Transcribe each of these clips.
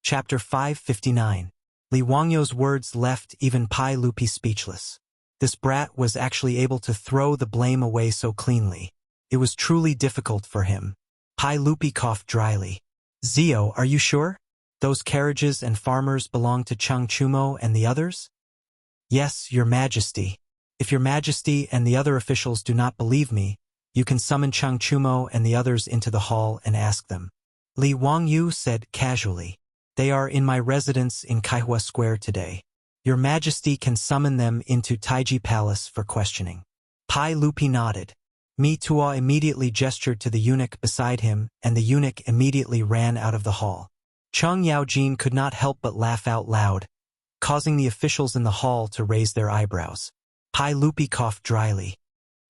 Chapter 559. Li Wangyou's words left even Pai Lupi speechless. This brat was actually able to throw the blame away so cleanly. It was truly difficult for him. Pai Lupi coughed dryly. Zio, are you sure? Those carriages and farmers belong to Chang Chumo and the others? Yes, Your Majesty. If Your Majesty and the other officials do not believe me, you can summon Chang Chumo and the others into the hall and ask them. Li Wangyou said casually. They are in my residence in Kaihua Square today. Your Majesty can summon them into Taiji Palace for questioning. Pai Lupi nodded. Mi Tua immediately gestured to the eunuch beside him, and the eunuch immediately ran out of the hall. Chang Yaojin could not help but laugh out loud, causing the officials in the hall to raise their eyebrows. Pai Lupi coughed dryly.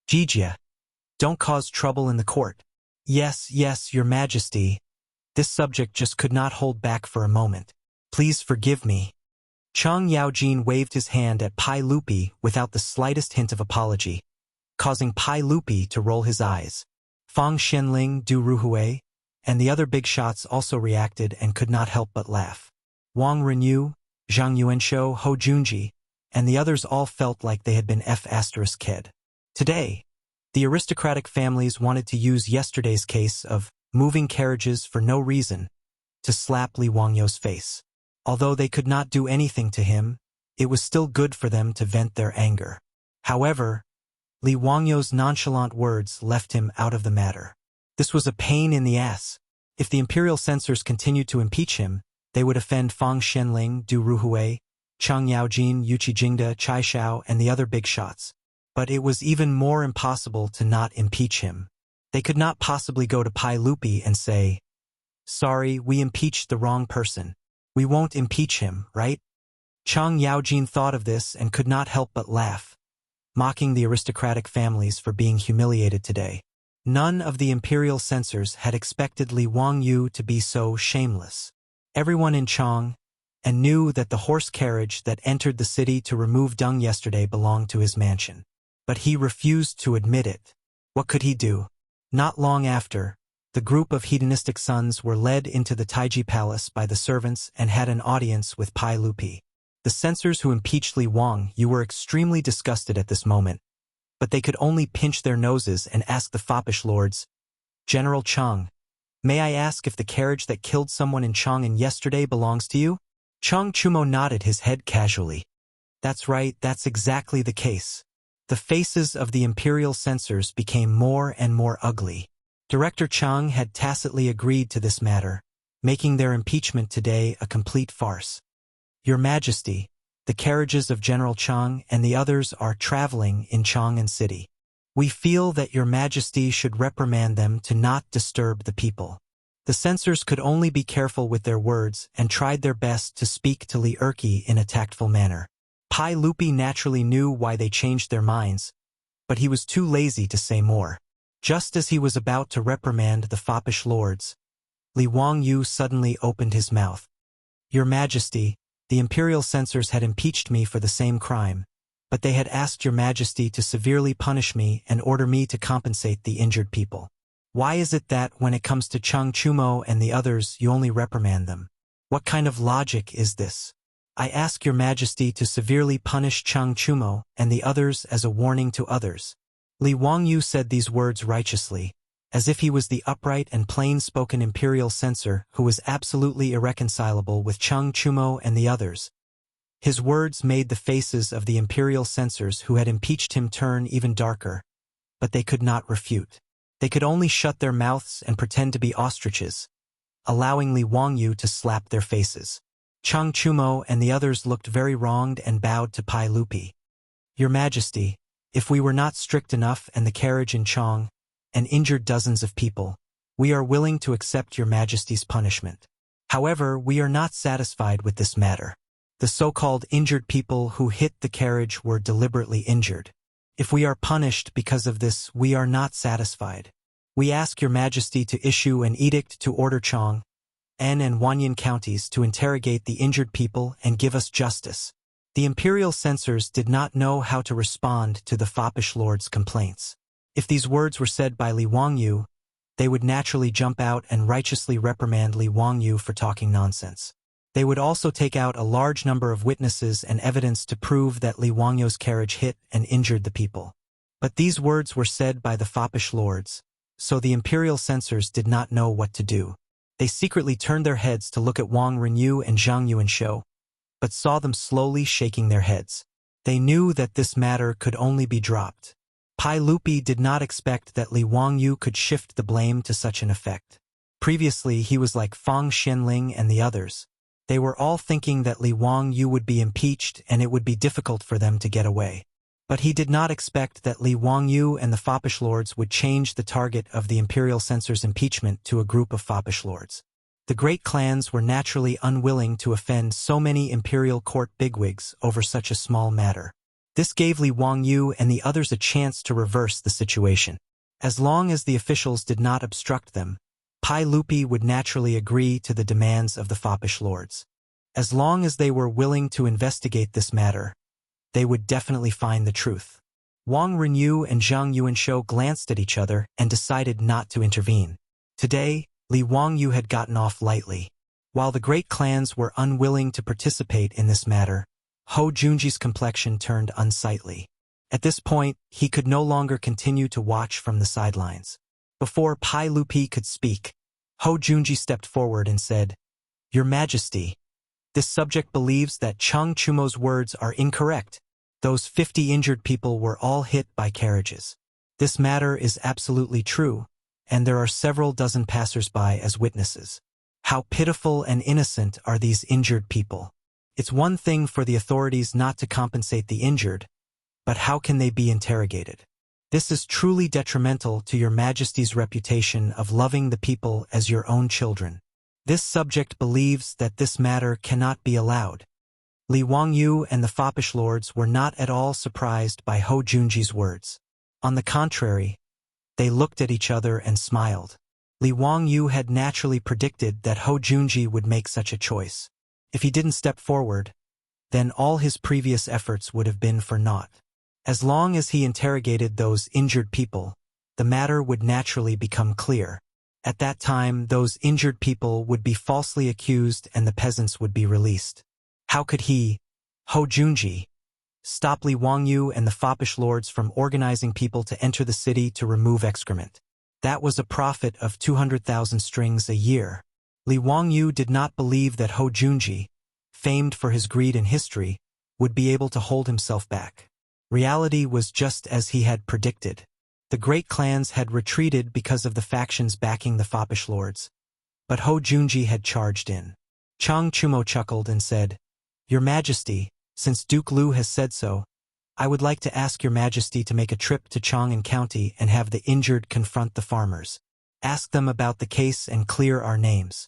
Jijia, don't cause trouble in the court. Yes, Your Majesty. This subject just could not hold back for a moment. Please forgive me. Chang Yaojin waved his hand at Pai Lupi without the slightest hint of apology, causing Pai Lupi to roll his eyes. Fang Xianling, Du Ruhui, and the other big shots also reacted and could not help but laugh. Wang Renyu, Zhang Yuanshou, Ho Junji, and the others all felt like they had been F***ed. Today, the aristocratic families wanted to use yesterday's case of moving carriages for no reason to slap Li Wangyou's face. Although they could not do anything to him, it was still good for them to vent their anger. However, Li Wangyou's nonchalant words left him out of the matter. This was a pain in the ass. If the imperial censors continued to impeach him, they would offend Fang Xianling, Du Ruhui, Chang Yaojin, Yuqi Jingda, Chai Shao, and the other big shots. But it was even more impossible to not impeach him. They could not possibly go to Pai Lupi and say, "Sorry, we impeached the wrong person. We won't impeach him, right?" Chang Yaojin thought of this and could not help but laugh, mocking the aristocratic families for being humiliated today. None of the imperial censors had expected Li Wangyou to be so shameless. Everyone in Chang and knew that the horse carriage that entered the city to remove dung yesterday belonged to his mansion. But he refused to admit it. What could he do? Not long after, the group of hedonistic sons were led into the Taiji Palace by the servants and had an audience with Pai Lupi. The censors who impeached Li Wangyou were extremely disgusted at this moment, but they could only pinch their noses and ask the foppish lords, "General Chang, may I ask if the carriage that killed someone in Chang'an yesterday belongs to you?" Chang Chumo nodded his head casually. That's right, that's exactly the case. The faces of the imperial censors became more and more ugly. Director Chang had tacitly agreed to this matter, making their impeachment today a complete farce. Your Majesty, the carriages of General Chang and the others are traveling in Chang'an City. We feel that Your Majesty should reprimand them to not disturb the people. The censors could only be careful with their words and tried their best to speak to Li Erqi in a tactful manner. Pai Lupi naturally knew why they changed their minds, but he was too lazy to say more. Just as he was about to reprimand the foppish lords, Li Wangyou suddenly opened his mouth. Your Majesty, the imperial censors had impeached me for the same crime, but they had asked Your Majesty to severely punish me and order me to compensate the injured people. Why is it that when it comes to Chang Chumo and the others you only reprimand them? What kind of logic is this? I ask Your Majesty to severely punish Chang Chumo and the others as a warning to others. Li Wangyou said these words righteously, as if he was the upright and plain-spoken imperial censor who was absolutely irreconcilable with Chang Chumo and the others. His words made the faces of the imperial censors who had impeached him turn even darker, but they could not refute. They could only shut their mouths and pretend to be ostriches, allowing Li Wangyou to slap their faces. Chang Chumo and the others looked very wronged and bowed to Pai Lupi. Your Majesty, if we were not strict enough and the carriage in Chang and injured dozens of people, we are willing to accept Your Majesty's punishment. However, we are not satisfied with this matter. The so-called injured people who hit the carriage were deliberately injured. If we are punished because of this, we are not satisfied. We ask Your Majesty to issue an edict to order Chang'an and Wanyan counties to interrogate the injured people and give us justice. The imperial censors did not know how to respond to the foppish lord's complaints. If these words were said by Li Wangyou, they would naturally jump out and righteously reprimand Li Wangyou for talking nonsense. They would also take out a large number of witnesses and evidence to prove that Li Wangyo's carriage hit and injured the people. But these words were said by the foppish lords, so the imperial censors did not know what to do. They secretly turned their heads to look at Wang Renyu and Zhang Yuanshou, but saw them slowly shaking their heads. They knew that this matter could only be dropped. Pai Lupi did not expect that Li Wangyu could shift the blame to such an effect. Previously, he was like Fang Xianling and the others. They were all thinking that Li Wangyu would be impeached and it would be difficult for them to get away. But he did not expect that Li Wangyu and the foppish lords would change the target of the imperial censors' impeachment to a group of foppish lords. The great clans were naturally unwilling to offend so many imperial court bigwigs over such a small matter. This gave Li Wangyu and the others a chance to reverse the situation. As long as the officials did not obstruct them, Pai Lupi would naturally agree to the demands of the foppish lords. As long as they were willing to investigate this matter, they would definitely find the truth. Wang Renyu and Zhang Yuanshou glanced at each other and decided not to intervene. Today, Li Wangyu had gotten off lightly. While the great clans were unwilling to participate in this matter, Hou Junji's complexion turned unsightly. At this point, he could no longer continue to watch from the sidelines. Before Pai Lupi could speak, Hou Junji stepped forward and said, "Your Majesty, this subject believes that Chang Chumo's words are incorrect. Those 50 injured people were all hit by carriages. This matter is absolutely true, and there are several dozen passers-by as witnesses. How pitiful and innocent are these injured people. It's one thing for the authorities not to compensate the injured, but how can they be interrogated? This is truly detrimental to your Majesty's reputation of loving the people as your own children. This subject believes that this matter cannot be allowed." Li Wangyu and the foppish lords were not at all surprised by Hou Junji's words. On the contrary, they looked at each other and smiled. Li Wangyu had naturally predicted that Hou Junji would make such a choice. If he didn't step forward, then all his previous efforts would have been for naught. As long as he interrogated those injured people, the matter would naturally become clear. At that time, those injured people would be falsely accused and the peasants would be released. How could he, Hou Junji, stop Li Wangyu and the foppish lords from organizing people to enter the city to remove excrement? That was a profit of 200,000 strings a year. Li Wangyu did not believe that Hou Junji, famed for his greed in history, would be able to hold himself back. Reality was just as he had predicted. The great clans had retreated because of the factions backing the foppish lords. But Hou Junji had charged in. Chang Chumo chuckled and said, "Your Majesty, since Duke Lu has said so, I would like to ask your Majesty to make a trip to Chang'an County and have the injured confront the farmers. Ask them about the case and clear our names."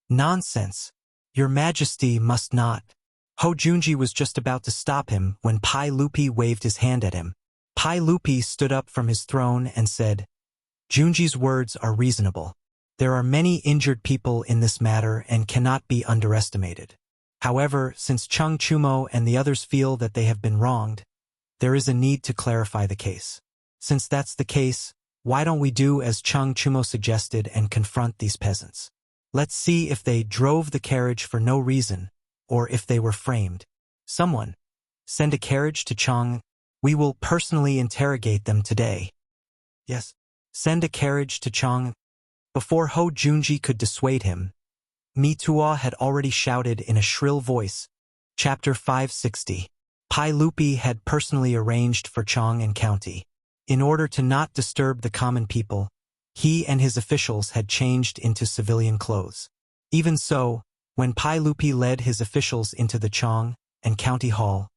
"Nonsense! Your Majesty must not." Hou Junji was just about to stop him when Pai Lupi waved his hand at him. Pai Lupi stood up from his throne and said, "Junji's words are reasonable. There are many injured people in this matter and cannot be underestimated. However, since Chang Chumo and the others feel that they have been wronged, there is a need to clarify the case. Since that's the case, why don't we do as Chang Chumo suggested and confront these peasants? Let's see if they drove the carriage for no reason, or if they were framed. Someone, send a carriage to Chang'an. We will personally interrogate them today." "Yes, send a carriage to Chang'an." Before Hou Junji could dissuade him, Mi Tuo had already shouted in a shrill voice, Chapter 560. Pai Lupi had personally arranged for Chang'an County. In order to not disturb the common people, he and his officials had changed into civilian clothes. Even so, when Pai Lupi led his officials into the Chang'an County Hall,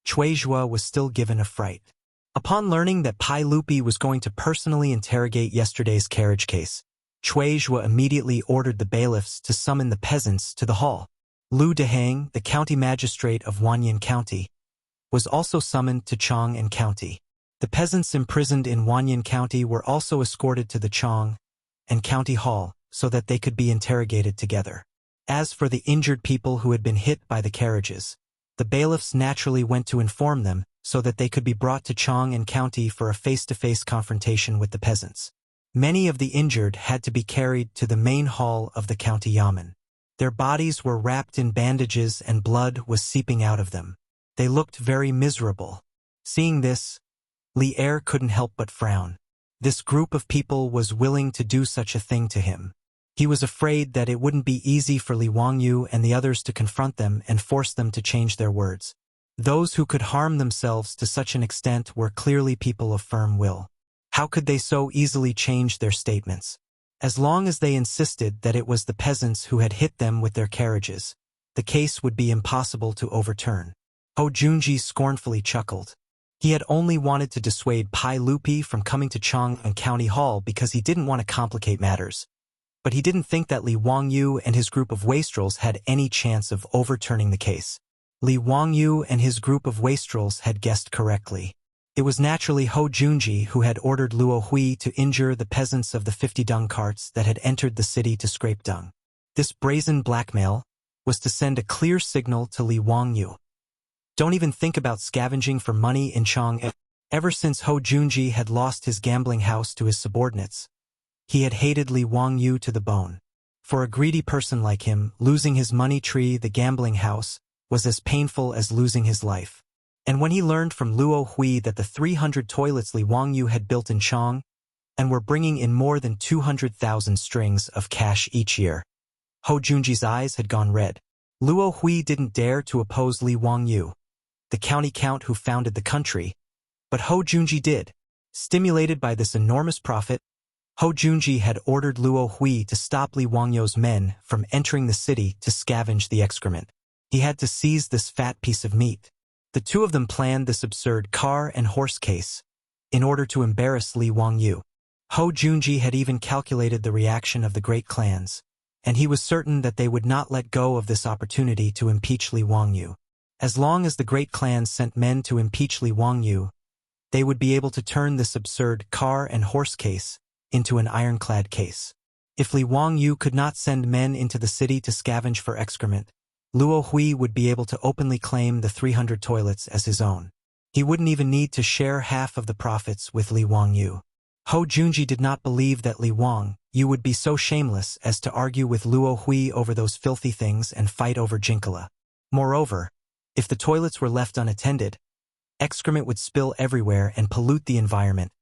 Cui Zhuo was still given a fright. Upon learning that Pai Lupi was going to personally interrogate yesterday's carriage case, Cui Zhuo immediately ordered the bailiffs to summon the peasants to the hall. Lu Dehang, the county magistrate of Wanyan County, was also summoned to Chang'an County. The peasants imprisoned in Wanyan County were also escorted to the Chang'an County Hall so that they could be interrogated together. As for the injured people who had been hit by the carriages, the bailiffs naturally went to inform them so that they could be brought to Chang'an County for a face-to-face confrontation with the peasants. Many of the injured had to be carried to the main hall of the county yamen. Their bodies were wrapped in bandages and blood was seeping out of them. They looked very miserable. Seeing this, Li Er couldn't help but frown. This group of people was willing to do such a thing to him. He was afraid that it wouldn't be easy for Li Wangyu and the others to confront them and force them to change their words. Those who could harm themselves to such an extent were clearly people of firm will. How could they so easily change their statements? As long as they insisted that it was the peasants who had hit them with their carriages, the case would be impossible to overturn. Ho Junji scornfully chuckled. He had only wanted to dissuade Pai Lupi from coming to Chang'an County Hall because he didn't want to complicate matters. But he didn't think that Li Wangyu and his group of wastrels had any chance of overturning the case. Li Wangyu and his group of wastrels had guessed correctly. It was naturally Ho Junji who had ordered Luo Hui to injure the peasants of the 50 dung carts that had entered the city to scrape dung. This brazen blackmail was to send a clear signal to Li Wangyu. Don't even think about scavenging for money in Chang'an. Ever since Ho Junji had lost his gambling house to his subordinates, he had hated Li Wangyu to the bone. For a greedy person like him, losing his money tree, the gambling house, was as painful as losing his life. And when he learned from Luo Hui that the 300 toilets Li Wangyu had built in Chang'an and were bringing in more than 200,000 strings of cash each year, Ho Junji's eyes had gone red. Luo Hui didn't dare to oppose Li Wangyu, the county count who founded the country, but Ho Junji did. Stimulated by this enormous profit, Ho Junji had ordered Luo Hui to stop Li Wangyu's men from entering the city to scavenge the excrement. He had to seize this fat piece of meat. The two of them planned this absurd car and horse case in order to embarrass Li Wangyu. Ho Junji had even calculated the reaction of the great clans, and he was certain that they would not let go of this opportunity to impeach Li Wangyu. As long as the great clans sent men to impeach Li Wangyu, they would be able to turn this absurd car and horse case into an ironclad case. If Li Wangyu could not send men into the city to scavenge for excrement, Luo Hui would be able to openly claim the 300 toilets as his own. He wouldn't even need to share half of the profits with Li Wangyu. Ho Junji did not believe that Li Wangyu would be so shameless as to argue with Luo Hui over those filthy things and fight over Jinkala. Moreover, if the toilets were left unattended, excrement would spill everywhere and pollute the environment,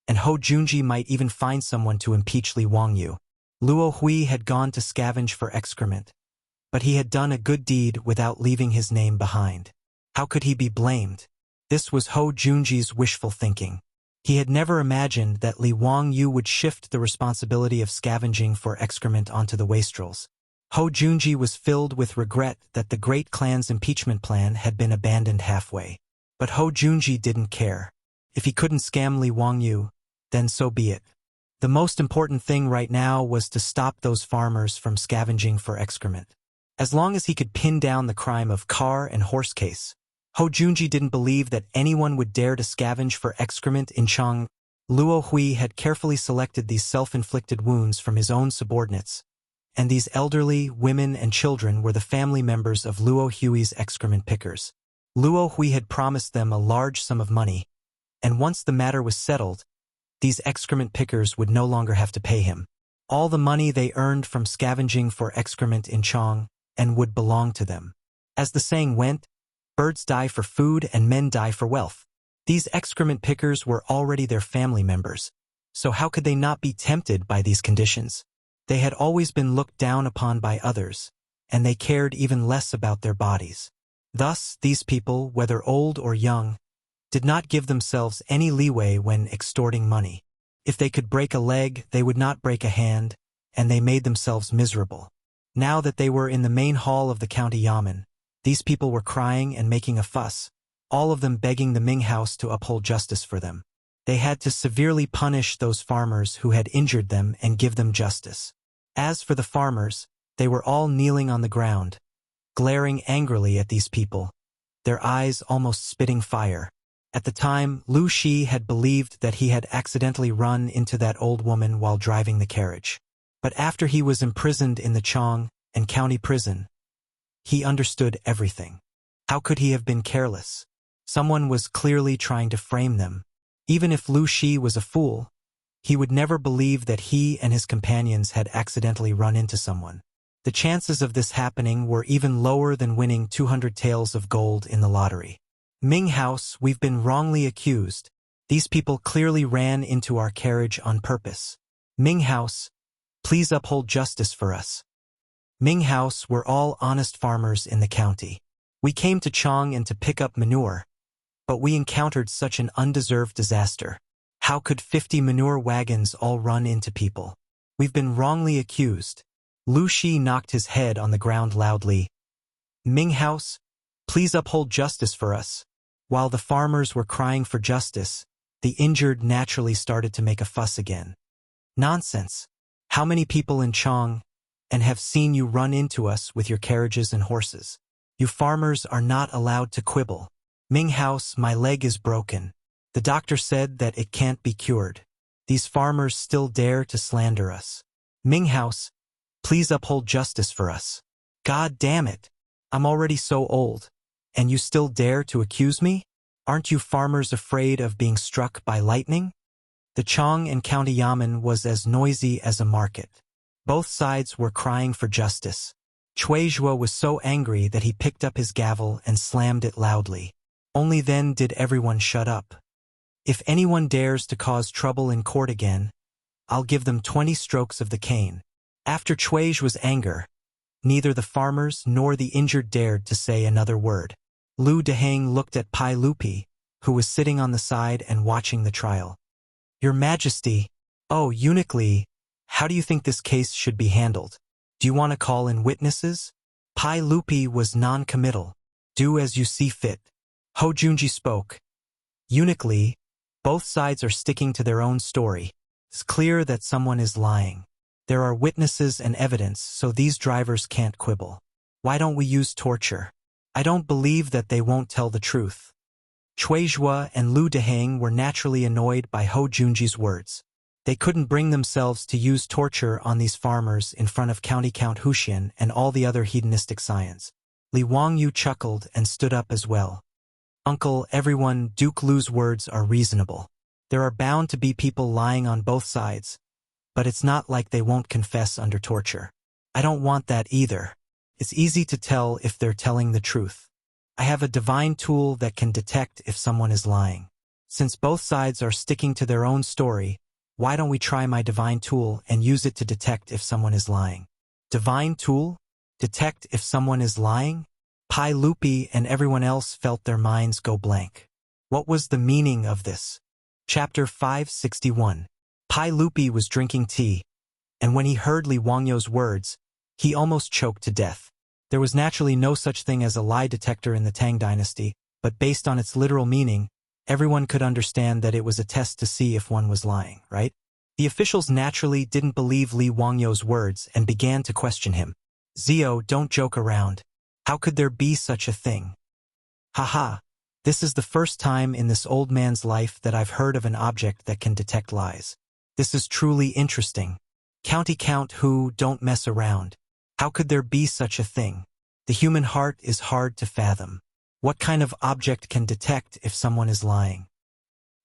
and Ho Junji might even find someone to impeach Li Wangyu. Luo Hui had gone to scavenge for excrement, but he had done a good deed without leaving his name behind. How could he be blamed? This was Ho Junji's wishful thinking. He had never imagined that Li Wangyu would shift the responsibility of scavenging for excrement onto the wastrels. Ho Junji was filled with regret that the great clan's impeachment plan had been abandoned halfway. But Ho Junji didn't care. If he couldn't scam Li Wangyu, then so be it. The most important thing right now was to stop those farmers from scavenging for excrement. As long as he could pin down the crime of car and horse case, Ho Junji didn't believe that anyone would dare to scavenge for excrement in Chang'an. Luo Hui had carefully selected these self-inflicted wounds from his own subordinates, and these elderly, women, and children were the family members of Luo Hui's excrement pickers. Luo Hui had promised them a large sum of money, and once the matter was settled, these excrement pickers would no longer have to pay him. All the money they earned from scavenging for excrement in Chang'an and would belong to them. As the saying went, birds die for food and men die for wealth. These excrement pickers were already their family members, so how could they not be tempted by these conditions? They had always been looked down upon by others, and they cared even less about their bodies. Thus, these people, whether old or young, did not give themselves any leeway when extorting money. If they could break a leg, they would not break a hand, and they made themselves miserable. Now that they were in the main hall of the county yamen, these people were crying and making a fuss, all of them begging the Ming House to uphold justice for them. They had to severely punish those farmers who had injured them and give them justice. As for the farmers, they were all kneeling on the ground, glaring angrily at these people, their eyes almost spitting fire. At the time, Lu Shi had believed that he had accidentally run into that old woman while driving the carriage. But after he was imprisoned in the Chang'an County prison, he understood everything. How could he have been careless? Someone was clearly trying to frame them. Even if Lu Shi was a fool, he would never believe that he and his companions had accidentally run into someone. The chances of this happening were even lower than winning 200 taels of gold in the lottery. Ming House, we've been wrongly accused. These people clearly ran into our carriage on purpose. Ming House, please uphold justice for us. Ming House, we're all honest farmers in the county. We came to Chang'an to pick up manure, but we encountered such an undeserved disaster. How could 50 manure wagons all run into people? We've been wrongly accused. Lu Shi knocked his head on the ground loudly. Ming House, please uphold justice for us. While the farmers were crying for justice, the injured naturally started to make a fuss again. Nonsense. How many people in Chang'an have seen you run into us with your carriages and horses? You farmers are not allowed to quibble. Ming House, my leg is broken. The doctor said that it can't be cured. These farmers still dare to slander us. Ming House, please uphold justice for us. God damn it. I'm already so old. And you still dare to accuse me? Aren't you farmers afraid of being struck by lightning? The Chang'an County Yamen was as noisy as a market. Both sides were crying for justice. Cui Zhuo was so angry that he picked up his gavel and slammed it loudly. Only then did everyone shut up. If anyone dares to cause trouble in court again, I'll give them 20 strokes of the cane. After Cui Zhuo's anger, neither the farmers nor the injured dared to say another word. Lu Deheng looked at Pai Lupi, who was sitting on the side and watching the trial. Your Majesty, oh Eunuch Li, how do you think this case should be handled? Do you want to call in witnesses? Pai Lupi was non-committal. Do as you see fit. Ho Junji spoke. Eunuch Li, both sides are sticking to their own story. It's clear that someone is lying. There are witnesses and evidence, so these drivers can't quibble. Why don't we use torture? I don't believe that they won't tell the truth. Cui Zhuo and Lu Deheng were naturally annoyed by Ho Junji's words. They couldn't bring themselves to use torture on these farmers in front of County Count Huxian and all the other hedonistic scions. Li Wangyu chuckled and stood up as well. Uncle, everyone, Duke Lu's words are reasonable. There are bound to be people lying on both sides, but it's not like they won't confess under torture. I don't want that either. It's easy to tell if they're telling the truth. I have a divine tool that can detect if someone is lying. Since both sides are sticking to their own story, why don't we try my divine tool and use it to detect if someone is lying? Divine tool? Detect if someone is lying? Pai Lupi and everyone else felt their minds go blank. What was the meaning of this? Chapter 561. Pai Lupi was drinking tea, and when he heard Li Wangyo's words, he almost choked to death. There was naturally no such thing as a lie detector in the Tang dynasty, but based on its literal meaning, everyone could understand that it was a test to see if one was lying, right? The officials naturally didn't believe Li Wangyo's words and began to question him. Zio, don't joke around. How could there be such a thing? Haha, this is the first time in this old man's life that I've heard of an object that can detect lies. This is truly interesting. County Count who, don't mess around. How could there be such a thing? The human heart is hard to fathom. What kind of object can detect if someone is lying?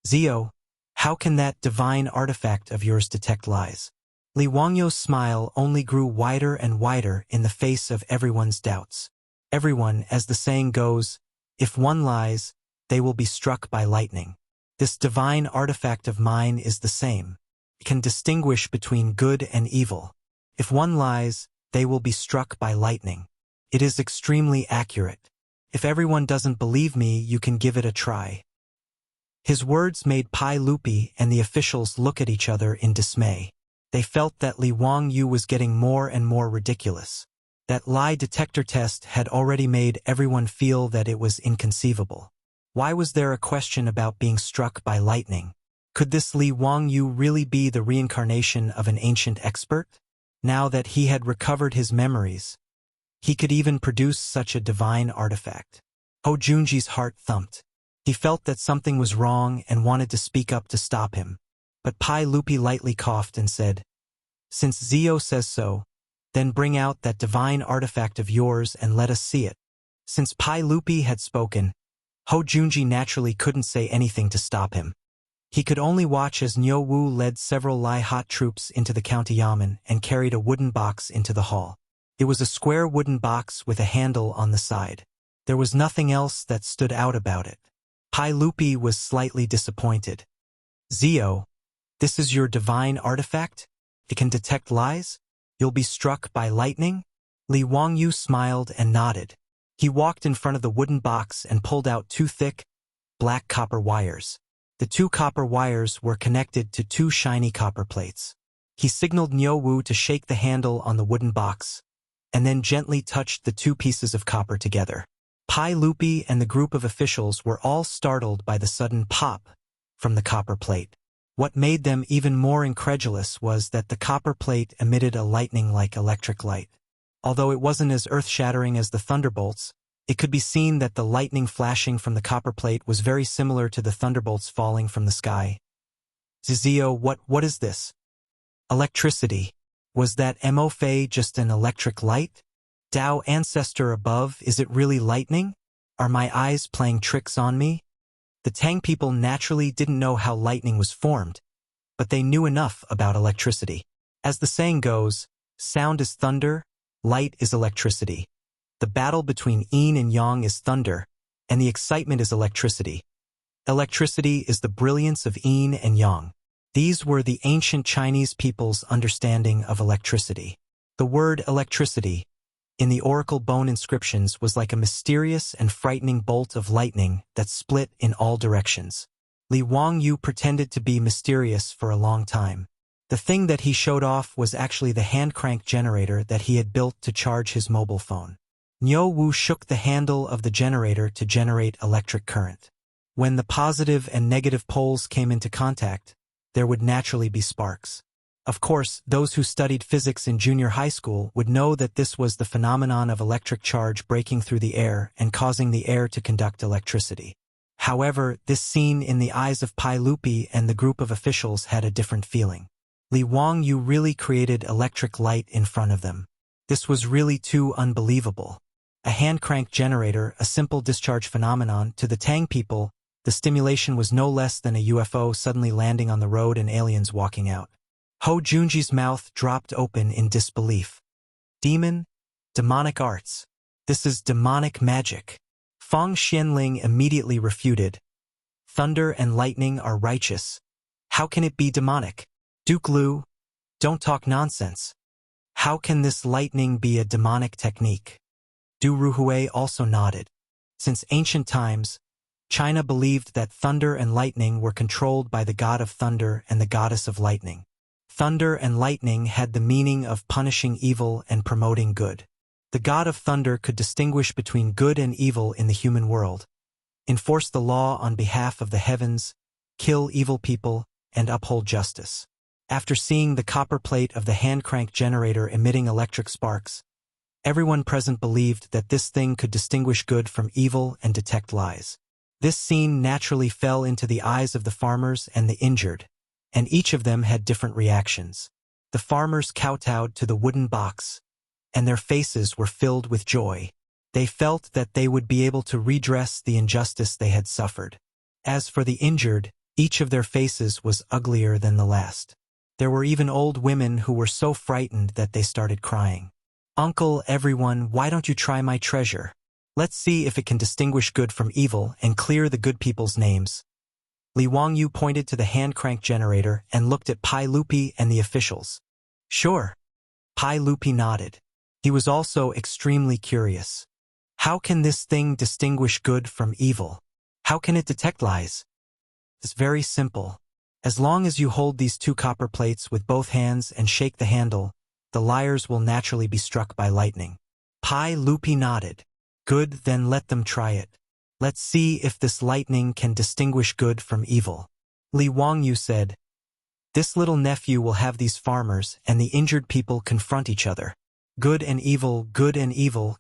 Zio, how can that divine artifact of yours detect lies? Li Wangyo's smile only grew wider and wider in the face of everyone's doubts. Everyone, as the saying goes, if one lies, they will be struck by lightning. This divine artifact of mine is the same. It can distinguish between good and evil. If one lies, they will be struck by lightning. It is extremely accurate. If everyone doesn't believe me, you can give it a try. His words made Pai Lupi and the officials look at each other in dismay. They felt that Li Wangyu was getting more and more ridiculous. That lie detector test had already made everyone feel that it was inconceivable. Why was there a question about being struck by lightning? Could this Li Wangyu really be the reincarnation of an ancient expert? Now that he had recovered his memories, he could even produce such a divine artifact. Ho Junji's heart thumped. He felt that something was wrong and wanted to speak up to stop him. But Pai Lupi lightly coughed and said, "Since Zio says so, then bring out that divine artifact of yours and let us see it." Since Pai Lupi had spoken, Ho Junji naturally couldn't say anything to stop him. He could only watch as Niu Wu led several Lai Hot troops into the county yamen and carried a wooden box into the hall. It was a square wooden box with a handle on the side. There was nothing else that stood out about it. Pai Lupi was slightly disappointed. Zio, this is your divine artifact? It can detect lies? You'll be struck by lightning? Li Wangyu smiled and nodded. He walked in front of the wooden box and pulled out two thick, black copper wires. The two copper wires were connected to two shiny copper plates. He signaled Niu Wu to shake the handle on the wooden box, and then gently touched the two pieces of copper together. Pai Lupi and the group of officials were all startled by the sudden pop from the copper plate. What made them even more incredulous was that the copper plate emitted a lightning-like electric light. Although it wasn't as earth-shattering as the thunderbolts, it could be seen that the lightning flashing from the copper plate was very similar to the thunderbolts falling from the sky. Zizio, what is this? Electricity. Was that Mo Fei just an electric light? Tao ancestor above, is it really lightning? Are my eyes playing tricks on me? The Tang people naturally didn't know how lightning was formed, but they knew enough about electricity. As the saying goes, sound is thunder, light is electricity. The battle between yin and yang is thunder, and the excitement is electricity. Electricity is the brilliance of yin and yang. These were the ancient Chinese people's understanding of electricity. The word electricity, in the oracle bone inscriptions, was like a mysterious and frightening bolt of lightning that split in all directions. Li Wangyu pretended to be mysterious for a long time. The thing that he showed off was actually the hand-crank generator that he had built to charge his mobile phone. Niu Wu shook the handle of the generator to generate electric current. When the positive and negative poles came into contact, there would naturally be sparks. Of course, those who studied physics in junior high school would know that this was the phenomenon of electric charge breaking through the air and causing the air to conduct electricity. However, this scene in the eyes of Pai Lupi and the group of officials had a different feeling. Li Wangyu really created electric light in front of them. This was really too unbelievable. A hand-crank generator, a simple discharge phenomenon, to the Tang people, the stimulation was no less than a UFO suddenly landing on the road and aliens walking out. Ho Junji's mouth dropped open in disbelief. Demonic arts. This is demonic magic. Feng Xianling immediately refuted. Thunder and lightning are righteous. How can it be demonic? Duke Lu, don't talk nonsense. How can this lightning be a demonic technique? Du Ruhui also nodded. Since ancient times, China believed that thunder and lightning were controlled by the god of thunder and the goddess of lightning. Thunder and lightning had the meaning of punishing evil and promoting good. The god of thunder could distinguish between good and evil in the human world, enforce the law on behalf of the heavens, kill evil people, and uphold justice. After seeing the copper plate of the hand-crank generator emitting electric sparks, everyone present believed that this thing could distinguish good from evil and detect lies. This scene naturally fell into the eyes of the farmers and the injured, and each of them had different reactions. The farmers kowtowed to the wooden box, and their faces were filled with joy. They felt that they would be able to redress the injustice they had suffered. As for the injured, each of their faces was uglier than the last. There were even old women who were so frightened that they started crying. Uncle, everyone, why don't you try my treasure? Let's see if it can distinguish good from evil and clear the good people's names. Li Wangyu pointed to the hand-crank generator and looked at Pai Lupi and the officials. Sure. Pai Lupi nodded. He was also extremely curious. How can this thing distinguish good from evil? How can it detect lies? It's very simple. As long as you hold these two copper plates with both hands and shake the handle, the liars will naturally be struck by lightning. Pai Lupi nodded. Good, then let them try it. Let's see if this lightning can distinguish good from evil. Li Wangyu said. This little nephew will have these farmers and the injured people confront each other. Good and evil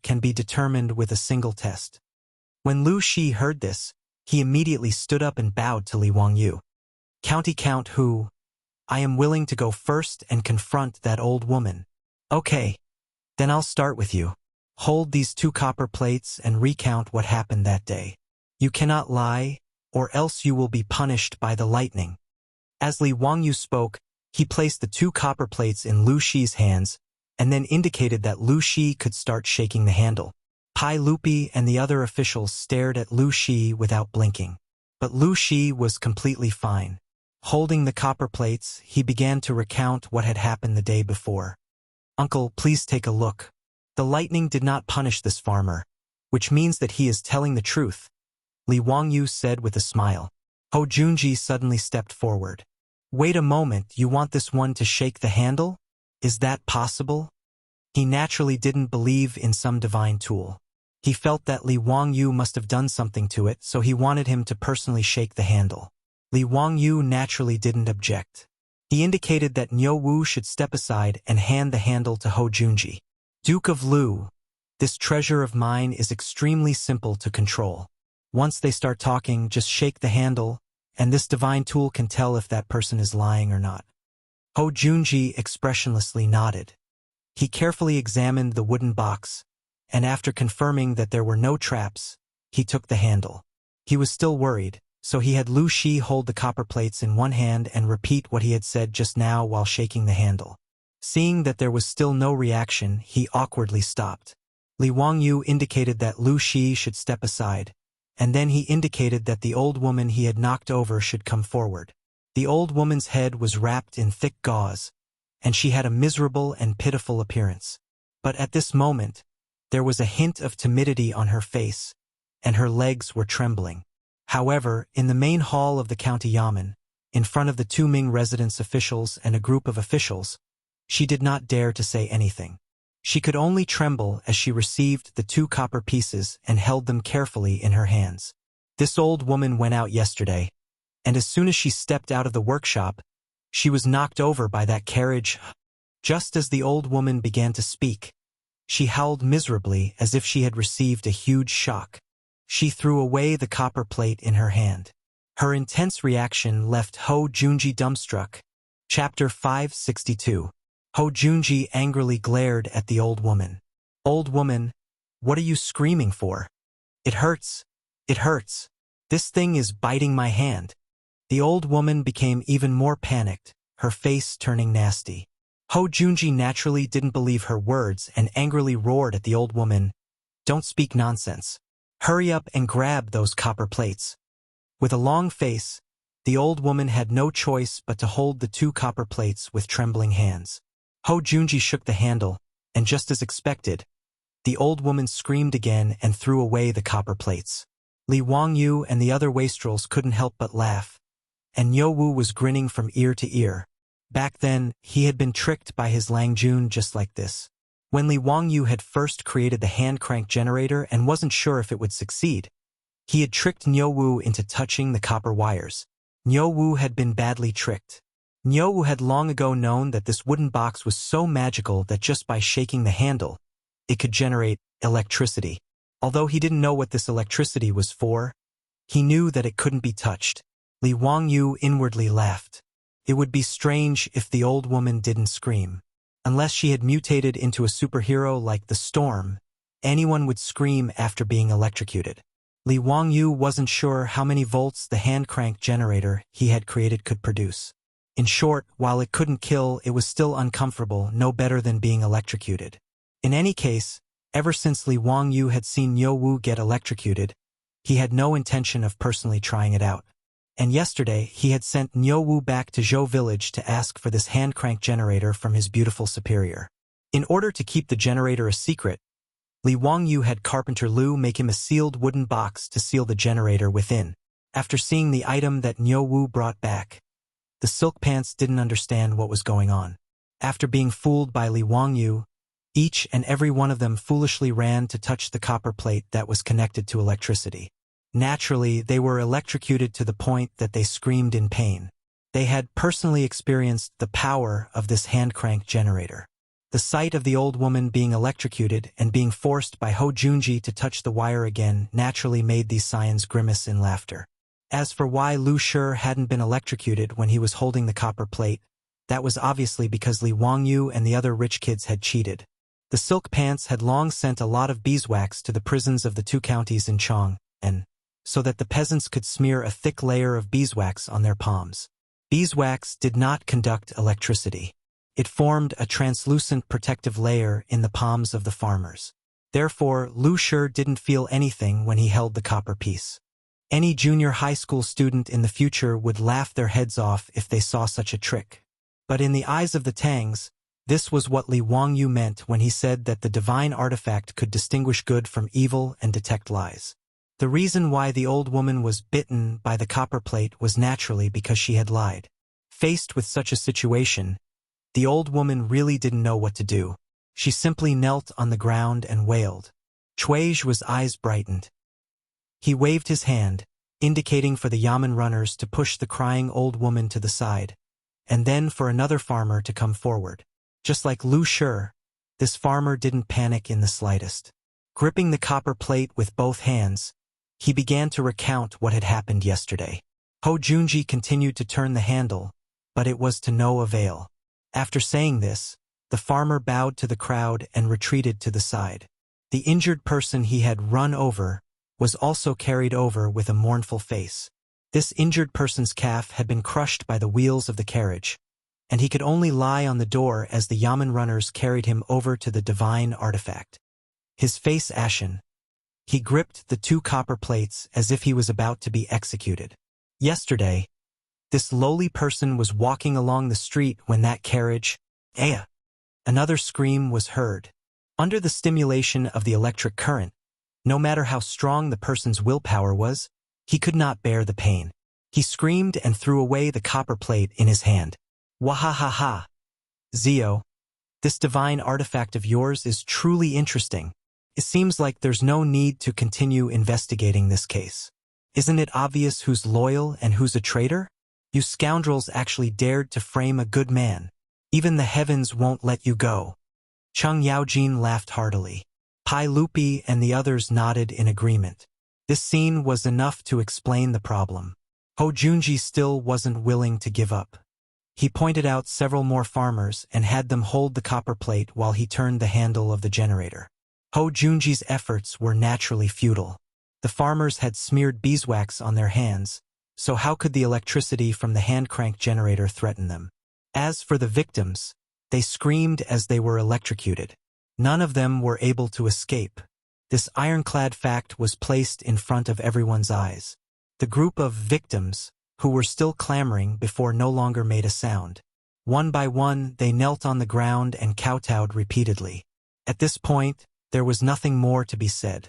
can be determined with a single test. When Lu Shi heard this, he immediately stood up and bowed to Li Wangyu. County count who? I am willing to go first and confront that old woman. Okay, then I'll start with you. Hold these two copper plates and recount what happened that day. You cannot lie, or else you will be punished by the lightning. As Li Wangyu spoke, he placed the two copper plates in Lu Shi's hands, and then indicated that Lu Shi could start shaking the handle. Pai Lupi and the other officials stared at Lu Shi without blinking. But Lu Shi was completely fine. Holding the copper plates, he began to recount what had happened the day before. "Uncle, please take a look. The lightning did not punish this farmer, which means that he is telling the truth," Li Wangyu said with a smile. Ho Junji suddenly stepped forward. "Wait a moment, you want this one to shake the handle? Is that possible?" He naturally didn't believe in some divine tool. He felt that Li Wangyu must have done something to it, so he wanted him to personally shake the handle. Li Wangyu naturally didn't object. He indicated that Niu Wu should step aside and hand the handle to Ho Junji. "Duke of Lu, this treasure of mine is extremely simple to control. Once they start talking, just shake the handle, and this divine tool can tell if that person is lying or not." Ho Junji expressionlessly nodded. He carefully examined the wooden box, and after confirming that there were no traps, he took the handle. He was still worried, so he had Lu Shi hold the copper plates in one hand and repeat what he had said just now while shaking the handle. Seeing that there was still no reaction, he awkwardly stopped. Li Wangyu indicated that Lu Shi should step aside, and then he indicated that the old woman he had knocked over should come forward. The old woman's head was wrapped in thick gauze, and she had a miserable and pitiful appearance. But at this moment, there was a hint of timidity on her face, and her legs were trembling. However, in the main hall of the county yamen, in front of the two Ming residence officials and a group of officials, she did not dare to say anything. She could only tremble as she received the 2 copper pieces and held them carefully in her hands. This old woman went out yesterday, and as soon as she stepped out of the workshop, she was knocked over by that carriage. Just as the old woman began to speak, she howled miserably as if she had received a huge shock. She threw away the copper plate in her hand. Her intense reaction left Ho Junji dumbstruck. Chapter 562. Ho Junji angrily glared at the old woman. "Old woman, what are you screaming for? It hurts. It hurts. This thing is biting my hand." The old woman became even more panicked, her face turning nasty. Ho Junji naturally didn't believe her words and angrily roared at the old woman, "Don't speak nonsense. Hurry up and grab those copper plates." With a long face, the old woman had no choice but to hold the 2 copper plates with trembling hands. Ho Junji shook the handle, and just as expected, the old woman screamed again and threw away the copper plates. Li Wangyu and the other wastrels couldn't help but laugh, and Niu Wu was grinning from ear to ear. Back then, he had been tricked by his Langjun just like this. When Li Wangyu had first created the hand crank generator and wasn't sure if it would succeed, he had tricked Niu Wu into touching the copper wires. Niu Wu had been badly tricked. Niu Wu had long ago known that this wooden box was so magical that just by shaking the handle, it could generate electricity. Although he didn't know what this electricity was for, he knew that it couldn't be touched. Li Wangyu inwardly laughed. It would be strange if the old woman didn't scream. Unless she had mutated into a superhero like the Storm, anyone would scream after being electrocuted. Li Wangyu wasn't sure how many volts the hand crank generator he had created could produce. In short, while it couldn't kill, it was still uncomfortable, no better than being electrocuted. In any case, ever since Li Wangyu had seen Niu Wu get electrocuted, he had no intention of personally trying it out. And yesterday, he had sent Niu Wu back to Zhou village to ask for this hand crank generator from his beautiful superior. In order to keep the generator a secret, Li Wangyu had Carpenter Lu make him a sealed wooden box to seal the generator within. After seeing the item that Niu Wu brought back, the silk pants didn't understand what was going on. After being fooled by Li Wangyu, each and every one of them foolishly ran to touch the copper plate that was connected to electricity. Naturally, they were electrocuted to the point that they screamed in pain. They had personally experienced the power of this hand crank generator. The sight of the old woman being electrocuted and being forced by Ho Junji to touch the wire again naturally made these scions grimace in laughter. As for why Lu Shi hadn't been electrocuted when he was holding the copper plate, that was obviously because Li Wangyu and the other rich kids had cheated. The silk pants had long sent a lot of beeswax to the prisons of the 2 counties in Chang'an, so that the peasants could smear a thick layer of beeswax on their palms. Beeswax did not conduct electricity. It formed a translucent protective layer in the palms of the farmers. Therefore, Lu Shi didn't feel anything when he held the copper piece. Any junior high school student in the future would laugh their heads off if they saw such a trick. But in the eyes of the Tangs, this was what Li Wangyu meant when he said that the divine artifact could distinguish good from evil and detect lies. The reason why the old woman was bitten by the copper plate was naturally because she had lied. Faced with such a situation, the old woman really didn't know what to do. She simply knelt on the ground and wailed. Chuizhua's eyes brightened. He waved his hand, indicating for the yamen runners to push the crying old woman to the side, and then for another farmer to come forward. Just like Lu Shi, this farmer didn't panic in the slightest. Gripping the copper plate with both hands, he began to recount what had happened yesterday. Ho Junji continued to turn the handle, but it was to no avail. After saying this, the farmer bowed to the crowd and retreated to the side. The injured person he had run over was also carried over with a mournful face. This injured person's calf had been crushed by the wheels of the carriage, and he could only lie on the door as the yamen runners carried him over to the divine artifact. His face ashen, he gripped the 2 copper plates as if he was about to be executed. Yesterday, this lowly person was walking along the street when that carriage, another scream was heard. Under the stimulation of the electric current, no matter how strong the person's willpower was, he could not bear the pain. He screamed and threw away the copper plate in his hand. Wahahaha. Zio, this divine artifact of yours is truly interesting. It seems like there's no need to continue investigating this case. Isn't it obvious who's loyal and who's a traitor? You scoundrels actually dared to frame a good man. Even the heavens won't let you go. Cheng Yaojin laughed heartily. Pai Lupi and the others nodded in agreement. This scene was enough to explain the problem. Ho Junji still wasn't willing to give up. He pointed out several more farmers and had them hold the copper plate while he turned the handle of the generator. Ho Junji's efforts were naturally futile. The farmers had smeared beeswax on their hands, so how could the electricity from the hand-crank generator threaten them? As for the victims, they screamed as they were electrocuted. None of them were able to escape. This ironclad fact was placed in front of everyone's eyes. The group of victims, who were still clamoring before no longer made a sound. One by one, they knelt on the ground and kowtowed repeatedly. At this point, there was nothing more to be said.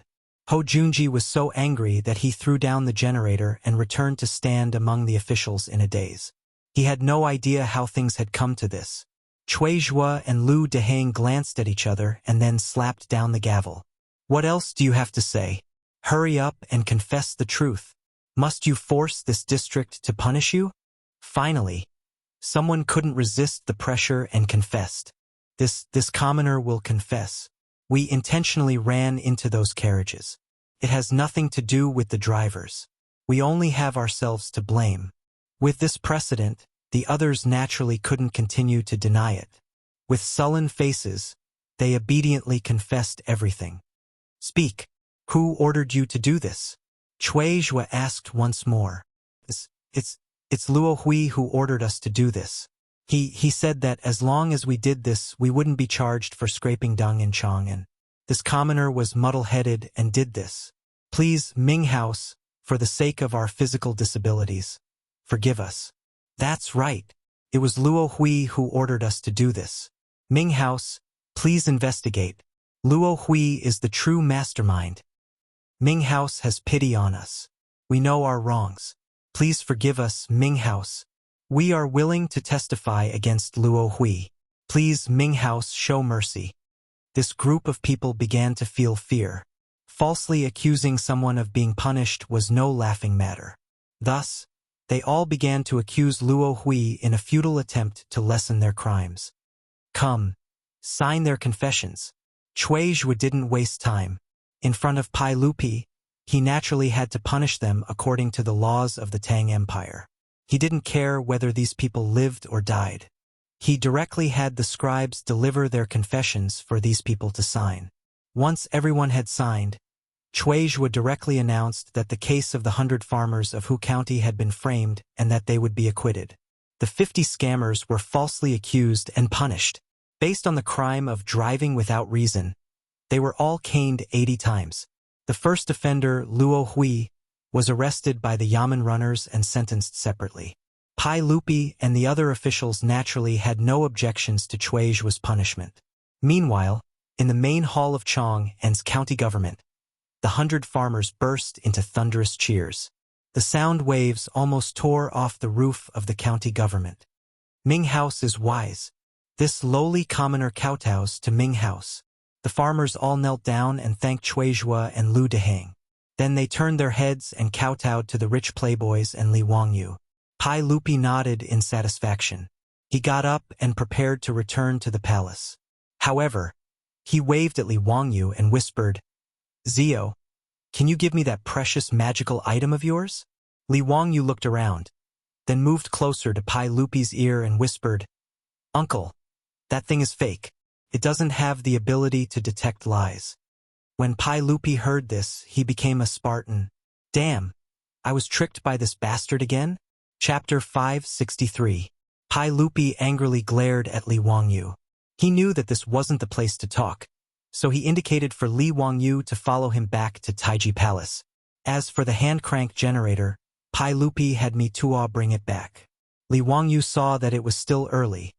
Ho Junji was so angry that he threw down the generator and returned to stand among the officials in a daze. He had no idea how things had come to this. Chuizhua and Lu Dehang glanced at each other and then slapped down the gavel. What else do you have to say? Hurry up and confess the truth. Must you force this district to punish you? Finally, someone couldn't resist the pressure and confessed. This commoner will confess. We intentionally ran into those carriages. It has nothing to do with the drivers. We only have ourselves to blame. With this precedent, the others naturally couldn't continue to deny it. With sullen faces, they obediently confessed everything. Speak. Who ordered you to do this? Chuizhua asked once more. It's Luo Hui who ordered us to do this. He said that as long as we did this, we wouldn't be charged for scraping dung in Chang'an. This commoner was muddle-headed and did this. Please, Ming House, for the sake of our physical disabilities, forgive us. That's right. It was Luo Hui who ordered us to do this. Ming House, please investigate. Luo Hui is the true mastermind. Ming House has pity on us. We know our wrongs. Please forgive us, Ming House. We are willing to testify against Luo Hui. Please, Ming House, show mercy. This group of people began to feel fear. Falsely accusing someone of being punished was no laughing matter. Thus, they all began to accuse Luo Hui in a futile attempt to lessen their crimes. Come, sign their confessions. Chuizhua didn't waste time. In front of Pai Lupi, he naturally had to punish them according to the laws of the Tang Empire. He didn't care whether these people lived or died. He directly had the scribes deliver their confessions for these people to sign. Once everyone had signed, Chuizhua directly announced that the case of the 100 farmers of Hu County had been framed and that they would be acquitted. The 50 scammers were falsely accused and punished. Based on the crime of driving without reason, they were all caned 80 times. The first offender, Luo Hui, was arrested by the Yamen runners and sentenced separately. Pai Lupi and the other officials naturally had no objections to Chuizhua's punishment. Meanwhile, in the main hall of Chang'an's county government, the 100 farmers burst into thunderous cheers. The sound waves almost tore off the roof of the county government. Ming House is wise. This lowly commoner kowtows to Ming House. The farmers all knelt down and thanked Chuizhua and Lu Deheng. Then they turned their heads and kowtowed to the rich playboys and Li Wangyu. Pai Lupi nodded in satisfaction. He got up and prepared to return to the palace. However, he waved at Li Wangyu and whispered, "Zio, can you give me that precious magical item of yours?" Li Wangyu looked around, then moved closer to Pai Lupi's ear and whispered, "Uncle, that thing is fake. It doesn't have the ability to detect lies." When Pai Lupi heard this, he became a Spartan. Damn, I was tricked by this bastard again? Chapter 563. Pai Lupi angrily glared at Li Wangyu. He knew that this wasn't the place to talk, so he indicated for Li Wangyu to follow him back to Taiji Palace. As for the hand-crank generator, Pai Lupi had Mi Tuo bring it back. Li Wangyu saw that it was still early,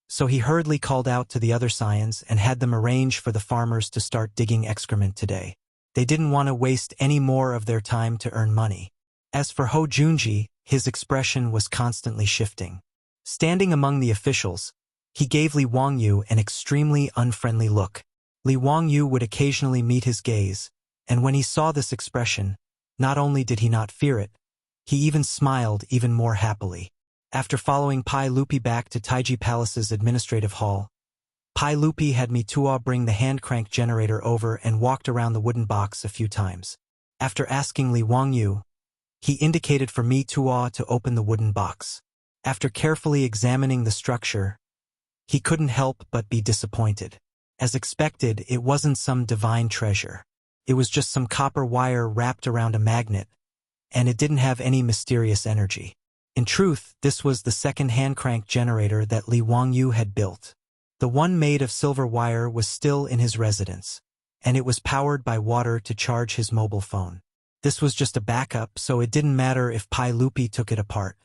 so he hurriedly called out to the other scions and had them arrange for the farmers to start digging excrement today. They didn't want to waste any more of their time to earn money. As for Ho Junji, his expression was constantly shifting. Standing among the officials, he gave Li Wangyu an extremely unfriendly look. Li Wangyu would occasionally meet his gaze, and when he saw this expression, not only did he not fear it, he even smiled even more happily. After following Pai Lupi back to Taiji Palace's administrative hall, Pai Lupi had Mi Tuo bring the hand-crank generator over and walked around the wooden box a few times. After asking Li Wangyu, he indicated for Mi Tuo to open the wooden box. After carefully examining the structure, he couldn't help but be disappointed. As expected, it wasn't some divine treasure. It was just some copper wire wrapped around a magnet, and it didn't have any mysterious energy. In truth, this was the second hand-crank generator that Li Wangyu had built. The one made of silver wire was still in his residence, and it was powered by water to charge his mobile phone. This was just a backup, so it didn't matter if Pai Lupi took it apart.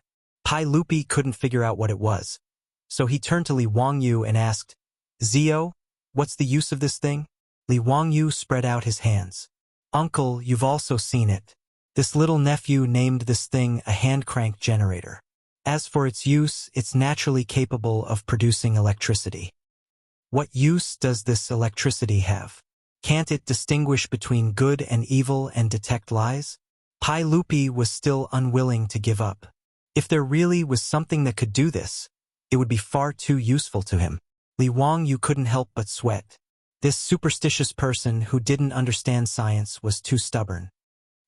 Pai Lupi couldn't figure out what it was, so he turned to Li Wangyu and asked, "Zio, what's the use of this thing?" Li Wangyu spread out his hands. "Uncle, you've also seen it. This little nephew named this thing a hand-crank generator. As for its use, it's naturally capable of producing electricity." "What use does this electricity have? Can't it distinguish between good and evil and detect lies?" Pai Lupi was still unwilling to give up. If there really was something that could do this, it would be far too useful to him. Li Wangyu couldn't help but sweat. This superstitious person who didn't understand science was too stubborn.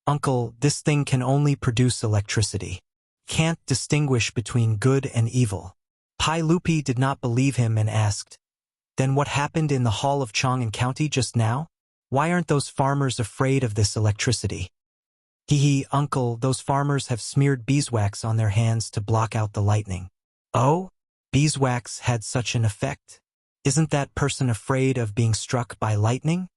"Uncle, this thing can only produce electricity. Can't distinguish between good and evil." Pai Lupi did not believe him and asked, "Then what happened in the hall of Chang'an County just now? Why aren't those farmers afraid of this electricity?" "Hee, uncle, those farmers have smeared beeswax on their hands to block out the lightning." "Oh? Beeswax had such an effect? Isn't that person afraid of being struck by lightning?"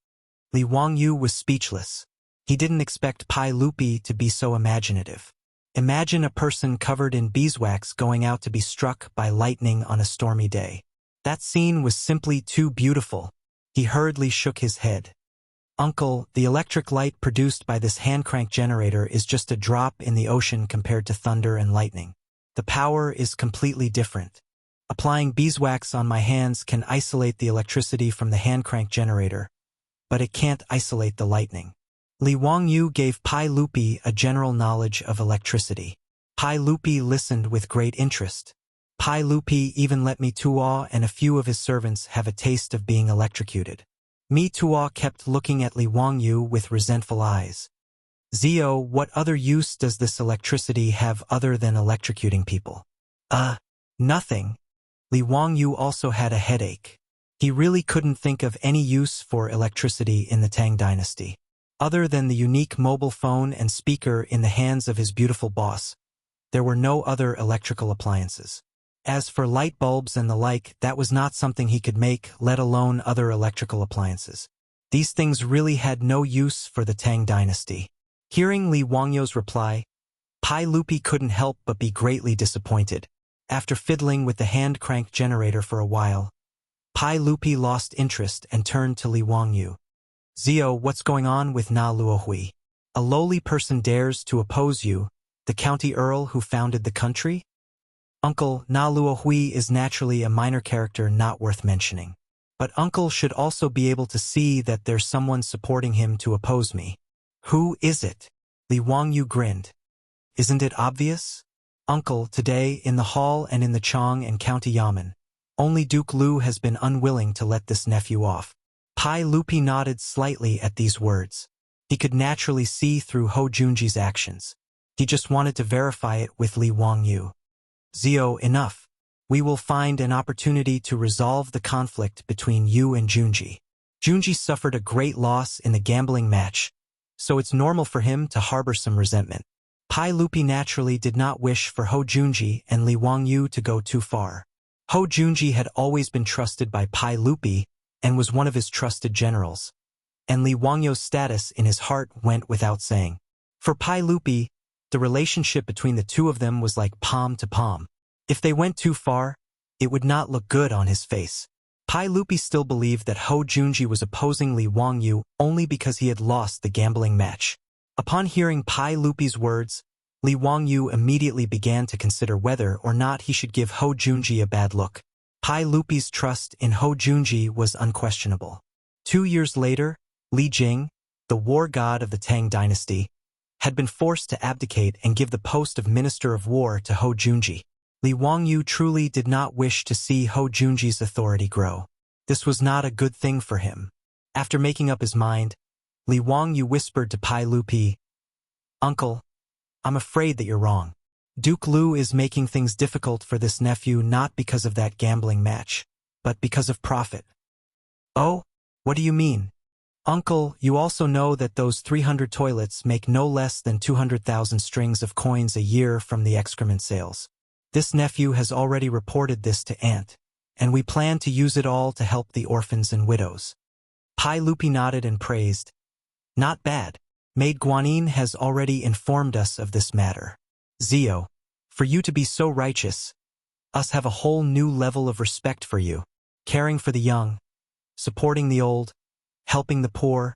Li Wangyu was speechless. He didn't expect Pai Lupi to be so imaginative. Imagine a person covered in beeswax going out to be struck by lightning on a stormy day. That scene was simply too beautiful. He hurriedly shook his head. "Uncle, the electric light produced by this hand-crank generator is just a drop in the ocean compared to thunder and lightning. The power is completely different. Applying beeswax on my hands can isolate the electricity from the hand-crank generator, but it can't isolate the lightning." Li Wangyu gave Pai Lupi a general knowledge of electricity. Pai Lupi listened with great interest. Pai Lupi even let Mi Tuo and a few of his servants have a taste of being electrocuted. Mi Tuo kept looking at Li Wangyu with resentful eyes. "Zio, what other use does this electricity have other than electrocuting people?" Nothing." Li Wangyu also had a headache. He really couldn't think of any use for electricity in the Tang dynasty. Other than the unique mobile phone and speaker in the hands of his beautiful boss, there were no other electrical appliances. As for light bulbs and the like, that was not something he could make, let alone other electrical appliances. These things really had no use for the Tang dynasty. Hearing Li Wangyo's reply, Pai Lupi couldn't help but be greatly disappointed. After fiddling with the hand-crank generator for a while, Pai Lupi lost interest and turned to Li Wangyu. Zio, what's going on with Na Luohui? A lowly person dares to oppose you, the county earl who founded the country? Uncle, Na Luohui is naturally a minor character not worth mentioning. But Uncle should also be able to see that there's someone supporting him to oppose me. Who is it? Li Wangyu grinned. Isn't it obvious? Uncle, today, in the hall and in the Chang'an County Yamen, only Duke Lu has been unwilling to let this nephew off. Pai Lupi nodded slightly at these words. He could naturally see through Ho Junji's actions. He just wanted to verify it with Li Wangyu. Zio, enough. We will find an opportunity to resolve the conflict between you and Junji. Junji suffered a great loss in the gambling match, so it's normal for him to harbor some resentment. Pai Lupi naturally did not wish for Ho Junji and Li Wangyu to go too far. Ho Junji had always been trusted by Pai Lupi and was one of his trusted generals, and Li Wangyu's status in his heart went without saying. For Pai Lupi, the relationship between the two of them was like palm to palm. If they went too far, it would not look good on his face. Pai Lupi still believed that Ho Junji was opposing Li Wangyu only because he had lost the gambling match. Upon hearing Pai Lupi's words, Li Wangyu immediately began to consider whether or not he should give Ho Junji a bad look. Pai Lupi's trust in Ho Junji was unquestionable. 2 years later, Li Jing, the war god of the Tang dynasty, had been forced to abdicate and give the post of Minister of War to Ho Junji. Li Wangyu truly did not wish to see Ho Junji's authority grow. This was not a good thing for him. After making up his mind, Li Wangyu whispered to Pai Lupi, Uncle, I'm afraid that you're wrong. Duke Lu is making things difficult for this nephew not because of that gambling match, but because of profit. Oh, what do you mean? Uncle, you also know that those 300 toilets make no less than 200,000 strings of coins a year from the excrement sales. This nephew has already reported this to Aunt, and we plan to use it all to help the orphans and widows. Pai Lupi nodded and praised. Not bad. Maid Guanyin has already informed us of this matter. Zio, for you to be so righteous, us have a whole new level of respect for you. Caring for the young, supporting the old, helping the poor,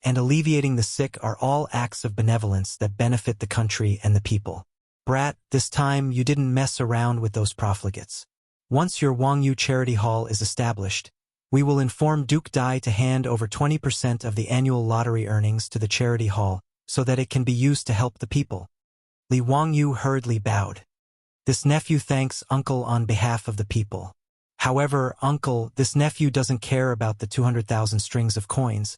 and alleviating the sick are all acts of benevolence that benefit the country and the people. Brat, this time you didn't mess around with those profligates. Once your Wangyu Charity Hall is established, we will inform Duke Dai to hand over 20% of the annual lottery earnings to the charity hall so that it can be used to help the people. Li Wangyu hurriedly bowed. This nephew thanks Uncle on behalf of the people. However, Uncle, this nephew doesn't care about the 200,000 strings of coins,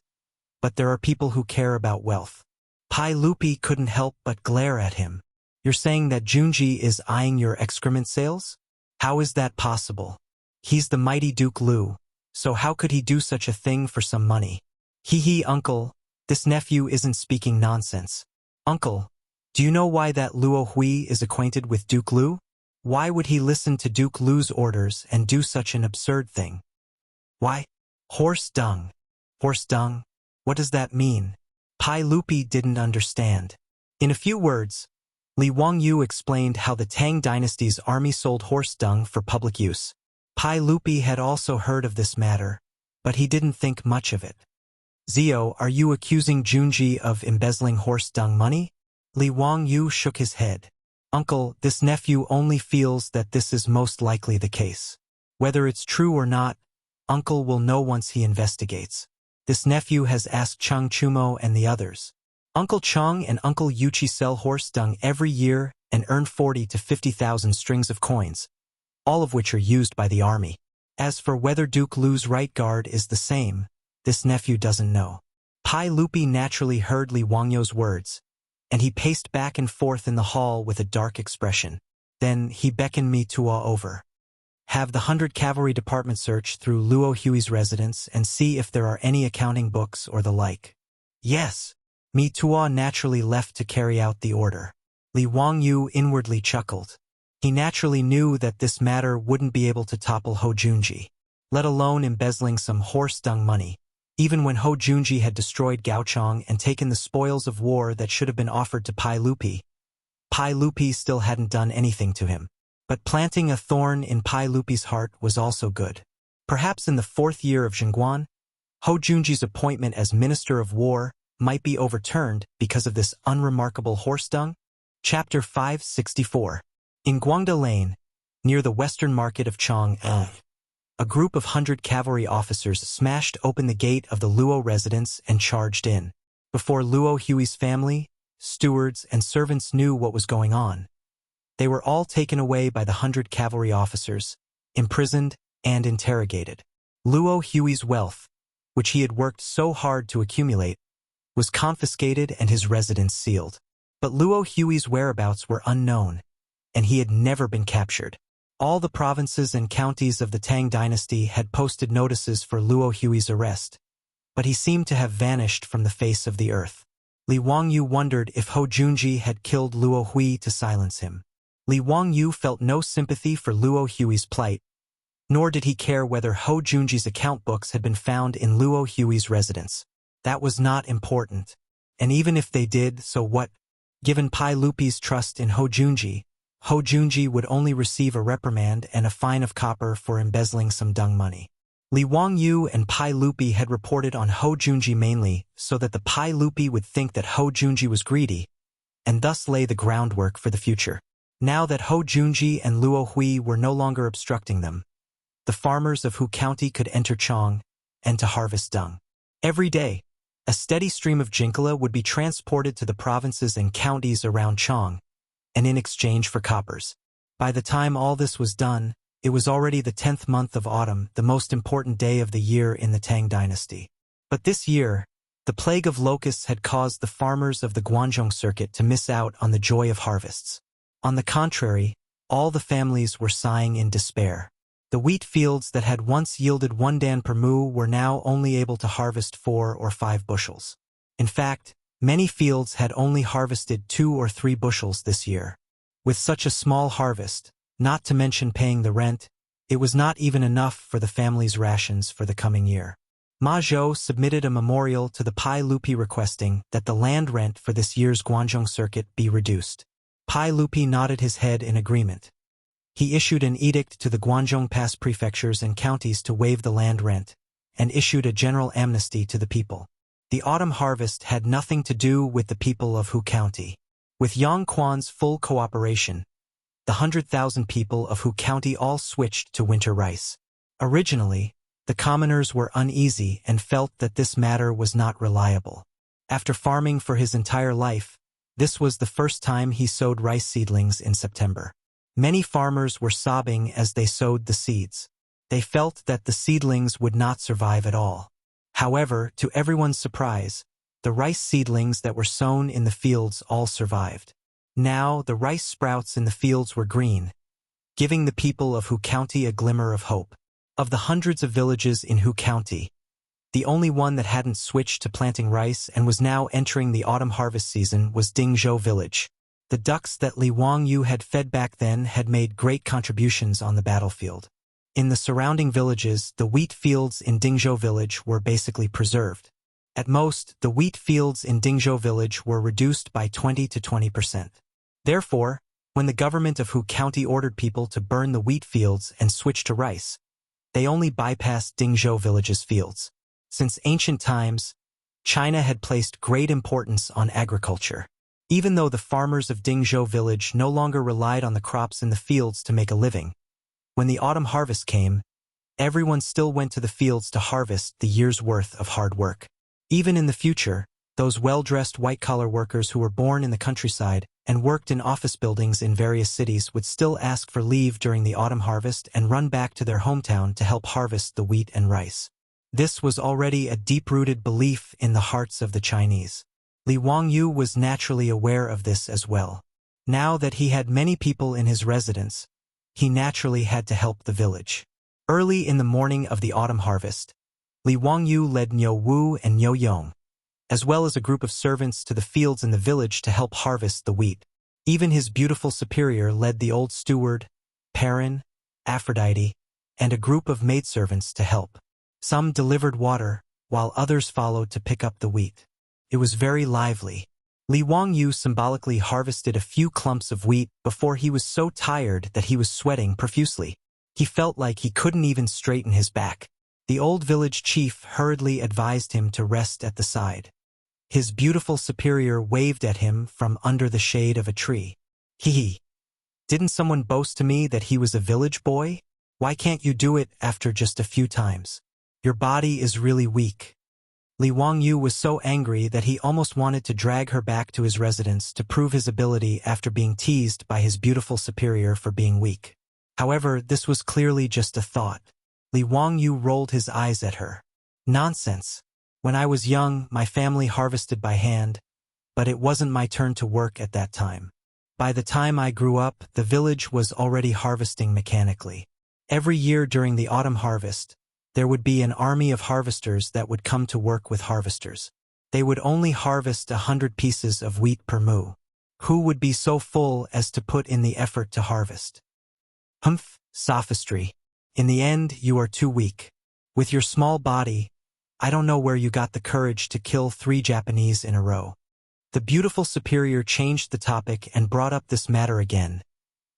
but there are people who care about wealth. Pai Lupi couldn't help but glare at him. You're saying that Junji is eyeing your excrement sales? How is that possible? He's the mighty Duke Lu, so how could he do such a thing for some money? Hee, Uncle, this nephew isn't speaking nonsense. Uncle, do you know why that Luo Hui is acquainted with Duke Lu? Why would he listen to Duke Lu's orders and do such an absurd thing? Why? Horse dung. Horse dung? What does that mean? Pai Lupi didn't understand. In a few words, Li Wangyu explained how the Tang dynasty's army sold horse dung for public use. Pai Lupi had also heard of this matter, but he didn't think much of it. Zio, are you accusing Junji of embezzling horse dung money? Li Wangyu shook his head. Uncle, this nephew only feels that this is most likely the case. Whether it's true or not, Uncle will know once he investigates. This nephew has asked Chang Chumo and the others. Uncle Chang and Uncle Yuchi sell horse dung every year and earn 40 to 50,000 strings of coins, all of which are used by the army. As for whether Duke Lu's right guard is the same, this nephew doesn't know. Pai Lupi naturally heard Li Wangyu's words, and he paced back and forth in the hall with a dark expression. Then he beckoned me Tua over. Have the 100 Cavalry Department search through Luo Hui's residence and see if there are any accounting books or the like. Yes. Mi Tua naturally left to carry out the order. Li Wangyu inwardly chuckled. He naturally knew that this matter wouldn't be able to topple Ho Junji, let alone embezzling some horse-dung money. Even when Ho Junji had destroyed Gaochang and taken the spoils of war that should have been offered to Pai Lupi still hadn't done anything to him. But planting a thorn in Pai Lupi's heart was also good. Perhaps in the 4th year of Chang'an, Ho Junji's appointment as Minister of War might be overturned because of this unremarkable horse dung? Chapter 564. In Guangda Lane, near the western market of Chang'an, a group of 100 cavalry officers smashed open the gate of the Luo residence and charged in. Before Luo Hui's family, stewards, and servants knew what was going on, they were all taken away by the 100 cavalry officers, imprisoned, and interrogated. Luo Hui's wealth, which he had worked so hard to accumulate, was confiscated and his residence sealed. But Luo Hui's whereabouts were unknown, and he had never been captured. All the provinces and counties of the Tang dynasty had posted notices for Luo Hui's arrest, but he seemed to have vanished from the face of the earth. Li Wangyu wondered if Ho Junji had killed Luo Hui to silence him. Li Wangyu felt no sympathy for Luo Hui's plight, nor did he care whether Ho Junji's account books had been found in Luo Hui's residence. That was not important. And even if they did, so what? Given Pai Lupi's trust in Ho Junji would only receive a reprimand and a fine of copper for embezzling some dung money. Li Wangyu and Pai Lupi had reported on Ho Junji mainly so that the Pai Lupi would think that Ho Junji was greedy, and thus lay the groundwork for the future. Now that Ho Junji and Luo Hui were no longer obstructing them, the farmers of Hu County could enter Chang and to harvest dung. Every day, a steady stream of jinkala would be transported to the provinces and counties around Chang, and in exchange for coppers. By the time all this was done, it was already the 10th month of autumn, the most important day of the year in the Tang dynasty. But this year, the plague of locusts had caused the farmers of the Guangzhou circuit to miss out on the joy of harvests. On the contrary, all the families were sighing in despair. The wheat fields that had once yielded 1 dan per mu were now only able to harvest 4 or 5 bushels. In fact, many fields had only harvested 2 or 3 bushels this year. With such a small harvest, not to mention paying the rent, it was not even enough for the family's rations for the coming year. Ma Zhou submitted a memorial to the Pai Lupi requesting that the land rent for this year's Guangzhou circuit be reduced. Pai Lupi nodded his head in agreement. He issued an edict to the Guangzhou Pass prefectures and counties to waive the land rent, and issued a general amnesty to the people. The autumn harvest had nothing to do with the people of Hu County. With Yang Quan's full cooperation, the 100,000 people of Hu County all switched to winter rice. Originally, the commoners were uneasy and felt that this matter was not reliable. After farming for his entire life, this was the first time he sowed rice seedlings in September. Many farmers were sobbing as they sowed the seeds. They felt that the seedlings would not survive at all. However, to everyone's surprise, the rice seedlings that were sown in the fields all survived. Now, the rice sprouts in the fields were green, giving the people of Hu County a glimmer of hope. Of the hundreds of villages in Hu County, the only one that hadn't switched to planting rice and was now entering the autumn harvest season was Dingzhou village. The ducks that Li Wangyu had fed back then had made great contributions on the battlefield. In the surrounding villages, the wheat fields in Dingzhou village were basically preserved. At most, the wheat fields in Dingzhou village were reduced by 20 to 20%. Therefore, when the government of Hu County ordered people to burn the wheat fields and switch to rice, they only bypassed Dingzhou village's fields. Since ancient times, China had placed great importance on agriculture. Even though the farmers of Dingzhou village no longer relied on the crops in the fields to make a living, when the autumn harvest came, everyone still went to the fields to harvest the year's worth of hard work. Even in the future, those well-dressed white-collar workers who were born in the countryside and worked in office buildings in various cities would still ask for leave during the autumn harvest and run back to their hometown to help harvest the wheat and rice. This was already a deep-rooted belief in the hearts of the Chinese. Li Wangyu was naturally aware of this as well. Now that he had many people in his residence, he naturally had to help the village. Early in the morning of the autumn harvest, Li Wangyu led Niu Wu and Niu Yong, as well as a group of servants to the fields in the village to help harvest the wheat. Even his beautiful superior led the old steward, Perrin, Aphrodite, and a group of maidservants to help. Some delivered water, while others followed to pick up the wheat. It was very lively. Li Wangyu symbolically harvested a few clumps of wheat before he was so tired that he was sweating profusely. He felt like he couldn't even straighten his back. The old village chief hurriedly advised him to rest at the side. His beautiful superior waved at him from under the shade of a tree. Hee. Didn't someone boast to me that he was a village boy? Why can't you do it after just a few times? Your body is really weak. Li Wangyu was so angry that he almost wanted to drag her back to his residence to prove his ability after being teased by his beautiful superior for being weak. However, this was clearly just a thought. Li Wangyu rolled his eyes at her. Nonsense. When I was young, my family harvested by hand, but it wasn't my turn to work at that time. By the time I grew up, the village was already harvesting mechanically. Every year during the autumn harvest, there would be an army of harvesters that would come to work with harvesters. They would only harvest 100 pieces of wheat per moo. Who would be so full as to put in the effort to harvest? Humph, sophistry. In the end, you are too weak. With your small body, I don't know where you got the courage to kill 3 Japanese in a row. The beautiful superior changed the topic and brought up this matter again,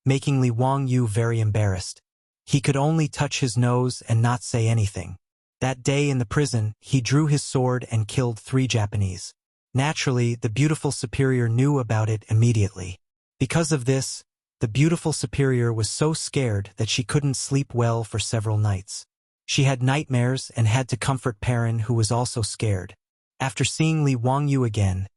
making Li Wangyu very embarrassed. He could only touch his nose and not say anything. That day in the prison, he drew his sword and killed 3 Japanese. Naturally, the beautiful superior knew about it immediately. Because of this, the beautiful superior was so scared that she couldn't sleep well for several nights. She had nightmares and had to comfort Perrin, who was also scared. After seeing Li Wangyu again,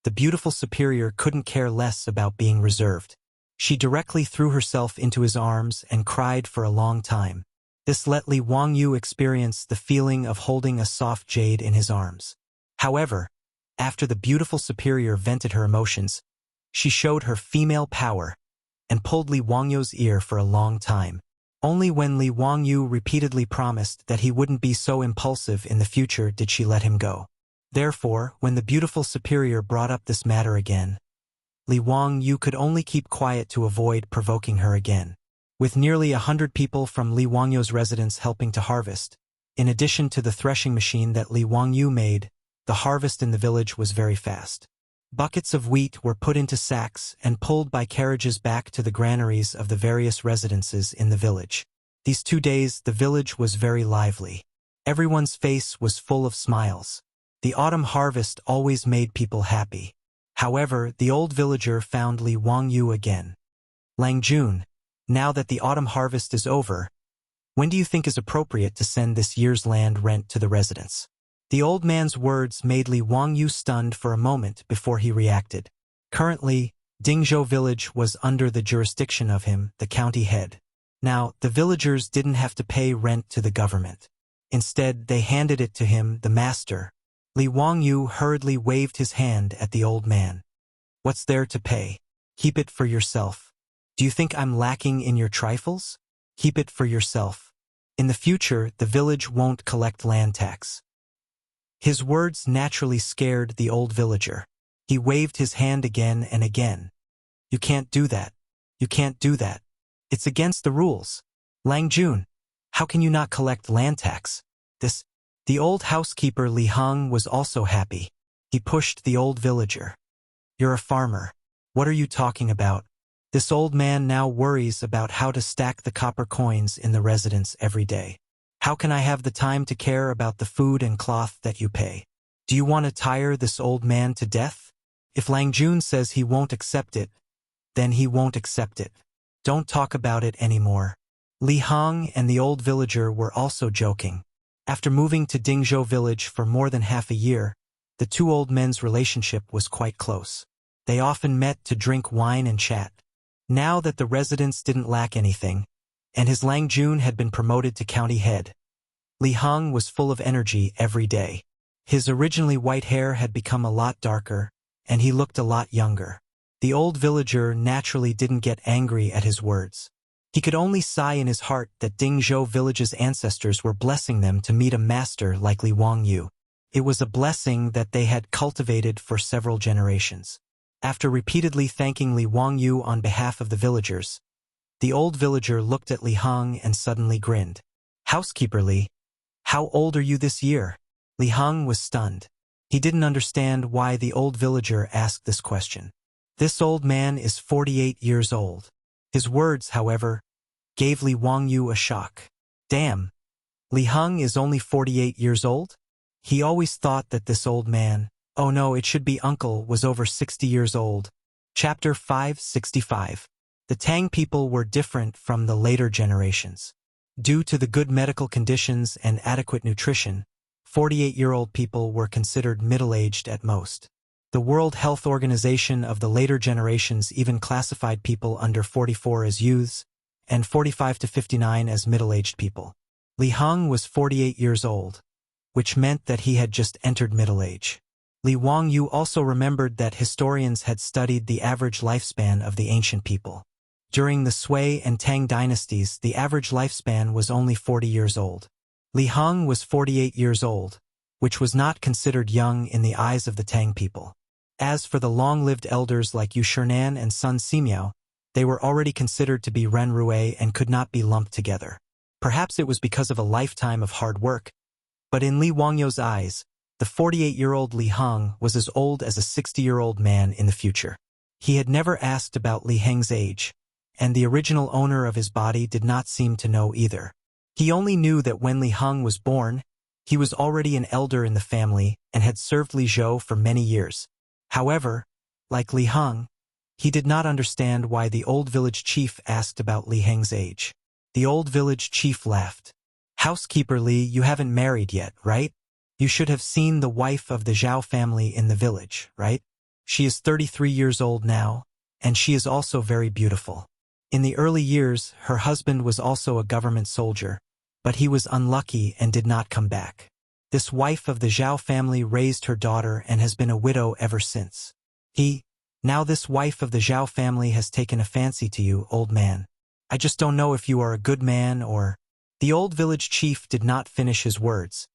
the beautiful superior couldn't care less about being reserved. She directly threw herself into his arms and cried for a long time. This let Li Wangyu experience the feeling of holding a soft jade in his arms. However, after the beautiful superior vented her emotions, she showed her female power and pulled Li Wangyu's ear for a long time. Only when Li Wangyu repeatedly promised that he wouldn't be so impulsive in the future did she let him go. Therefore, when the beautiful superior brought up this matter again, Li Wangyu could only keep quiet to avoid provoking her again. With nearly 100 people from Li Wangyu's residence helping to harvest, in addition to the threshing machine that Li Wangyu made, the harvest in the village was very fast. Buckets of wheat were put into sacks and pulled by carriages back to the granaries of the various residences in the village. These 2 days, the village was very lively. Everyone's face was full of smiles. The autumn harvest always made people happy. However, the old villager found Li Wangyu again. Lang Jun, now that the autumn harvest is over, when do you think is appropriate to send this year's land rent to the residents? The old man's words made Li Wangyu stunned for a moment before he reacted. Currently, Dingzhou village was under the jurisdiction of him, the county head. Now, the villagers didn't have to pay rent to the government. Instead, they handed it to him, the master. Li Wangyu hurriedly waved his hand at the old man. What's there to pay? Keep it for yourself. Do you think I'm lacking in your trifles? Keep it for yourself. In the future, the village won't collect land tax. His words naturally scared the old villager. He waved his hand again and again. You can't do that. You can't do that. It's against the rules. Lang Jun, how can you not collect land tax? The old housekeeper Li Heng was also happy. He pushed the old villager. You're a farmer. What are you talking about? This old man now worries about how to stack the copper coins in the residence every day. How can I have the time to care about the food and cloth that you pay? Do you want to tire this old man to death? If Lang Jun says he won't accept it, then he won't accept it. Don't talk about it anymore. Li Heng and the old villager were also joking. After moving to Dingzhou village for more than half a year, the 2 old men's relationship was quite close. They often met to drink wine and chat. Now that the residents didn't lack anything, and his Lang Jun had been promoted to county head, Li Heng was full of energy every day. His originally white hair had become a lot darker, and he looked a lot younger. The old villager naturally didn't get angry at his words. He could only sigh in his heart that Dingzhou village's ancestors were blessing them to meet a master like Li Wangyu. It was a blessing that they had cultivated for several generations. After repeatedly thanking Li Wangyu on behalf of the villagers, the old villager looked at Li Heng and suddenly grinned. "Housekeeper Li, how old are you this year?" Li Heng was stunned. He didn't understand why the old villager asked this question. This old man is 48 years old. His words, however, gave Li Wangyu a shock. Damn, Li Heng is only 48 years old? He always thought that this old man, oh no, it should be uncle, was over 60 years old. Chapter 565. The Tang people were different from the later generations. Due to the good medical conditions and adequate nutrition, 48-year-old people were considered middle-aged at most. The World Health Organization of the later generations even classified people under 44 as youths, and 45 to 59 as middle-aged people. Li Heng was 48 years old, which meant that he had just entered middle age. Li Wangyu also remembered that historians had studied the average lifespan of the ancient people. During the Sui and Tang dynasties, the average lifespan was only 40 years old. Li Heng was 48 years old, which was not considered young in the eyes of the Tang people. As for the long-lived elders like Yu Shinan and Sun Simiao, they were already considered to be Ren Rui and could not be lumped together. Perhaps it was because of a lifetime of hard work, but in Li Wangyu's eyes, the 48-year-old Li Heng was as old as a 60-year-old man in the future. He had never asked about Li Heng's age, and the original owner of his body did not seem to know either. He only knew that when Li Heng was born, he was already an elder in the family and had served Li Zhou for many years. However, like Li Heng, he did not understand why the old village chief asked about Li Heng's age. The old village chief laughed. "Housekeeper Li, you haven't married yet, right? You should have seen the wife of the Zhao family in the village, right? She is 33 years old now, and she is also very beautiful. In the early years, her husband was also a government soldier, but he was unlucky and did not come back. This wife of the Zhao family raised her daughter and has been a widow ever since. Now this wife of the Zhao family has taken a fancy to you, old man. I just don't know if you are a good man or—" The old village chief did not finish his words,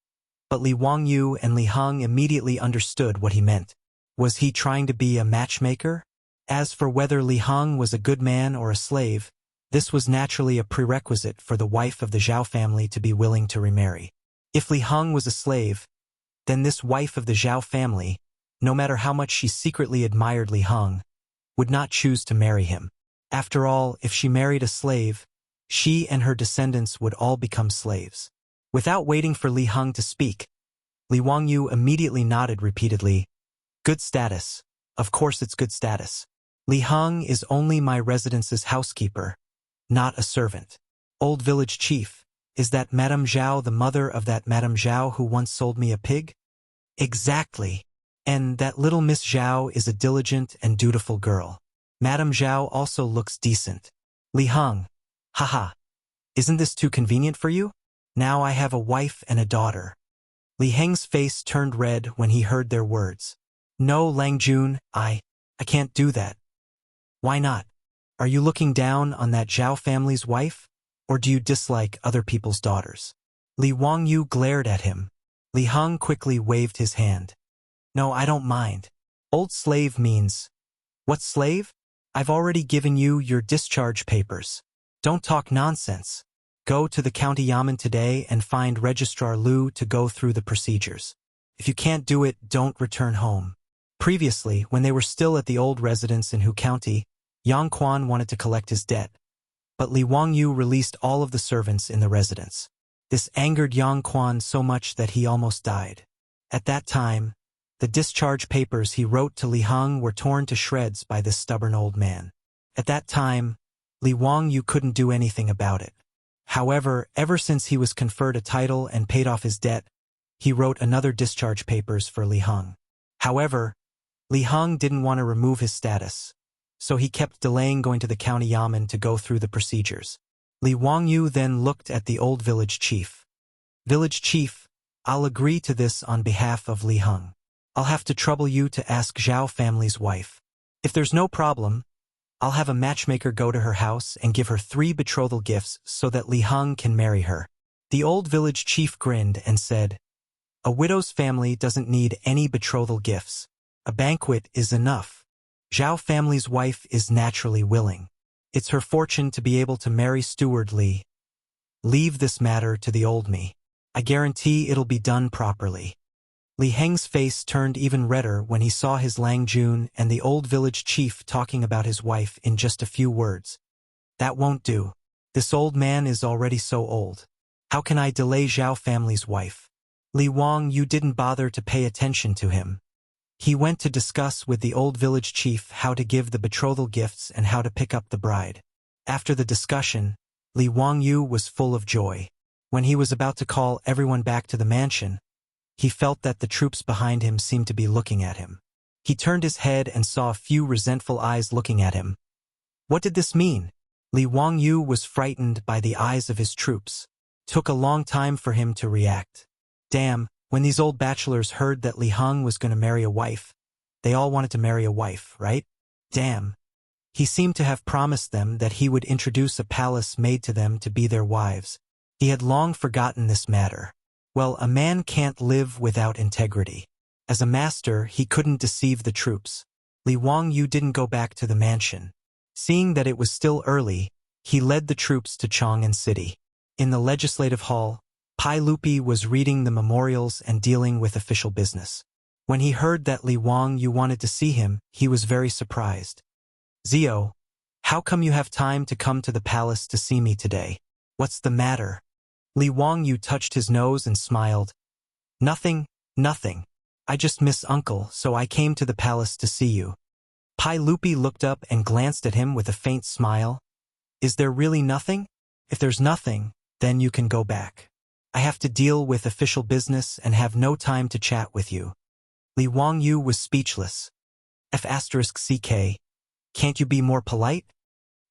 but Li Wangyu and Li Heng immediately understood what he meant. Was he trying to be a matchmaker? As for whether Li Heng was a good man or a slave, this was naturally a prerequisite for the wife of the Zhao family to be willing to remarry. If Li Heng was a slave, then this wife of the Zhao family, no matter how much she secretly admired Li Heng, would not choose to marry him. After all, if she married a slave, she and her descendants would all become slaves. Without waiting for Li Heng to speak, Li Wangyu immediately nodded repeatedly. Good status. Of course it's good status. Li Heng is only my residence's housekeeper, not a servant. Old village chief, is that Madame Zhao the mother of that Madame Zhao who once sold me a pig? Exactly. And that little Miss Zhao is a diligent and dutiful girl. Madame Zhao also looks decent. Li Heng. Haha. Isn't this too convenient for you? Now I have a wife and a daughter. Li Heng's face turned red when he heard their words. No, Langjun, I can't do that. Why not? Are you looking down on that Zhao family's wife? Or do you dislike other people's daughters? Li Wangyu glared at him. Li Heng quickly waved his hand. No, I don't mind. Old slave means... What slave? I've already given you your discharge papers. Don't talk nonsense. Go to the county yamen today and find Registrar Liu to go through the procedures. If you can't do it, don't return home. Previously, when they were still at the old residence in Hu County, Yang Quan wanted to collect his debt, but Li Wangyu released all of the servants in the residence. This angered Yang Quan so much that he almost died. At that time, the discharge papers he wrote to Li Heng were torn to shreds by this stubborn old man. At that time, Li Wangyu couldn't do anything about it. However, ever since he was conferred a title and paid off his debt, he wrote another discharge papers for Li Heng. However, Li Heng didn't want to remove his status, so he kept delaying going to the county yamen to go through the procedures. Li Wangyu then looked at the old village chief. Village chief, I'll agree to this on behalf of Li Heng. I'll have to trouble you to ask Zhao family's wife. If there's no problem, I'll have a matchmaker go to her house and give her 3 betrothal gifts so that Li Heng can marry her. The old village chief grinned and said, A widow's family doesn't need any betrothal gifts. A banquet is enough. Zhao family's wife is naturally willing. It's her fortune to be able to marry Steward Li. Leave this matter to the old me. I guarantee it'll be done properly. Li Heng's face turned even redder when he saw his Lang Jun and the old village chief talking about his wife in just a few words. That won't do. This old man is already so old. How can I delay Zhao family's wife? Li Wang, you didn't bother to pay attention to him. He went to discuss with the old village chief how to give the betrothal gifts and how to pick up the bride. After the discussion, Li Wangyu was full of joy. When he was about to call everyone back to the mansion, he felt that the troops behind him seemed to be looking at him. He turned his head and saw a few resentful eyes looking at him. What did this mean? Li Wangyu was frightened by the eyes of his troops. Took a long time for him to react. Damn, when these old bachelors heard that Li Heng was going to marry a wife, they all wanted to marry a wife, right? Damn. He seemed to have promised them that he would introduce a palace maid to them to be their wives. He had long forgotten this matter. Well, a man can't live without integrity. As a master, he couldn't deceive the troops. Li Wangyu didn't go back to the mansion. Seeing that it was still early, he led the troops to Chang'an City. In the legislative hall, Pai Lupi was reading the memorials and dealing with official business. When he heard that Li Wangyu wanted to see him, he was very surprised. Zio, how come you have time to come to the palace to see me today? What's the matter? Li Wangyu touched his nose and smiled. Nothing, nothing. I just miss uncle, so I came to the palace to see you. Pai Lupi looked up and glanced at him with a faint smile. Is there really nothing? If there's nothing, then you can go back. I have to deal with official business and have no time to chat with you. Li Wangyu was speechless. F*CK. Can't you be more polite?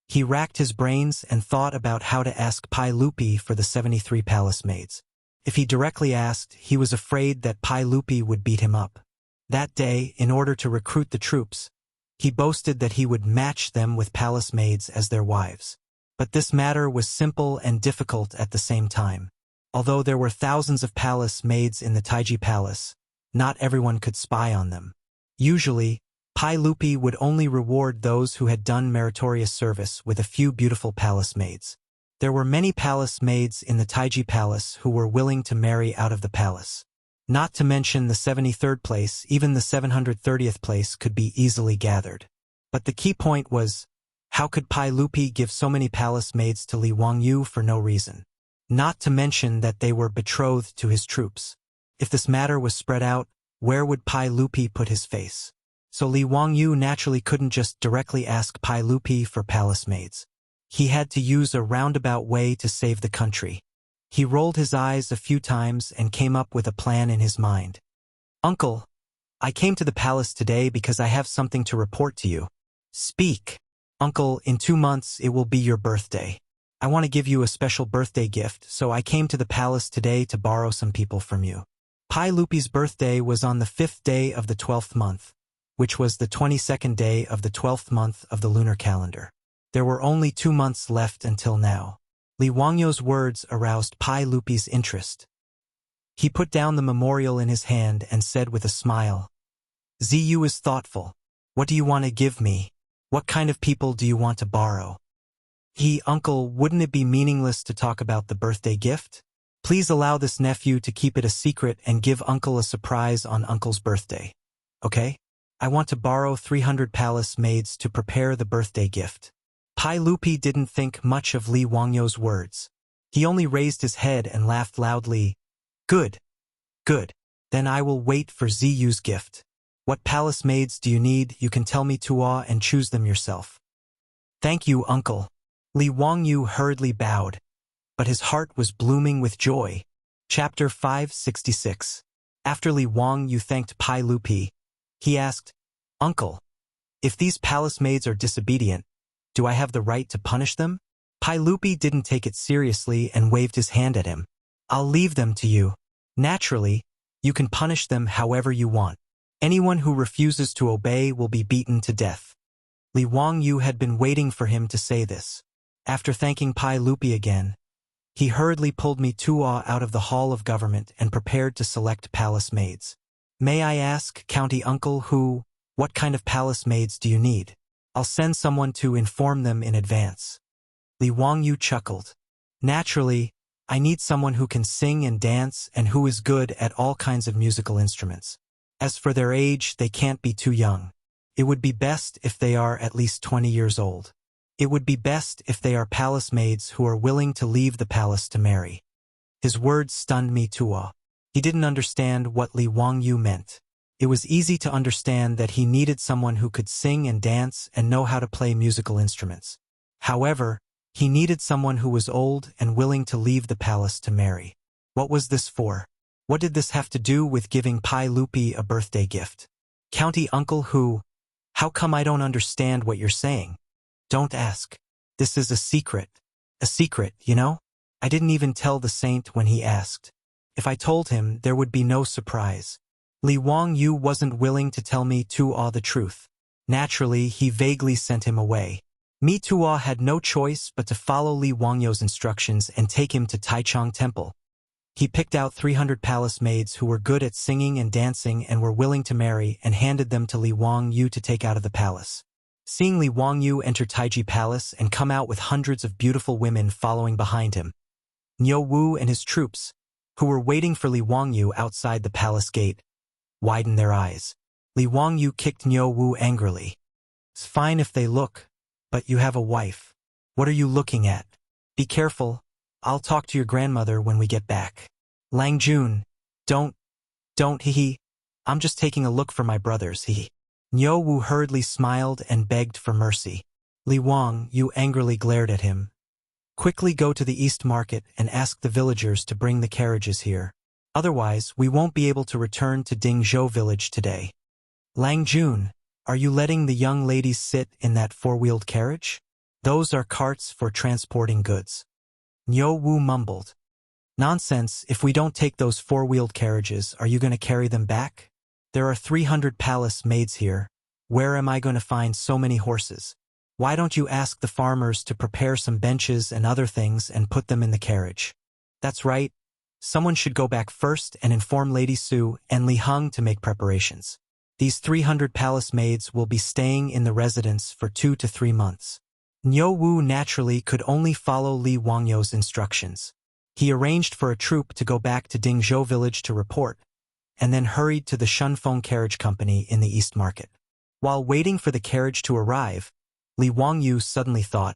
He racked his brains and thought about how to ask Pai Lupi for the 73 palace maids. If he directly asked, he was afraid that Pai Lupi would beat him up. That day, in order to recruit the troops, he boasted that he would match them with palace maids as their wives. But this matter was simple and difficult at the same time. Although there were thousands of palace maids in the Taiji Palace, not everyone could spy on them. Usually, Pai Lupi would only reward those who had done meritorious service with a few beautiful palace maids. There were many palace maids in the Taiji Palace who were willing to marry out of the palace. Not to mention the 73rd place, even the 730th place could be easily gathered. But the key point was, how could Pai Lupi give so many palace maids to Li Wangyu for no reason? Not to mention that they were betrothed to his troops. If this matter was spread out, where would Pai Lupi put his face? So Li Wangyu naturally couldn't just directly ask Pai Lupi for palace maids. He had to use a roundabout way to save the country. He rolled his eyes a few times and came up with a plan in his mind. Uncle, I came to the palace today because I have something to report to you. Speak. Uncle, in 2 months it will be your birthday. I want to give you a special birthday gift, so I came to the palace today to borrow some people from you. Pai Lupi's birthday was on the 5th day of the 12th month, which was the 22nd day of the 12th month of the lunar calendar. There were only 2 months left until now. Li Wangyu's words aroused Pai Lupi's interest. He put down the memorial in his hand and said with a smile, Ziyu is thoughtful. What do you want to give me? What kind of people do you want to borrow? Uncle, wouldn't it be meaningless to talk about the birthday gift? Please allow this nephew to keep it a secret and give Uncle a surprise on Uncle's birthday. Okay? I want to borrow 300 palace maids to prepare the birthday gift. Pai Lupi didn't think much of Li Wangyu's words. He only raised his head and laughed loudly. Good. Good. Then I will wait for Ziyu's gift. What palace maids do you need? You can tell me Tua and choose them yourself. Thank you, Uncle. Li Wangyu hurriedly bowed, but his heart was blooming with joy. Chapter 566. After Li Wangyu thanked Pai Lupi, he asked, Uncle, if these palace maids are disobedient, do I have the right to punish them? Pai Lupi didn't take it seriously and waved his hand at him. I'll leave them to you. Naturally, you can punish them however you want. Anyone who refuses to obey will be beaten to death. Li Wangyu had been waiting for him to say this. After thanking Pai Lupi again, he hurriedly pulled me Tua out of the hall of government and prepared to select palace maids. May I ask, County Uncle, who What kind of palace maids do you need? I'll send someone to inform them in advance. Li Wangyu chuckled. Naturally, I need someone who can sing and dance and who is good at all kinds of musical instruments. As for their age, they can't be too young. It would be best if they are at least 20 years old. It would be best if they are palace maids who are willing to leave the palace to marry. His words stunned Mi Tuo. He didn't understand what Li Wangyu meant. It was easy to understand that he needed someone who could sing and dance and know how to play musical instruments. However, he needed someone who was old and willing to leave the palace to marry. What was this for? What did this have to do with giving Pai Lupi a birthday gift? County uncle who? How come I don't understand what you're saying? Don't ask. This is a secret. A secret, you know? I didn't even tell the saint when he asked. If I told him, there would be no surprise. Li Wangyu wasn't willing to tell Mi Tuo the truth. Naturally, he vaguely sent him away. Mi Tuo had no choice but to follow Li Wangyu's instructions and take him to Taichung Temple. He picked out 300 palace maids who were good at singing and dancing and were willing to marry and handed them to Li Wangyu to take out of the palace. Seeing Li Wangyu enter Taiji Palace and come out with hundreds of beautiful women following behind him, Niu Wu and his troops, who were waiting for Li Wangyu outside the palace gate, widened their eyes. Li Wangyu kicked Niu Wu angrily. It's fine if they look, but you have a wife. What are you looking at? Be careful. I'll talk to your grandmother when we get back. Lang Jun, don't, hee. I'm just taking a look for my brothers, hee. Niu Wu hurriedly smiled and begged for mercy. Li Wangyu angrily glared at him. Quickly go to the East Market and ask the villagers to bring the carriages here. Otherwise, we won't be able to return to Dingzhou village today. Lang Jun, are you letting the young ladies sit in that four-wheeled carriage? Those are carts for transporting goods. Niu Wu mumbled. Nonsense, if we don't take those four-wheeled carriages, are you going to carry them back? There are 300 palace maids here. Where am I going to find so many horses? Why don't you ask the farmers to prepare some benches and other things and put them in the carriage? That's right. Someone should go back first and inform Lady Su and Li Heng to make preparations. These 300 palace maids will be staying in the residence for 2 to 3 months. Niu Wu naturally could only follow Li Wangyu's instructions. He arranged for a troop to go back to Dingzhou village to report, and then hurried to the Shunfeng Carriage Company in the East Market. While waiting for the carriage to arrive, Li Wangyu suddenly thought,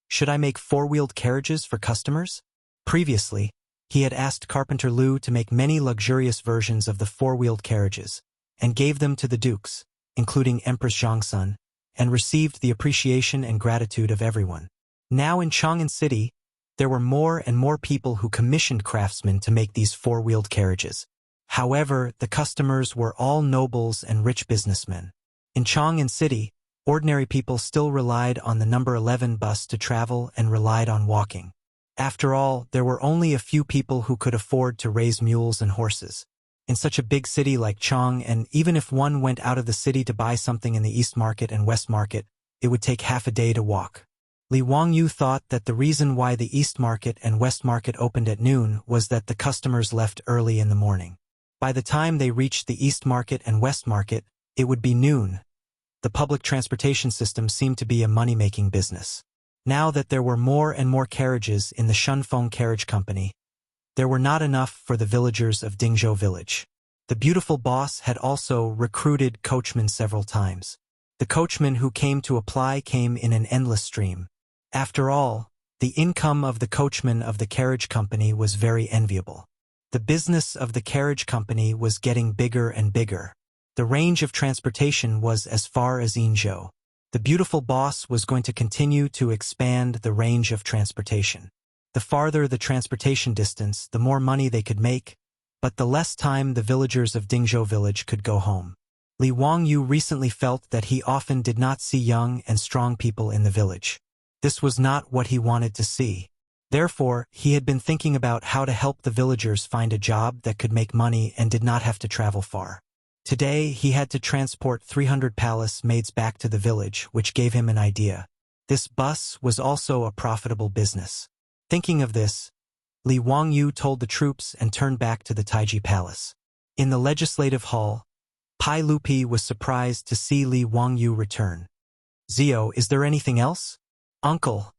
should I make four-wheeled carriages for customers? Previously, he had asked Carpenter Liu to make many luxurious versions of the four-wheeled carriages, and gave them to the dukes, including Empress Zhongsun, and received the appreciation and gratitude of everyone. Now in Chang'an City, there were more and more people who commissioned craftsmen to make these four-wheeled carriages. However, the customers were all nobles and rich businessmen. In Chang'an City, ordinary people still relied on the number 11 bus to travel and relied on walking. After all, there were only a few people who could afford to raise mules and horses. In such a big city like Chang'an, even if one went out of the city to buy something in the East Market and West Market, it would take half a day to walk. Li Wangyu thought that the reason why the East Market and West Market opened at noon was that the customers left early in the morning. By the time they reached the East Market and West Market, it would be noon. The public transportation system seemed to be a money-making business. Now that there were more and more carriages in the Shunfeng Carriage Company, there were not enough for the villagers of Dingzhou village. The beautiful boss had also recruited coachmen several times. The coachmen who came to apply came in an endless stream. After all, the income of the coachmen of the carriage company was very enviable. The business of the carriage company was getting bigger and bigger. The range of transportation was as far as Yinzhou. The beautiful boss was going to continue to expand the range of transportation. The farther the transportation distance, the more money they could make, but the less time the villagers of Dingzhou village could go home. Li Wangyu recently felt that he often did not see young and strong people in the village. This was not what he wanted to see. Therefore, he had been thinking about how to help the villagers find a job that could make money and did not have to travel far. Today, he had to transport 300 palace maids back to the village, which gave him an idea. This bus was also a profitable business. Thinking of this, Li Wangyu told the troops and turned back to the Taiji Palace. In the legislative hall, Pai Lupi was surprised to see Li Wangyu return. Zio, is there anything else? Uncle,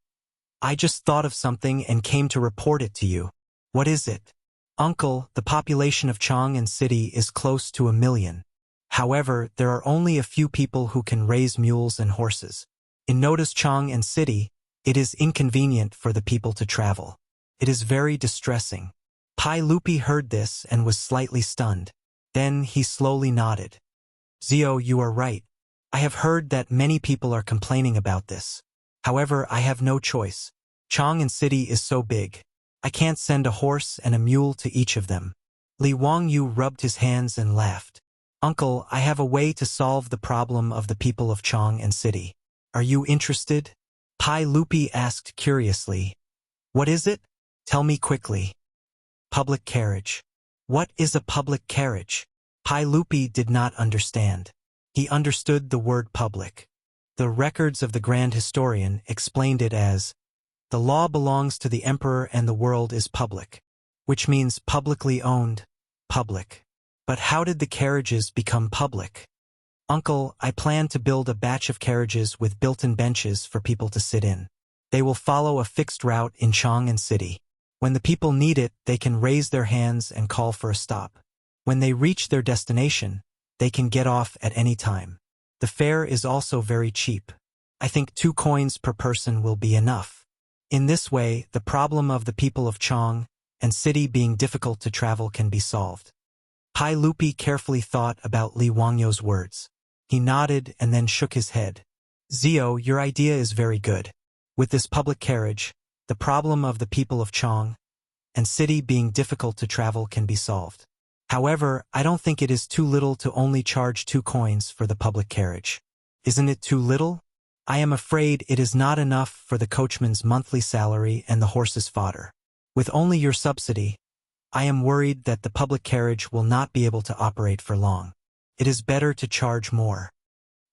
I just thought of something and came to report it to you. What is it? Uncle, the population of Chang'an City is close to 1 million. However, there are only a few people who can raise mules and horses. In Noda's Chang'an City, it is inconvenient for the people to travel. It is very distressing. Pai Lupi heard this and was slightly stunned. Then he slowly nodded. Zio, you are right. I have heard that many people are complaining about this. However, I have no choice. Chang'an City is so big. I can't send a horse and a mule to each of them. Li Wangyu rubbed his hands and laughed. Uncle, I have a way to solve the problem of the people of Chang'an City. Are you interested? Pai Lupi asked curiously. What is it? Tell me quickly. Public carriage. What is a public carriage? Pai Lupi did not understand. He understood the word public. The records of the Grand Historian explained it as, the law belongs to the emperor and the world is public, which means publicly owned, public. But how did the carriages become public? Uncle, I plan to build a batch of carriages with built-in benches for people to sit in. They will follow a fixed route in Chang'an City. When the people need it, they can raise their hands and call for a stop. When they reach their destination, they can get off at any time. The fare is also very cheap. I think 2 coins per person will be enough. In this way, the problem of the people of Chang'an City being difficult to travel can be solved. Pai Lupi carefully thought about Li Wangyu's words. He nodded and then shook his head. Zio, your idea is very good. With this public carriage, the problem of the people of Chang'an City being difficult to travel can be solved. However, I don't think it is too little to only charge 2 coins for the public carriage. Isn't it too little? I am afraid it is not enough for the coachman's monthly salary and the horse's fodder. With only your subsidy, I am worried that the public carriage will not be able to operate for long. It is better to charge more.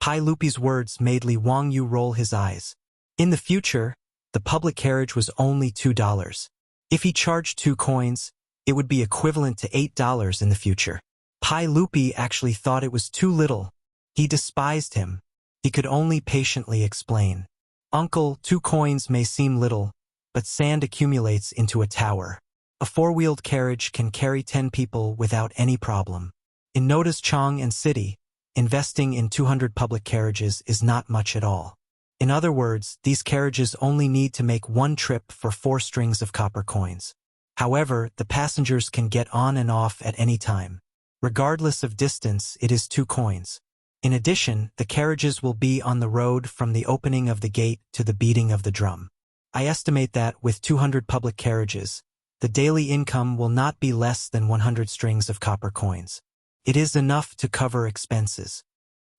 Pai Lupi's words made Li Wangyu roll his eyes. In the future, the public carriage was only $2. If he charged 2 coins, it would be equivalent to $8 in the future. Pai Lupi actually thought it was too little. He despised him. He could only patiently explain. Uncle, 2 coins may seem little, but sand accumulates into a tower. A 4-wheeled carriage can carry 10 people without any problem. In Noda's Chang'an City, investing in 200 public carriages is not much at all. In other words, these carriages only need to make 1 trip for 4 strings of copper coins. However, the passengers can get on and off at any time. Regardless of distance, it is 2 coins. In addition, the carriages will be on the road from the opening of the gate to the beating of the drum. I estimate that, with 200 public carriages, the daily income will not be less than 100 strings of copper coins. It is enough to cover expenses.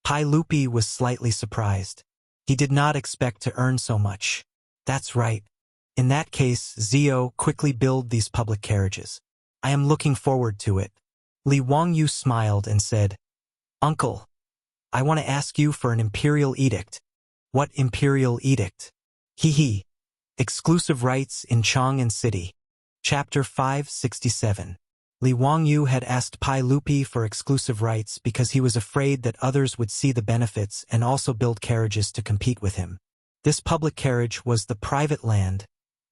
Pai Lupi was slightly surprised. He did not expect to earn so much. That's right. In that case, Zio, quickly build these public carriages. I am looking forward to it. Li Wangyu smiled and said, Uncle, I want to ask you for an imperial edict. What imperial edict? Hee. Exclusive rights in Chang'an City. Chapter 567. Li Wangyu had asked Pai Lupi for exclusive rights because he was afraid that others would see the benefits and also build carriages to compete with him. This public carriage was the private land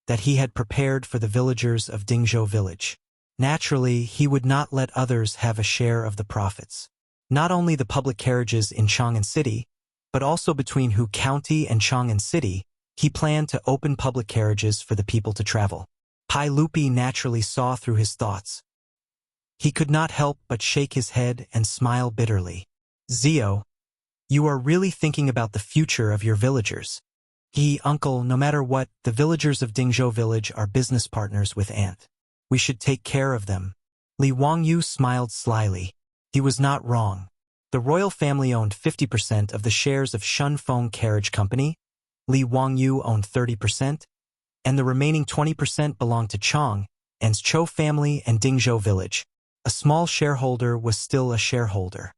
that he had prepared for the villagers of Dingzhou village. Naturally, he would not let others have a share of the profits. Not only the public carriages in Chang'an City, but also between Hu County and Chang'an City, he planned to open public carriages for the people to travel. Pai Lupi naturally saw through his thoughts. He could not help but shake his head and smile bitterly. Zio, you are really thinking about the future of your villagers. Uncle, no matter what, the villagers of Dingzhou village are business partners with Ant. We should take care of them. Li Wangyu smiled slyly. He was not wrong. The royal family owned 50% of the shares of Shunfeng Carriage Company, Li Wangyu owned 30%, and the remaining 20% belonged to Chang'an's Chou family and Dingzhou village. A small shareholder was still a shareholder.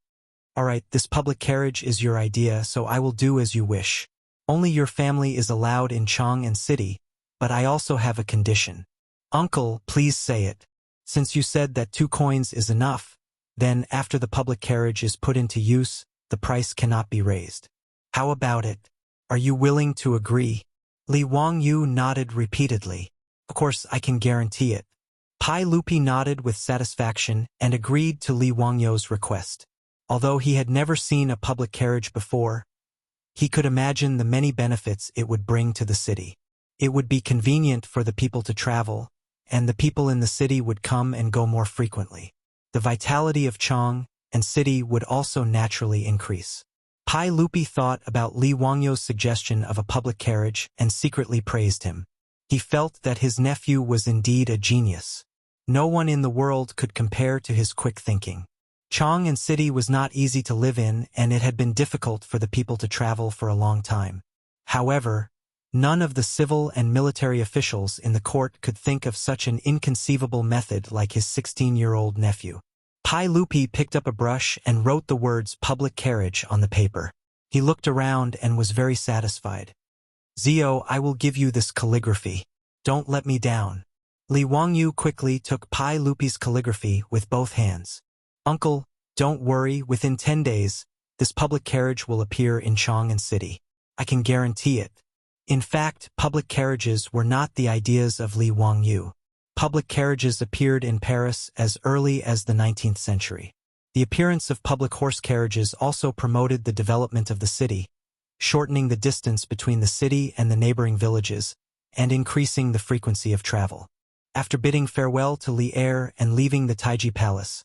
All right, this public carriage is your idea, so I will do as you wish. Only your family is allowed in Chang'an City, but I also have a condition. Uncle, please say it. Since you said that 2 coins is enough, Then, after the public carriage is put into use, the price cannot be raised. How about it? Are you willing to agree? Li Wangyu nodded repeatedly. Of course, I can guarantee it. Pai Lupi nodded with satisfaction and agreed to Li Wangyu's request. Although he had never seen a public carriage before, he could imagine the many benefits it would bring to the city. It would be convenient for the people to travel, and the people in the city would come and go more frequently. The vitality of Chang'an and city would also naturally increase. Pai Lupi thought about Li Wangyu's suggestion of a public carriage and secretly praised him. He felt that his nephew was indeed a genius. No one in the world could compare to his quick thinking. Chang'an city was not easy to live in, and it had been difficult for the people to travel for a long time. However, none of the civil and military officials in the court could think of such an inconceivable method like his 16-year-old nephew. Pai Lupi picked up a brush and wrote the words public carriage on the paper. He looked around and was very satisfied. Zio, I will give you this calligraphy. Don't let me down. Li Wangyu quickly took Pai Lupi's calligraphy with both hands. Uncle, don't worry, within 10 days, this public carriage will appear in Chang'an city. I can guarantee it. In fact, public carriages were not the ideas of Li Wangyu. Public carriages appeared in Paris as early as the 19th century. The appearance of public horse carriages also promoted the development of the city, shortening the distance between the city and the neighboring villages, and increasing the frequency of travel. After bidding farewell to Li Er and leaving the Taiji Palace,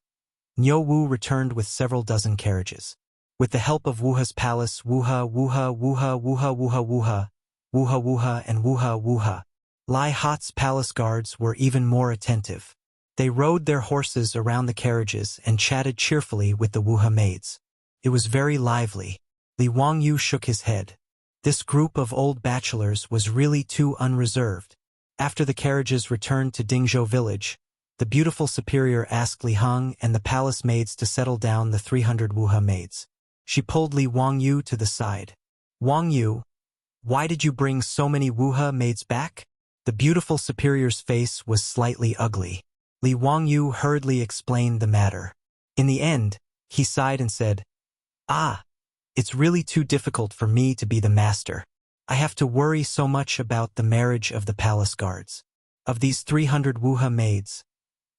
Niu Wu returned with several dozen carriages. With the help of Wuha's palace, Wuha, Wuha, Wuha, Wuha, Wuha, Wuha, Wuha, Wuha, and Wuha, Wuha, Lai Hat's palace guards were even more attentive. They rode their horses around the carriages and chatted cheerfully with the Wuha maids. It was very lively. Li Wangyu shook his head. This group of old bachelors was really too unreserved. After the carriages returned to Dingzhou village, the beautiful superior asked Li Heng and the palace maids to settle down the 300 Wuha maids. She pulled Li Wangyu to the side. Wangyu, why did you bring so many Wuha maids back? The beautiful superior's face was slightly ugly. Li Wangyu hurriedly explained the matter. In the end, he sighed and said, it's really too difficult for me to be the master. I have to worry so much about the marriage of the palace guards. Of these 300 Wuha maids,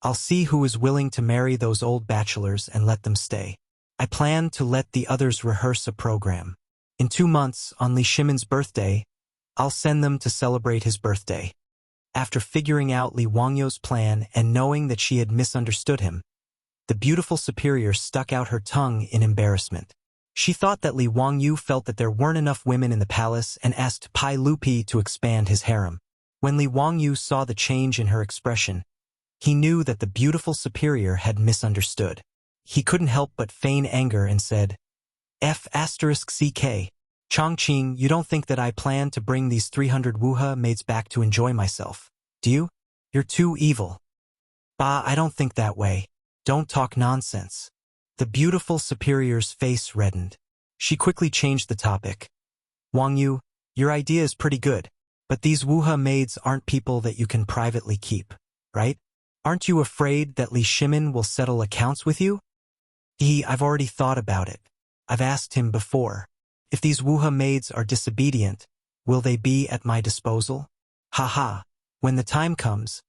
I'll see who is willing to marry those old bachelors and let them stay. I plan to let the others rehearse a program. In 2 months, on Li Shimin's birthday, I'll send them to celebrate his birthday. After figuring out Li Wangyu's plan and knowing that she had misunderstood him, the beautiful superior stuck out her tongue in embarrassment. She thought that Li Wangyu felt that there weren't enough women in the palace and asked Pai Lupi to expand his harem. When Li Wangyu saw the change in her expression, he knew that the beautiful superior had misunderstood. He couldn't help but feign anger and said, F***CK. Chongqing, you don't think that I plan to bring these 300 Wuha maids back to enjoy myself, do you? You're too evil. Bah, I don't think that way. Don't talk nonsense. The beautiful superior's face reddened. She quickly changed the topic. Wangyu, your idea is pretty good, but these Wuha maids aren't people that you can privately keep, right? Aren't you afraid that Li Shimin will settle accounts with you? I've already thought about it. I've asked him before. If these Wuha maids are disobedient, will they be at my disposal? Haha, when the time comes,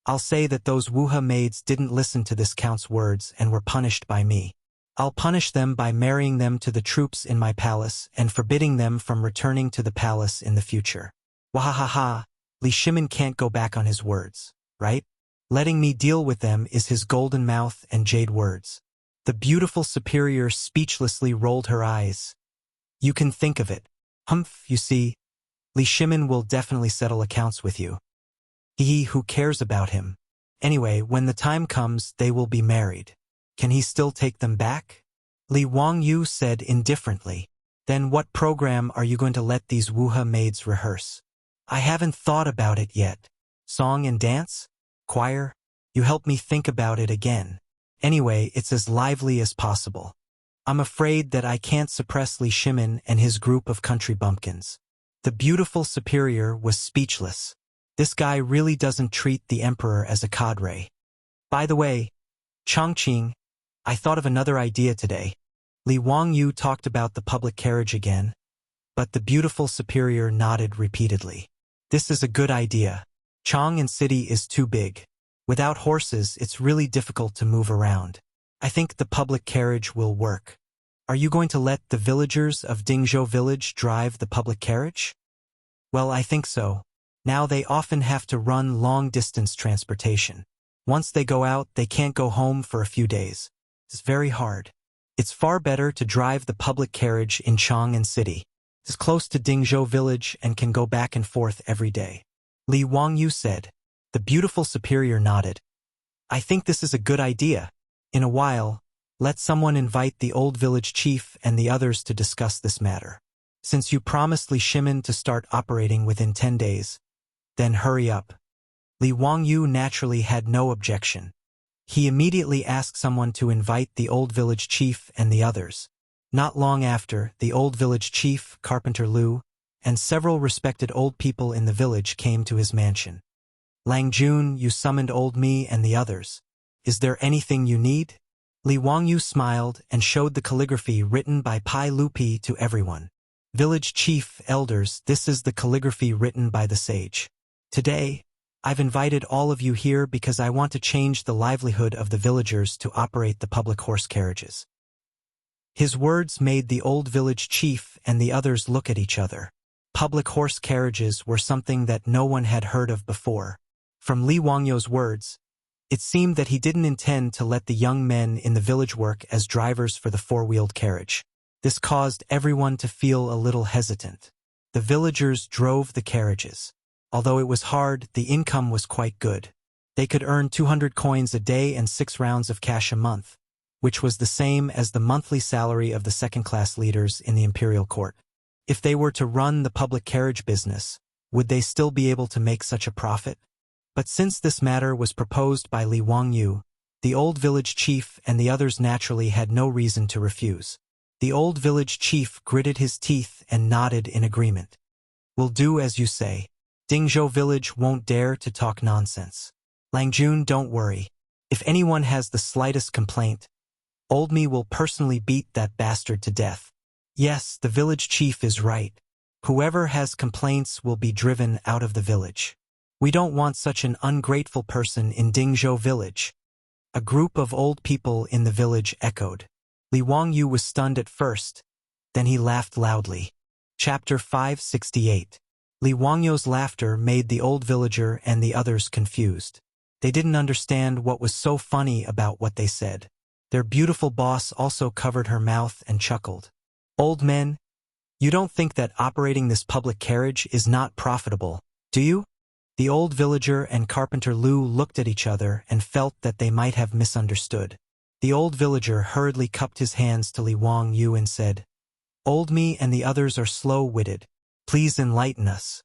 I'll say that those Wuha maids didn't listen to this count's words and were punished by me. I'll punish them by marrying them to the troops in my palace and forbidding them from returning to the palace in the future. Wahahaha, Li Shimin can't go back on his words, right? Letting me deal with them is his golden mouth and jade words. The beautiful superior speechlessly rolled her eyes. You can think of it. Humph, you see, Li Shimin will definitely settle accounts with you. Who cares about him? Anyway, when the time comes, they will be married. Can he still take them back? Li Wangyu said indifferently. Then what program are you going to let these Wuha maids rehearse? I haven't thought about it yet. Song and dance? Choir? You help me think about it again. Anyway, it's as lively as possible. I'm afraid that I can't suppress Li Shimin and his group of country bumpkins. The beautiful superior was speechless. This guy really doesn't treat the emperor as a cadre. By the way, Chongqing, I thought of another idea today. Li Wangyu talked about the public carriage again, but the beautiful superior nodded repeatedly. This is a good idea. Chang'an City is too big. Without horses, it's really difficult to move around. I think the public carriage will work. Are you going to let the villagers of Dingzhou village drive the public carriage? Well, I think so. Now they often have to run long-distance transportation. Once they go out, they can't go home for a few days. It's very hard. It's far better to drive the public carriage in Chang'an City. It's close to Dingzhou village and can go back and forth every day. Li Wangyu said. The beautiful superior nodded. I think this is a good idea. In a while, let someone invite the old village chief and the others to discuss this matter. Since you promised Li Shimin to start operating within 10 days, then hurry up. Li Wangyu naturally had no objection. He immediately asked someone to invite the old village chief and the others. Not long after, the old village chief, Carpenter Lu, and several respected old people in the village came to his mansion. Lang Jun, you summoned old me and the others. Is there anything you need? Li Wangyu smiled and showed the calligraphy written by Pai Lupi to everyone. Village chief, elders, this is the calligraphy written by the sage. Today, I've invited all of you here because I want to change the livelihood of the villagers to operate the public horse carriages. His words made the old village chief and the others look at each other. Public horse carriages were something that no one had heard of before. From Li Wangyu's words, it seemed that he didn't intend to let the young men in the village work as drivers for the four-wheeled carriage. This caused everyone to feel a little hesitant. The villagers drove the carriages. Although it was hard, the income was quite good. They could earn 200 coins a day and 6 rounds of cash a month, which was the same as the monthly salary of the second-class leaders in the imperial court. If they were to run the public carriage business, would they still be able to make such a profit? But since this matter was proposed by Li Wangyu, the old village chief and the others naturally had no reason to refuse. The old village chief gritted his teeth and nodded in agreement. We'll do as you say. Dingzhou village won't dare to talk nonsense. Langjun, don't worry. If anyone has the slightest complaint, old me will personally beat that bastard to death. Yes, the village chief is right. Whoever has complaints will be driven out of the village. We don't want such an ungrateful person in Dingzhou village. A group of old people in the village echoed. Li Wangyu was stunned at first, then he laughed loudly. Chapter 568. Li Wangyu's laughter made the old villager and the others confused. They didn't understand what was so funny about what they said. Their beautiful boss also covered her mouth and chuckled. Old men, you don't think that operating this public carriage is not profitable, do you? The old villager and Carpenter Lu looked at each other and felt that they might have misunderstood. The old villager hurriedly cupped his hands to Li Wangyu and said, Old me and the others are slow-witted. Please enlighten us.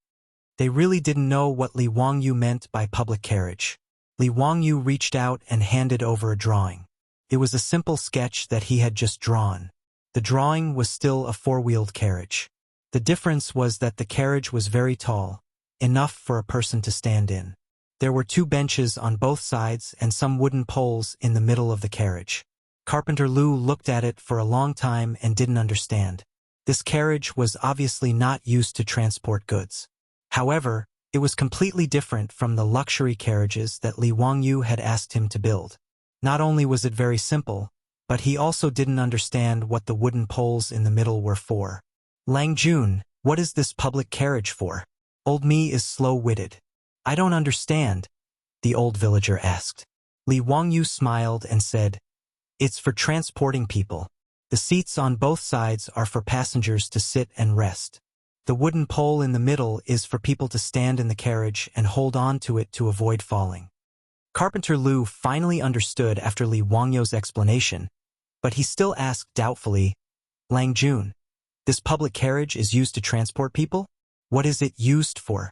They really didn't know what Li Wangyu meant by public carriage. Li Wangyu reached out and handed over a drawing. It was a simple sketch that he had just drawn. The drawing was still a four-wheeled carriage. The difference was that the carriage was very tall, enough for a person to stand in. There were 2 benches on both sides and some wooden poles in the middle of the carriage. Carpenter Lu looked at it for a long time and didn't understand. This carriage was obviously not used to transport goods. However, it was completely different from the luxury carriages that Li Wangyu had asked him to build. Not only was it very simple, but he also didn't understand what the wooden poles in the middle were for. Lang Jun, what is this public carriage for? Old me is slow-witted. I don't understand, the old villager asked. Li Wangyu smiled and said, It's for transporting people. The seats on both sides are for passengers to sit and rest. The wooden pole in the middle is for people to stand in the carriage and hold on to it to avoid falling. Carpenter Lu finally understood after Li Wangyu's explanation, but he still asked doubtfully, Lang Jun, this public carriage is used to transport people? What is it used for?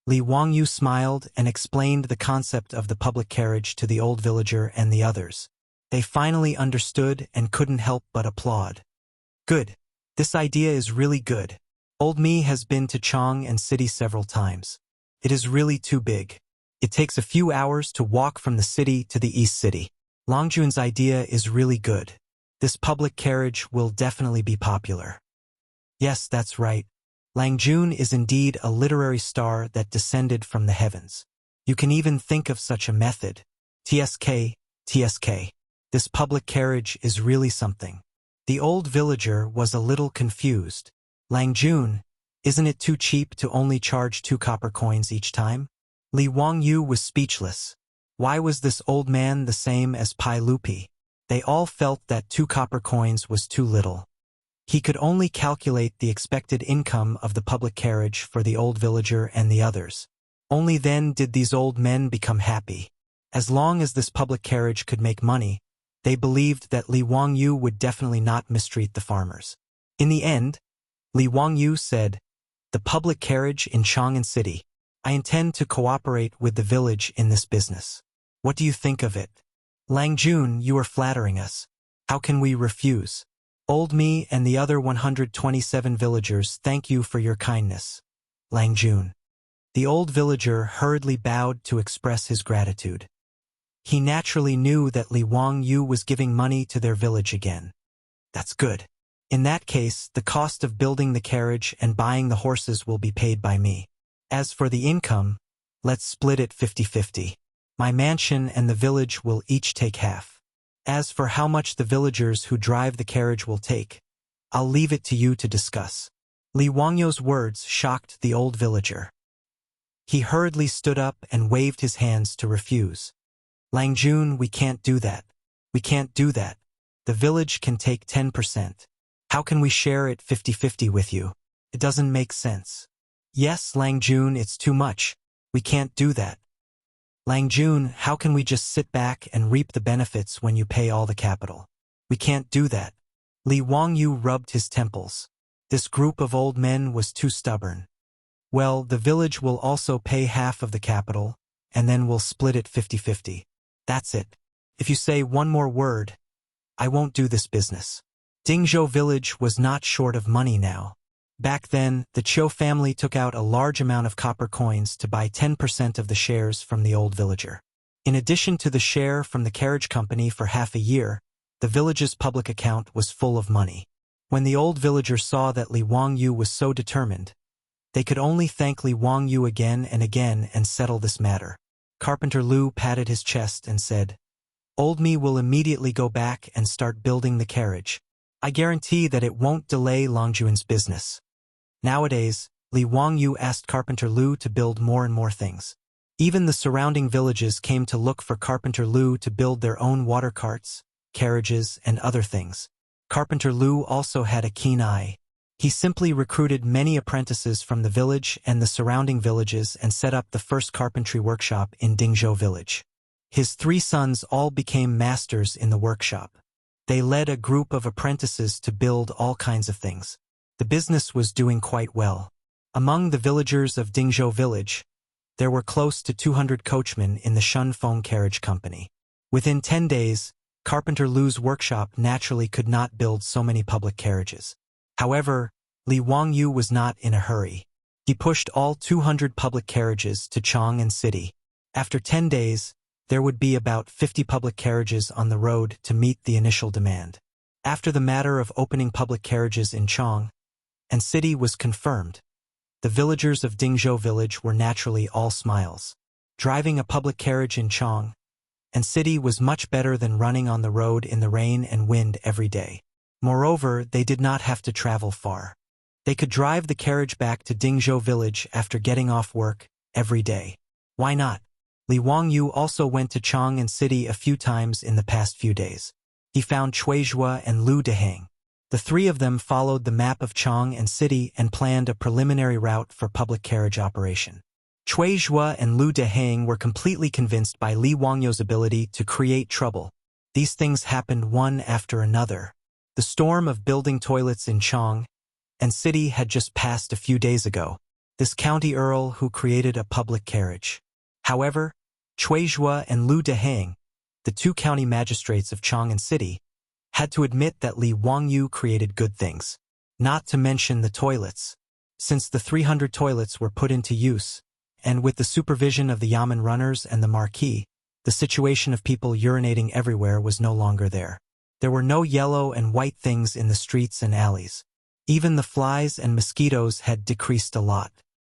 Li Wangyu smiled and explained the concept of the public carriage to the old villager and the others. They finally understood and couldn't help but applaud. Good. This idea is really good. Old me has been to Chang'an City several times. It is really too big. It takes a few hours to walk from the city to the East City. Longjun's idea is really good. This public carriage will definitely be popular. Yes, that's right. Longjun is indeed a literary star that descended from the heavens. You can even think of such a method. TSK, TSK. This public carriage is really something. The old villager was a little confused. Longjun, isn't it too cheap to only charge 2 copper coins each time? Li Wangyu was speechless. Why was this old man the same as Pai Lupi? They all felt that 2 copper coins was too little. He could only calculate the expected income of the public carriage for the old villager and the others. Only then did these old men become happy. As long as this public carriage could make money, they believed that Li Wangyu would definitely not mistreat the farmers. In the end, Li Wangyu said, "The public carriage in Chang'an City. I intend to cooperate with the village in this business. What do you think of it?" "Longjun, you are flattering us. How can we refuse? Old me and the other 127 villagers thank you for your kindness, Longjun." The old villager hurriedly bowed to express his gratitude. He naturally knew that Li Wangyu was giving money to their village again. That's good. In that case, the cost of building the carriage and buying the horses will be paid by me. As for the income, let's split it 50-50. My mansion and the village will each take half. As for how much the villagers who drive the carriage will take, I'll leave it to you to discuss. Li Wangyu's words shocked the old villager. He hurriedly stood up and waved his hands to refuse. "Longjun, we can't do that. We can't do that. The village can take 10%. How can we share it 50-50 with you? It doesn't make sense." "Yes, Longjun, it's too much. We can't do that." "Longjun, how can we just sit back and reap the benefits when you pay all the capital? We can't do that." Li Wangyu rubbed his temples. This group of old men was too stubborn. "Well, the village will also pay half of the capital, and then we'll split it 50-50. That's it. If you say one more word, I won't do this business." Dingzhou village was not short of money now. Back then, the Chiu family took out a large amount of copper coins to buy 10% of the shares from the old villager. In addition to the share from the carriage company for half a year, the village's public account was full of money. When the old villager saw that Li Wangyu was so determined, they could only thank Li Wangyu again and settle this matter. Carpenter Lu patted his chest and said, "Old me will immediately go back and start building the carriage. I guarantee that it won't delay Longjun's business." Nowadays, Li Wangyu asked Carpenter Lu to build more and more things. Even the surrounding villages came to look for Carpenter Lu to build their own water carts, carriages, and other things. Carpenter Lu also had a keen eye. He simply recruited many apprentices from the village and the surrounding villages and set up the first carpentry workshop in Dingzhou village. His 3 sons all became masters in the workshop. They led a group of apprentices to build all kinds of things. The business was doing quite well. Among the villagers of Dingzhou village, there were close to 200 coachmen in the Shunfeng carriage company. Within 10 days, Carpenter Lu's workshop naturally could not build so many public carriages. However, Li Wangyu was not in a hurry. He pushed all 200 public carriages to Chang'an City. After 10 days, there would be about 50 public carriages on the road to meet the initial demand. After the matter of opening public carriages in Chang'an City was confirmed, the villagers of Dingzhou village were naturally all smiles. Driving a public carriage in Chang'an City was much better than running on the road in the rain and wind every day. Moreover, they did not have to travel far. They could drive the carriage back to Dingzhou village after getting off work every day. Why not? Li Wangyu also went to Chang'an City a few times in the past few days. He found Chuizhua and Lu Deheng. The 3 of them followed the map of Chang'an City and planned a preliminary route for public carriage operation. Chuizhua and Lu Deheng were completely convinced by Li Wangyu's ability to create trouble. These things happened one after another. The storm of building toilets in Chang'an City had just passed a few days ago. This county earl who created a public carriage. However, Chuizhua and Lu Deheng, the 2 county magistrates of Chang'an City, had to admit that Li Wangyu created good things. Not to mention the toilets. Since the 300 toilets were put into use, and with the supervision of the Yamen runners and the marquis, the The situation of people urinating everywhere was no longer there. There were no yellow and white things in the streets and alleys. Even the flies and mosquitoes had decreased a lot.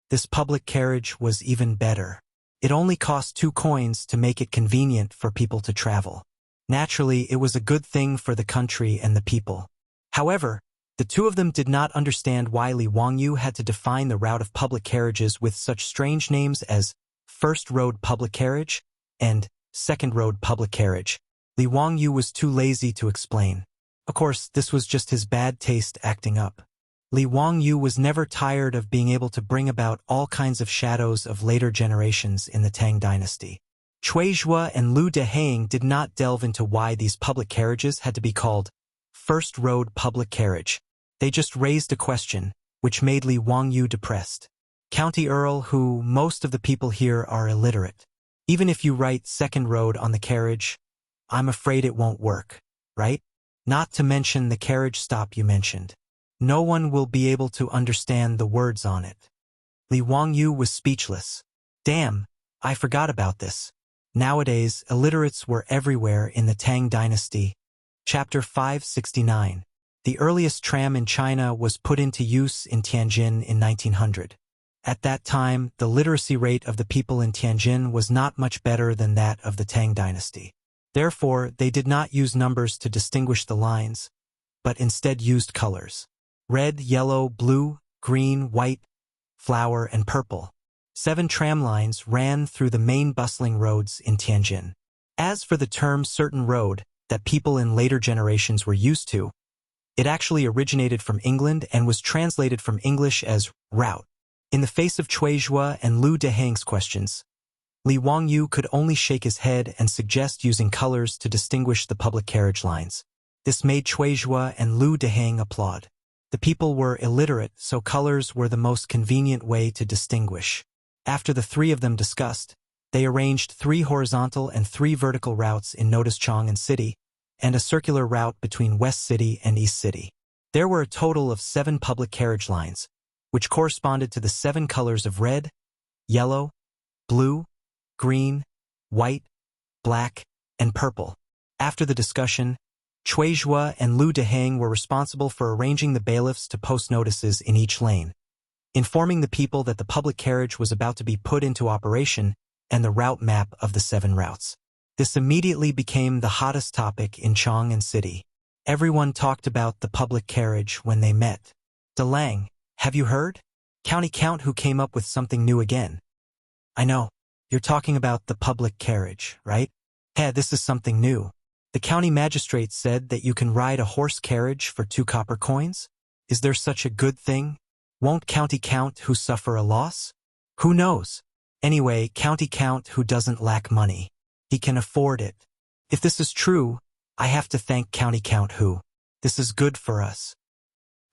This public carriage was even better. It only cost 2 coins to make it convenient for people to travel. Naturally, it was a good thing for the country and the people. However, the two of them did not understand why Li Wangyu had to define the route of public carriages with such strange names as First Road Public Carriage and Second Road Public Carriage. Li Wangyu was too lazy to explain. Of course, this was just his bad taste acting up. Li Wangyu was never tired of being able to bring about all kinds of shadows of later generations in the Tang dynasty. Cui Zhuo and Lu Deheng did not delve into why these public carriages had to be called First Road Public Carriage. They just raised a question, which made Li Wangyu depressed. County Earl, who most of the people here are illiterate. Even if you write Second Road on the carriage, I'm afraid it won't work, right? Not to mention the carriage stop you mentioned. No one will be able to understand the words on it. Li Wangyu was speechless. Damn, I forgot about this. Nowadays, illiterates were everywhere in the Tang dynasty. Chapter 569. The earliest tram in China was put into use in Tianjin in 1900. At that time, the literacy rate of the people in Tianjin was not much better than that of the Tang dynasty. Therefore, they did not use numbers to distinguish the lines, but instead used colors. Red, yellow, blue, green, white, flower, and purple. 7 tram lines ran through the main bustling roads in Tianjin. As for the term certain road that people in later generations were used to, it actually originated from England and was translated from English as route. In the face of Cui Zhuo and Lu Deheng's questions, Li Wangyu could only shake his head and suggest using colors to distinguish the public carriage lines. This made Cui Zhuo and Lu Deheng applaud. The people were illiterate, so colors were the most convenient way to distinguish. After the 3 of them discussed, they arranged 3 horizontal and 3 vertical routes in Notice Chang'an City, and a circular route between West City and East City. There were a total of 7 public carriage lines, which corresponded to the 7 colors of red, yellow, blue, green, white, black, and purple. After the discussion, Cui Zhuo and Lu Deheng were responsible for arranging the bailiffs to post notices in each lane, informing the people that the public carriage was about to be put into operation and the route map of the 7 routes. This immediately became the hottest topic in Chang'an City. Everyone talked about the public carriage when they met. Delang, have you heard? County Count who came up with something new again. I know. You're talking about the public carriage, right? Hey, this is something new. The county magistrate said that you can ride a horse carriage for 2 copper coins? Is there such a good thing? Won't County Count who suffer a loss? Who knows? Anyway, County Count who doesn't lack money. He can afford it. If this is true, I have to thank County Count who. This is good for us.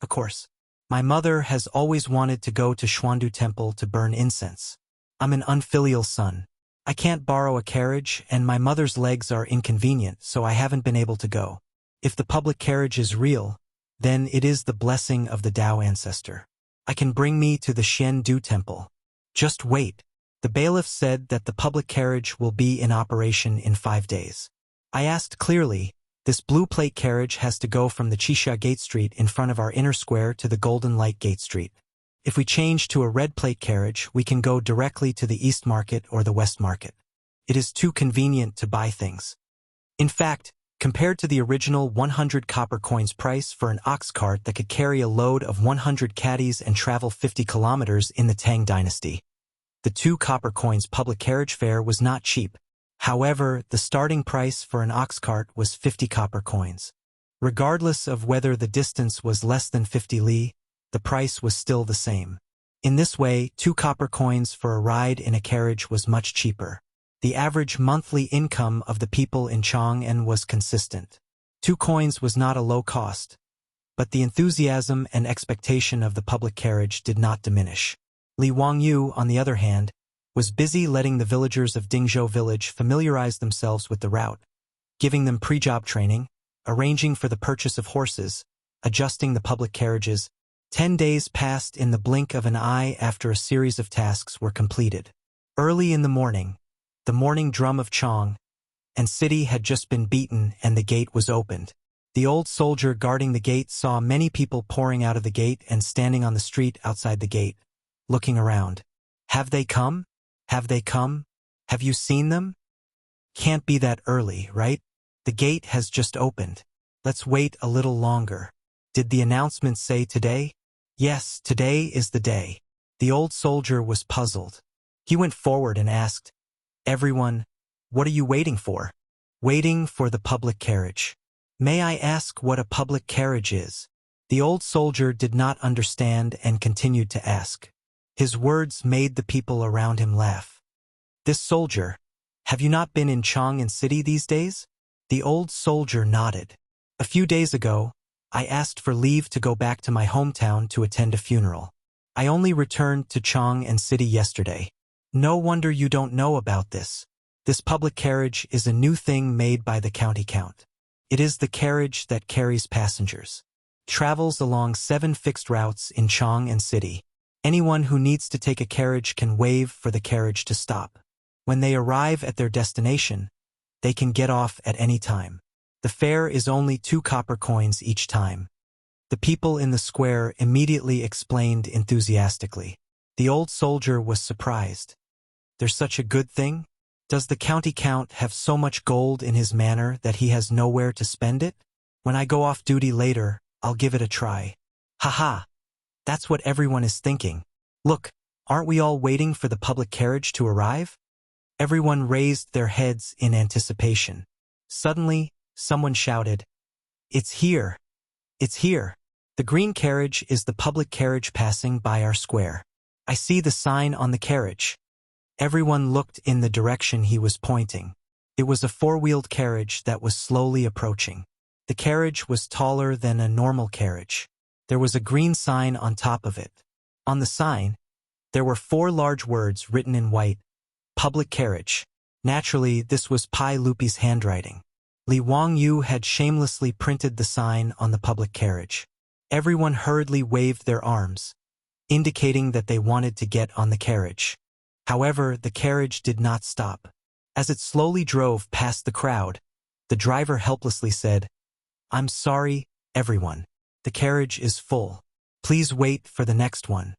Of course, my mother has always wanted to go to Xuandu Temple to burn incense. I'm an unfilial son. I can't borrow a carriage and my mother's legs are inconvenient, so I haven't been able to go. If the public carriage is real, then it is the blessing of the Tao ancestor. I can bring me to the Xuandu Temple. Just wait. The bailiff said that the public carriage will be in operation in 5 days. I asked clearly, this blue plate carriage has to go from the Qixia Gate Street in front of our inner square to the Golden Light Gate Street. If we change to a red plate carriage, we can go directly to the East Market or the West Market. It is too convenient to buy things. In fact, compared to the original 100 copper coins price for an ox cart that could carry a load of 100 caddies and travel 50 kilometers in the Tang dynasty, the 2 copper coins public carriage fare was not cheap. However, the starting price for an ox cart was 50 copper coins. Regardless of whether the distance was less than 50 li, the price was still the same. In this way, 2 copper coins for a ride in a carriage was much cheaper. The average monthly income of the people in Chang'an was consistent. 2 coins was not a low cost, but the enthusiasm and expectation of the public carriage did not diminish. Li Wangyu, on the other hand, was busy letting the villagers of Dingzhou village familiarize themselves with the route, giving them pre-job training, arranging for the purchase of horses, adjusting the public carriages. 10 days passed in the blink of an eye after a series of tasks were completed. Early in the morning drum of Chang, and city had just been beaten and the gate was opened. The old soldier guarding the gate saw many people pouring out of the gate and standing on the street outside the gate, looking around. Have they come? Have they come? Have you seen them? Can't be that early, right? The gate has just opened. Let's wait a little longer. Did the announcement say today? Yes, today is the day. The old soldier was puzzled. He went forward and asked, "Everyone, what are you waiting for?" "Waiting for the public carriage." "May I ask what a public carriage is?" The old soldier did not understand and continued to ask. His words made the people around him laugh. "This soldier, have you not been in Chang'an city these days?" The old soldier nodded. "A few days ago, I asked for leave to go back to my hometown to attend a funeral. I only returned to Chang'an city yesterday." "No wonder you don't know about this. This public carriage is a new thing made by the county count. It is the carriage that carries passengers. Travels along 7 fixed routes in Chang'an city. Anyone who needs to take a carriage can wave for the carriage to stop. When they arrive at their destination, they can get off at any time. The fare is only 2 copper coins each time." The people in the square immediately explained enthusiastically. The old soldier was surprised. "There's such a good thing? Does the county count have so much gold in his manor that he has nowhere to spend it? When I go off duty later, I'll give it a try." "Haha! That's what everyone is thinking. Look, aren't we all waiting for the public carriage to arrive?" Everyone raised their heads in anticipation. Suddenly, someone shouted, "It's here! It's here! The green carriage is the public carriage passing by our square. I see the sign on the carriage." Everyone looked in the direction he was pointing. It was a 4-wheeled carriage that was slowly approaching. The carriage was taller than a normal carriage. There was a green sign on top of it. On the sign, there were 4 large words written in white: "Public carriage." Naturally, this was Pai Lupi's handwriting. Li Wangyu had shamelessly printed the sign on the public carriage. Everyone hurriedly waved their arms, indicating that they wanted to get on the carriage. However, the carriage did not stop. As it slowly drove past the crowd, the driver helplessly said, "I'm sorry, everyone. The carriage is full. Please wait for the next one."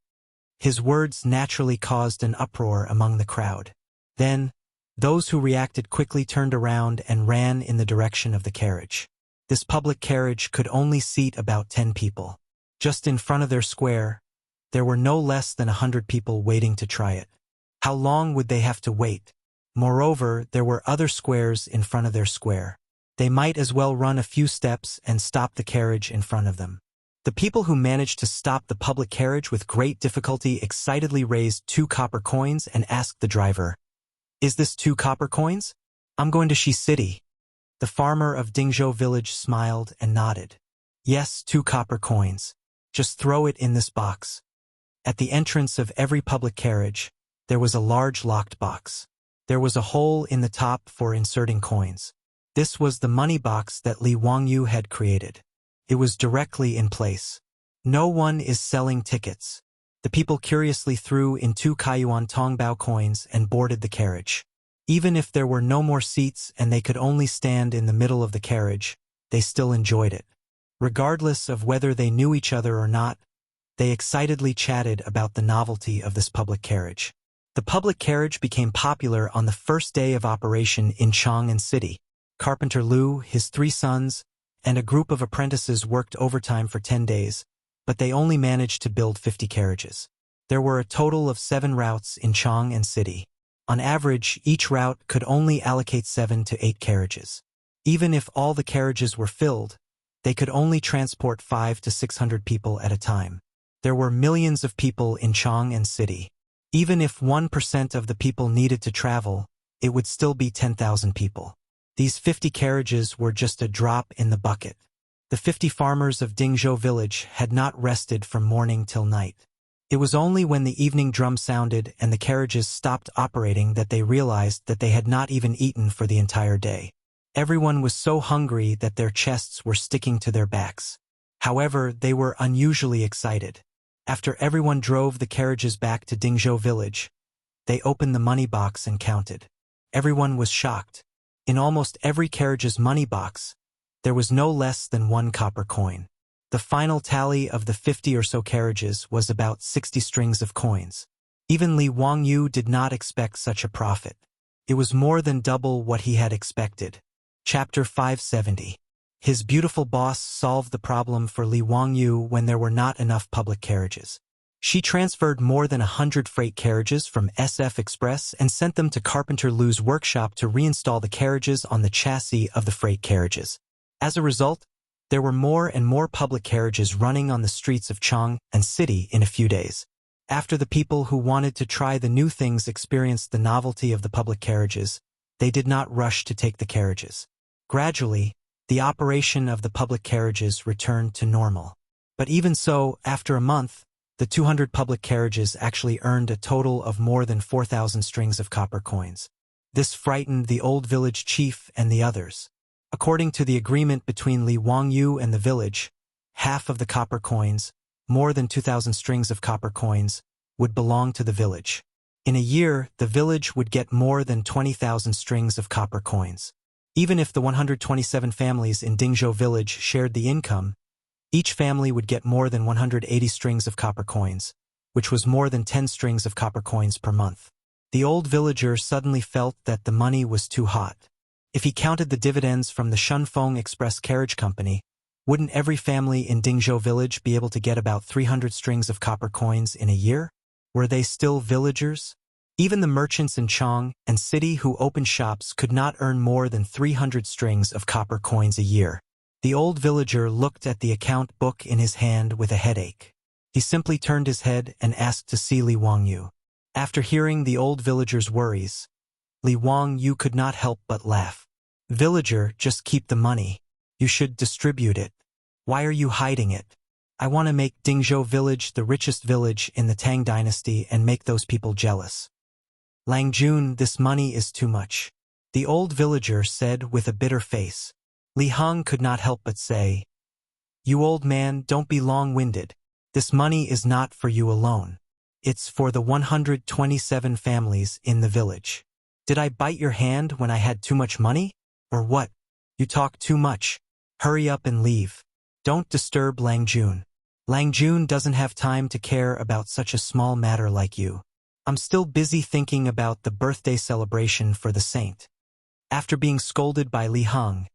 His words naturally caused an uproar among the crowd. Then, those who reacted quickly turned around and ran in the direction of the carriage. This public carriage could only seat about 10 people. Just in front of their square, there were no less than 100 people waiting to try it. How long would they have to wait? Moreover, there were other squares in front of their square. They might as well run a few steps and stop the carriage in front of them. The people who managed to stop the public carriage with great difficulty excitedly raised 2 copper coins and asked the driver, "Is this 2 copper coins? I'm going to Shi City." The farmer of Dingzhou village smiled and nodded. "Yes, 2 copper coins. Just throw it in this box." At the entrance of every public carriage, there was a large locked box. There was a hole in the top for inserting coins. This was the money box that Li Wangyu had created. It was directly in place. No one is selling tickets. The people curiously threw in 2 Kaiyuan Tongbao coins and boarded the carriage. Even if there were no more seats and they could only stand in the middle of the carriage, they still enjoyed it. Regardless of whether they knew each other or not, they excitedly chatted about the novelty of this public carriage. The public carriage became popular on the first day of operation in Chang'an city. Carpenter Lu, his 3 sons, and a group of apprentices worked overtime for 10 days, but they only managed to build 50 carriages. There were a total of 7 routes in Chang'an city. On average, each route could only allocate 7 to 8 carriages. Even if all the carriages were filled, they could only transport 500 to 600 people at a time. There were millions of people in Chang'an city. Even if 1% of the people needed to travel, it would still be 10,000 people. These 50 carriages were just a drop in the bucket. The 50 farmers of Dingzhou village had not rested from morning till night. It was only when the evening drum sounded and the carriages stopped operating that they realized that they had not even eaten for the entire day. Everyone was so hungry that their chests were sticking to their backs. However, they were unusually excited. After everyone drove the carriages back to Dingzhou village, they opened the money box and counted. Everyone was shocked. In almost every carriage's money box, there was no less than 1 copper coin. The final tally of the 50 or so carriages was about 60 strings of coins. Even Li Wangyu did not expect such a profit. It was more than double what he had expected. Chapter 570. His beautiful boss solved the problem for Li Wangyu when there were not enough public carriages. She transferred more than 100 freight carriages from SF Express and sent them to Carpenter Lu's workshop to reinstall the carriages on the chassis of the freight carriages. As a result, there were more and more public carriages running on the streets of Chang'an city in a few days. After the people who wanted to try the new things experienced the novelty of the public carriages, they did not rush to take the carriages. Gradually, the operation of the public carriages returned to normal. But even so, after a month, the 200 public carriages actually earned a total of more than 4,000 strings of copper coins. This frightened the old village chief and the others. According to the agreement between Li Wangyu and the village, half of the copper coins, more than 2,000 strings of copper coins, would belong to the village. In a year, the village would get more than 20,000 strings of copper coins. Even if the 127 families in Dingzhou village shared the income, each family would get more than 180 strings of copper coins, which was more than 10 strings of copper coins per month. The old villager suddenly felt that the money was too hot. If he counted the dividends from the Shunfeng Express Carriage Company, wouldn't every family in Dingzhou village be able to get about 300 strings of copper coins in a year? Were they still villagers? Even the merchants in Chang'an city who opened shops could not earn more than 300 strings of copper coins a year. The old villager looked at the account book in his hand with a headache. He simply turned his head and asked to see Li Wangyu. After hearing the old villager's worries, Li Wangyu could not help but laugh. "Villager, just keep the money. You should distribute it. Why are you hiding it? I want to make Dingzhou village the richest village in the Tang dynasty and make those people jealous." "Lang Jun, this money is too much," the old villager said with a bitter face. Li Heng could not help but say, "You old man, don't be long-winded. This money is not for you alone. It's for the 127 families in the village. Did I bite your hand when I had too much money? Or what? You talk too much. Hurry up and leave. Don't disturb Lang Jun. Lang Jun doesn't have time to care about such a small matter like you. I'm still busy thinking about the birthday celebration for the saint." After being scolded by Li Heng,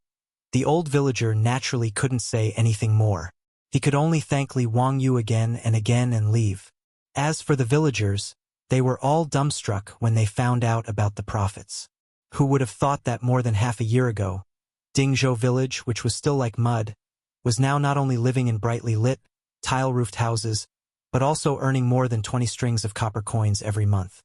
the old villager naturally couldn't say anything more. He could only thank Li Wangyu again and leave. As for the villagers, they were all dumbstruck when they found out about the profits. Who would have thought that more than half a year ago, Dingzhou village, which was still like mud, was now not only living in brightly lit, tile-roofed houses, but also earning more than 20 strings of copper coins every month.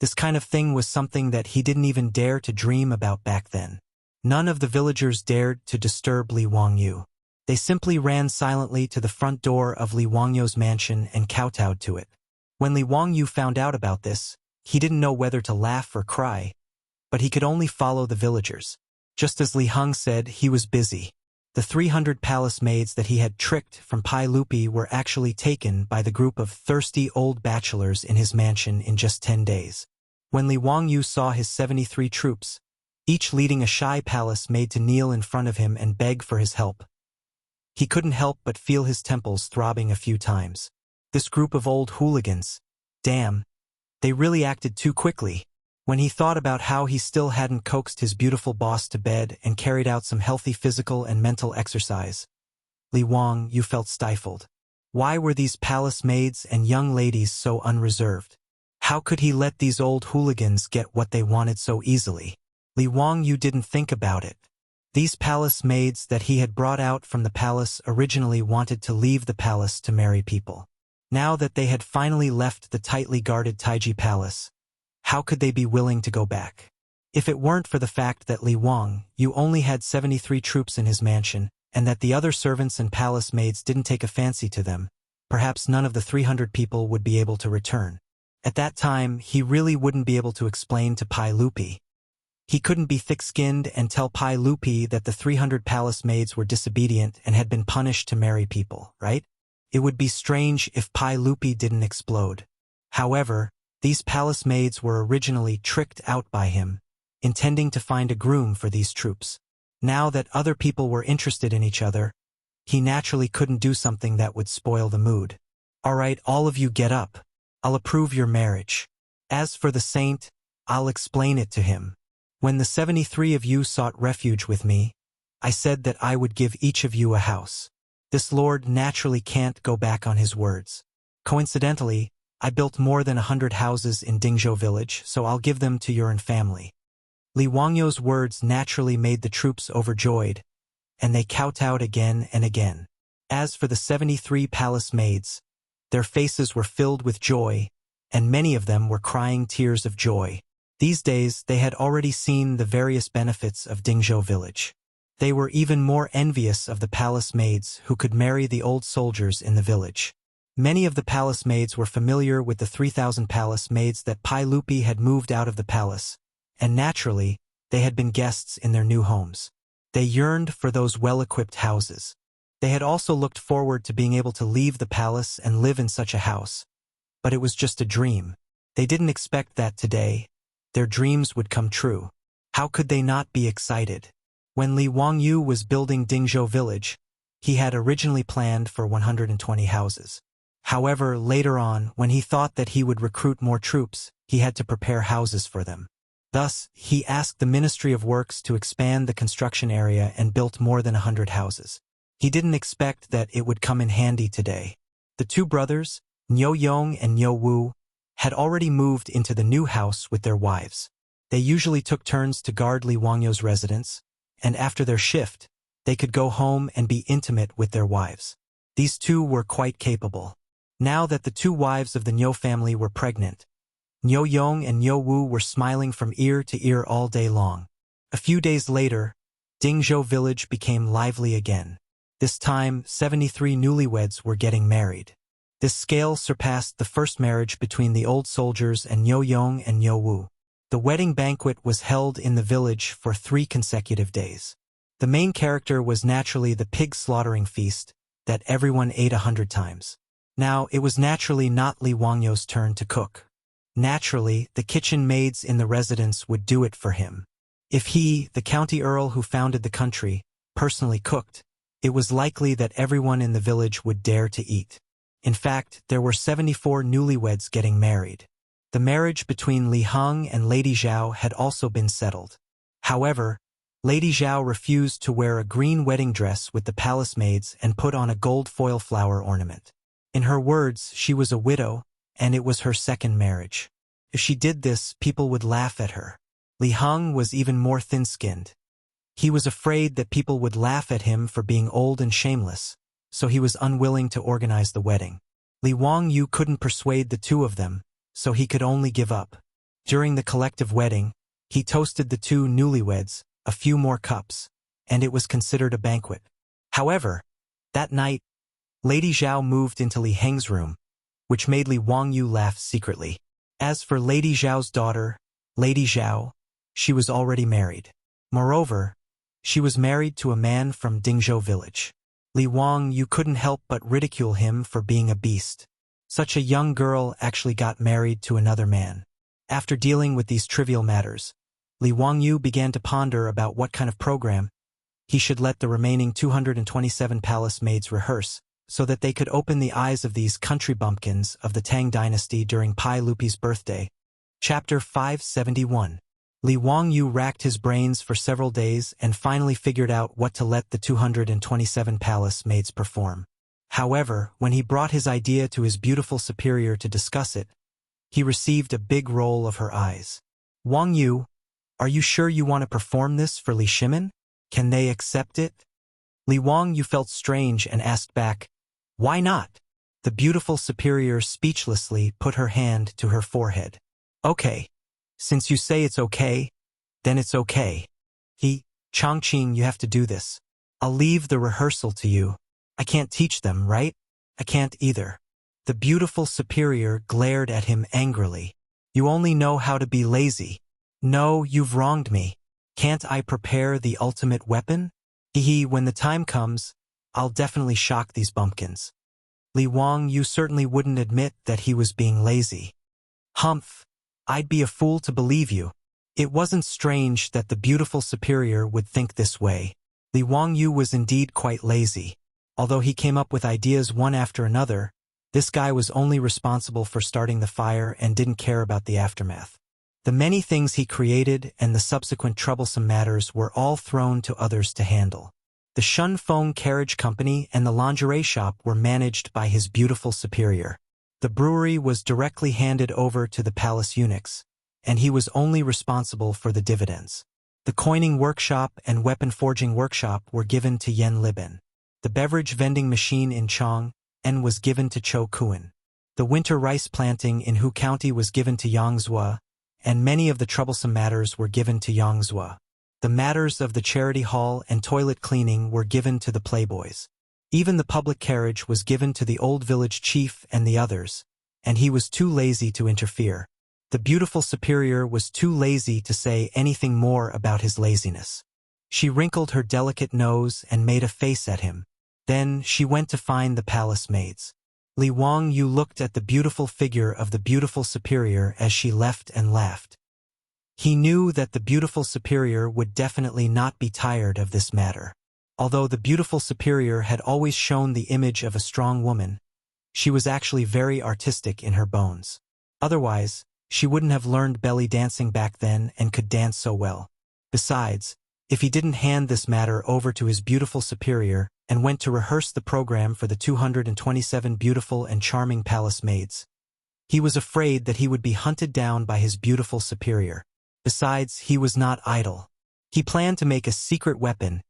This kind of thing was something that he didn't even dare to dream about back then. None of the villagers dared to disturb Li Wangyu. They simply ran silently to the front door of Li Wangyu's mansion and kowtowed to it. When Li Wangyu found out about this, he didn't know whether to laugh or cry, but he could only follow the villagers. Just as Li Heng said, he was busy. The 300 palace maids that he had tricked from Pai Lupi were actually taken by the group of thirsty old bachelors in his mansion in just 10 days. When Li Wangyu saw his 73 troops, each leading a shy palace maid to kneel in front of him and beg for his help, he couldn't help but feel his temples throbbing a few times. This group of old hooligans, damn, they really acted too quickly. When he thought about how he still hadn't coaxed his beautiful boss to bed and carried out some healthy physical and mental exercise, Li Wangyu felt stifled. Why were these palace maids and young ladies so unreserved? How could he let these old hooligans get what they wanted so easily? Li Wangyu didn't think about it. These palace maids that he had brought out from the palace originally wanted to leave the palace to marry people. Now that they had finally left the tightly guarded Taiji Palace, how could they be willing to go back? If it weren't for the fact that Li Wangyu only had 73 troops in his mansion, and that the other servants and palace maids didn't take a fancy to them, perhaps none of the 300 people would be able to return. At that time, he really wouldn't be able to explain to Pai Lupi. He couldn't be thick-skinned and tell Pai Lupi that the 300 palace maids were disobedient and had been punished to marry people, right? It would be strange if Pai Lupi didn't explode. However, these palace maids were originally tricked out by him, intending to find a groom for these troops. Now that other people were interested in each other, he naturally couldn't do something that would spoil the mood. "All right, all of you get up. I'll approve your marriage. As for the saint, I'll explain it to him. When the 73 of you sought refuge with me, I said that I would give each of you a house. This lord naturally can't go back on his words. Coincidentally, I built more than 100 houses in Dingzhou village, so I'll give them to your family." Li Wangyo's words naturally made the troops overjoyed, and they kowtowed again and again. As for the 73 palace maids, their faces were filled with joy, and many of them were crying tears of joy. These days, they had already seen the various benefits of Dingzhou village. They were even more envious of the palace maids who could marry the old soldiers in the village. Many of the palace maids were familiar with the 3,000 palace maids that Pai Lupi had moved out of the palace, and naturally, they had been guests in their new homes. They yearned for those well-equipped houses. They had also looked forward to being able to leave the palace and live in such a house. But it was just a dream. They didn't expect that today their dreams would come true. How could they not be excited? When Li Wangyu was building Dingzhou village, he had originally planned for 120 houses. However, later on, when he thought that he would recruit more troops, he had to prepare houses for them. Thus, he asked the Ministry of Works to expand the construction area and built more than 100 houses. He didn't expect that it would come in handy today. The two brothers, Niu Yong and Niu Wu, had already moved into the new house with their wives. They usually took turns to guard Li Wangyo's residence, and after their shift, they could go home and be intimate with their wives. These two were quite capable. Now that the two wives of the Niu family were pregnant, Niu Yong and Niu Wu were smiling from ear to ear all day long. A few days later, Dingzhou village became lively again. This time, 73 newlyweds were getting married. This scale surpassed the first marriage between the old soldiers and Niu Yong and Niu Wu. The wedding banquet was held in the village for 3 consecutive days. The main character was naturally the pig slaughtering feast that everyone ate 100 times. Now, it was naturally not Li Wangyo's turn to cook. Naturally, the kitchen maids in the residence would do it for him. If he, the county earl who founded the country, personally cooked, it was likely that everyone in the village would dare to eat. In fact, there were 74 newlyweds getting married. The marriage between Li Heng and Lady Zhao had also been settled. However, Lady Zhao refused to wear a green wedding dress with the palace maids and put on a gold foil flower ornament. In her words, she was a widow, and it was her second marriage. If she did this, people would laugh at her. Li Heng was even more thin-skinned. He was afraid that people would laugh at him for being old and shameless, so he was unwilling to organize the wedding. Li Wangyu couldn't persuade the two of them, so he could only give up. During the collective wedding, he toasted the two newlyweds, a few more cups, and it was considered a banquet. However, that night, Lady Zhao moved into Li Heng's room, which made Li Wangyu laugh secretly. As for Lady Zhao's daughter, Lady Zhao, she was already married. Moreover, she was married to a man from Dingzhou village. Li Wangyu couldn't help but ridicule him for being a beast. Such a young girl actually got married to another man. After dealing with these trivial matters, Li Wangyu began to ponder about what kind of program he should let the remaining 227 palace maids rehearse, so that they could open the eyes of these country bumpkins of the Tang dynasty during Pai Lupi's birthday. Chapter 571. Li Wangyu racked his brains for several days and finally figured out what to let the 227 palace maids perform. However, when he brought his idea to his beautiful superior to discuss it, he received a big roll of her eyes. "Wangyu, are you sure you want to perform this for Li Shimin? Can they accept it?" Li Wangyu felt strange and asked back, "Why not?" The beautiful superior speechlessly put her hand to her forehead. "Okay. Since you say it's okay, then it's okay. Chang'an, you have to do this. I'll leave the rehearsal to you. I can't teach them, right? I can't either." The beautiful superior glared at him angrily. "You only know how to be lazy. No, you've wronged me. Can't I prepare the ultimate weapon? When the time comes, I'll definitely shock these bumpkins." Li Wangyu certainly wouldn't admit that he was being lazy. "Humph. I'd be a fool to believe you. It wasn't strange that the beautiful superior would think this way. Li Wangyu was indeed quite lazy. Although he came up with ideas one after another, this guy was only responsible for starting the fire and didn't care about the aftermath. The many things he created and the subsequent troublesome matters were all thrown to others to handle. The Shunfeng Carriage Company and the lingerie shop were managed by his beautiful superior. The brewery was directly handed over to the palace eunuchs, and he was only responsible for the dividends. The coining workshop and weapon forging workshop were given to Yen Liben. The beverage vending machine in Chang'an was given to Cho Kuan. The winter rice planting in Hu County was given to Yang Zhua, and many of the troublesome matters were given to Yang Zhua. The matters of the charity hall and toilet cleaning were given to the playboys. Even the public carriage was given to the old village chief and the others, and he was too lazy to interfere. The beautiful superior was too lazy to say anything more about his laziness. She wrinkled her delicate nose and made a face at him. Then she went to find the palace maids. Li Wangyu looked at the beautiful figure of the beautiful superior as she left and laughed. He knew that the beautiful superior would definitely not be tired of this matter. Although the beautiful superior had always shown the image of a strong woman, she was actually very artistic in her bones. Otherwise, she wouldn't have learned belly dancing back then and could dance so well. Besides, if he didn't hand this matter over to his beautiful superior and went to rehearse the program for the 227 beautiful and charming palace maids, he was afraid that he would be hunted down by his beautiful superior. Besides, he was not idle. He planned to make a secret weapon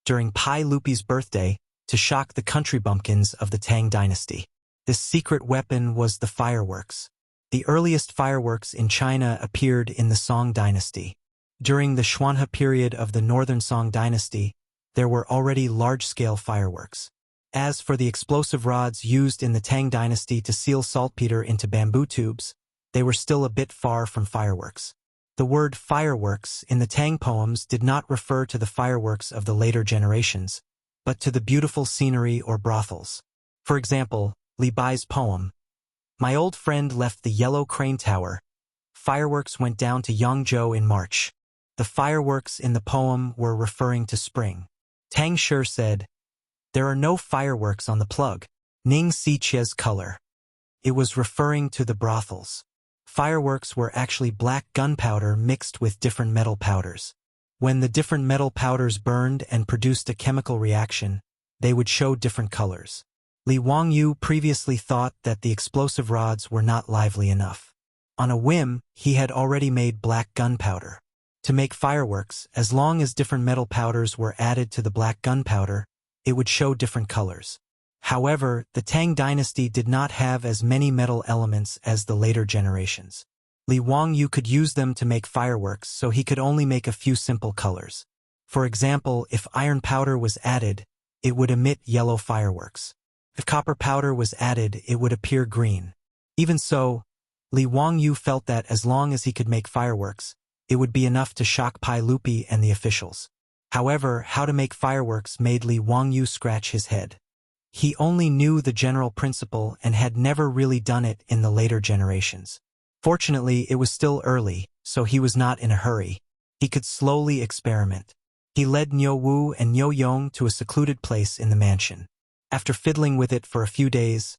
during Pai Lupi's birthday to shock the country bumpkins of the Tang dynasty. This secret weapon was the fireworks. The earliest fireworks in China appeared in the Song dynasty. During the Xuanhe period of the northern Song dynasty, there were already large-scale fireworks. As for the explosive rods used in the Tang dynasty to seal saltpeter into bamboo tubes, they were still a bit far from fireworks. The word fireworks in the Tang poems did not refer to the fireworks of the later generations, but to the beautiful scenery or brothels. For example, Li Bai's poem, "My old friend left the yellow crane tower. Fireworks went down to Yangzhou in March." The fireworks in the poem were referring to spring. Tang Shi said, "There are no fireworks on the plug. Ning Si Chia's color." It was referring to the brothels. Fireworks were actually black gunpowder mixed with different metal powders. When the different metal powders burned and produced a chemical reaction, they would show different colors. Li Wangyu previously thought that the explosive rods were not lively enough. On a whim, he had already made black gunpowder. To make fireworks, as long as different metal powders were added to the black gunpowder, it would show different colors. However, the Tang dynasty did not have as many metal elements as the later generations. Li Wangyu could use them to make fireworks, so he could only make a few simple colors. For example, if iron powder was added, it would emit yellow fireworks. If copper powder was added, it would appear green. Even so, Li Wangyu felt that as long as he could make fireworks, it would be enough to shock Pai Lupi and the officials. However, how to make fireworks made Li Wangyu scratch his head. He only knew the general principle and had never really done it in the later generations. Fortunately, it was still early, so he was not in a hurry. He could slowly experiment. He led Niu Wu and Niu Yong to a secluded place in the mansion. After fiddling with it for a few days,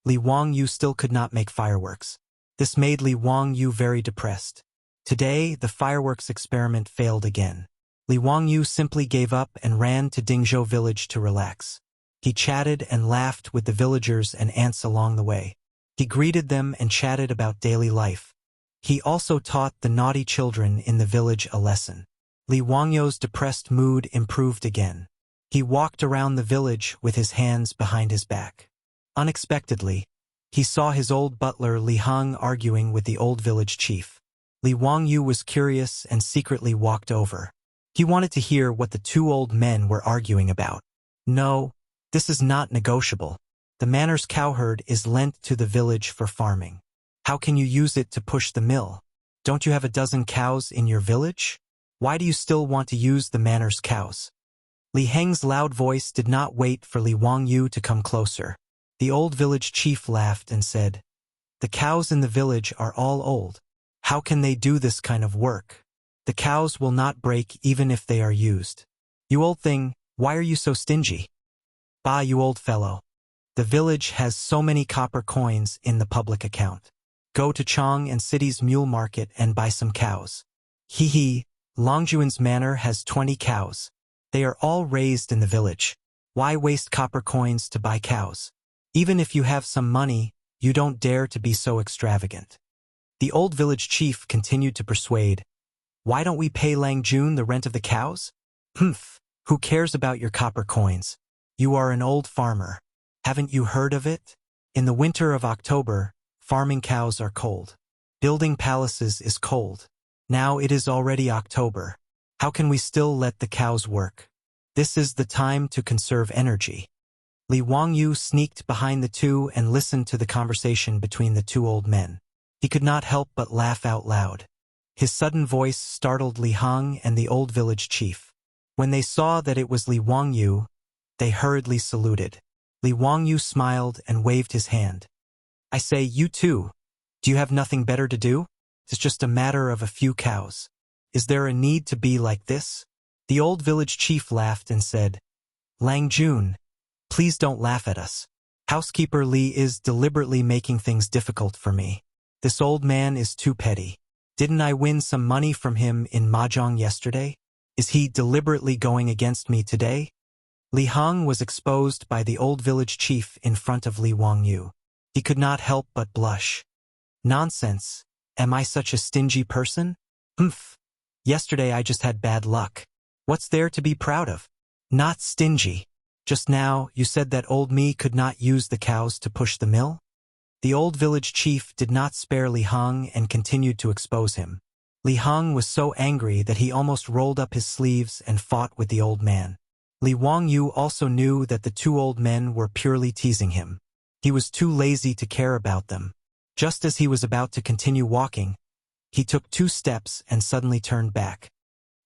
Li Wangyu still could not make fireworks. This made Li Wangyu very depressed. Today, the fireworks experiment failed again. Li Wangyu simply gave up and ran to Dingzhou village to relax. He chatted and laughed with the villagers and ants along the way. He greeted them and chatted about daily life. He also taught the naughty children in the village a lesson. Li Wangyu's depressed mood improved again. He walked around the village with his hands behind his back. Unexpectedly, he saw his old butler Li Heng arguing with the old village chief. Li Wangyu was curious and secretly walked over. He wanted to hear what the two old men were arguing about. "No, this is not negotiable. The manor's cowherd is lent to the village for farming. How can you use it to push the mill? Don't you have a dozen cows in your village? Why do you still want to use the manor's cows?" Li Heng's loud voice did not wait for Li Wangyu to come closer. The old village chief laughed and said, "The cows in the village are all old. How can they do this kind of work? The cows will not break even if they are used. You old thing, why are you so stingy? Bah, you old fellow. The village has so many copper coins in the public account. Go to Chang'an city's mule market and buy some cows. Hee, Longjuan's manor has 20 cows. They are all raised in the village. Why waste copper coins to buy cows? Even if you have some money, you don't dare to be so extravagant. The old village chief continued to persuade. Why don't we pay Langjun the rent of the cows? Humph, who cares about your copper coins? You are an old farmer. Haven't you heard of it? In the winter of October, farming cows are cold. Building palaces is cold. Now it is already October. How can we still let the cows work? This is the time to conserve energy. Li Wangyu sneaked behind the two and listened to the conversation between the two old men. He could not help but laugh out loud. His sudden voice startled Li Hong and the old village chief. When they saw that it was Li Wangyu, they hurriedly saluted. Li Wangyu smiled and waved his hand. I say, you too. Do you have nothing better to do? It's just a matter of a few cows. Is there a need to be like this? The old village chief laughed and said, Langjun, please don't laugh at us. Housekeeper Li is deliberately making things difficult for me. This old man is too petty. Didn't I win some money from him in mahjong yesterday? Is he deliberately going against me today? Li Hong was exposed by the old village chief in front of Li Wangyu. He could not help but blush. Nonsense. Am I such a stingy person? Humph. Yesterday I just had bad luck. What's there to be proud of? Not stingy. Just now you said that old me could not use the cows to push the mill? The old village chief did not spare Li Hong and continued to expose him. Li Hong was so angry that he almost rolled up his sleeves and fought with the old man. Li Wangyu also knew that the two old men were purely teasing him. He was too lazy to care about them. Just as he was about to continue walking, he took 2 steps and suddenly turned back.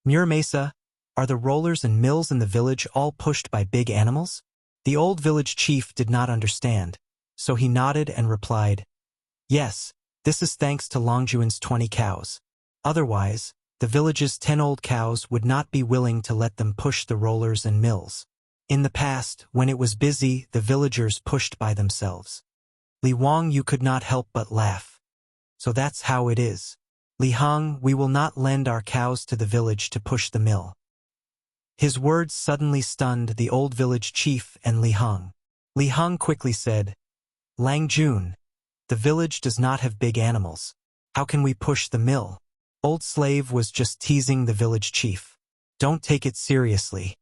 Muramesa, are the rollers and mills in the village all pushed by big animals? The old village chief did not understand, so he nodded and replied, Yes, this is thanks to Longjuan's 20 cows. Otherwise, the village's 10 old cows would not be willing to let them push the rollers and mills. In the past, when it was busy, the villagers pushed by themselves. Li Wangyu could not help but laugh. So that's how it is. Li Hong, we will not lend our cows to the village to push the mill. His words suddenly stunned the old village chief and Li Hong. Li Hong quickly said, Langjun, the village does not have big animals. How can we push the mill? Old slave was just teasing the village chief. Don't take it seriously.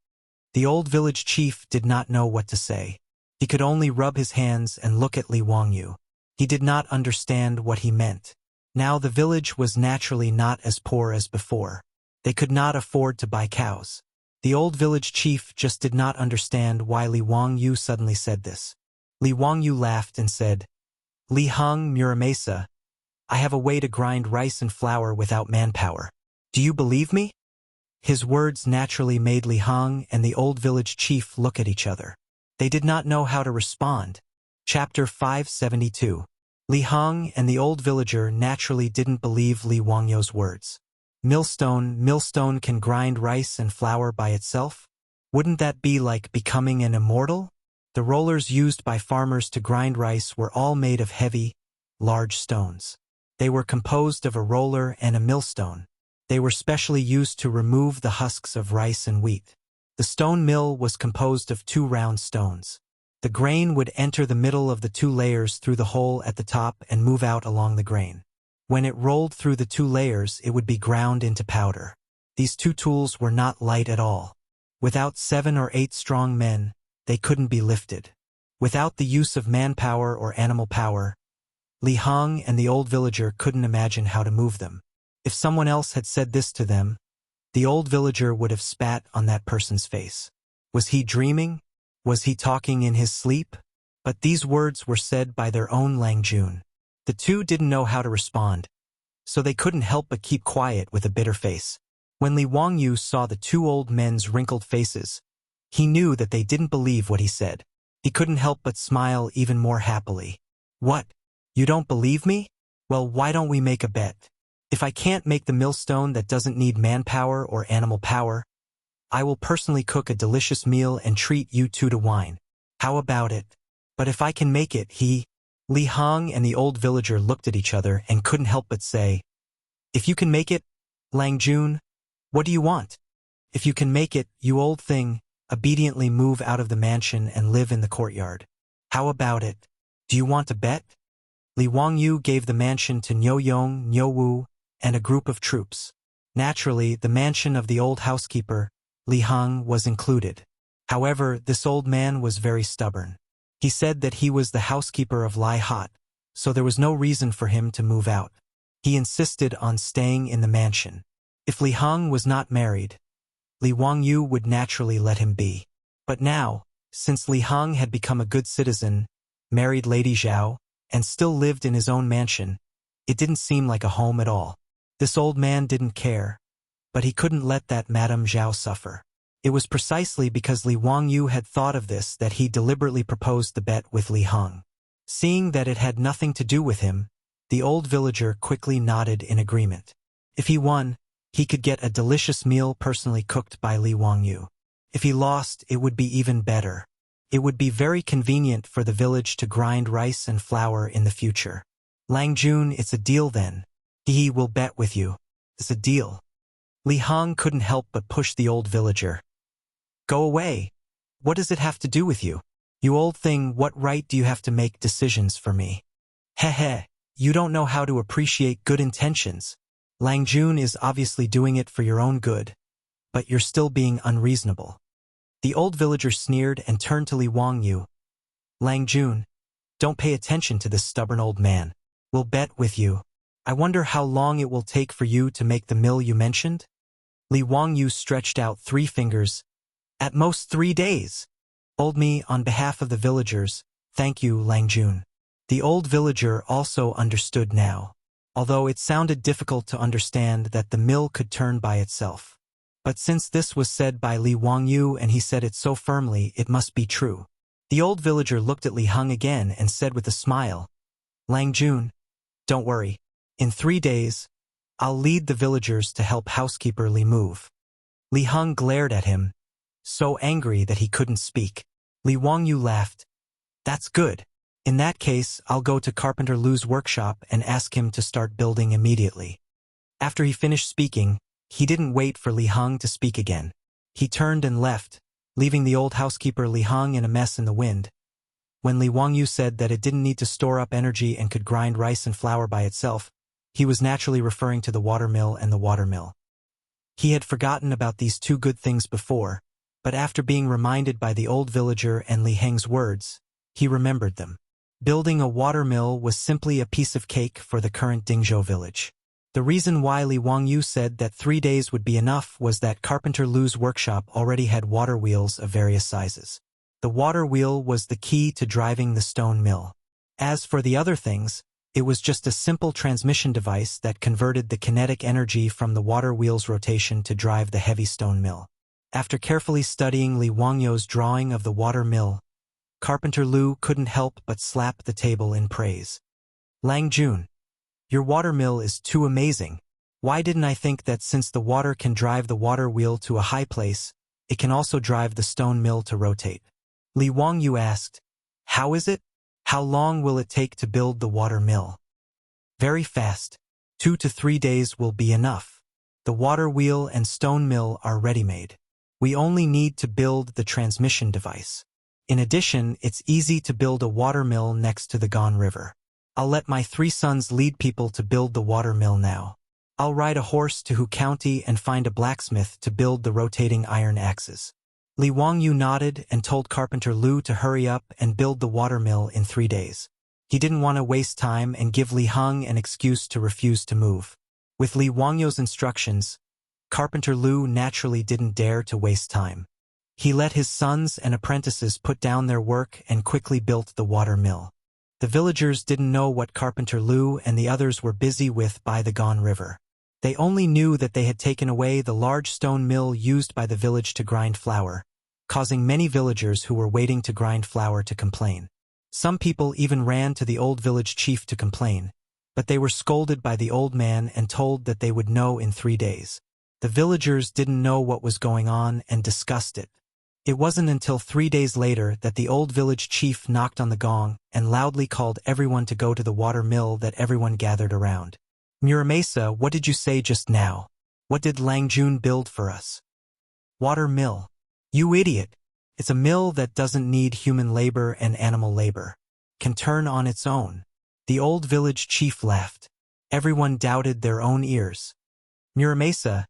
The old village chief did not know what to say. He could only rub his hands and look at Li Wangyu. He did not understand what he meant. Now the village was naturally not as poor as before. They could not afford to buy cows. The old village chief just did not understand why Li Wangyu suddenly said this. Li Wangyu laughed and said, Li Hong Muramesa, I have a way to grind rice and flour without manpower. Do you believe me? His words naturally made Li Hong and the old village chief look at each other. They did not know how to respond. Chapter 572. Li Hong and the old villager naturally didn't believe Li Wangyu's words. Millstone can grind rice and flour by itself? Wouldn't that be like becoming an immortal? The rollers used by farmers to grind rice were all made of heavy, large stones. They were composed of a roller and a millstone. They were specially used to remove the husks of rice and wheat. The stone mill was composed of 2 round stones. The grain would enter the middle of the 2 layers through the hole at the top and move out along the grain. When it rolled through the 2 layers, it would be ground into powder. These 2 tools were not light at all. Without 7 or 8 strong men, they couldn't be lifted. Without the use of manpower or animal power, Li Hong and the old villager couldn't imagine how to move them. If someone else had said this to them, the old villager would have spat on that person's face. Was he dreaming? Was he talking in his sleep? But these words were said by their own Langjun. The two didn't know how to respond, so they couldn't help but keep quiet with a bitter face. When Li Wangyu saw the 2 old men's wrinkled faces, he knew that they didn't believe what he said. He couldn't help but smile even more happily. What? You don't believe me? Well, why don't we make a bet? If I can't make the millstone that doesn't need manpower or animal power, I will personally cook a delicious meal and treat you two to wine. How about it? But if I can make it, Li Hong and the old villager looked at each other and couldn't help but say, if you can make it, Lang Jun, what do you want? If you can make it, you old thing, obediently move out of the mansion and live in the courtyard. How about it? Do you want to bet? Li Wangyu gave the mansion to Niu Yong, Niu Wu, and a group of troops. Naturally, the mansion of the old housekeeper, Li Hong, was included. However, this old man was very stubborn. He said that he was the housekeeper of Lai Hot, so there was no reason for him to move out. He insisted on staying in the mansion. If Li Hong was not married, Li Wangyu would naturally let him be. But now, since Li Hong had become a good citizen, married Lady Zhao, and still lived in his own mansion, it didn't seem like a home at all. This old man didn't care, but he couldn't let that Madame Zhao suffer. It was precisely because Li Wangyu had thought of this that he deliberately proposed the bet with Li Hong. Seeing that it had nothing to do with him, the old villager quickly nodded in agreement. If he won, he could get a delicious meal personally cooked by Li Wangyu. If he lost, it would be even better. It would be very convenient for the village to grind rice and flour in the future. Lang Jun, it's a deal then. He will bet with you. It's a deal. Li Hong couldn't help but push the old villager. Go away. What does it have to do with you? You old thing, what right do you have to make decisions for me? Heh, you don't know how to appreciate good intentions. Lang Jun is obviously doing it for your own good, but you're still being unreasonable. The old villager sneered and turned to Li Wangyu. Lang Jun, don't pay attention to this stubborn old man. We'll bet with you. I wonder how long it will take for you to make the mill you mentioned? Li Wangyu stretched out 3 fingers. At most 3 days. Old me, on behalf of the villagers, thank you, Lang Jun. The old villager also understood now, although it sounded difficult to understand that the mill could turn by itself. But since this was said by Li Wangyu and he said it so firmly, it must be true. The old villager looked at Li Hong again and said with a smile, Lang Jun, don't worry. In 3 days, I'll lead the villagers to help housekeeper Li move. Li Hong glared at him, so angry that he couldn't speak. Li Wangyu laughed. That's good. In that case, I'll go to Carpenter Lu's workshop and ask him to start building immediately. After he finished speaking, he didn't wait for Li Hong to speak again. He turned and left, leaving the old housekeeper Li Hong in a mess in the wind. When Li Wangyu said that it didn't need to store up energy and could grind rice and flour by itself, he was naturally referring to the watermill and the watermill. He had forgotten about these 2 good things before, but after being reminded by the old villager and Li Heng's words, he remembered them. Building a watermill was simply a piece of cake for the current Dingzhou village. The reason why Li Wangyu said that 3 days would be enough was that Carpenter Lu's workshop already had water wheels of various sizes. The water wheel was the key to driving the stone mill. As for the other things, it was just a simple transmission device that converted the kinetic energy from the water wheel's rotation to drive the heavy stone mill. After carefully studying Li Wangyu's drawing of the water mill, Carpenter Lu couldn't help but slap the table in praise. Lang Jun, your water mill is too amazing. Why didn't I think that since the water can drive the water wheel to a high place, it can also drive the stone mill to rotate? Li Wangyu asked, how is it? How long will it take to build the water mill? Very fast. 2 to 3 days will be enough. The water wheel and stone mill are ready-made. We only need to build the transmission device. In addition, it's easy to build a water mill next to the Gan River. I'll let my 3 sons lead people to build the water mill now. I'll ride a horse to Hu County and find a blacksmith to build the rotating iron axes. Li Wangyu nodded and told Carpenter Lu to hurry up and build the water mill in 3 days. He didn't want to waste time and give Li Hong an excuse to refuse to move. With Li Wangyu's instructions, Carpenter Lu naturally didn't dare to waste time. He let his sons and apprentices put down their work and quickly built the water mill. The villagers didn't know what Carpenter Lu and the others were busy with by the Gan River. They only knew that they had taken away the large stone mill used by the village to grind flour, causing many villagers who were waiting to grind flour to complain. Some people even ran to the old village chief to complain, But they were scolded by the old man and told that they would know in 3 days. The villagers didn't know what was going on and discussed it. It wasn't until 3 days later that the old village chief knocked on the gong and loudly called everyone to go to the water mill that everyone gathered around. Muramasa, what did you say just now? What did Langjun build for us? Water mill. You idiot. It's a mill that doesn't need human labor and animal labor. Can turn on its own. The old village chief laughed. Everyone doubted their own ears. Muramasa,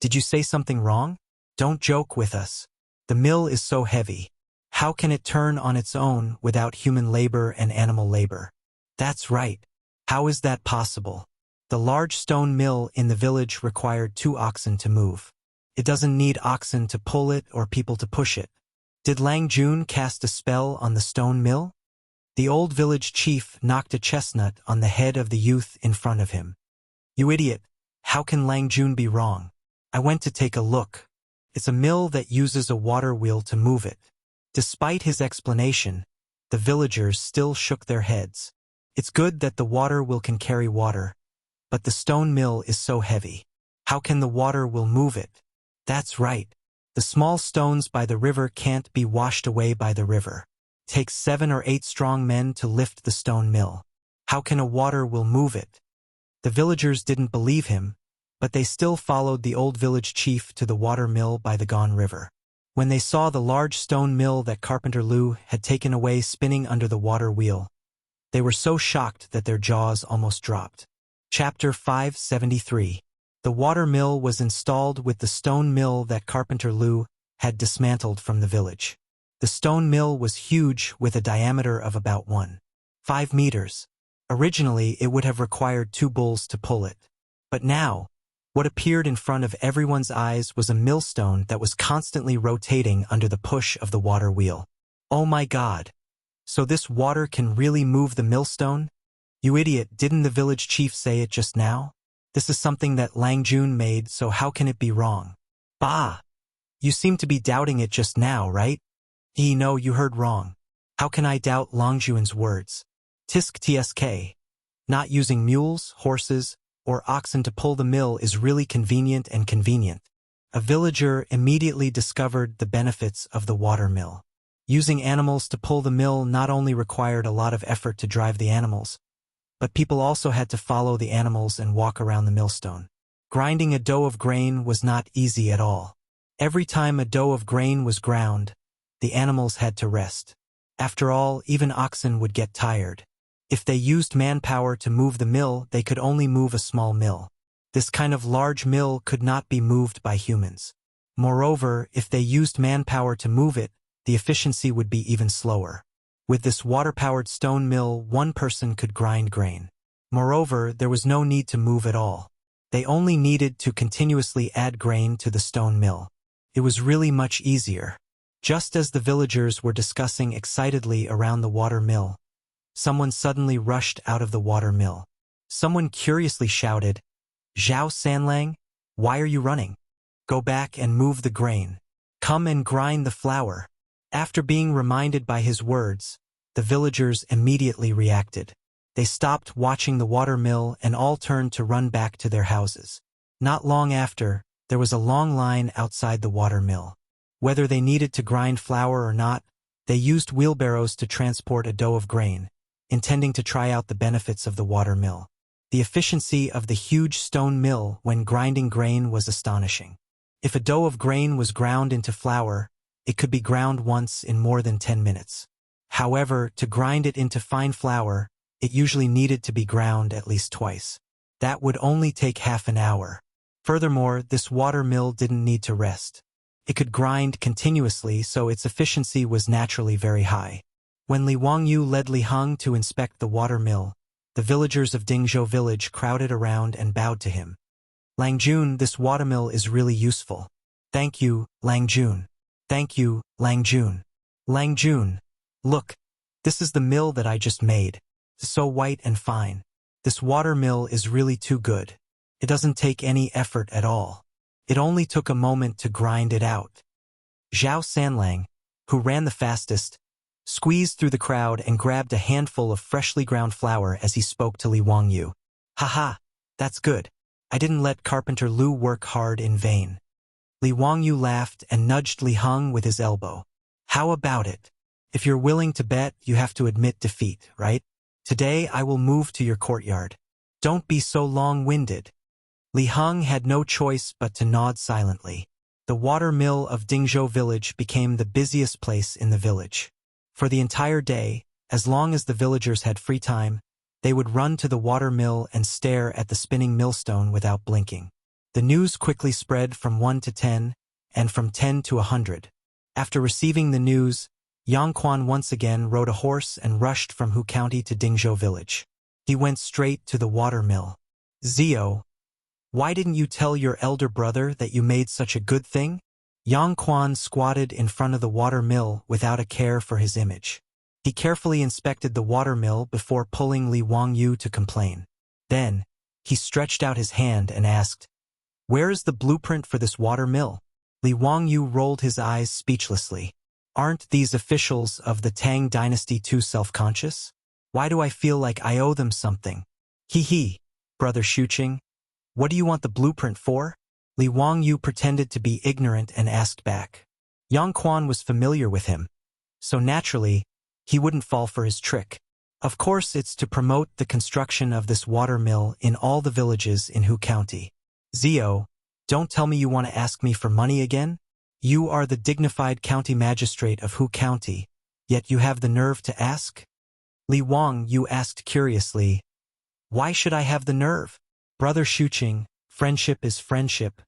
did you say something wrong? Don't joke with us. The mill is so heavy. How can it turn on its own without human labor and animal labor? That's right. How is that possible? The large stone mill in the village required 2 oxen to move. It doesn't need oxen to pull it or people to push it. Did Langjun cast a spell on the stone mill? The old village chief knocked a chestnut on the head of the youth in front of him. You idiot. How can Langjun be wrong? I went to take a look. It's a mill that uses a water wheel to move it. Despite his explanation, the villagers still shook their heads. It's good that the water wheel can carry water, but the stone mill is so heavy. How can the water wheel move it? That's right. The small stones by the river can't be washed away by the river. It takes 7 or 8 strong men to lift the stone mill. How can a water wheel move it? The villagers didn't believe him, but they still followed the old village chief to the water mill by the Gone River. When they saw the large stone mill that Carpenter Lu had taken away spinning under the water wheel, they were so shocked that their jaws almost dropped. Chapter 573. The water mill was installed with the stone mill that Carpenter Lu had dismantled from the village. The stone mill was huge with a diameter of about 1.5 meters. Originally, it would have required 2 bulls to pull it. But now, what appeared in front of everyone's eyes was a millstone that was constantly rotating under the push of the water wheel. Oh my God! So this water can really move the millstone? You idiot, didn't the village chief say it just now? This is something that Langjun made, so how can it be wrong? Bah! You seem to be doubting it just now, right? No, you heard wrong. How can I doubt Langjun's words? Tisk tsk. Not using mules, horses, or oxen to pull the mill is really convenient and convenient. A villager immediately discovered the benefits of the water mill. Using animals to pull the mill not only required a lot of effort to drive the animals, but people also had to follow the animals and walk around the millstone. Grinding a dough of grain was not easy at all. Every time a dough of grain was ground, the animals had to rest. After all, even oxen would get tired. If they used manpower to move the mill, they could only move a small mill. This kind of large mill could not be moved by humans. Moreover, if they used manpower to move it, the efficiency would be even slower. With this water-powered stone mill, one person could grind grain. Moreover, there was no need to move at all. They only needed to continuously add grain to the stone mill. It was really much easier. Just as the villagers were discussing excitedly around the water mill, someone suddenly rushed out of the water mill. Someone curiously shouted, "Zhao Sanlang, why are you running? Go back and move the grain. Come and grind the flour." After being reminded by his words, the villagers immediately reacted. They stopped watching the water mill and all turned to run back to their houses. Not long after, there was a long line outside the water mill. Whether they needed to grind flour or not, they used wheelbarrows to transport a dough of grain, intending to try out the benefits of the water mill. The efficiency of the huge stone mill when grinding grain was astonishing. If a dough of grain was ground into flour, it could be ground once in more than 10 minutes. However, to grind it into fine flour, it usually needed to be ground at least twice. That would only take half an hour. Furthermore, this water mill didn't need to rest. It could grind continuously, so its efficiency was naturally very high. When Li Wangyu led Li Heng to inspect the water mill, the villagers of Dingzhou village crowded around and bowed to him. "Langjun, this water mill is really useful. Thank you, Langjun. Thank you, Langjun. Langjun, look, this is the mill that I just made. It's so white and fine. This water mill is really too good. It doesn't take any effort at all. It only took a moment to grind it out." Zhao Sanlang, who ran the fastest, squeezed through the crowd and grabbed a handful of freshly ground flour as he spoke to Li Wangyu. Haha, that's good. I didn't let Carpenter Lu work hard in vain. Li Wangyu laughed and nudged Li Heng with his elbow. How about it? If you're willing to bet, you have to admit defeat, right? Today I will move to your courtyard. Don't be so long-winded. Li Heng had no choice but to nod silently. The water mill of Dingzhou village became the busiest place in the village. For the entire day, as long as the villagers had free time, they would run to the water mill and stare at the spinning millstone without blinking. The news quickly spread from 1 to 10, and from 10 to 100. After receiving the news, Yang Quan once again rode a horse and rushed from Hu County to Dingzhou village. He went straight to the water mill. Zio, why didn't you tell your elder brother that you made such a good thing? Yang Quan squatted in front of the water mill without a care for his image. He carefully inspected the water mill before pulling Li Wangyu to complain. Then, he stretched out his hand and asked, "Where is the blueprint for this water mill?" Li Wangyu rolled his eyes speechlessly. Aren't these officials of the Tang dynasty too self-conscious? Why do I feel like I owe them something? Hee, Brother Shuqing. What do you want the blueprint for? Li Wangyu pretended to be ignorant and asked back. Yang Quan was familiar with him, so naturally, he wouldn't fall for his trick. Of course, it's to promote the construction of this water mill in all the villages in Hu County. Zio, don't tell me you want to ask me for money again? You are the dignified county magistrate of Hu County, yet you have the nerve to ask? Li Wangyu asked curiously, why should I have the nerve? Brother Shuqing, friendship is friendship,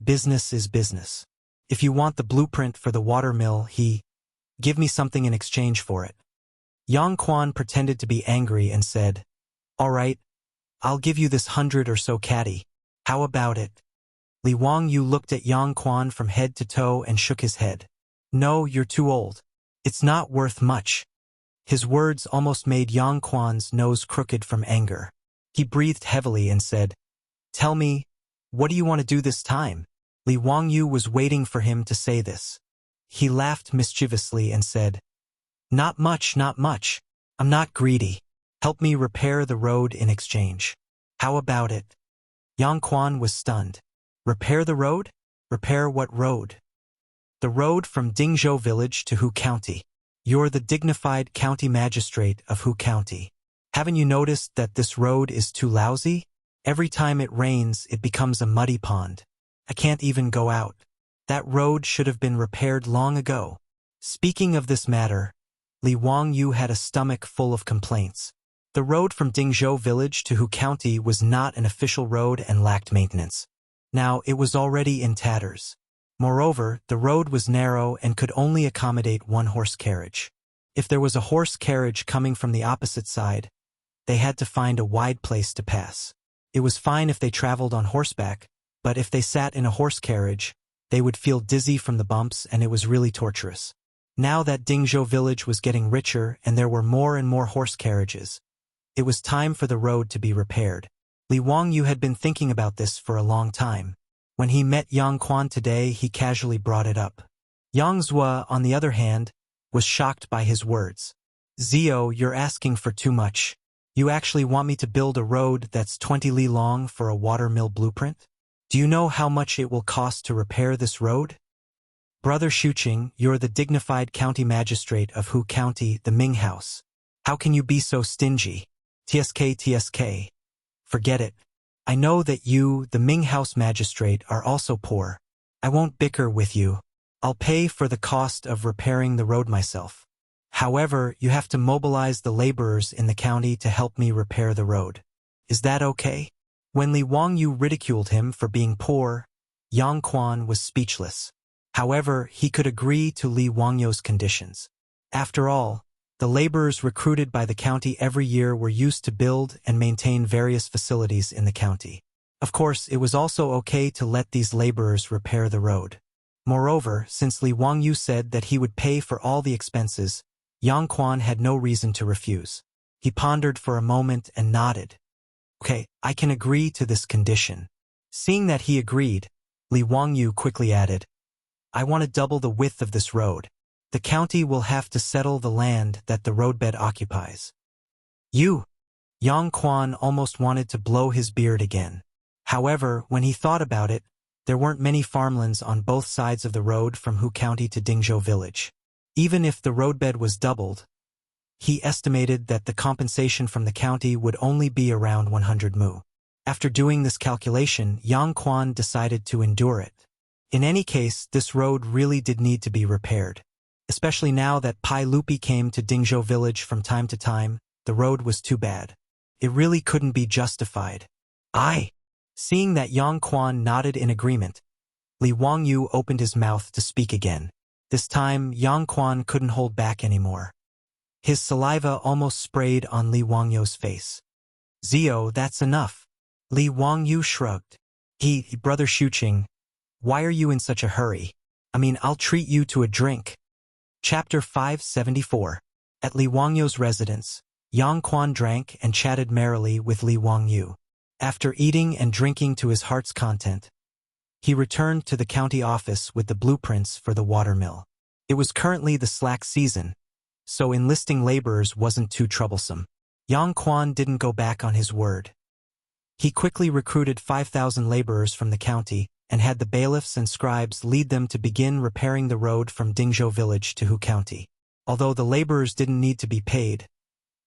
business is business. If you want the blueprint for the water mill, give me something in exchange for it. Yang Quan pretended to be angry and said, all right, I'll give you this 100 or so catty. How about it? Li Wangyu looked at Yang Quan from head to toe and shook his head. No, you're too old. It's not worth much. His words almost made Yang Quan's nose crooked from anger. He breathed heavily and said, tell me, what do you want to do this time? Li Wangyu was waiting for him to say this. He laughed mischievously and said, not much, not much. I'm not greedy. Help me repair the road in exchange. How about it? Yang Quan was stunned. Repair the road? Repair what road? The road from Dingzhou village to Hu County. You're the dignified county magistrate of Hu County. Haven't you noticed that this road is too lousy? Every time it rains, it becomes a muddy pond. I can't even go out. That road should have been repaired long ago. Speaking of this matter, Li Wangyu had a stomach full of complaints. The road from Dingzhou village to Hu County was not an official road and lacked maintenance. Now, it was already in tatters. Moreover, the road was narrow and could only accommodate one horse carriage. If there was a horse carriage coming from the opposite side, they had to find a wide place to pass. It was fine if they traveled on horseback, but if they sat in a horse carriage, they would feel dizzy from the bumps and it was really torturous. Now that Dingzhou village was getting richer and there were more and more horse carriages, it was time for the road to be repaired. Li Wangyu had been thinking about this for a long time. When he met Yang Quan today, he casually brought it up. Yang Zhua, on the other hand, was shocked by his words. Zio, you're asking for too much. You actually want me to build a road that's 20 li long for a water mill blueprint? Do you know how much it will cost to repair this road? Brother Shuqing, you're the dignified county magistrate of Hu County, the Ming House. How can you be so stingy? TSK. Forget it. I know that you, the Ming House magistrate, are also poor. I won't bicker with you. I'll pay for the cost of repairing the road myself. However, you have to mobilize the laborers in the county to help me repair the road. Is that okay? When Li Wangyu ridiculed him for being poor, Yang Quan was speechless. However, he could agree to Li Wangyu's conditions. After all, the laborers recruited by the county every year were used to build and maintain various facilities in the county. Of course, it was also okay to let these laborers repair the road. Moreover, since Li Wangyu said that he would pay for all the expenses, Yang Quan had no reason to refuse. He pondered for a moment and nodded. Okay, I can agree to this condition. Seeing that he agreed, Li Wangyu quickly added, I want to double the width of this road. The county will have to settle the land that the roadbed occupies. You! Yang Quan almost wanted to blow his beard again. However, when he thought about it, there weren't many farmlands on both sides of the road from Hu County to Dingzhou Village. Even if the roadbed was doubled, he estimated that the compensation from the county would only be around 100 mu. After doing this calculation, Yang Quan decided to endure it. In any case, this road really did need to be repaired. Especially now that Pai Lupi came to Dingzhou Village from time to time, the road was too bad. It really couldn't be justified. Seeing that Yang Quan nodded in agreement, Li Wangyu opened his mouth to speak again. This time, Yang Quan couldn't hold back anymore. His saliva almost sprayed on Li Wangyu's face. "Zio, that's enough." Li Wangyu shrugged. Brother Shuqing, why are you in such a hurry? I'll treat you to a drink." Chapter 574. At Li Wangyu's residence, Yang Quan drank and chatted merrily with Li Wangyu. After eating and drinking to his heart's content, he returned to the county office with the blueprints for the water mill. It was currently the slack season, so enlisting laborers wasn't too troublesome. Yang Quan didn't go back on his word. He quickly recruited 5,000 laborers from the county and had the bailiffs and scribes lead them to begin repairing the road from Dingzhou Village to Hu County. Although the laborers didn't need to be paid,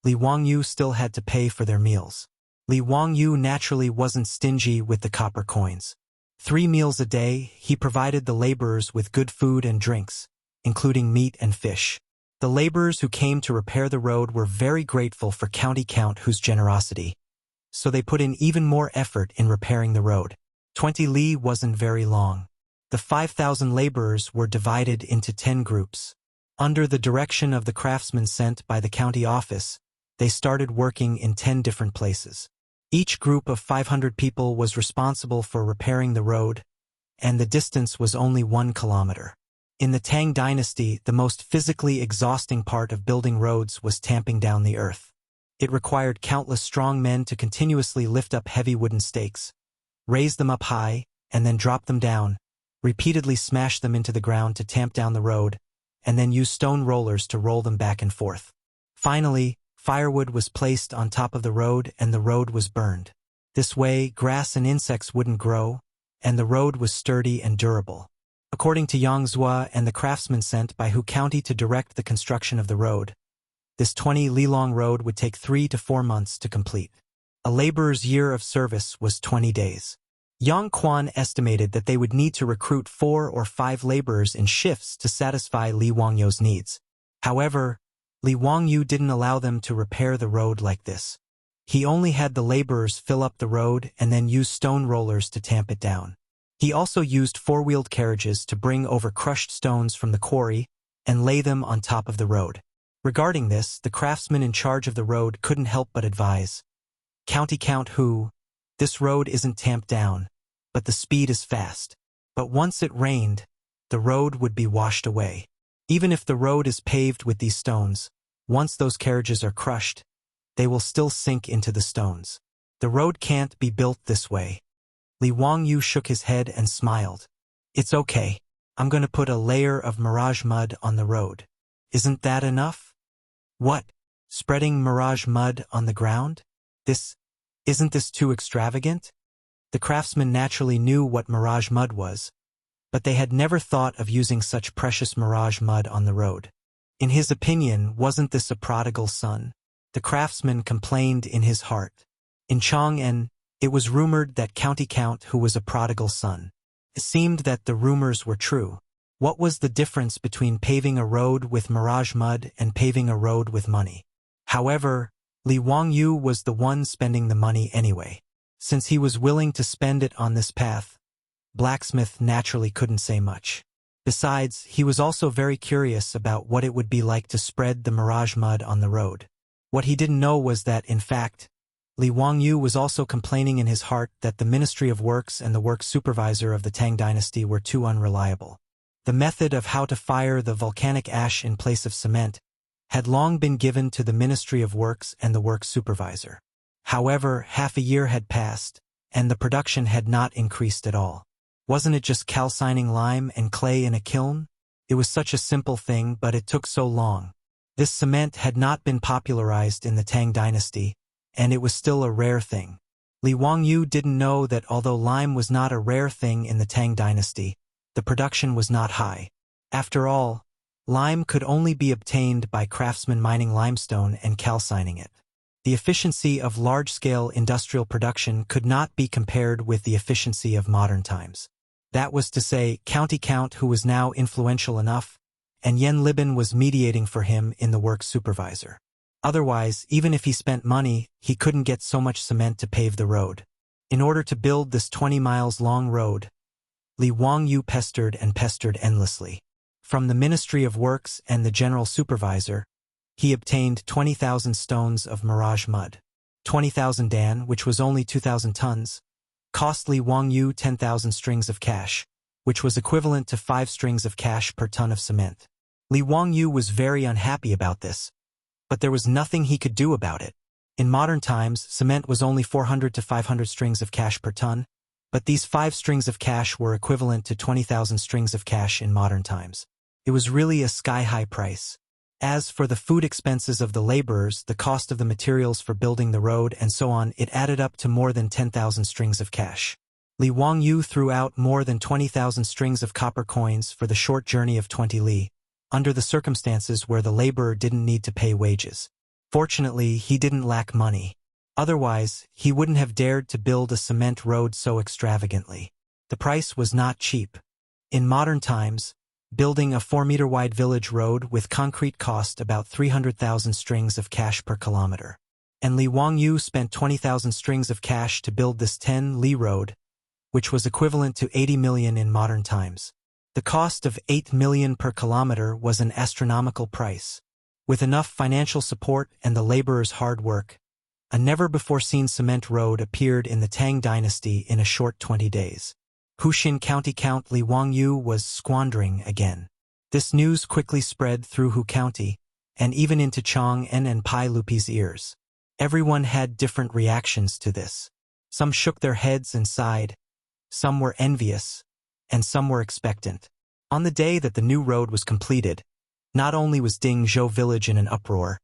Li Wangyu still had to pay for their meals. Li Wangyu naturally wasn't stingy with the copper coins. 3 meals a day, he provided the laborers with good food and drinks, including meat and fish. The laborers who came to repair the road were very grateful for County Count Hu's generosity, so they put in even more effort in repairing the road. 20 li wasn't very long. The 5,000 laborers were divided into 10 groups. Under the direction of the craftsmen sent by the county office, they started working in 10 different places. Each group of 500 people was responsible for repairing the road, and the distance was only 1 kilometer. In the Tang dynasty, the most physically exhausting part of building roads was tamping down the earth. It required countless strong men to continuously lift up heavy wooden stakes, raise them up high, and then drop them down, repeatedly smash them into the ground to tamp down the road, and then use stone rollers to roll them back and forth. Finally, firewood was placed on top of the road and the road was burned. This way, grass and insects wouldn't grow, and the road was sturdy and durable. According to Yang Zhua and the craftsmen sent by Hu County to direct the construction of the road, this 20 li-long road would take 3 to 4 months to complete. A laborer's year of service was 20 days. Yang Quan estimated that they would need to recruit 4 or 5 laborers in shifts to satisfy Li Wangyu's needs. However, Li Wangyu didn't allow them to repair the road like this. He only had the laborers fill up the road and then use stone rollers to tamp it down. He also used 4-wheeled carriages to bring over crushed stones from the quarry and lay them on top of the road. Regarding this, the craftsman in charge of the road couldn't help but advise, "County Count Hu, this road isn't tamped down, but the speed is fast. But once it rained, the road would be washed away. Even if the road is paved with these stones, once those carriages are crushed, they will still sink into the stones. The road can't be built this way." Li Wangyu shook his head and smiled. "It's okay. I'm going to put a layer of mirage mud on the road. Isn't that enough?" "What? Spreading mirage mud on the ground? Isn't this too extravagant?" The craftsmen naturally knew what mirage mud was, but they had never thought of using such precious mirage mud on the road. In his opinion, wasn't this a prodigal son? The craftsman complained in his heart. In Chang'an, it was rumored that County Count Hu was a prodigal son. It seemed that the rumors were true. What was the difference between paving a road with mirage mud and paving a road with money? However, Li Wangyu was the one spending the money anyway. Since he was willing to spend it on this path, Blacksmith naturally couldn't say much. Besides, he was also very curious about what it would be like to spread the mirage mud on the road. What he didn't know was that, in fact, Li Wangyu was also complaining in his heart that the Ministry of Works and the work supervisor of the Tang dynasty were too unreliable. The method of how to fire the volcanic ash in place of cement had long been given to the Ministry of Works and the work supervisor. However, half a year had passed, and the production had not increased at all. Wasn't it just calcining lime and clay in a kiln? It was such a simple thing, but it took so long. This cement had not been popularized in the Tang dynasty, and it was still a rare thing. Li Wangyu didn't know that although lime was not a rare thing in the Tang dynasty, the production was not high. After all, lime could only be obtained by craftsmen mining limestone and calcining it. The efficiency of large-scale industrial production could not be compared with the efficiency of modern times. That was to say, County Count, who was now influential enough, and Yen Libin was mediating for him in the work supervisor. Otherwise, even if he spent money, he couldn't get so much cement to pave the road. In order to build this 20 miles long road, Li Wangyu pestered and pestered endlessly. From the Ministry of Works and the General Supervisor, he obtained 20,000 stones of mirage mud. 20,000 dan, which was only 2,000 tons, cost Li Wangyu 10,000 strings of cash, which was equivalent to 5 strings of cash per ton of cement. Li Wangyu was very unhappy about this, but there was nothing he could do about it. In modern times, cement was only 400 to 500 strings of cash per ton, but these 5 strings of cash were equivalent to 20,000 strings of cash in modern times. It was really a sky-high price. As for the food expenses of the laborers, the cost of the materials for building the road, and so on, it added up to more than 10,000 strings of cash. Li Wangyu threw out more than 20,000 strings of copper coins for the short journey of 20 li, under the circumstances where the laborer didn't need to pay wages. Fortunately, he didn't lack money. Otherwise, he wouldn't have dared to build a cement road so extravagantly. The price was not cheap. In modern times, building a 4-meter-wide village road with concrete cost about 300,000 strings of cash per kilometer. And Li Wangyu spent 20,000 strings of cash to build this 10 li road, which was equivalent to 80 million in modern times. The cost of 8 million per kilometer was an astronomical price. With enough financial support and the laborers' hard work, a never-before-seen cement road appeared in the Tang dynasty in a short 20 days. Huxin County Count Li Wangyu was squandering again. This news quickly spread through Hu County, and even into Chang'an and Pai Lupi's ears. Everyone had different reactions to this. Some shook their heads and sighed, some were envious, and some were expectant. On the day that the new road was completed, not only was Dingzhou village in an uproar,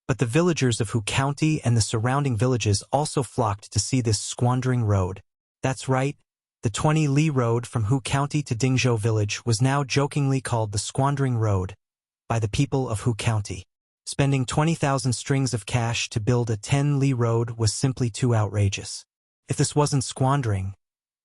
but the villagers of Hu County and the surrounding villages also flocked to see this squandering road. That's right, the 20 li road from Hu County to Dingzhou village was now jokingly called the Squandering Road by the people of Hu County. Spending 20,000 strings of cash to build a 10 li road was simply too outrageous. If this wasn't squandering,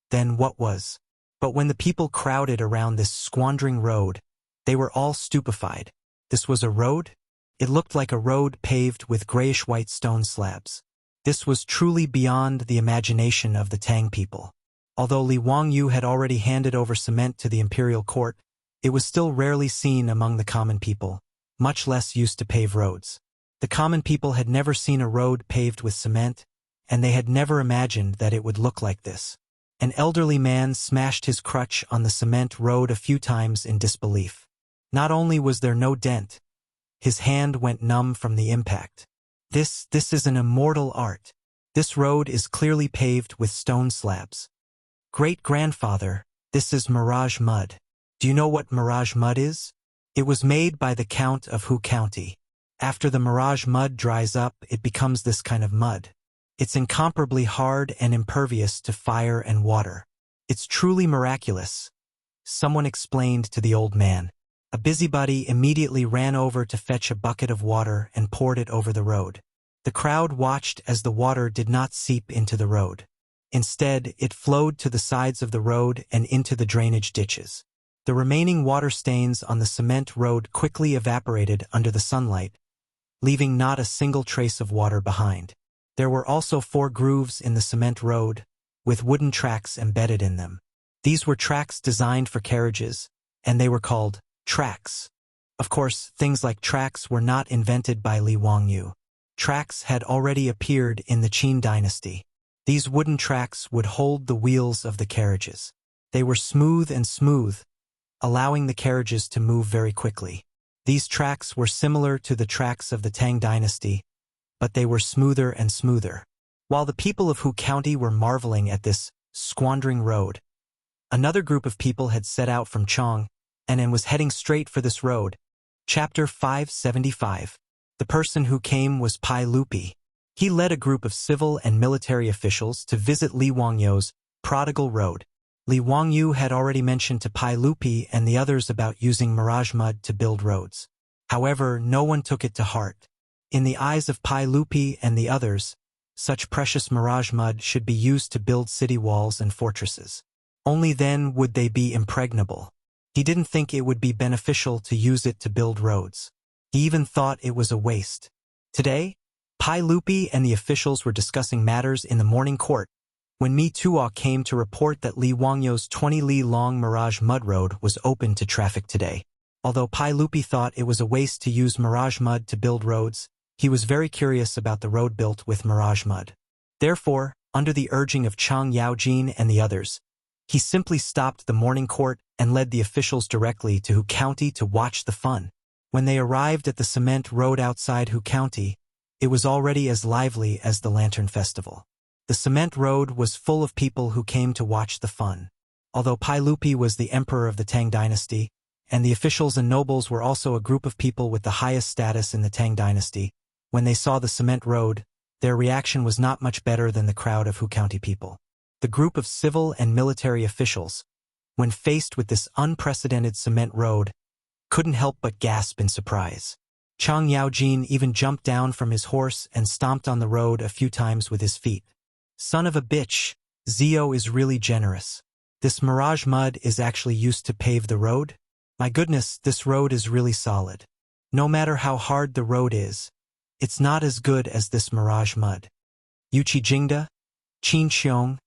then what was? But when the people crowded around this squandering road, they were all stupefied. This was a road? It looked like a road paved with grayish-white stone slabs. This was truly beyond the imagination of the Tang people. Although Li Wangyu had already handed over cement to the imperial court, it was still rarely seen among the common people, much less used to pave roads. The common people had never seen a road paved with cement, and they had never imagined that it would look like this. An elderly man smashed his crutch on the cement road a few times in disbelief. Not only was there no dent, his hand went numb from the impact. This is an immortal art. This road is clearly paved with stone slabs. Great-grandfather, this is mirage mud. Do you know what mirage mud is? It was made by the Count of Hu County. After the mirage mud dries up, it becomes this kind of mud. It's incomparably hard and impervious to fire and water. It's truly miraculous, someone explained to the old man. A busybody immediately ran over to fetch a bucket of water and poured it over the road. The crowd watched as the water did not seep into the road. Instead, it flowed to the sides of the road and into the drainage ditches. The remaining water stains on the cement road quickly evaporated under the sunlight, leaving not a single trace of water behind. There were also 4 grooves in the cement road, with wooden tracks embedded in them. These were tracks designed for carriages, and they were called tracks. Of course, things like tracks were not invented by Li Wangyu. Tracks had already appeared in the Qin dynasty. These wooden tracks would hold the wheels of the carriages. They were smooth and smooth, allowing the carriages to move very quickly. These tracks were similar to the tracks of the Tang dynasty, but they were smoother and smoother. While the people of Hu County were marveling at this squandering road, another group of people had set out from Chang'an and was heading straight for this road. Chapter 575. The person who came was Pai Lupi. He led a group of civil and military officials to visit Li Wangyou's prodigal road. Li Wangyu had already mentioned to Pai Lupi and the others about using mirage mud to build roads. However, no one took it to heart. In the eyes of Pai Lupi and the others, such precious mirage mud should be used to build city walls and fortresses. Only then would they be impregnable. He didn't think it would be beneficial to use it to build roads. He even thought it was a waste. Today, Pai Lupi and the officials were discussing matters in the morning court when Mi Tuo came to report that Li Wangyou's 20-li-long Mirage Mud Road was open to traffic today. Although Pai Lupi thought it was a waste to use Mirage Mud to build roads, he was very curious about the road built with Mirage Mud. Therefore, under the urging of Chang Yaojin and the others, he simply stopped the morning court and led the officials directly to Hu County to watch the fun. When they arrived at the cement road outside Hu County, it was already as lively as the Lantern Festival. The cement road was full of people who came to watch the fun. Although Pai Lupi was the emperor of the Tang dynasty, and the officials and nobles were also a group of people with the highest status in the Tang dynasty, when they saw the cement road, their reaction was not much better than the crowd of Hu County people. The group of civil and military officials, when faced with this unprecedented cement road, couldn't help but gasp in surprise. Chang Yaojin even jumped down from his horse and stomped on the road a few times with his feet. Son of a bitch, Zio is really generous. This mirage mud is actually used to pave the road? My goodness, this road is really solid. No matter how hard the road is, it's not as good as this mirage mud. Yuqi Jingda, Qin Xiong,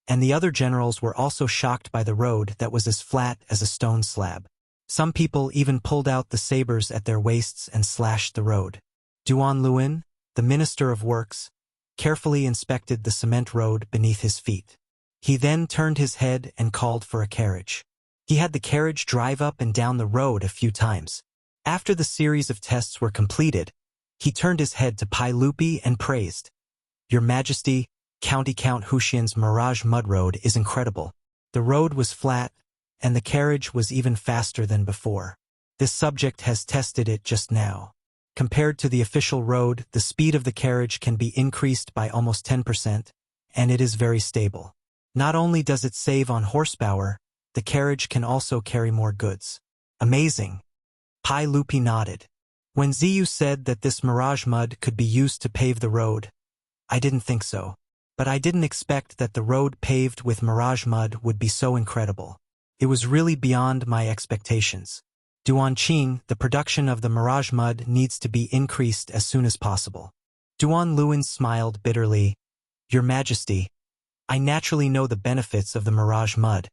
and the other generals were also shocked by the road that was as flat as a stone slab. Some people even pulled out the sabers at their waists and slashed the road. Duan Luin, the Minister of Works, carefully inspected the cement road beneath his feet. He then turned his head and called for a carriage. He had the carriage drive up and down the road a few times. After the series of tests were completed, he turned his head to Pai Lupi and praised, "Your Majesty, County Count Huxian's Mirage Mud Road is incredible. The road was flat, and the carriage was even faster than before. This subject has tested it just now. Compared to the official road, the speed of the carriage can be increased by almost 10%, and it is very stable. Not only does it save on horsepower, the carriage can also carry more goods." Amazing. Pai Lupi nodded. When Ziyu said that this mirage mud could be used to pave the road, I didn't think so. But I didn't expect that the road paved with mirage mud would be so incredible. It was really beyond my expectations. Duan Qing, the production of the mirage mud needs to be increased as soon as possible. Duan Luin smiled bitterly. "Your Majesty, I naturally know the benefits of the mirage mud,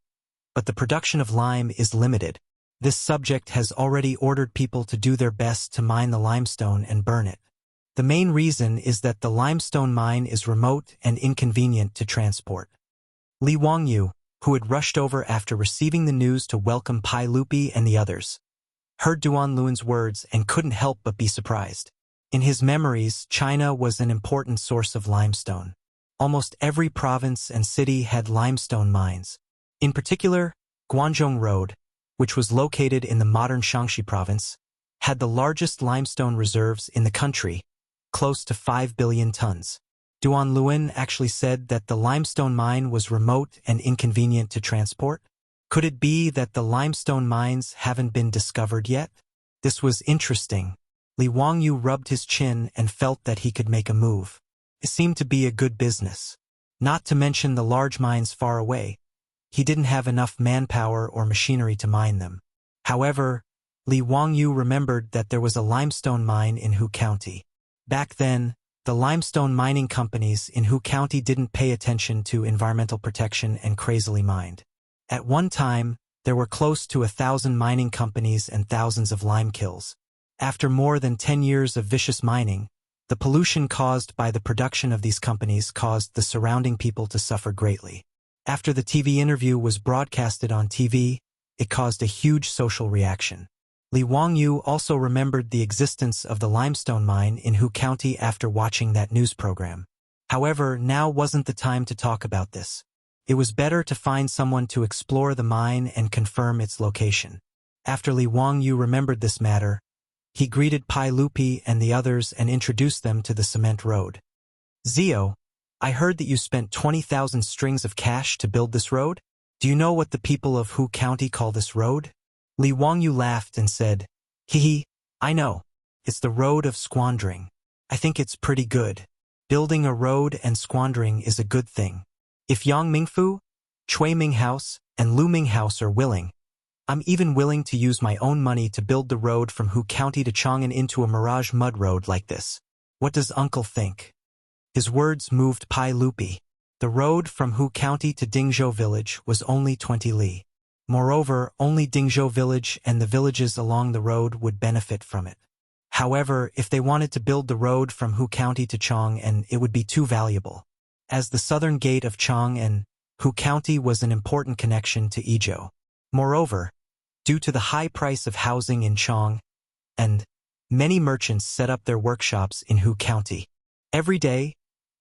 but the production of lime is limited. This subject has already ordered people to do their best to mine the limestone and burn it. The main reason is that the limestone mine is remote and inconvenient to transport." Li Wangyu, who had rushed over after receiving the news to welcome Pai Lupi and the others, heard Duan Luin's words and couldn't help but be surprised. In his memories, China was an important source of limestone. Almost every province and city had limestone mines. In particular, Guangzhou Road, which was located in the modern Shaanxi province, had the largest limestone reserves in the country, close to 5 billion tons. Duan Luin actually said that the limestone mine was remote and inconvenient to transport. Could it be that the limestone mines haven't been discovered yet? This was interesting. Li Wangyu rubbed his chin and felt that he could make a move. It seemed to be a good business. Not to mention the large mines far away. He didn't have enough manpower or machinery to mine them. However, Li Wangyu remembered that there was a limestone mine in Hu County. Back then, the limestone mining companies in Hu County didn't pay attention to environmental protection and crazily mined. At one time, there were close to 1,000 mining companies and thousands of lime kilns. After more than 10 years of vicious mining, the pollution caused by the production of these companies caused the surrounding people to suffer greatly. After the TV interview was broadcasted on TV, it caused a huge social reaction. Li Wangyu also remembered the existence of the limestone mine in Hu County after watching that news program. However, now wasn't the time to talk about this. It was better to find someone to explore the mine and confirm its location. After Li Wangyu remembered this matter, he greeted Pai Lupi and the others and introduced them to the cement road. Zio, I heard that you spent 20,000 strings of cash to build this road? Do you know what the people of Hu County call this road? Li Wangyu laughed and said, Hee, I know. It's the road of squandering. I think it's pretty good. Building a road and squandering is a good thing. If Yang Mingfu, Chui Ming House, and Lu Ming House are willing, I'm even willing to use my own money to build the road from Hu County to Chang'an into a mirage mud road like this. What does Uncle think? His words moved Pai Lupi. The road from Hu County to Dingzhou Village was only 20 li. Moreover, only Dingzhou Village and the villages along the road would benefit from it. However, if they wanted to build the road from Hu County to Chang'an, it would be too valuable. As the southern gate of Chang'an, Hu County was an important connection to Izhou. Moreover, due to the high price of housing in Chang'an, many merchants set up their workshops in Hu County. Every day,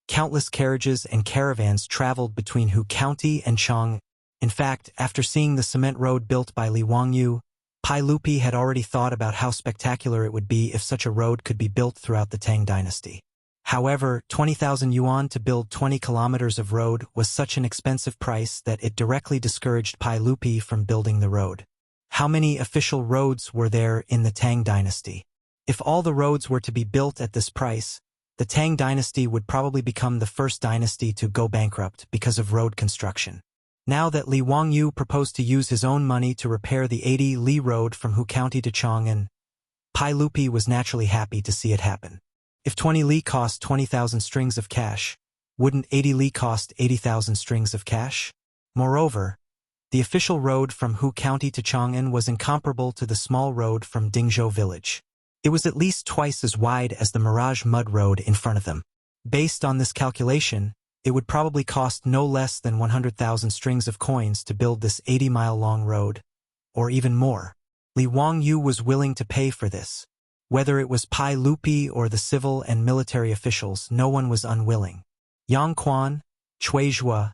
countless carriages and caravans traveled between Hu County and Chang'an. In fact, after seeing the cement road built by Li Wangyu, Pai Lupi had already thought about how spectacular it would be if such a road could be built throughout the Tang dynasty. However, 20,000 yuan to build 20 kilometers of road was such an expensive price that it directly discouraged Pai Lupi from building the road. How many official roads were there in the Tang dynasty? If all the roads were to be built at this price, the Tang dynasty would probably become the first dynasty to go bankrupt because of road construction. Now that Li Wangyu proposed to use his own money to repair the 80 li road from Hu County to Chang'an, Pai Lupi was naturally happy to see it happen. If 20 li cost 20,000 strings of cash, wouldn't 80 li cost 80,000 strings of cash? Moreover, the official road from Hu County to Chang'an was incomparable to the small road from Dingzhou Village. It was at least twice as wide as the Mirage Mud Road in front of them. Based on this calculation, it would probably cost no less than 100,000 strings of coins to build this 80-mile-long road, or even more. Li Wangyu was willing to pay for this. Whether it was Pai Lupi or the civil and military officials, no one was unwilling. Yang Quan, Cui Zhua,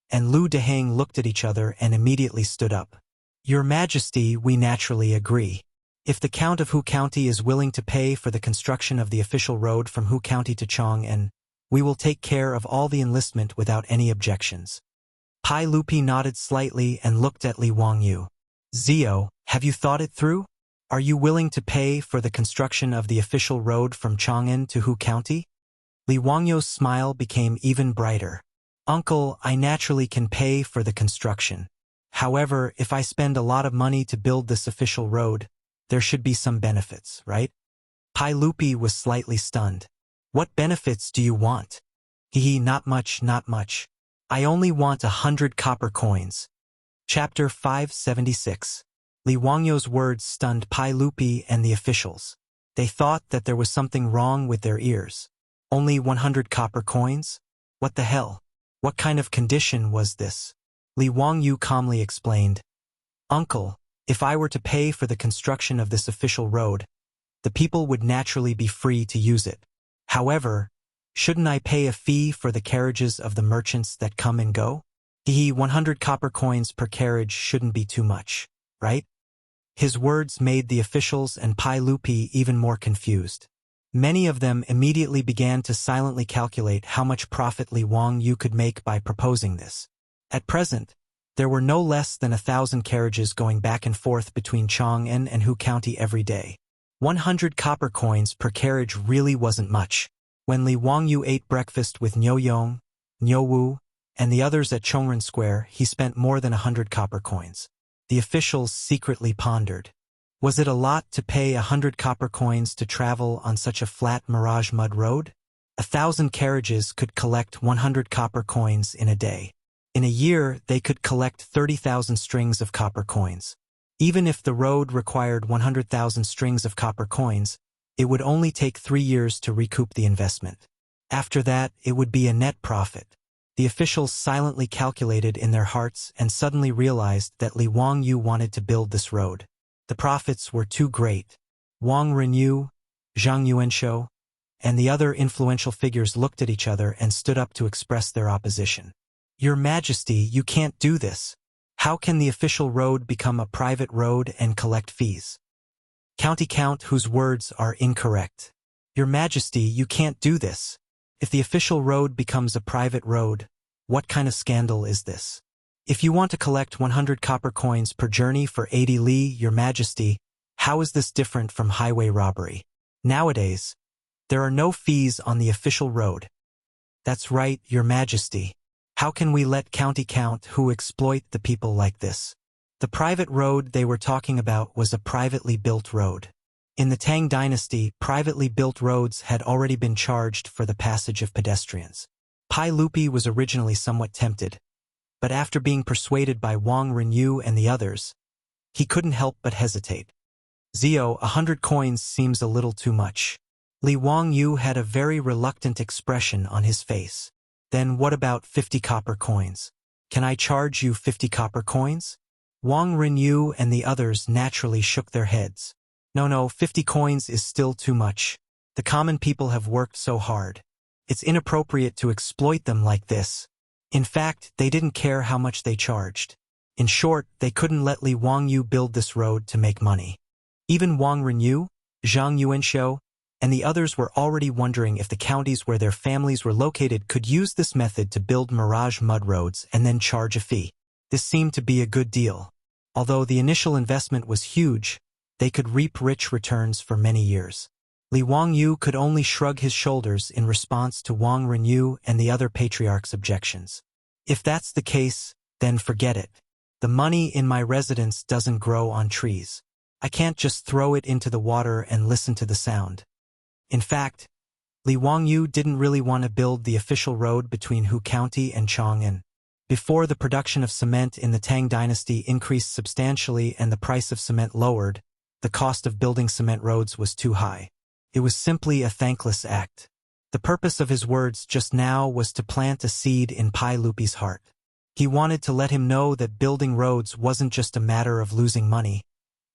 and Lu Deheng looked at each other and immediately stood up. Your Majesty, we naturally agree. If the Count of Hu County is willing to pay for the construction of the official road from Hu County to Chang'an, we will take care of all the enlistment without any objections. Pai Lupi nodded slightly and looked at Li Wangyu. Zio, have you thought it through? Are you willing to pay for the construction of the official road from Chang'an to Hu County? Li Wangyu's smile became even brighter. Uncle, I naturally can pay for the construction. However, if I spend a lot of money to build this official road, there should be some benefits, right? Pai Lupi was slightly stunned. What benefits do you want? Not much, not much. I only want 100 copper coins. Chapter 576. Li Wangyu's words stunned Pai Lupi and the officials. They thought that there was something wrong with their ears. Only 100 copper coins? What the hell? What kind of condition was this? Li Wangyu calmly explained. Uncle, if I were to pay for the construction of this official road, the people would naturally be free to use it. However, shouldn't I pay a fee for the carriages of the merchants that come and go? 100 copper coins per carriage shouldn't be too much, right? His words made the officials and Pai Lupi even more confused. Many of them immediately began to silently calculate how much profit Li Wangyu could make by proposing this. At present, there were no less than 1,000 carriages going back and forth between Chang'an and Hu County every day. 100 copper coins per carriage really wasn't much. When Li Wangyu ate breakfast with Niu Yong, Niu Wu, and the others at Chongren Square, he spent more than 100 copper coins. The officials secretly pondered. Was it a lot to pay 100 copper coins to travel on such a flat mirage mud road? 1,000 carriages could collect 100 copper coins in a day. In a year, they could collect 30,000 strings of copper coins. Even if the road required 100,000 strings of copper coins, it would only take 3 years to recoup the investment. After that, it would be a net profit. The officials silently calculated in their hearts and suddenly realized that Li Wangyu wanted to build this road. The profits were too great. Wang Renyu, Zhang Yuanshou, and the other influential figures looked at each other and stood up to express their opposition. Your Majesty, you can't do this. How can the official road become a private road and collect fees? County Count, whose words are incorrect. Your Majesty, you can't do this. If the official road becomes a private road, what kind of scandal is this? If you want to collect 100 copper coins per journey for 80 li, Your Majesty, how is this different from highway robbery? Nowadays, there are no fees on the official road. That's right, Your Majesty. How can we let county count who exploit the people like this? The private road they were talking about was a privately built road. In the Tang dynasty, privately built roads had already been charged for the passage of pedestrians. Pai Lupi was originally somewhat tempted, but after being persuaded by Wang Renyu and the others, he couldn't help but hesitate. Zio, 100 coins seems a little too much. Li Wangyu had a very reluctant expression on his face. Then what about 50 copper coins? Can I charge you 50 copper coins? Wang Renyu and the others naturally shook their heads. No, 50 coins is still too much. The common people have worked so hard. It's inappropriate to exploit them like this. In fact, they didn't care how much they charged. In short, they couldn't let Li Wangyu build this road to make money. Even Wang Renyu, Zhang Yuanshou, and the others were already wondering if the counties where their families were located could use this method to build mirage mud roads and then charge a fee. This seemed to be a good deal. Although the initial investment was huge, they could reap rich returns for many years. Li Wangyu could only shrug his shoulders in response to Wang Renyu and the other patriarchs' objections. If that's the case, then forget it. The money in my residence doesn't grow on trees. I can't just throw it into the water and listen to the sound. In fact, Li Wangyu didn't really want to build the official road between Hu County and Chang'an. Before the production of cement in the Tang dynasty increased substantially and the price of cement lowered, the cost of building cement roads was too high. It was simply a thankless act. The purpose of his words just now was to plant a seed in Pai Lupi's heart. He wanted to let him know that building roads wasn't just a matter of losing money,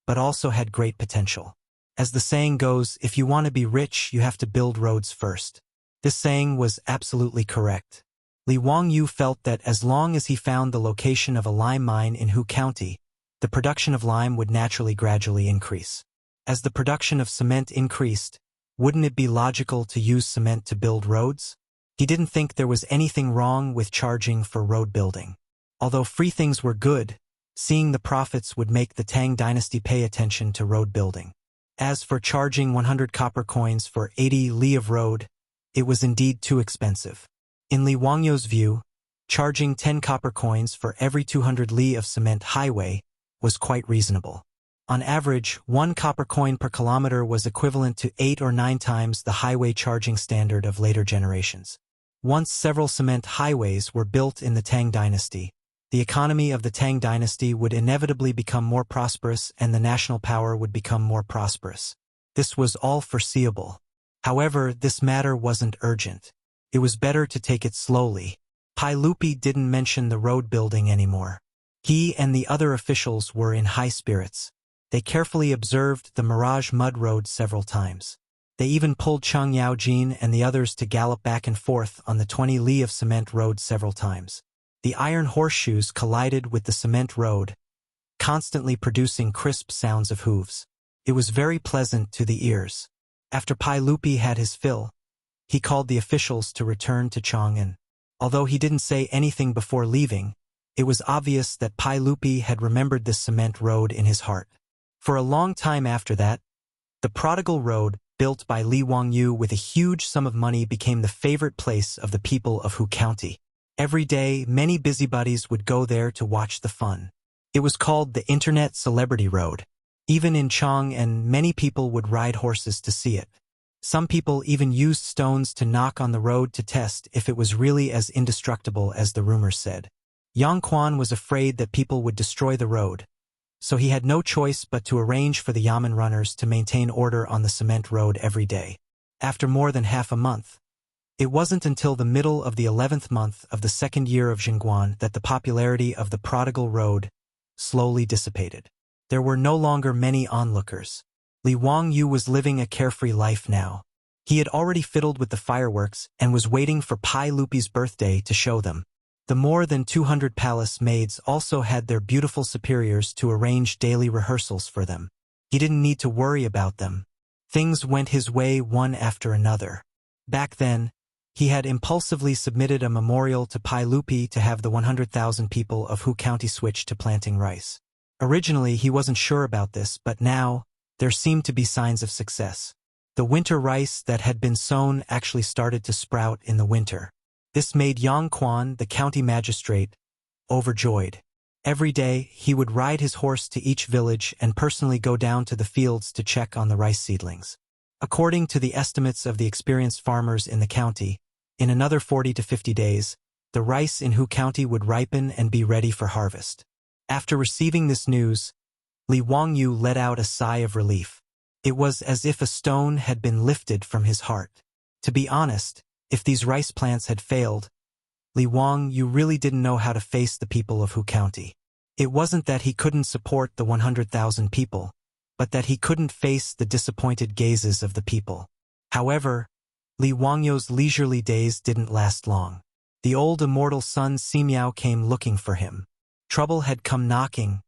but also had great potential. As the saying goes, if you want to be rich, you have to build roads first. This saying was absolutely correct. Li Wangyu felt that as long as he found the location of a lime mine in Hu County, the production of lime would naturally gradually increase. As the production of cement increased, wouldn't it be logical to use cement to build roads? He didn't think there was anything wrong with charging for road building. Although free things were good, seeing the profits would make the Tang dynasty pay attention to road building. As for charging 100 copper coins for 80 li of road, it was indeed too expensive. In Li Wangyu's view, charging 10 copper coins for every 200 li of cement highway was quite reasonable. On average, 1 copper coin per kilometer was equivalent to 8 or 9 times the highway charging standard of later generations. Once several cement highways were built in the Tang dynasty, the economy of the Tang dynasty would inevitably become more prosperous and the national power would become more prosperous. This was all foreseeable. However, this matter wasn't urgent. It was better to take it slowly. Pai Lupi didn't mention the road building anymore. He and the other officials were in high spirits. They carefully observed the Mirage Mud Road several times. They even pulled Chang Yaojin and the others to gallop back and forth on the 20 li of cement road several times. The iron horseshoes collided with the cement road, constantly producing crisp sounds of hooves. It was very pleasant to the ears. After Pai Lupi had his fill, he called the officials to return to Chang'an. Although he didn't say anything before leaving, it was obvious that Pai Lupi had remembered this cement road in his heart. For a long time after that, the Prodigal Road, built by Li Wangyu with a huge sum of money, became the favorite place of the people of Hu County. Every day, many busybodies would go there to watch the fun. It was called the Internet Celebrity Road. Even in Chang'an, many people would ride horses to see it. Some people even used stones to knock on the road to test if it was really as indestructible as the rumors said. Yang Quan was afraid that people would destroy the road, so he had no choice but to arrange for the Yamen runners to maintain order on the cement road every day. After more than half a month, it wasn't until the middle of the 11th month of the second year of Jingguan that the popularity of the Prodigal Road slowly dissipated. There were no longer many onlookers. Li Wangyu was living a carefree life now. He had already fiddled with the fireworks and was waiting for Pai Lupi's birthday to show them. The more than 200 palace maids also had their beautiful superiors to arrange daily rehearsals for them. He didn't need to worry about them. Things went his way one after another. Back then, He had impulsively submitted a memorial to Pai Lupi to have the 100,000 people of Hu County switch to planting rice. Originally, he wasn't sure about this, but now, there seemed to be signs of success. The winter rice that had been sown actually started to sprout in the winter. This made Yang Quan, the county magistrate, overjoyed. Every day, he would ride his horse to each village and personally go down to the fields to check on the rice seedlings. According to the estimates of the experienced farmers in the county, in another 40 to 50 days, the rice in Hu County would ripen and be ready for harvest. After receiving this news, Li Wangyu let out a sigh of relief. It was as if a stone had been lifted from his heart. To be honest, if these rice plants had failed, Li Wangyu really didn't know how to face the people of Hu County. It wasn't that he couldn't support the 100,000 people, but that he couldn't face the disappointed gazes of the people. However, Li Wangyu's leisurely days didn't last long. The old immortal son Simiao came looking for him. Trouble had come knocking.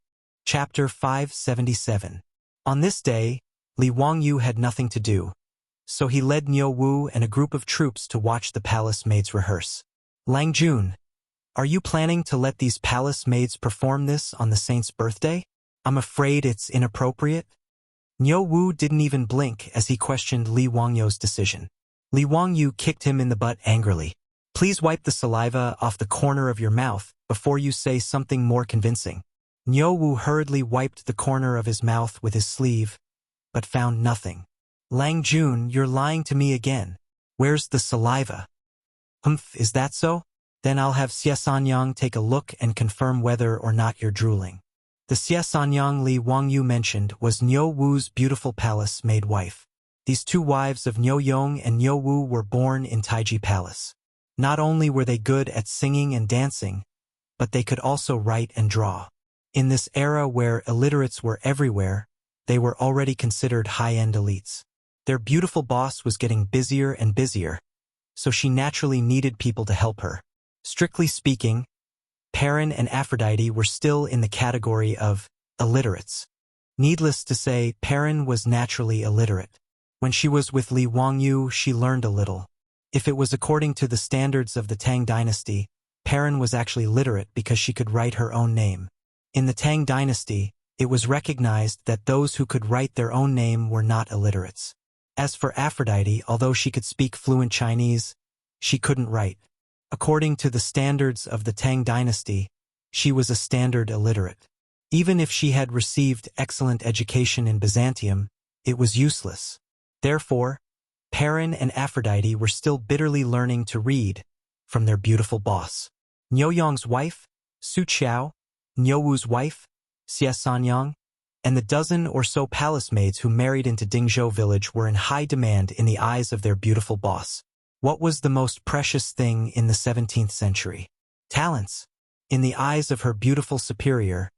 Chapter 577. On this day, Li Wangyu had nothing to do, so he led Niu Wu and a group of troops to watch the palace maids rehearse. Lang Jun, are you planning to let these palace maids perform this on the saint's birthday? I'm afraid it's inappropriate. Niu Wu didn't even blink as he questioned Li Wangyu's decision. Li Wangyu kicked him in the butt angrily. Please wipe the saliva off the corner of your mouth before you say something more convincing. Niu Wu hurriedly wiped the corner of his mouth with his sleeve, but found nothing. Lang Jun, you're lying to me again. Where's the saliva? Humph, is that so? Then I'll have Xie Sanyang take a look and confirm whether or not you're drooling. The Xie Sanyang Li Wangyu mentioned was Niu Wu's beautiful palace maid wife. These two wives of Niu Yong and Niu Wu were born in Taiji Palace. Not only were they good at singing and dancing, but they could also write and draw. In this era where illiterates were everywhere, they were already considered high-end elites. Their beautiful boss was getting busier and busier, so she naturally needed people to help her. Strictly speaking, Perrin and Aphrodite were still in the category of illiterates. Needless to say, Perrin was naturally illiterate. When she was with Li Wangyu, she learned a little. If it was according to the standards of the Tang dynasty, Perrin was actually literate because she could write her own name. In the Tang dynasty, it was recognized that those who could write their own name were not illiterates. As for Aphrodite, although she could speak fluent Chinese, she couldn't write. According to the standards of the Tang dynasty, she was a standard illiterate. Even if she had received excellent education in Byzantium, it was useless. Therefore, Perrin and Aphrodite were still bitterly learning to read from their beautiful boss. Niu Yong's wife, Su Qiao, Niu Wu's wife, Xie Sanyang, and the dozen or so palace maids who married into Dingzhou village were in high demand in the eyes of their beautiful boss. What was the most precious thing in the 17th century? Talents. In the eyes of her beautiful superior,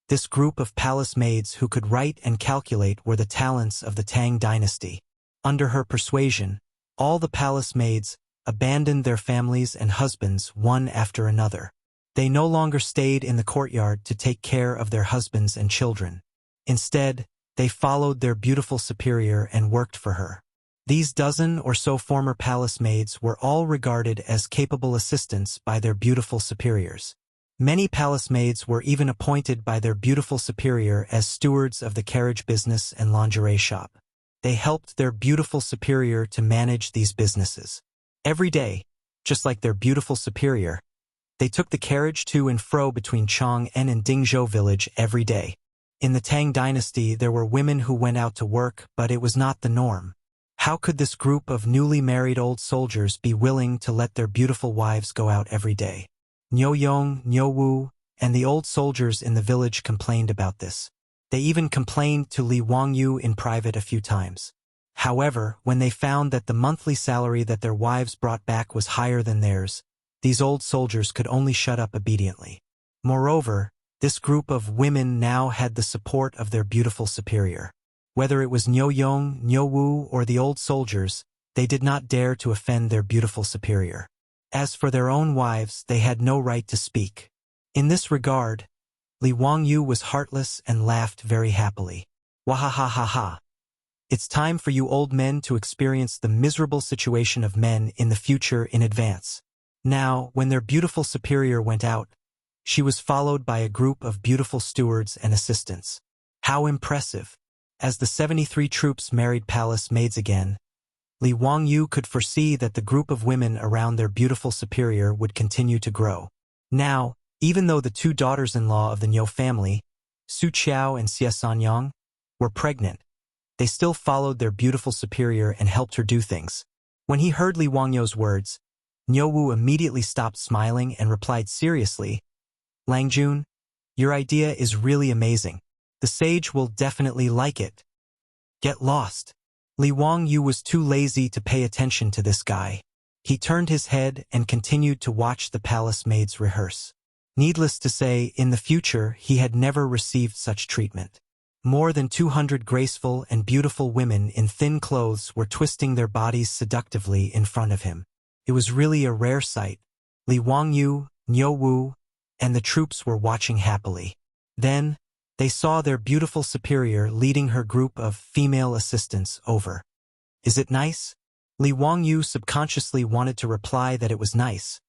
this group of palace maids who could write and calculate were the talents of the Tang dynasty. Under her persuasion, all the palace maids abandoned their families and husbands one after another. They no longer stayed in the courtyard to take care of their husbands and children. Instead, they followed their beautiful superior and worked for her. These dozen or so former palace maids were all regarded as capable assistants by their beautiful superiors. Many palace maids were even appointed by their beautiful superior as stewards of the carriage business and lingerie shop. They helped their beautiful superior to manage these businesses. Every day, just like their beautiful superior, they took the carriage to and fro between Chang'an and Dingzhou village every day. In the Tang dynasty, there were women who went out to work, but it was not the norm. How could this group of newly married old soldiers be willing to let their beautiful wives go out every day? Niu Yong, Niu Wu, and the old soldiers in the village complained about this. They even complained to Li Wangyu in private a few times. However, when they found that the monthly salary that their wives brought back was higher than theirs, these old soldiers could only shut up obediently. Moreover, this group of women now had the support of their beautiful superior. Whether it was Niu Yong, Niu Wu, or the old soldiers, they did not dare to offend their beautiful superior. As for their own wives, they had no right to speak. In this regard, Li Wangyu was heartless and laughed very happily. Wahahahaha. It's time for you old men to experience the miserable situation of men in the future in advance. Now, when their beautiful superior went out, she was followed by a group of beautiful stewards and assistants. How impressive! As the 73 troops married palace maids again, Li Wangyu could foresee that the group of women around their beautiful superior would continue to grow. Now, even though the two daughters-in-law of the Niu family, Su Qiao and Xie Sanyang, were pregnant, they still followed their beautiful superior and helped her do things. When he heard Li Wangyu's words, Niu Wu immediately stopped smiling and replied seriously, "Lang Jun, your idea is really amazing. The sage will definitely like it." Get lost. Li Wangyu was too lazy to pay attention to this guy. He turned his head and continued to watch the palace maids rehearse. Needless to say, in the future, he had never received such treatment. More than 200 graceful and beautiful women in thin clothes were twisting their bodies seductively in front of him. It was really a rare sight. Li Wangyu, Niu Wu, and the troops were watching happily. Then, they saw their beautiful superior leading her group of female assistants over. "Is it nice?" Li Wangyu subconsciously wanted to reply that it was nice,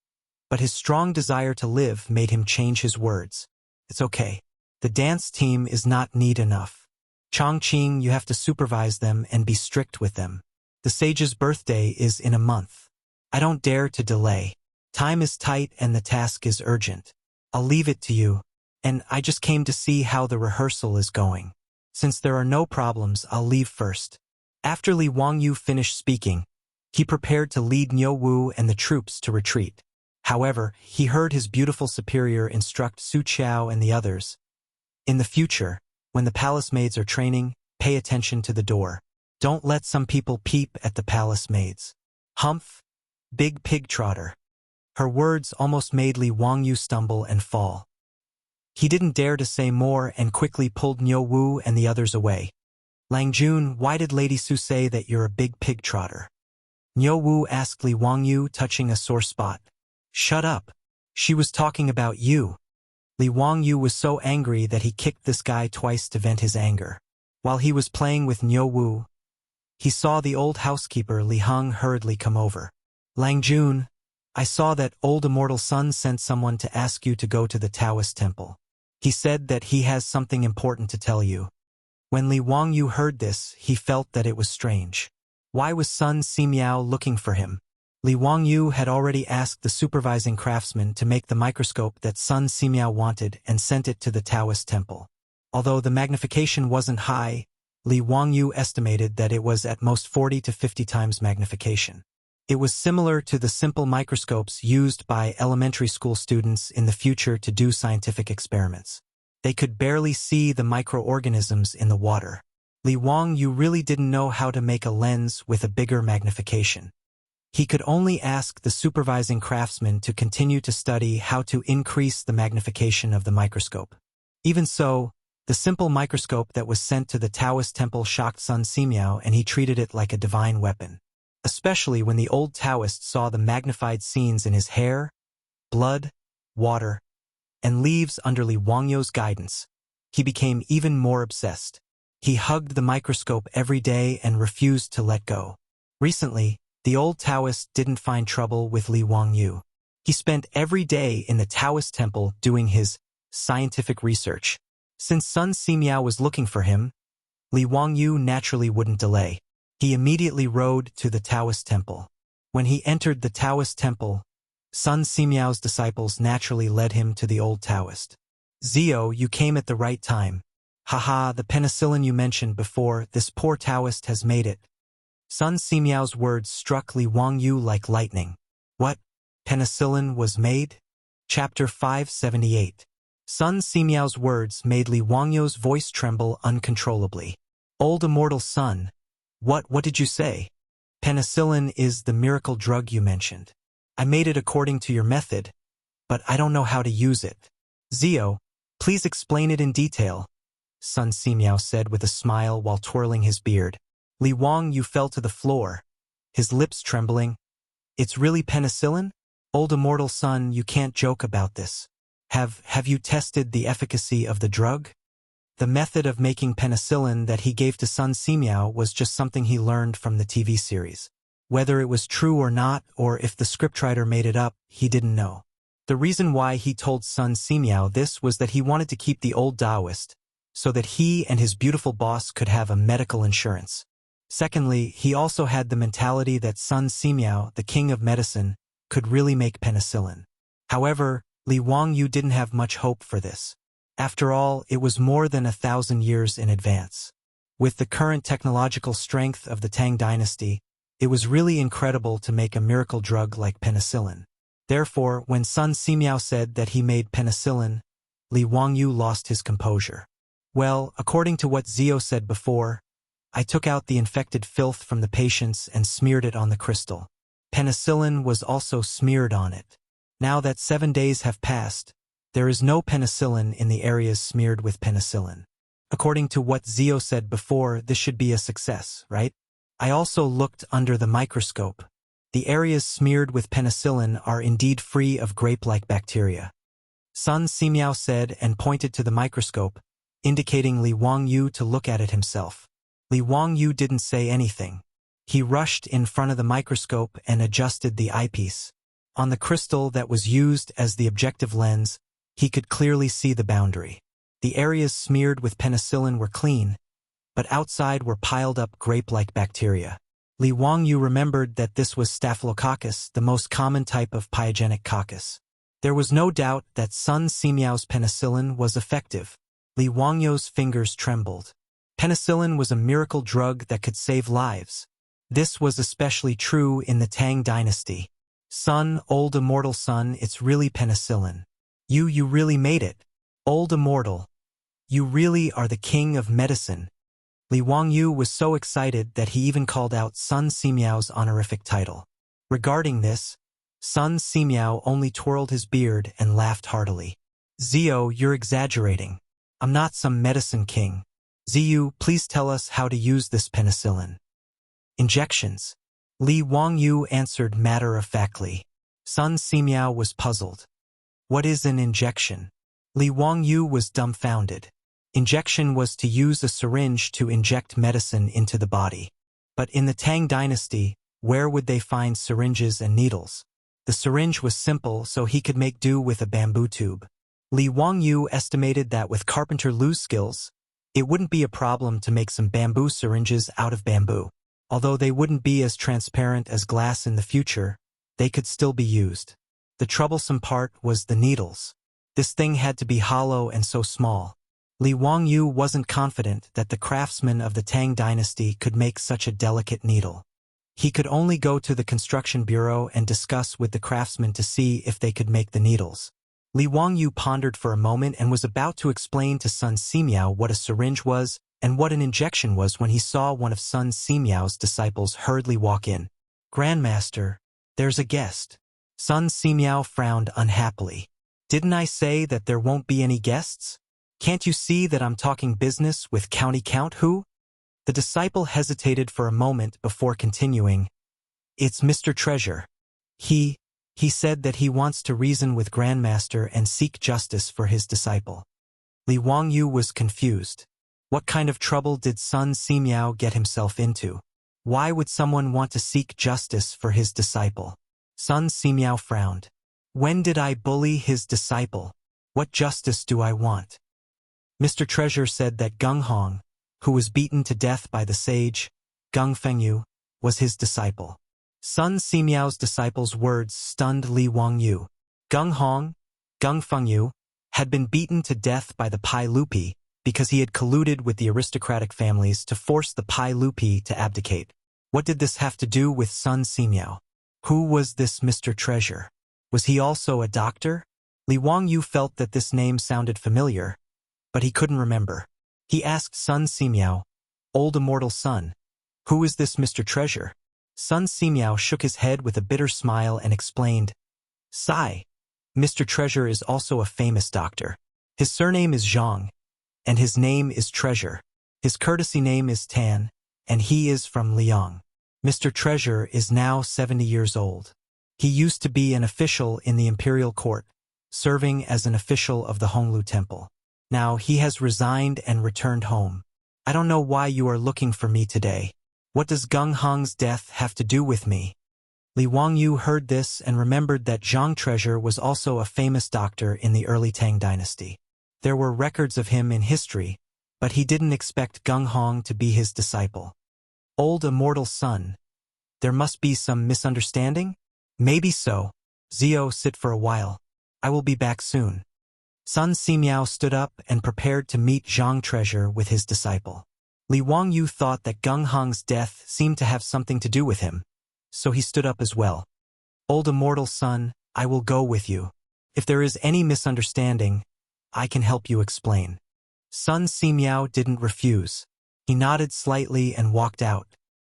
but his strong desire to live made him change his words. "It's okay. The dance team is not neat enough. Chongqing, you have to supervise them and be strict with them. The sage's birthday is in a month. I don't dare to delay. Time is tight and the task is urgent. I'll leave it to you, and I just came to see how the rehearsal is going. Since there are no problems, I'll leave first." After Li Wangyu finished speaking, he prepared to lead Niu Wu and the troops to retreat. However, he heard his beautiful superior instruct Su Qiao and the others, "In the future, when the palace maids are training, pay attention to the door. Don't let some people peep at the palace maids. Humph, big pig trotter." Her words almost made Li Wangyu stumble and fall. He didn't dare to say more and quickly pulled Niu Wu and the others away. "Lang Jun, why did Lady Su say that you're a big pig trotter?" Niu Wu asked Li Wangyu, touching a sore spot. "Shut up. She was talking about you." Li Wangyu was so angry that he kicked this guy twice to vent his anger. While he was playing with Niu Wu, he saw the old housekeeper Li Heng hurriedly come over. "Lang Jun, I saw that old immortal son sent someone to ask you to go to the Taoist temple. He said that he has something important to tell you." When Li Wangyu heard this, he felt that it was strange. Why was Sun Simiao looking for him? Li Wangyu had already asked the supervising craftsman to make the microscope that Sun Simiao wanted and sent it to the Taoist temple. Although the magnification wasn't high, Li Wangyu estimated that it was at most 40 to 50 times magnification. It was similar to the simple microscopes used by elementary school students in the future to do scientific experiments. They could barely see the microorganisms in the water. Li Wangyu really didn't know how to make a lens with a bigger magnification. He could only ask the supervising craftsman to continue to study how to increase the magnification of the microscope. Even so, the simple microscope that was sent to the Taoist temple shocked Sun Simiao, and he treated it like a divine weapon. Especially when the old Taoist saw the magnified scenes in his hair, blood, water, and leaves under Li Wangyu's guidance, he became even more obsessed. He hugged the microscope every day and refused to let go. Recently, the old Taoist didn't find trouble with Li Wangyu. He spent every day in the Taoist temple doing his scientific research. Since Sun Simiao was looking for him, Li Wangyu naturally wouldn't delay. He immediately rode to the Taoist temple. When he entered the Taoist temple, Sun Simiao's disciples naturally led him to the old Taoist. "Zio, you came at the right time. Haha, the penicillin you mentioned before, this poor Taoist has made it." Sun Simiao's words struck Li Wangyu like lightning. "What? Penicillin was made?" Chapter 578. Sun Simiao's words made Li Wangyu's voice tremble uncontrollably. "Old immortal son, what did you say?" "Penicillin is the miracle drug you mentioned. I made it according to your method, but I don't know how to use it." "Zio, please explain it in detail," Sun Simiao said with a smile while twirling his beard. Li Wangyu fell to the floor, his lips trembling. "It's really penicillin? Old immortal son, you can't joke about this. Have you tested the efficacy of the drug?" The method of making penicillin that he gave to Sun Simiao was just something he learned from the TV series. Whether it was true or not, or if the scriptwriter made it up, he didn't know. The reason why he told Sun Simiao this was that he wanted to keep the old Taoist, so that he and his beautiful boss could have a medical insurance. Secondly, he also had the mentality that Sun Simiao, the king of medicine, could really make penicillin. However, Li Wangyu didn't have much hope for this. After all, it was more than 1,000 years in advance. With the current technological strength of the Tang dynasty, it was really incredible to make a miracle drug like penicillin. Therefore, when Sun Simiao said that he made penicillin, Li Wangyu lost his composure. Well, according to what Zio said before, I took out the infected filth from the patients and smeared it on the crystal. Penicillin was also smeared on it. Now that 7 days have passed, there is no penicillin in the areas smeared with penicillin. According to what Zio said before, this should be a success, right? I also looked under the microscope. The areas smeared with penicillin are indeed free of grape-like bacteria. Sun Simiao said and pointed to the microscope, indicating Li Wangyu to look at it himself. Li Wangyu didn't say anything. He rushed in front of the microscope and adjusted the eyepiece. On the crystal that was used as the objective lens, he could clearly see the boundary. The areas smeared with penicillin were clean, but outside were piled up grape-like bacteria. Li Wangyu remembered that this was Staphylococcus, the most common type of pyogenic coccus. There was no doubt that Sun Simiao's penicillin was effective. Li Wangyu's fingers trembled. Penicillin was a miracle drug that could save lives. This was especially true in the Tang dynasty. Sun, old immortal Sun, it's really penicillin. You really made it. Old immortal. You really are the king of medicine. Li Wangyu was so excited that he even called out Sun Simiao's honorific title. Regarding this, Sun Simiao only twirled his beard and laughed heartily. Zio, you're exaggerating. I'm not some medicine king. Ziyu, please tell us how to use this penicillin. Injections. Li Wangyu answered matter-of-factly. Sun Simiao was puzzled. What is an injection? Li Wangyu was dumbfounded. Injection was to use a syringe to inject medicine into the body. But in the Tang dynasty, where would they find syringes and needles? The syringe was simple, so he could make do with a bamboo tube. Li Wangyu estimated that with Carpenter Lu's skills, it wouldn't be a problem to make some bamboo syringes out of bamboo. Although they wouldn't be as transparent as glass in the future, they could still be used. The troublesome part was the needles. This thing had to be hollow and so small. Li Wangyu wasn't confident that the craftsmen of the Tang dynasty could make such a delicate needle. He could only go to the construction bureau and discuss with the craftsmen to see if they could make the needles. Li Wangyu pondered for a moment and was about to explain to Sun Simiao what a syringe was and what an injection was when he saw one of Sun Simiao's disciples hurriedly walk in. Grandmaster, there's a guest. Sun Simiao frowned unhappily. Didn't I say that there won't be any guests? Can't you see that I'm talking business with County Count Who? The disciple hesitated for a moment before continuing. It's Mr. Treasure. He said that he wants to reason with Grandmaster and seek justice for his disciple. Li Wangyu was confused. What kind of trouble did Sun Simiao get himself into? Why would someone want to seek justice for his disciple? Sun Simiao frowned. When did I bully his disciple? What justice do I want? Mr. Treasure said that Gung Hong, who was beaten to death by the sage, Gung Fengyu, was his disciple. Sun Simiao's disciple's words stunned Li Wangyu. Gung Hong, Gung Fengyu, had been beaten to death by the Pai Lupi because he had colluded with the aristocratic families to force the Pai Lupi to abdicate. What did this have to do with Sun Simiao? Who was this Mr. Treasure? Was he also a doctor? Li Wangyu felt that this name sounded familiar, but he couldn't remember. He asked Sun Simiao, Old Immortal Sun, who is this Mr. Treasure? Sun Simiao shook his head with a bitter smile and explained, Sigh, Mr. Treasure is also a famous doctor. His surname is Zhang, and his name is Treasure. His courtesy name is Tan, and he is from Liang. Mr. Treasure is now 70 years old. He used to be an official in the imperial court, serving as an official of the Honglu Temple. Now he has resigned and returned home. I don't know why you are looking for me today. What does Gung Hong's death have to do with me? Li Wangyu heard this and remembered that Zhang Treasure was also a famous doctor in the early Tang dynasty. There were records of him in history, but he didn't expect Gung Hong to be his disciple. Old immortal son. There must be some misunderstanding? Maybe so. Zio, sit for a while. I will be back soon. Sun Simiao stood up and prepared to meet Zhang Treasure with his disciple. Li Wangyu thought that Gung Hong's death seemed to have something to do with him, so he stood up as well. Old immortal son, I will go with you. If there is any misunderstanding, I can help you explain. Sun Simiao didn't refuse. He nodded slightly and walked out.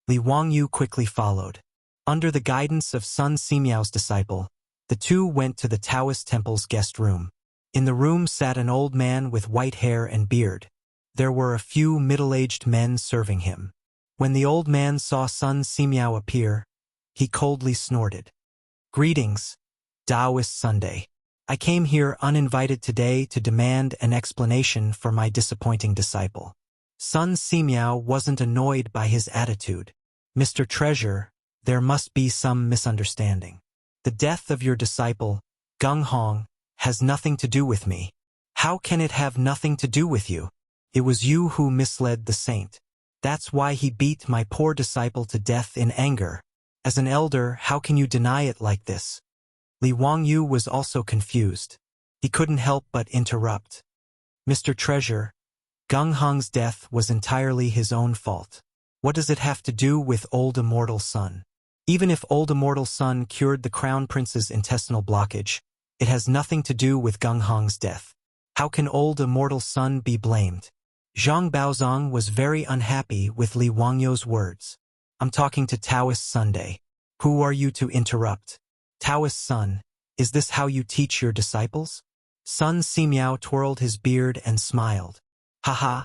Li Wangyu quickly followed. Under the guidance of Sun Simiao's disciple, the two went to the Taoist temple's guest room. In the room sat an old man with white hair and beard. There were a few middle-aged men serving him. When the old man saw Sun Simiao appear, he coldly snorted. Greetings, Taoist Sunday. I came here uninvited today to demand an explanation for my disappointing disciple. Sun Simiao wasn't annoyed by his attitude. Mr. Treasure, there must be some misunderstanding. The death of your disciple, Gung Hong, has nothing to do with me. How can it have nothing to do with you? It was you who misled the saint. That's why he beat my poor disciple to death in anger. As an elder, how can you deny it like this? Li Wangyu was also confused. He couldn't help but interrupt. Mr. Treasure, Gung Hong's death was entirely his own fault. What does it have to do with Old Immortal Sun? Even if Old Immortal Sun cured the Crown Prince's intestinal blockage, it has nothing to do with Gung Hong's death. How can Old Immortal Sun be blamed? Zhang Baozong was very unhappy with Li Wangyu's words. I'm talking to Taoist Sunday. Who are you to interrupt? Taoist Sun, is this how you teach your disciples? Sun Simiao twirled his beard and smiled. Haha,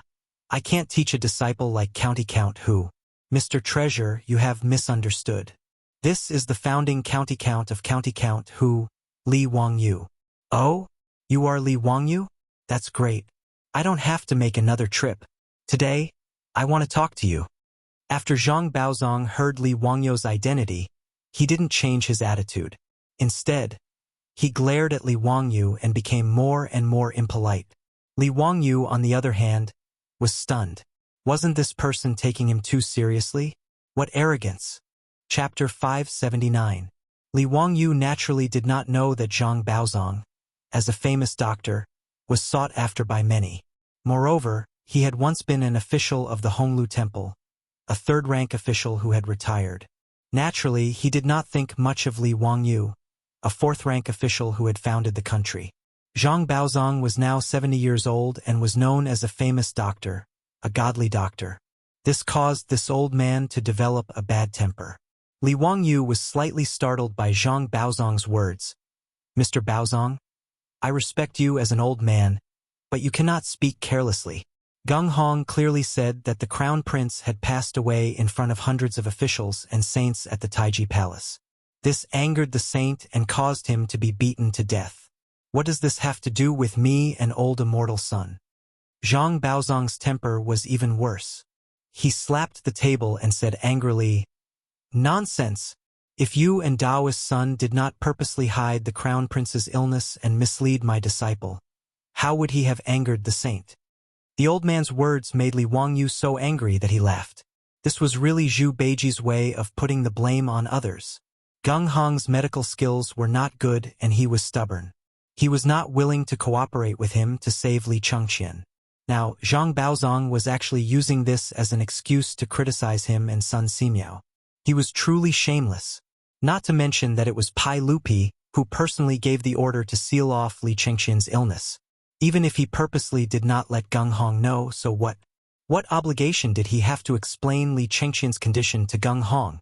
I can't teach a disciple like County Count who. Mr. Treasure, you have misunderstood. This is the founding County Count of County Count who, Li Wangyu. Oh? You are Li Wangyu? That's great. I don't have to make another trip. Today, I want to talk to you. After Zhang Baozong heard Li Wangyu's identity, he didn't change his attitude. Instead, he glared at Li Wangyu and became more and more impolite. Li Wangyu, on the other hand, was stunned. Wasn't this person taking him too seriously? What arrogance! Chapter 579. Li Wangyu naturally did not know that Zhang Baozong, as a famous doctor, was sought after by many. Moreover, he had once been an official of the Honglu Temple, a third-rank official who had retired. Naturally, he did not think much of Li Wangyu, a fourth-rank official who had founded the country. Zhang Baozong was now 70 years old and was known as a famous doctor, a godly doctor. This caused this old man to develop a bad temper. Li Wangyu was slightly startled by Zhang Baozong's words. Mr. Baozong, I respect you as an old man, but you cannot speak carelessly. Gung Hong clearly said that the Crown Prince had passed away in front of hundreds of officials and saints at the Taiji Palace. This angered the saint and caused him to be beaten to death. What does this have to do with me and Old Immortal Sun? Zhang Baozong's temper was even worse. He slapped the table and said angrily, Nonsense! If you and Taoist Sun did not purposely hide the Crown Prince's illness and mislead my disciple, how would he have angered the saint? The old man's words made Li Wangyu so angry that he laughed. This was really Zhu Beiji's way of putting the blame on others. Gung Hong's medical skills were not good and he was stubborn. He was not willing to cooperate with him to save Li Chengqian. Now, Zhang Baozong was actually using this as an excuse to criticize him and Sun Simiao. He was truly shameless. Not to mention that it was Pai Lupi who personally gave the order to seal off Li Chengqian's illness. Even if he purposely did not let Gung Hong know, so what? What obligation did he have to explain Li Chengqian's condition to Gung Hong,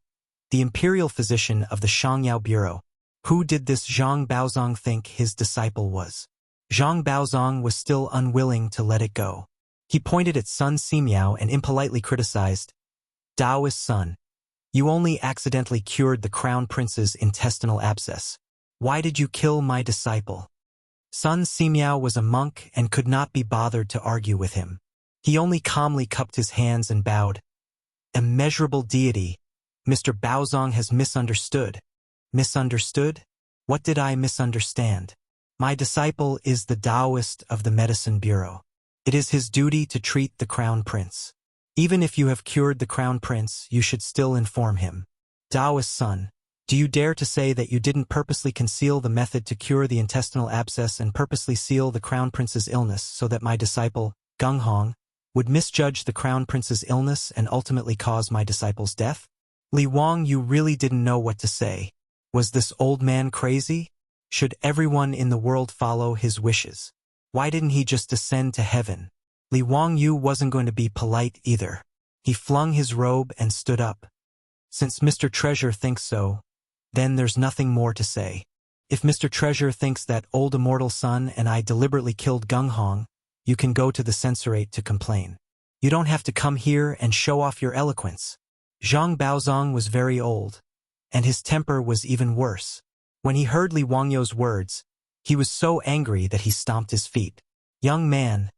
the imperial physician of the Shangyao Bureau? Who did this Zhang Baozong think his disciple was? Zhang Baozong was still unwilling to let it go. He pointed at Sun Simiao and impolitely criticized, Taoist Sun, you only accidentally cured the Crown Prince's intestinal abscess. Why did you kill my disciple? Sun Simiao was a monk and could not be bothered to argue with him. He only calmly cupped his hands and bowed. Immeasurable deity, Mr. Baozong has misunderstood. Misunderstood? What did I misunderstand? My disciple is the Taoist of the Medicine Bureau. It is his duty to treat the Crown Prince. Even if you have cured the Crown Prince, you should still inform him. Taoist son, do you dare to say that you didn't purposely conceal the method to cure the intestinal abscess and purposely seal the Crown Prince's illness so that my disciple, Gung Hong, would misjudge the Crown Prince's illness and ultimately cause my disciple's death? Li Wang, you really didn't know what to say. Was this old man crazy? Should everyone in the world follow his wishes? Why didn't he just descend to heaven? Li Wang Yu wasn't going to be polite either. He flung his robe and stood up. Since Mr. Treasure thinks so, then there's nothing more to say. If Mr. Treasure thinks that old immortal son and I deliberately killed Gung Hong, you can go to the censorate to complain. You don't have to come here and show off your eloquence. Zhang Baozong was very old, and his temper was even worse. When he heard Li Wangyou's words, he was so angry that he stomped his feet. Young man,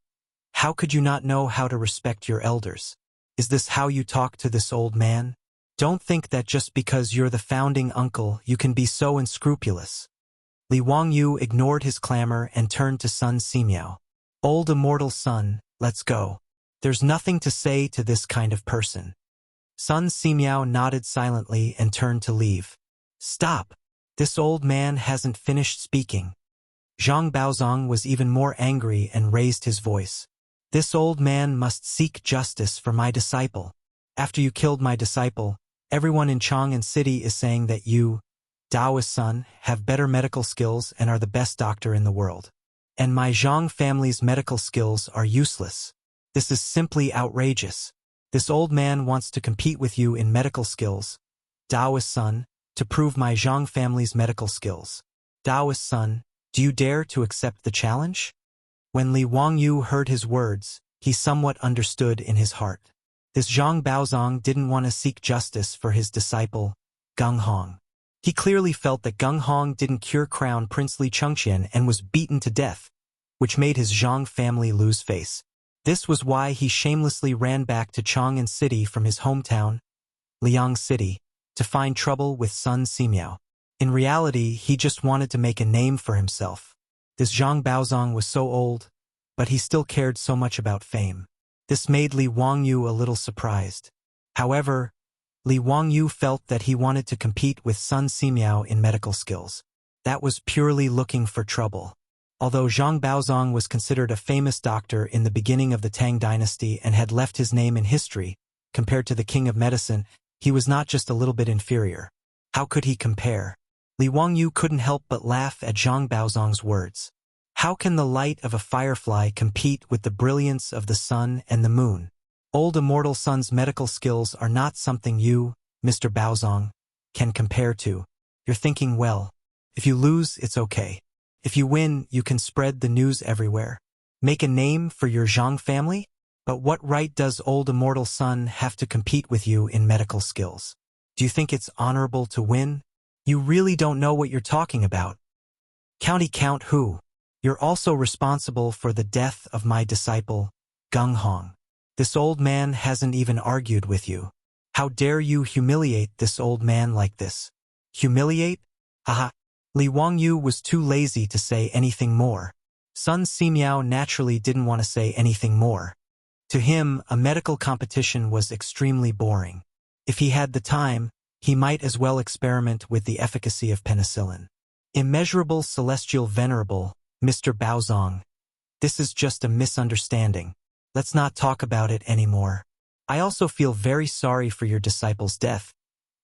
how could you not know how to respect your elders? Is this how you talk to this old man? Don't think that just because you're the founding uncle you can be so unscrupulous. Li Wangyu ignored his clamor and turned to Sun Simiao. Old immortal son, let's go. There's nothing to say to this kind of person. Sun Simiao nodded silently and turned to leave. Stop! This old man hasn't finished speaking. Zhang Baozong was even more angry and raised his voice. This old man must seek justice for my disciple. After you killed my disciple, everyone in Chang'an City is saying that you, Taoist son, have better medical skills and are the best doctor in the world. And my Zhang family's medical skills are useless. This is simply outrageous. This old man wants to compete with you in medical skills, Taoist son, to prove my Zhang family's medical skills. Taoist son, do you dare to accept the challenge? When Li Wangyu heard his words, he somewhat understood in his heart. This Zhang Baozong didn't want to seek justice for his disciple, Gung Hong. He clearly felt that Gung Hong didn't cure Crown Prince Li Chengqian and was beaten to death, which made his Zhang family lose face. This was why he shamelessly ran back to Chang'an City from his hometown, Liang City, to find trouble with Sun Simiao. In reality, he just wanted to make a name for himself. This Zhang Baozong was so old, but he still cared so much about fame. This made Li Wangyu a little surprised. However, Li Wangyu felt that he wanted to compete with Sun Simiao in medical skills. That was purely looking for trouble. Although Zhang Baozong was considered a famous doctor in the beginning of the Tang dynasty and had left his name in history, compared to the king of medicine, he was not just a little bit inferior. How could he compare? Li Wangyu couldn't help but laugh at Zhang Baozong's words. How can the light of a firefly compete with the brilliance of the sun and the moon? Old immortal son's medical skills are not something you, Mr. Baozong, can compare to. You're thinking well. If you lose, it's okay. If you win, you can spread the news everywhere. Make a name for your Zhang family? But what right does old immortal son have to compete with you in medical skills? Do you think it's honorable to win? You really don't know what you're talking about. County count who? You're also responsible for the death of my disciple, Gung Hong. This old man hasn't even argued with you. How dare you humiliate this old man like this? Humiliate? Haha. Li Wangyu was too lazy to say anything more. Sun Simiao naturally didn't want to say anything more. To him, a medical competition was extremely boring. If he had the time, he might as well experiment with the efficacy of penicillin. Immeasurable celestial venerable, Mr. Baozong. This is just a misunderstanding. Let's not talk about it anymore. I also feel very sorry for your disciple's death,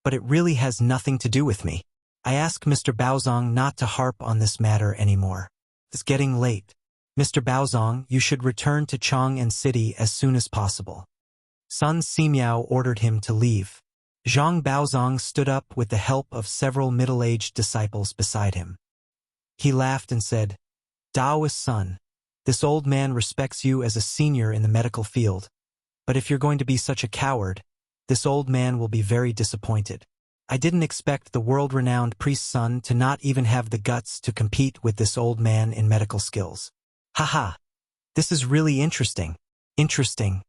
but it really has nothing to do with me. I ask Mr. Baozong not to harp on this matter anymore. It's getting late. Mr. Baozong, you should return to Chang'an City as soon as possible. Sun Simiao ordered him to leave. Zhang Baozong stood up with the help of several middle-aged disciples beside him. He laughed and said, Taoist son, this old man respects you as a senior in the medical field, but if you're going to be such a coward, this old man will be very disappointed. I didn't expect the world-renowned priest's son to not even have the guts to compete with this old man in medical skills. Haha. This is really interesting. Interesting.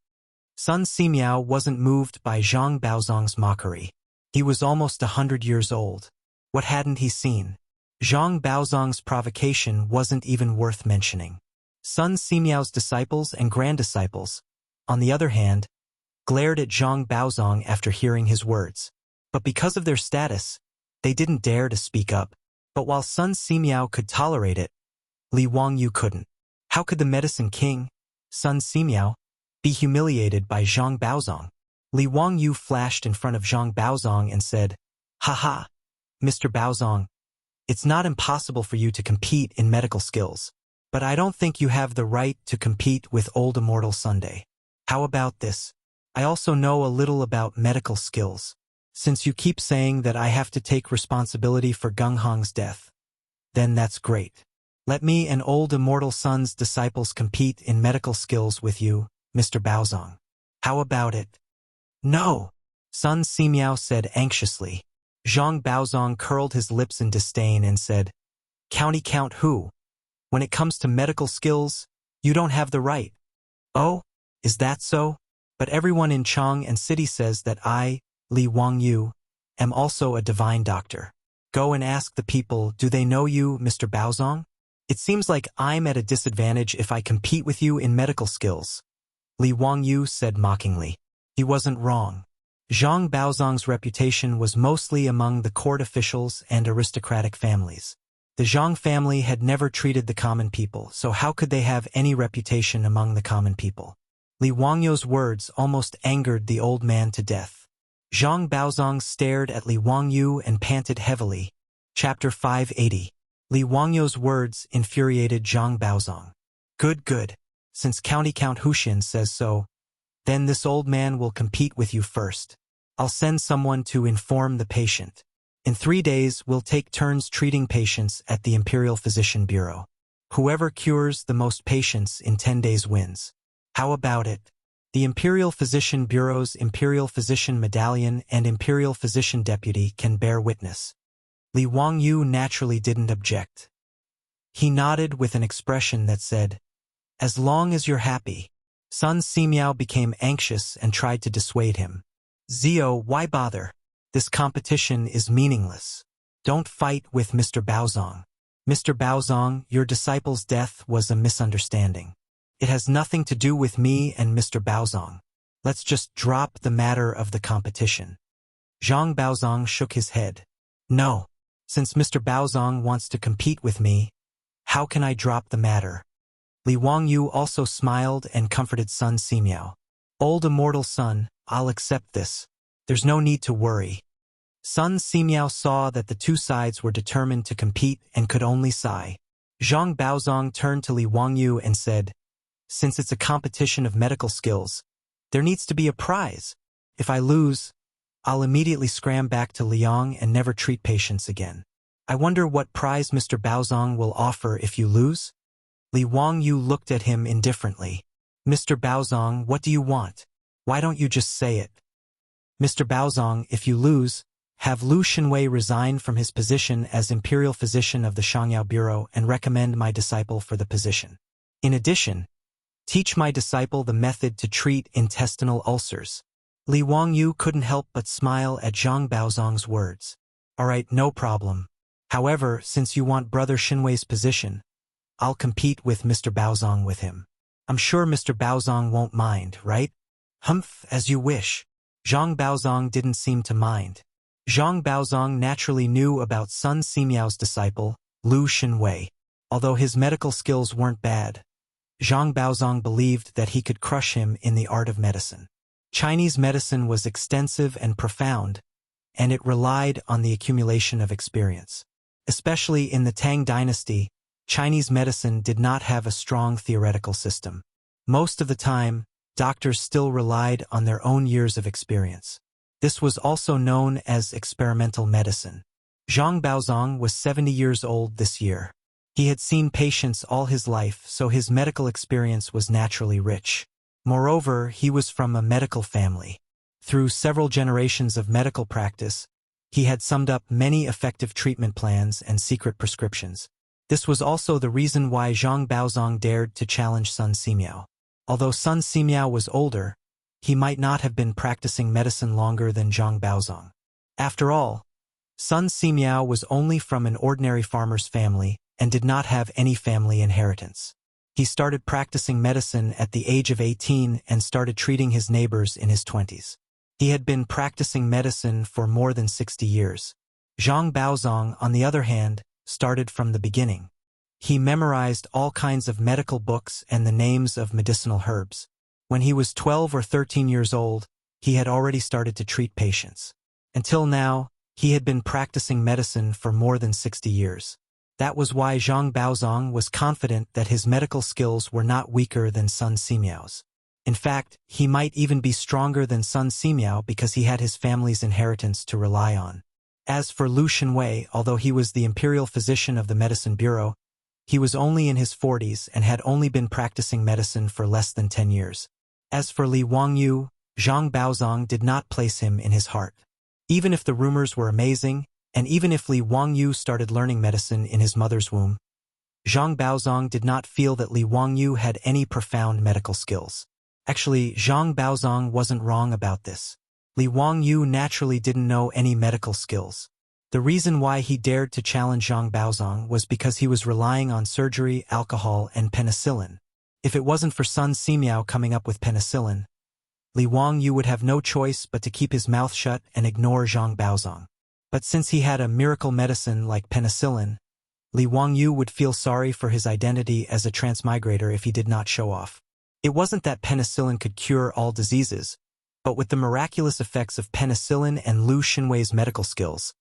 Sun Simiao wasn't moved by Zhang Baozong's mockery. He was almost 100 years old. What hadn't he seen? Zhang Baozong's provocation wasn't even worth mentioning. Sun Simiao's disciples and grand-disciples, on the other hand, glared at Zhang Baozong after hearing his words. But because of their status, they didn't dare to speak up. But while Sun Simiao could tolerate it, Li Wangyu couldn't. How could the medicine king, Sun Simiao, be humiliated by Zhang Baozong? Li Wangyu flashed in front of Zhang Baozong and said, "Haha, Mr. Baozong, it's not impossible for you to compete in medical skills, but I don't think you have the right to compete with old immortal Sunday. How about this? I also know a little about medical skills. Since you keep saying that I have to take responsibility for Gung Hong's death, then that's great. Let me and old immortal Sun's disciples compete in medical skills with you, Mr. Baozong. How about it?" "No," Sun Simiao said anxiously. Zhang Baozong curled his lips in disdain and said, "County count who? When it comes to medical skills, you don't have the right." "Oh, is that so? But everyone in Chang'an City says that I, Li Wangyu, am also a divine doctor. Go and ask the people, do they know you, Mr. Baozong? It seems like I'm at a disadvantage if I compete with you in medical skills," Li Wangyu said mockingly. He wasn't wrong. Zhang Baozong's reputation was mostly among the court officials and aristocratic families. The Zhang family had never treated the common people, so how could they have any reputation among the common people? Li Wangyu's words almost angered the old man to death. Zhang Baozong stared at Li Wangyu and panted heavily. Chapter 580. Li Wangyu's words infuriated Zhang Baozong. Good. Since County Count Huxin says so, then this old man will compete with you first. I'll send someone to inform the patient. In 3 days, we'll take turns treating patients at the Imperial Physician Bureau. Whoever cures the most patients in 10 days wins. How about it? The Imperial Physician Bureau's Imperial Physician Medallion and Imperial Physician Deputy can bear witness. Li Wangyu naturally didn't object. He nodded with an expression that said, "As long as you're happy." Sun Simiao became anxious and tried to dissuade him. "Zio, why bother? This competition is meaningless. Don't fight with Mr. Baozong. Mr. Baozong, your disciple's death was a misunderstanding. It has nothing to do with me and Mr. Baozong. Let's just drop the matter of the competition." Zhang Baozong shook his head. "No. Since Mr. Baozong wants to compete with me, how can I drop the matter?" Li Wangyu also smiled and comforted Sun Simiao. "Old immortal Sun, I'll accept this. There's no need to worry." Sun Simiao saw that the two sides were determined to compete and could only sigh. Zhang Baozong turned to Li Wangyu and said, "Since it's a competition of medical skills, there needs to be a prize. If I lose, I'll immediately scram back to Liang and never treat patients again. I wonder what prize Mr. Baozong will offer if you lose?" Li Wangyu looked at him indifferently. "Mr. Baozong, what do you want? Why don't you just say it?" "Mr. Baozong, if you lose, have Lu Xinwei resign from his position as Imperial Physician of the Shangyao Bureau and recommend my disciple for the position. In addition, teach my disciple the method to treat intestinal ulcers." Li Wangyu couldn't help but smile at Zhang Baozong's words. "All right, no problem. However, since you want Brother Xinwei's position, I'll compete with Mr. Baozong with him. I'm sure Mr. Baozong won't mind, right?" "Humph, as you wish." Zhang Baozong didn't seem to mind. Zhang Baozong naturally knew about Sun Simiao's disciple, Lu Xinwei. Although his medical skills weren't bad, Zhang Baozong believed that he could crush him in the art of medicine. Chinese medicine was extensive and profound, and it relied on the accumulation of experience. Especially in the Tang dynasty, Chinese medicine did not have a strong theoretical system. Most of the time, doctors still relied on their own years of experience. This was also known as experimental medicine. Zhang Baozong was 70 years old this year. He had seen patients all his life, so his medical experience was naturally rich. Moreover, he was from a medical family. Through several generations of medical practice, He had summed up many effective treatment plans and secret prescriptions. This was also the reason why Zhang Baozong dared to challenge Sun Simiao. Although Sun Simiao was older, he might not have been practicing medicine longer than Zhang Baozong. After all, Sun Simiao was only from an ordinary farmer's family and did not have any family inheritance. He started practicing medicine at the age of 18 and started treating his neighbors in his 20s. He had been practicing medicine for more than 60 years. Zhang Baozong, on the other hand, started from the beginning. He memorized all kinds of medical books and the names of medicinal herbs. When he was 12 or 13 years old, he had already started to treat patients. Until now, he had been practicing medicine for more than 60 years. That was why Zhang Baozong was confident that his medical skills were not weaker than Sun Simiao's. In fact, he might even be stronger than Sun Simiao because he had his family's inheritance to rely on. As for Lu Xinwei, although he was the imperial physician of the medicine bureau, he was only in his 40s and had only been practicing medicine for less than 10 years. As for Li Wangyu, Zhang Baozong did not place him in his heart. Even if the rumors were amazing, and even if Li Wangyu started learning medicine in his mother's womb, Zhang Baozong did not feel that Li Wangyu had any profound medical skills. Actually, Zhang Baozong wasn't wrong about this. Li Wangyu naturally didn't know any medical skills. The reason why he dared to challenge Zhang Baozong was because he was relying on surgery, alcohol, and penicillin. If it wasn't for Sun Simiao coming up with penicillin, Li Wangyu would have no choice but to keep his mouth shut and ignore Zhang Baozong. But since he had a miracle medicine like penicillin, Li Wangyu would feel sorry for his identity as a transmigrator if he did not show off. It wasn't that penicillin could cure all diseases, but with the miraculous effects of penicillin and Lu Xinwei's medical skills,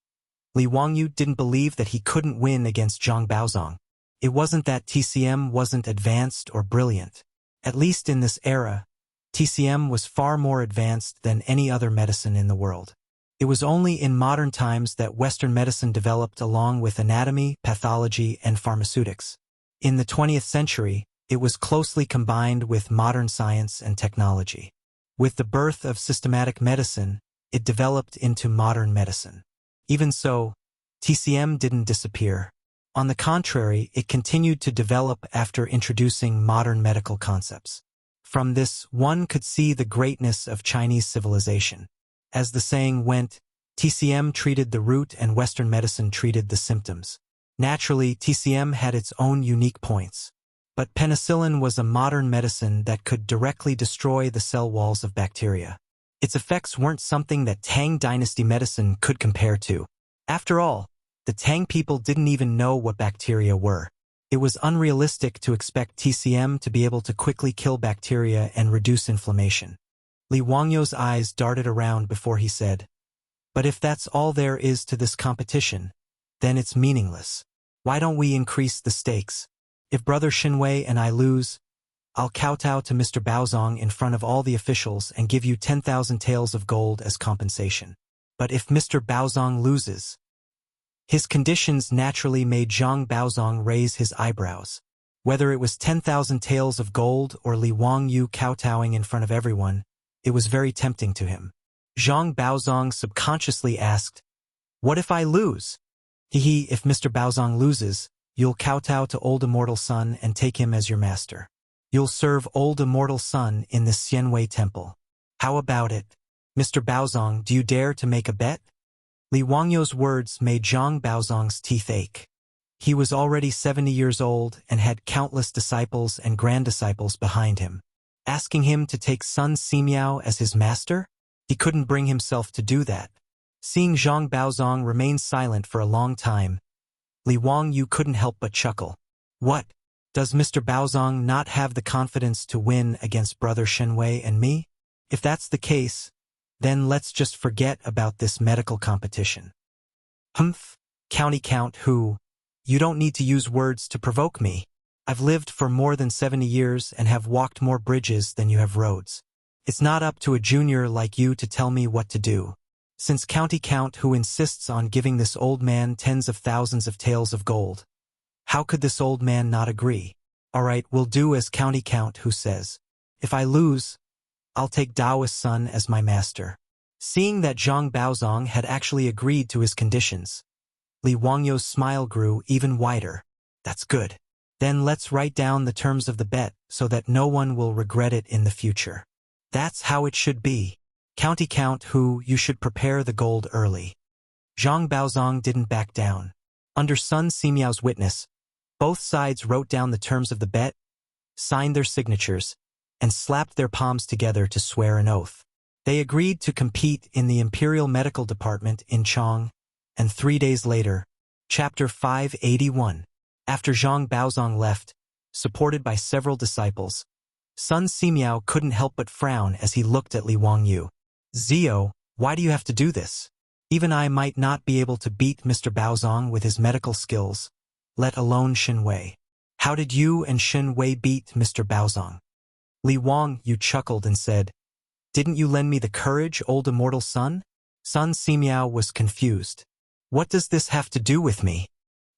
Li Wangyu didn't believe that he couldn't win against Zhang Baozong. It wasn't that TCM wasn't advanced or brilliant. At least in this era, TCM was far more advanced than any other medicine in the world. It was only in modern times that Western medicine developed along with anatomy, pathology, and pharmaceutics. In the 20th century, it was closely combined with modern science and technology. With the birth of systematic medicine, it developed into modern medicine. Even so, TCM didn't disappear. On the contrary, it continued to develop after introducing modern medical concepts. From this, one could see the greatness of Chinese civilization. As the saying went, TCM treated the root and Western medicine treated the symptoms. Naturally, TCM had its own unique points. But penicillin was a modern medicine that could directly destroy the cell walls of bacteria. Its effects weren't something that Tang Dynasty medicine could compare to. After all, the Tang people didn't even know what bacteria were. It was unrealistic to expect TCM to be able to quickly kill bacteria and reduce inflammation. Li Wangyu's eyes darted around before he said, "But if that's all there is to this competition, then it's meaningless. Why don't we increase the stakes? If Brother Xinwei and I lose, I'll kowtow to Mr. Baozong in front of all the officials and give you 10,000 taels of gold as compensation. But if Mr. Baozong loses..." His conditions naturally made Zhang Baozong raise his eyebrows. Whether it was 10,000 taels of gold or Li Wangyu kowtowing in front of everyone, it was very tempting to him. Zhang Baozong subconsciously asked, "What if I lose?" If Mr. Baozong loses, you'll kowtow to Old Immortal Sun and take him as your master. You'll serve Old Immortal Sun in the Xianwei Temple. How about it? Mr. Baozong, do you dare to make a bet? Li Wangyu's words made Zhang Baozong's teeth ache. He was already 70 years old and had countless disciples and grand-disciples behind him. Asking him to take Sun Simiao as his master? He couldn't bring himself to do that. Seeing Zhang Baozong remain silent for a long time, Li Wangyu couldn't help but chuckle. What? Does Mr. Baozong not have the confidence to win against Brother Xinwei and me? If that's the case, then let's just forget about this medical competition. Humph, County Count who? You don't need to use words to provoke me. I've lived for more than 70 years and have walked more bridges than you have roads. It's not up to a junior like you to tell me what to do. Since County Count who insists on giving this old man tens of thousands of taels of gold, how could this old man not agree? All right, we'll do as County Count who says. If I lose, I'll take Daoist Sun as my master. Seeing that Zhang Baozong had actually agreed to his conditions, Li Wangyou's smile grew even wider. That's good. Then let's write down the terms of the bet so that no one will regret it in the future. That's how it should be. County Count Hu, you should prepare the gold early. Zhang Baozong didn't back down. Under Sun Simiao's witness, both sides wrote down the terms of the bet, signed their signatures, and slapped their palms together to swear an oath. They agreed to compete in the Imperial Medical Department in Chang'an, and 3 days later, Chapter 581, after Zhang Baozong left, supported by several disciples, Sun Simiao couldn't help but frown as he looked at Li Wangyu. Zio, why do you have to do this? Even I might not be able to beat Mr. Baozong with his medical skills, let alone Shen Wei. How did you and Shen Wei beat Mr. Baozong? Li Wangyu chuckled and said, Didn't you lend me the courage, old immortal son? Sun Simiao was confused. What does this have to do with me?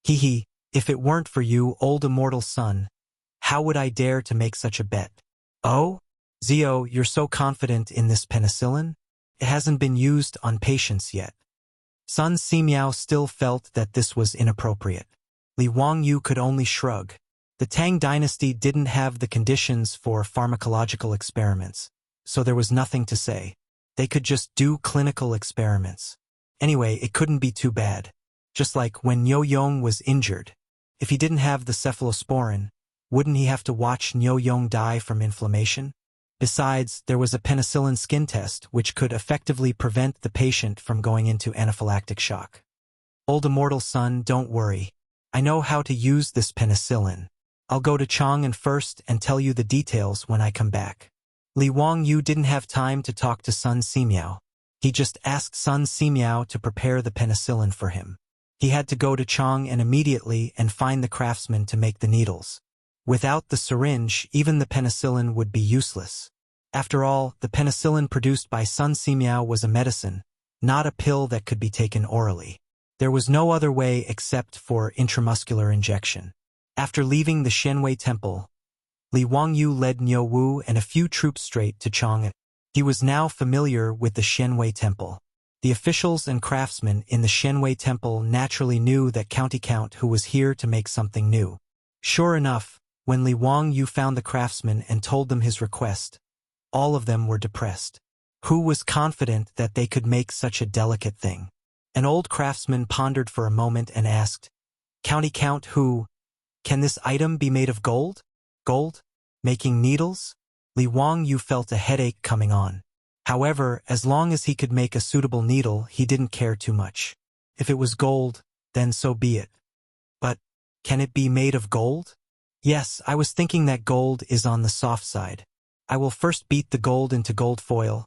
Hee, if it weren't for you, old immortal son, how would I dare to make such a bet? Oh? Zio, you're so confident in this penicillin? It hasn't been used on patients yet. Sun Simiao still felt that this was inappropriate. Li Wangyu could only shrug. The Tang dynasty didn't have the conditions for pharmacological experiments, so there was nothing to say. They could just do clinical experiments. Anyway, it couldn't be too bad. Just like when Niu Yong was injured. If he didn't have the cephalosporin, wouldn't he have to watch Niu Yong die from inflammation? Besides, there was a penicillin skin test which could effectively prevent the patient from going into anaphylactic shock. Old immortal son, don't worry. I know how to use this penicillin. I'll go to Chang'an first and tell you the details when I come back. Li Wangyu didn't have time to talk to Sun Simiao. He just asked Sun Simiao to prepare the penicillin for him. He had to go to Chang'an immediately and find the craftsman to make the needles. Without the syringe, even the penicillin would be useless. After all, the penicillin produced by Sun Simiao was a medicine, not a pill that could be taken orally. There was no other way except for intramuscular injection. After leaving the Shenwei Temple, Li Wangyu led Niu Wu and a few troops straight to Chang'an. He was now familiar with the Shenwei Temple. The officials and craftsmen in the Shenwei Temple naturally knew that County Count Hu was here to make something new. Sure enough, when Li Wangyu found the craftsmen and told them his request, all of them were depressed. Hu was confident that they could make such a delicate thing. An old craftsman pondered for a moment and asked, County Count Hu, can this item be made of gold? Gold? Making needles? Li Wangyu felt a headache coming on. However, as long as he could make a suitable needle, he didn't care too much. If it was gold, then so be it. But, can it be made of gold? Yes, I was thinking that gold is on the soft side. I will first beat the gold into gold foil,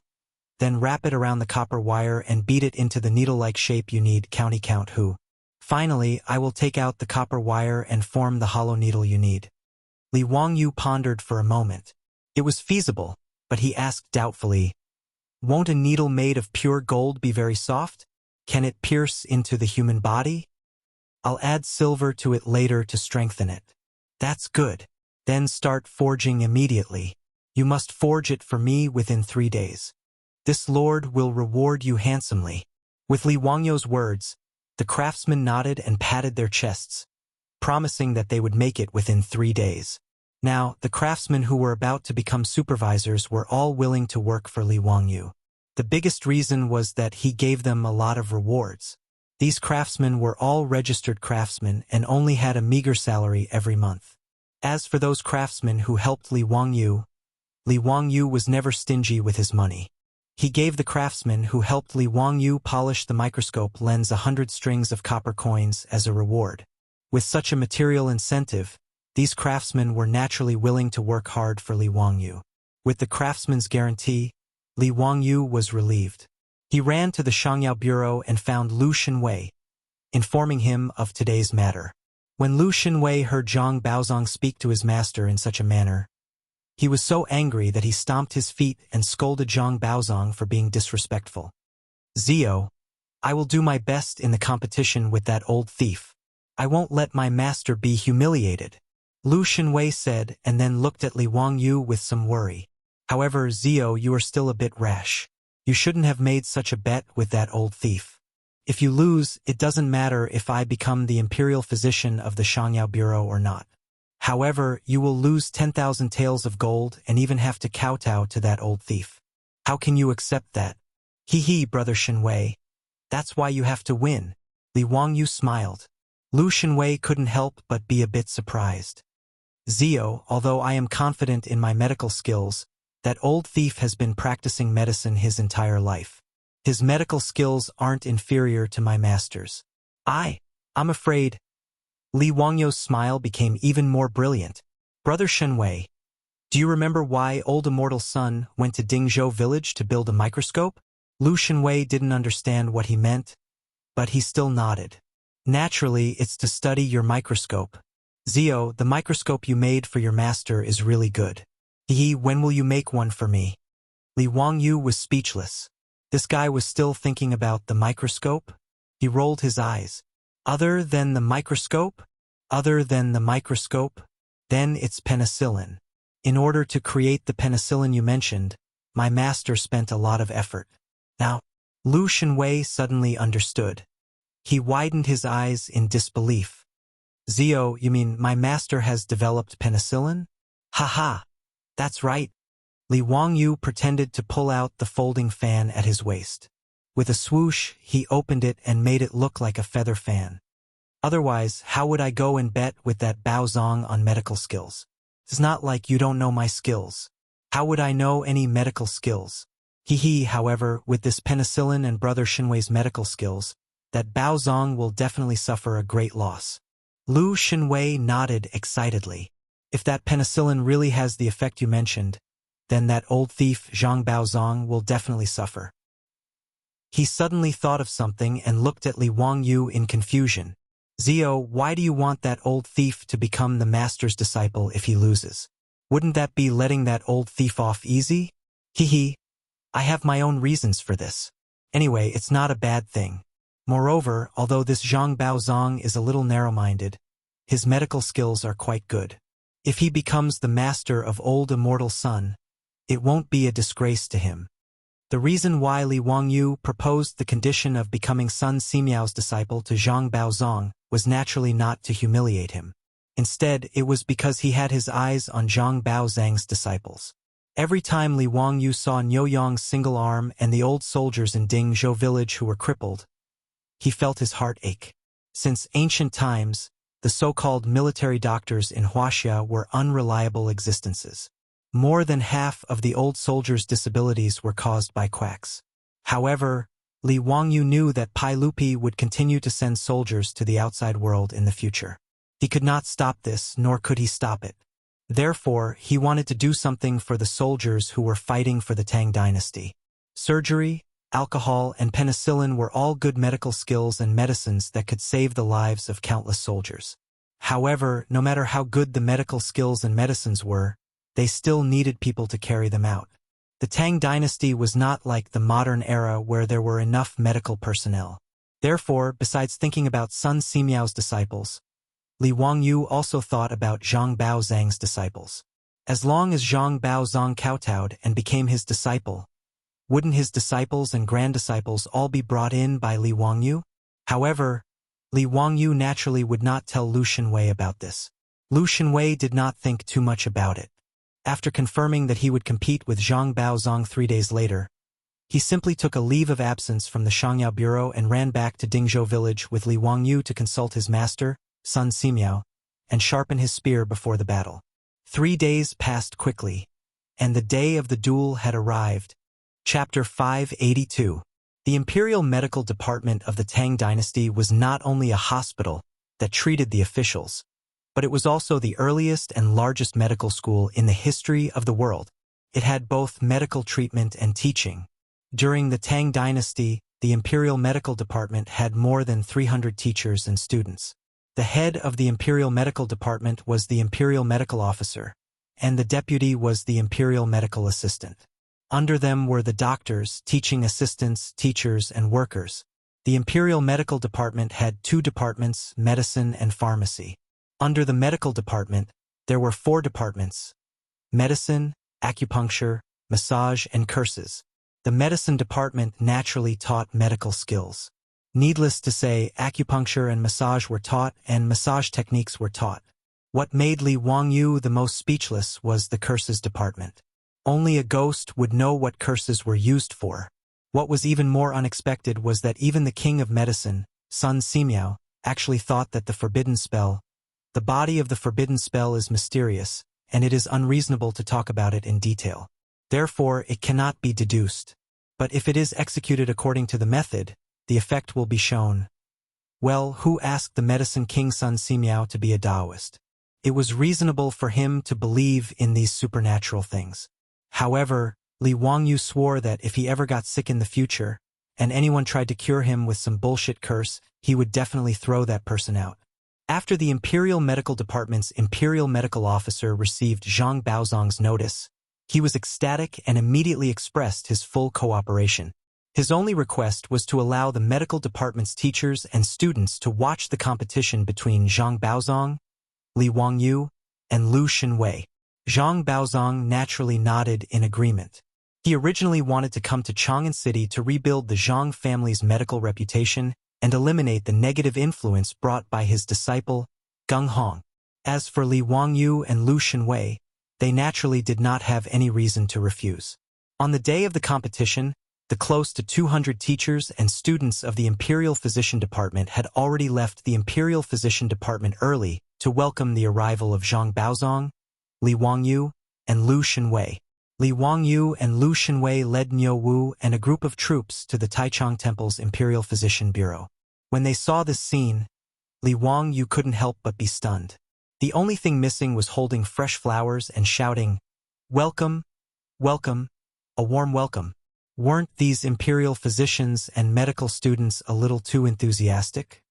then wrap it around the copper wire and beat it into the needle-like shape you need, County Count Hu. Finally, I will take out the copper wire and form the hollow needle you need. Li Wangyu pondered for a moment. It was feasible, but he asked doubtfully, won't a needle made of pure gold be very soft? Can it pierce into the human body? I'll add silver to it later to strengthen it. That's good. Then start forging immediately. You must forge it for me within 3 days. This lord will reward you handsomely. With Li Wangyou's words, the craftsmen nodded and patted their chests, promising that they would make it within 3 days. Now, the craftsmen who were about to become supervisors were all willing to work for Li Wangyu. The biggest reason was that he gave them a lot of rewards. These craftsmen were all registered craftsmen and only had a meager salary every month. As for those craftsmen who helped Li Wangyu was never stingy with his money. He gave the craftsmen who helped Li Wangyu polish the microscope lens 100 strings of copper coins as a reward. With such a material incentive, these craftsmen were naturally willing to work hard for Li Wangyu. With the craftsman's guarantee, Li Wangyu was relieved. He ran to the Shangyao bureau and found Lu Shenwei, informing him of today's matter. When Lu Shenwei heard Zhang Baozong speak to his master in such a manner, he was so angry that he stomped his feet and scolded Zhang Baozong for being disrespectful. Zio, I will do my best in the competition with that old thief. I won't let my master be humiliated, Lu Shenwei said, and then looked at Li Wangyu with some worry. However, Zio, you are still a bit rash. You shouldn't have made such a bet with that old thief. If you lose, it doesn't matter if I become the imperial physician of the Chang'an Bureau or not. However, you will lose 10,000 taels of gold and even have to kowtow to that old thief. How can you accept that? Hee, brother Shenwei. That's why you have to win. Li Wangyu smiled. Lu Shenwei couldn't help but be a bit surprised. Zio, although I am confident in my medical skills, that old thief has been practicing medicine his entire life. His medical skills aren't inferior to my master's. I'm afraid. Li Wangyu's smile became even more brilliant. Brother Shenwei, do you remember why old immortal Sun went to Dingzhou village to build a microscope? Lu Shenwei didn't understand what he meant, but he still nodded. Naturally, it's to study your microscope. Zio, the microscope you made for your master is really good. When will you make one for me? Li Wangyu was speechless. This guy was still thinking about the microscope? He rolled his eyes. Other than the microscope? Other than the microscope? Then it's penicillin. In order to create the penicillin you mentioned, my master spent a lot of effort. Now, Lu Shenwei suddenly understood. He widened his eyes in disbelief. Zio, you mean my master has developed penicillin? Ha, that's right. Li Wangyu pretended to pull out the folding fan at his waist. With a swoosh, he opened it and made it look like a feather fan. Otherwise, how would I go and bet with that Bao Zong on medical skills? It's not like you don't know my skills. How would I know any medical skills? However, with this penicillin and Brother Shenwei's medical skills, that Bao Zong will definitely suffer a great loss. Lu Shenwei nodded excitedly. If that penicillin really has the effect you mentioned, then that old thief Zhang Baozong will definitely suffer. He suddenly thought of something and looked at Li Wangyu in confusion. Zio, why do you want that old thief to become the master's disciple if he loses? Wouldn't that be letting that old thief off easy? I have my own reasons for this. Anyway, it's not a bad thing. Moreover, although this Zhang Baozong is a little narrow-minded, his medical skills are quite good. If he becomes the master of old immortal Sun, it won't be a disgrace to him. The reason why Li Wangyu proposed the condition of becoming Sun Simiao's disciple to Zhang Baozong was naturally not to humiliate him. Instead, it was because he had his eyes on Zhang Baozang's disciples. Every time Li Wangyu saw Niuyong's single arm and the old soldiers in Dingzhou village who were crippled, he felt his heart ache. Since ancient times, the so-called military doctors in Wuxia were unreliable existences. More than half of the old soldiers' disabilities were caused by quacks. However, Li Wangyu knew that Pai Lupi would continue to send soldiers to the outside world in the future. He could not stop this, nor could he stop it. Therefore, he wanted to do something for the soldiers who were fighting for the Tang dynasty. Surgery, alcohol, and penicillin were all good medical skills and medicines that could save the lives of countless soldiers. However, no matter how good the medical skills and medicines were, they still needed people to carry them out. The Tang dynasty was not like the modern era where there were enough medical personnel. Therefore, besides thinking about Sun Simiao's disciples, Li Wangyu also thought about Zhang Baozang's disciples. As long as Zhang Baozong kowtowed and became his disciple, wouldn't his disciples and grand-disciples all be brought in by Li Wangyu? However, Li Wangyu naturally would not tell Lu Shenwei about this. Lu Shenwei did not think too much about it. After confirming that he would compete with Zhang Baozong 3 days later, he simply took a leave of absence from the Chang'an Bureau and ran back to Dingzhou village with Li Wangyu to consult his master, Sun Simiao, and sharpen his spear before the battle. 3 days passed quickly, and the day of the duel had arrived. Chapter 582. The Imperial Medical Department of the Tang Dynasty was not only a hospital that treated the officials, but it was also the earliest and largest medical school in the history of the world. It had both medical treatment and teaching. During the Tang Dynasty, the Imperial Medical Department had more than 300 teachers and students. The head of the Imperial Medical Department was the Imperial Medical Officer, and the deputy was the Imperial Medical Assistant. Under them were the doctors, teaching assistants, teachers, and workers. The Imperial Medical Department had 2 departments, medicine and pharmacy. Under the medical department, there were 4 departments: medicine, acupuncture, massage, and curses. The medicine department naturally taught medical skills. Needless to say, acupuncture and massage were taught, and massage techniques were taught. What made Li Wangyu the most speechless was the curses department. Only a ghost would know what curses were used for. What was even more unexpected was that even the king of medicine, Sun Simiao, actually thought that the body of the forbidden spell is mysterious, and it is unreasonable to talk about it in detail. Therefore, it cannot be deduced. But if it is executed according to the method, the effect will be shown. Well, who asked the medicine king Sun Simiao to be a Taoist? It was reasonable for him to believe in these supernatural things. However, Li Wangyu swore that if he ever got sick in the future, and anyone tried to cure him with some bullshit curse, he would definitely throw that person out. After the Imperial Medical Department's Imperial Medical Officer received Zhang Baozong's notice, he was ecstatic and immediately expressed his full cooperation. His only request was to allow the medical department's teachers and students to watch the competition between Zhang Baozong, Li Wangyu, and Lu Xinwei. Zhang Baozong naturally nodded in agreement. He originally wanted to come to Chang'an City to rebuild the Zhang family's medical reputation and eliminate the negative influence brought by his disciple, Geng Hong. As for Li Wangyu and Lu Xinwei, they naturally did not have any reason to refuse. On the day of the competition, the close to 200 teachers and students of the Imperial Physician Department had already left the Imperial Physician Department early to welcome the arrival of Zhang Baozong, Li Wangyu, and Lu Xinwei. Li Wangyu and Lu Xinwei led Niu Wu and a group of troops to the Taichung Temple's Imperial Physician Bureau. When they saw this scene, Li Wangyu couldn't help but be stunned. The only thing missing was holding fresh flowers and shouting, "Welcome, welcome, a warm welcome." Weren't these imperial physicians and medical students a little too enthusiastic?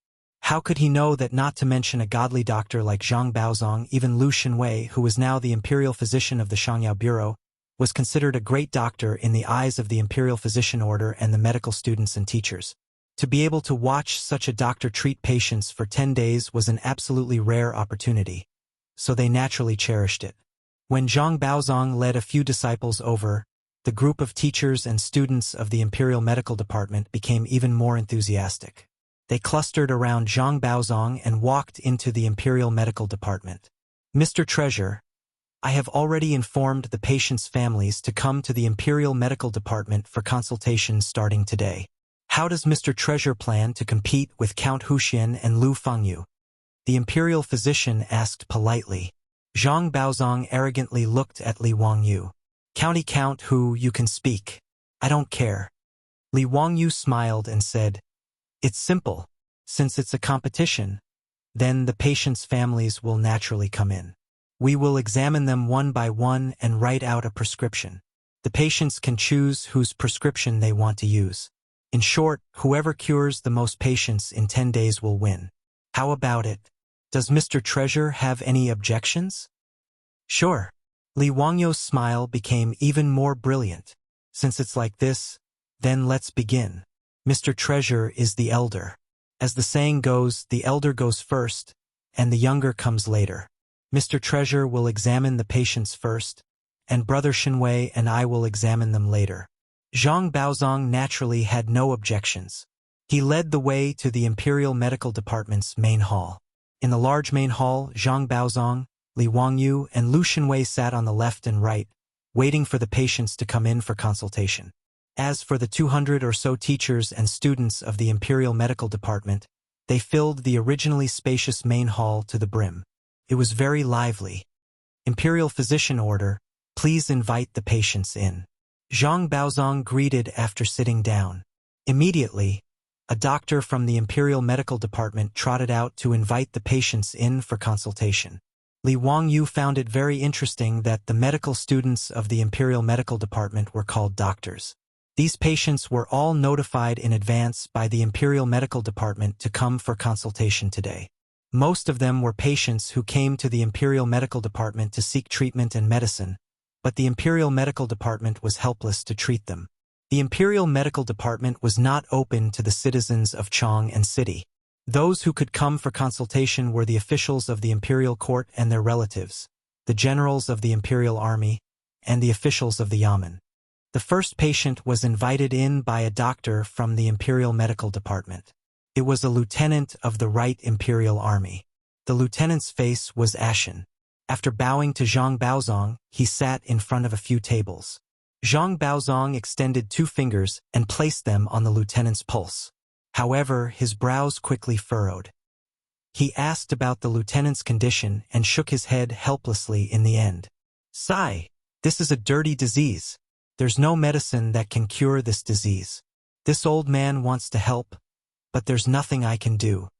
How could he know that not to mention a godly doctor like Zhang Baozong, even Lu Xinwei, who was now the imperial physician of the Shangyao Bureau, was considered a great doctor in the eyes of the Imperial Physician Order and the medical students and teachers. To be able to watch such a doctor treat patients for 10 days was an absolutely rare opportunity, so they naturally cherished it. When Zhang Baozong led a few disciples over, the group of teachers and students of the Imperial Medical Department became even more enthusiastic. They clustered around Zhang Baozong and walked into the Imperial Medical Department. "Mr. Treasure, I have already informed the patients' families to come to the Imperial Medical Department for consultations starting today. How does Mr. Treasure plan to compete with Count Huxian and Lu Fengyu?" The Imperial physician asked politely. Zhang Baozong arrogantly looked at Li Wangyu. "County Count Hu, you can speak. I don't care." Li Wangyu smiled and said, "It's simple. Since it's a competition, then the patients' families will naturally come in. We will examine them one by one and write out a prescription. The patients can choose whose prescription they want to use. In short, whoever cures the most patients in 10 days will win. How about it? Does Mr. Treasure have any objections?" "Sure." Li Wangyu's smile became even more brilliant. "Since it's like this, then let's begin. Mr. Treasure is the elder. As the saying goes, the elder goes first, and the younger comes later. Mr. Treasure will examine the patients first, and Brother Xinwei and I will examine them later." Zhang Baozong naturally had no objections. He led the way to the Imperial Medical Department's main hall. In the large main hall, Zhang Baozong, Li Wangyu, and Lu Xinwei sat on the left and right, waiting for the patients to come in for consultation. As for the 200 or so teachers and students of the Imperial Medical Department, they filled the originally spacious main hall to the brim. It was very lively. "Imperial Physician Order, please invite the patients in." Zhang Baozong greeted after sitting down. Immediately, a doctor from the Imperial Medical Department trotted out to invite the patients in for consultation. Li Wangyu found it very interesting that the medical students of the Imperial Medical Department were called doctors. These patients were all notified in advance by the Imperial Medical Department to come for consultation today. Most of them were patients who came to the Imperial Medical Department to seek treatment and medicine, but the Imperial Medical Department was helpless to treat them. The Imperial Medical Department was not open to the citizens of Chang'an City. Those who could come for consultation were the officials of the Imperial Court and their relatives, the generals of the Imperial Army, and the officials of the Yamen. The first patient was invited in by a doctor from the Imperial Medical Department. It was a lieutenant of the Right Imperial Army. The lieutenant's face was ashen. After bowing to Zhang Baozong, he sat in front of a few tables. Zhang Baozong extended 2 fingers and placed them on the lieutenant's pulse. However, his brows quickly furrowed. He asked about the lieutenant's condition and shook his head helplessly in the end. "Sigh, this is a dirty disease. There's no medicine that can cure this disease. This old man wants to help, but there's nothing I can do."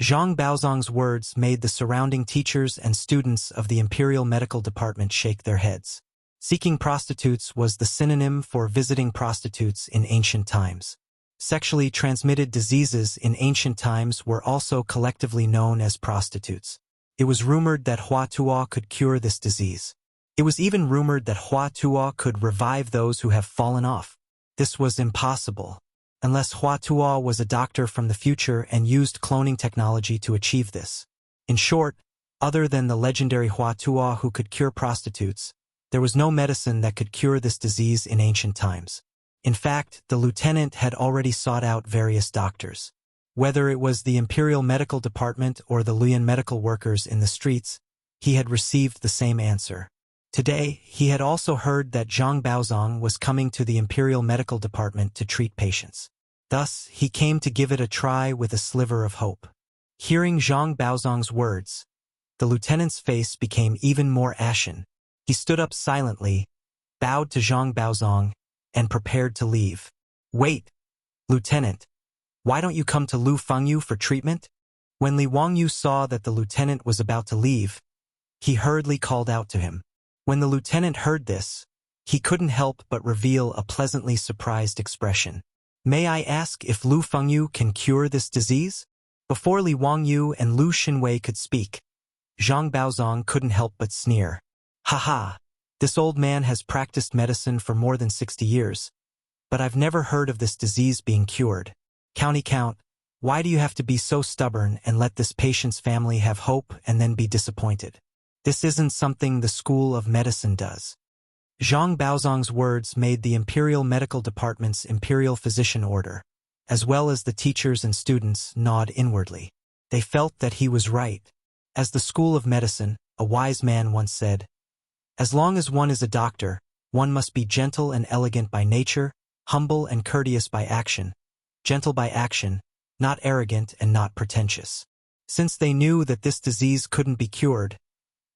Zhang Baozong's words made the surrounding teachers and students of the Imperial Medical Department shake their heads. Seeking prostitutes was the synonym for visiting prostitutes in ancient times. Sexually transmitted diseases in ancient times were also collectively known as prostitutes. It was rumored that Hua Tuo could cure this disease. It was even rumored that Hua Tuo could revive those who have fallen off. This was impossible, unless Hua Tuo was a doctor from the future and used cloning technology to achieve this. In short, other than the legendary Hua Tuo who could cure prostitutes, there was no medicine that could cure this disease in ancient times. In fact, the lieutenant had already sought out various doctors. Whether it was the Imperial Medical Department or the Luyan medical workers in the streets, he had received the same answer. Today, he had also heard that Zhang Baozong was coming to the Imperial Medical Department to treat patients. Thus, he came to give it a try with a sliver of hope. Hearing Zhang Baozong's words, the lieutenant's face became even more ashen. He stood up silently, bowed to Zhang Baozong, and prepared to leave. "Wait, Lieutenant. Why don't you come to Lu Fengyu for treatment?" When Li Wangyu saw that the lieutenant was about to leave, he hurriedly called out to him. When the lieutenant heard this, he couldn't help but reveal a pleasantly surprised expression. "May I ask if Lu Fengyu can cure this disease?" Before Li Wangyu and Lu Xinwei could speak, Zhang Baozong couldn't help but sneer. "Haha, this old man has practiced medicine for more than 60 years, but I've never heard of this disease being cured. County Count, why do you have to be so stubborn and let this patient's family have hope and then be disappointed? This isn't something the School of Medicine does." Zhang Baozong's words made the Imperial Medical Department's Imperial Physician Order, as well as the teachers and students, nod inwardly. They felt that he was right. As the School of Medicine, a wise man once said, "As long as one is a doctor, one must be gentle and elegant by nature, humble and courteous by action, gentle by action, not arrogant and not pretentious." Since they knew that this disease couldn't be cured,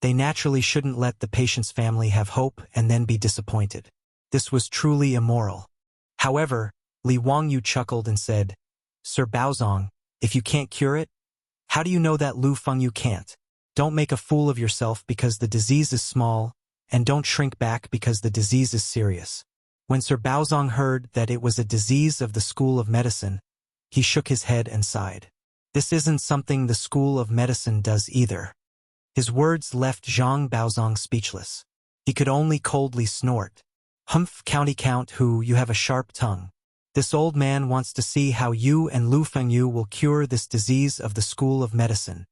they naturally shouldn't let the patient's family have hope and then be disappointed. This was truly immoral. However, Li Wangyu chuckled and said, "Sir Baozong, if you can't cure it, how do you know that Lu Fengyu can't? Don't make a fool of yourself because the disease is small, and don't shrink back because the disease is serious." When Sir Baozong heard that it was a disease of the School of Medicine, he shook his head and sighed. This isn't something the School of Medicine does either. His words left Zhang Baozong speechless. He could only coldly snort. "Humph, County Count, who, you have a sharp tongue. This old man wants to see how you and Lu Fengyu will cure this disease of the School of Medicine."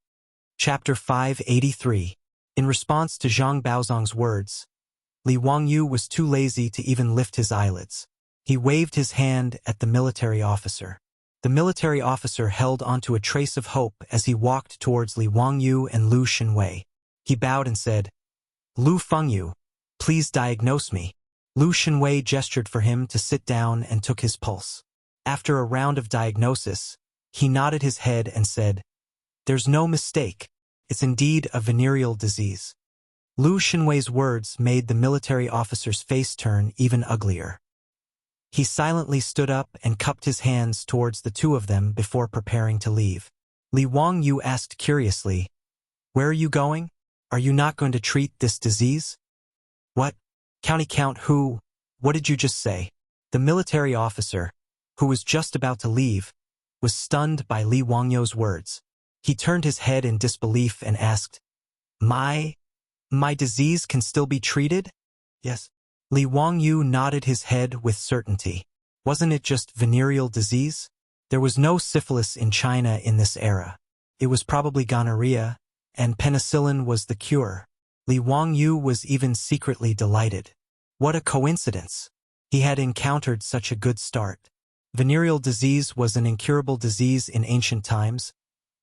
Chapter 583. In response to Zhang Baozong's words, Li Wangyu was too lazy to even lift his eyelids. He waved his hand at the military officer. The military officer held onto a trace of hope as he walked towards Li Wangyu and Lu Xinwei. He bowed and said, "Lu Fengyu, please diagnose me." Lu Xinwei gestured for him to sit down and took his pulse. After a round of diagnosis, he nodded his head and said, "There's no mistake. It's indeed a venereal disease." Lu Xinwei's words made the military officer's face turn even uglier. He silently stood up and cupped his hands towards the two of them before preparing to leave. Li Wangyu asked curiously, "Where are you going? Are you not going to treat this disease?" "What? County Count who? What did you just say?" The military officer, who was just about to leave, was stunned by Li Wangyu's words. He turned his head in disbelief and asked, My disease can still be treated?" "Yes." Li Wangyu nodded his head with certainty. Wasn't it just venereal disease? There was no syphilis in China in this era. It was probably gonorrhea, and penicillin was the cure. Li Wangyu was even secretly delighted. What a coincidence! He had encountered such a good start. Venereal disease was an incurable disease in ancient times,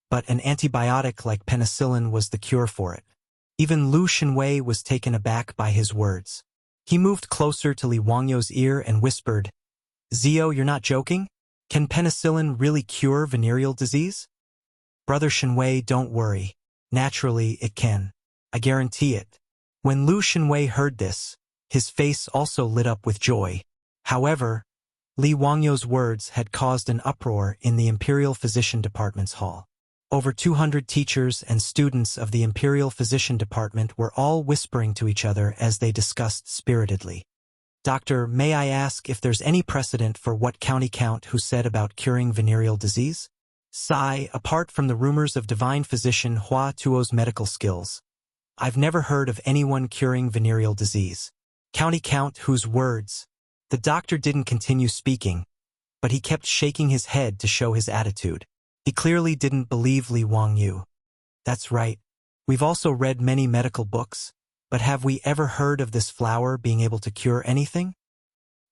but an antibiotic like penicillin was the cure for it. Even Lu Shenwei was taken aback by his words. He moved closer to Li Wangyou's ear and whispered, "Zio, you're not joking? Can penicillin really cure venereal disease?" "Brother Shenwei, don't worry. Naturally, it can. I guarantee it." When Lu Shenwei heard this, his face also lit up with joy. However, Li Wangyou's words had caused an uproar in the Imperial Physician Department's hall. Over 200 teachers and students of the Imperial Physician Department were all whispering to each other as they discussed spiritedly. "Doctor, may I ask if there's any precedent for what County Count who said about curing venereal disease?" Sigh, apart from the rumors of divine physician Hua Tuo's medical skills, I've never heard of anyone curing venereal disease. County Count whose words. The doctor didn't continue speaking, but he kept shaking his head to show his attitude. He clearly didn't believe Li Wangyou. "That's right. We've also read many medical books, but have we ever heard of this flower being able to cure anything?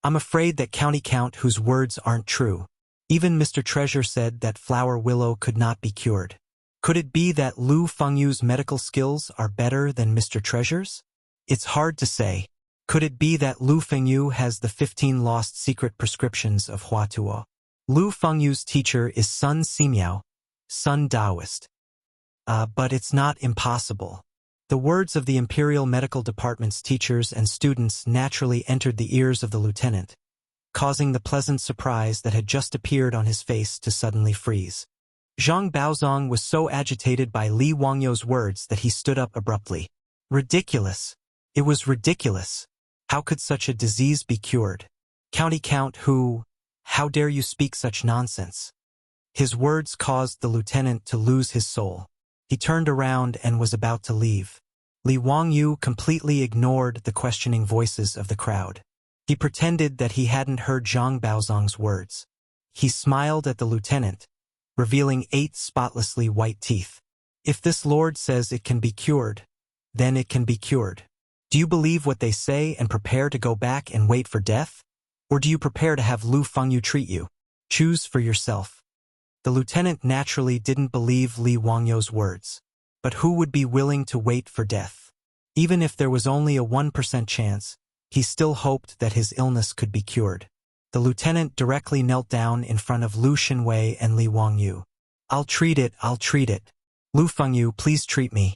I'm afraid that County Count whose words aren't true. Even Mr. Treasure said that flower willow could not be cured. Could it be that Lu Fengyu's medical skills are better than Mr. Treasure's? It's hard to say. Could it be that Lu Fengyu has the 15 lost secret prescriptions of Hua Tuo? Lu Fengyu's teacher is Sun Simiao, Sun Taoist. But it's not impossible." The words of the Imperial Medical Department's teachers and students naturally entered the ears of the lieutenant, causing the pleasant surprise that had just appeared on his face to suddenly freeze. Zhang Baozong was so agitated by Li Wangyou's words that he stood up abruptly. Ridiculous! It was ridiculous! How could such a disease be cured? County Count who? How dare you speak such nonsense? His words caused the lieutenant to lose his soul. He turned around and was about to leave. Li Wangyou completely ignored the questioning voices of the crowd. He pretended that he hadn't heard Zhang Baozong's words. He smiled at the lieutenant, revealing 8 spotlessly white teeth. "If this lord says it can be cured, then it can be cured. Do you believe what they say and prepare to go back and wait for death? Or do you prepare to have Lu Fengyu treat you? Choose for yourself." The lieutenant naturally didn't believe Li Wangyou's words. But who would be willing to wait for death? Even if there was only a 1% chance, he still hoped that his illness could be cured. The lieutenant directly knelt down in front of Lu Shenwei and Li Wangyou. I'll treat it. Lu Fengyu, please treat me."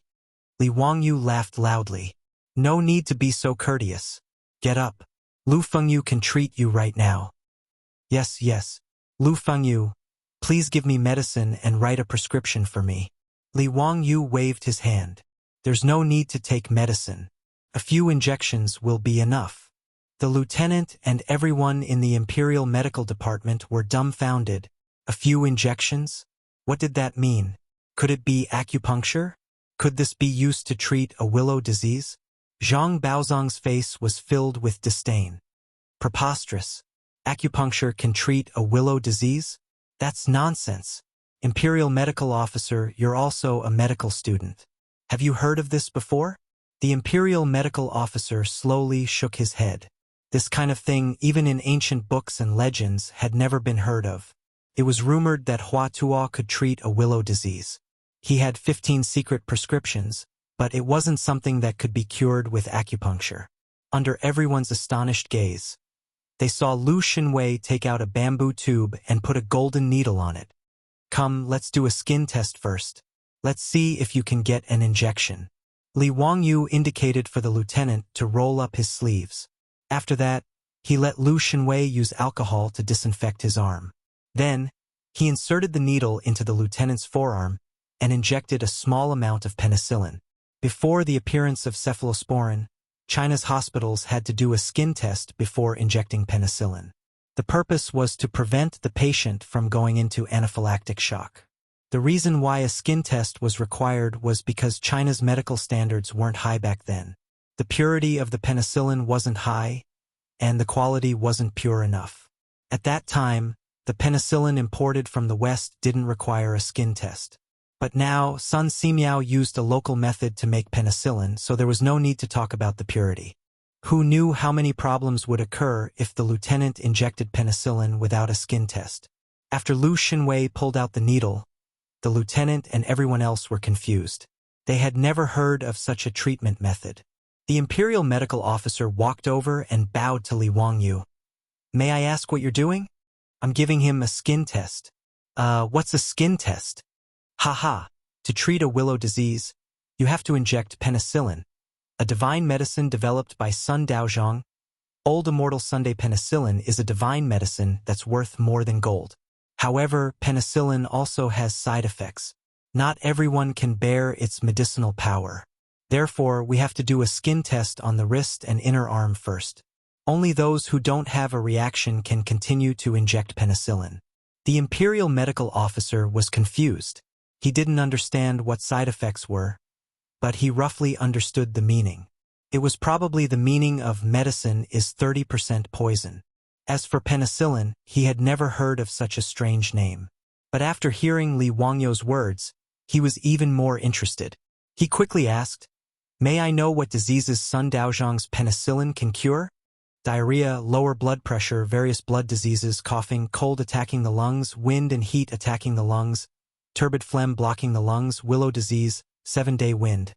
Li Wangyou laughed loudly. "No need to be so courteous. Get up. Lu Fengyu can treat you right now." Yes. Lu Fengyu, please give me medicine and write a prescription for me." Li Wangyou waved his hand. "There's no need to take medicine. A few injections will be enough." The lieutenant and everyone in the Imperial Medical Department were dumbfounded. A few injections? What did that mean? Could it be acupuncture? Could this be used to treat a willow disease? Zhang Baozong's face was filled with disdain. Preposterous. Acupuncture can treat a willow disease? That's nonsense. Imperial Medical Officer, you're also a medical student. Have you heard of this before? The Imperial Medical Officer slowly shook his head. This kind of thing, even in ancient books and legends, had never been heard of. It was rumored that Hua Tuo could treat a willow disease. He had 15 secret prescriptions, but it wasn't something that could be cured with acupuncture. Under everyone's astonished gaze, they saw Lu Shenwei take out a bamboo tube and put a golden needle on it. "Come, let's do a skin test first. Let's see if you can get an injection." Li Wangyou indicated for the lieutenant to roll up his sleeves. After that, he let Lu Shenwei use alcohol to disinfect his arm. Then, he inserted the needle into the lieutenant's forearm and injected a small amount of penicillin. Before the appearance of cephalosporin, China's hospitals had to do a skin test before injecting penicillin. The purpose was to prevent the patient from going into anaphylactic shock. The reason why a skin test was required was because China's medical standards weren't high back then. The purity of the penicillin wasn't high, and the quality wasn't pure enough. At that time, the penicillin imported from the West didn't require a skin test. But now, Sun Simiao used a local method to make penicillin, so there was no need to talk about the purity. Who knew how many problems would occur if the lieutenant injected penicillin without a skin test? After Lu Xinwei pulled out the needle, the lieutenant and everyone else were confused. They had never heard of such a treatment method. The imperial medical officer walked over and bowed to Li Wangyu. "May I ask what you're doing?" "I'm giving him a skin test." What's a skin test?" "Haha. To treat a willow disease, you have to inject penicillin, a divine medicine developed by Sun Daozhong. Old immortal Sunday penicillin is a divine medicine that's worth more than gold. However, penicillin also has side effects. Not everyone can bear its medicinal power. Therefore, we have to do a skin test on the wrist and inner arm first. Only those who don't have a reaction can continue to inject penicillin." The imperial medical officer was confused. He didn't understand what side effects were, but he roughly understood the meaning. It was probably the meaning of medicine is 30% poison. As for penicillin, he had never heard of such a strange name. But after hearing Li Wangyou's words, he was even more interested. He quickly asked, "May I know what diseases Sun Daozhong's penicillin can cure?" "Diarrhea, lower blood pressure, various blood diseases, coughing, cold attacking the lungs, wind and heat attacking the lungs, turbid phlegm blocking the lungs, willow disease, 7-day wind.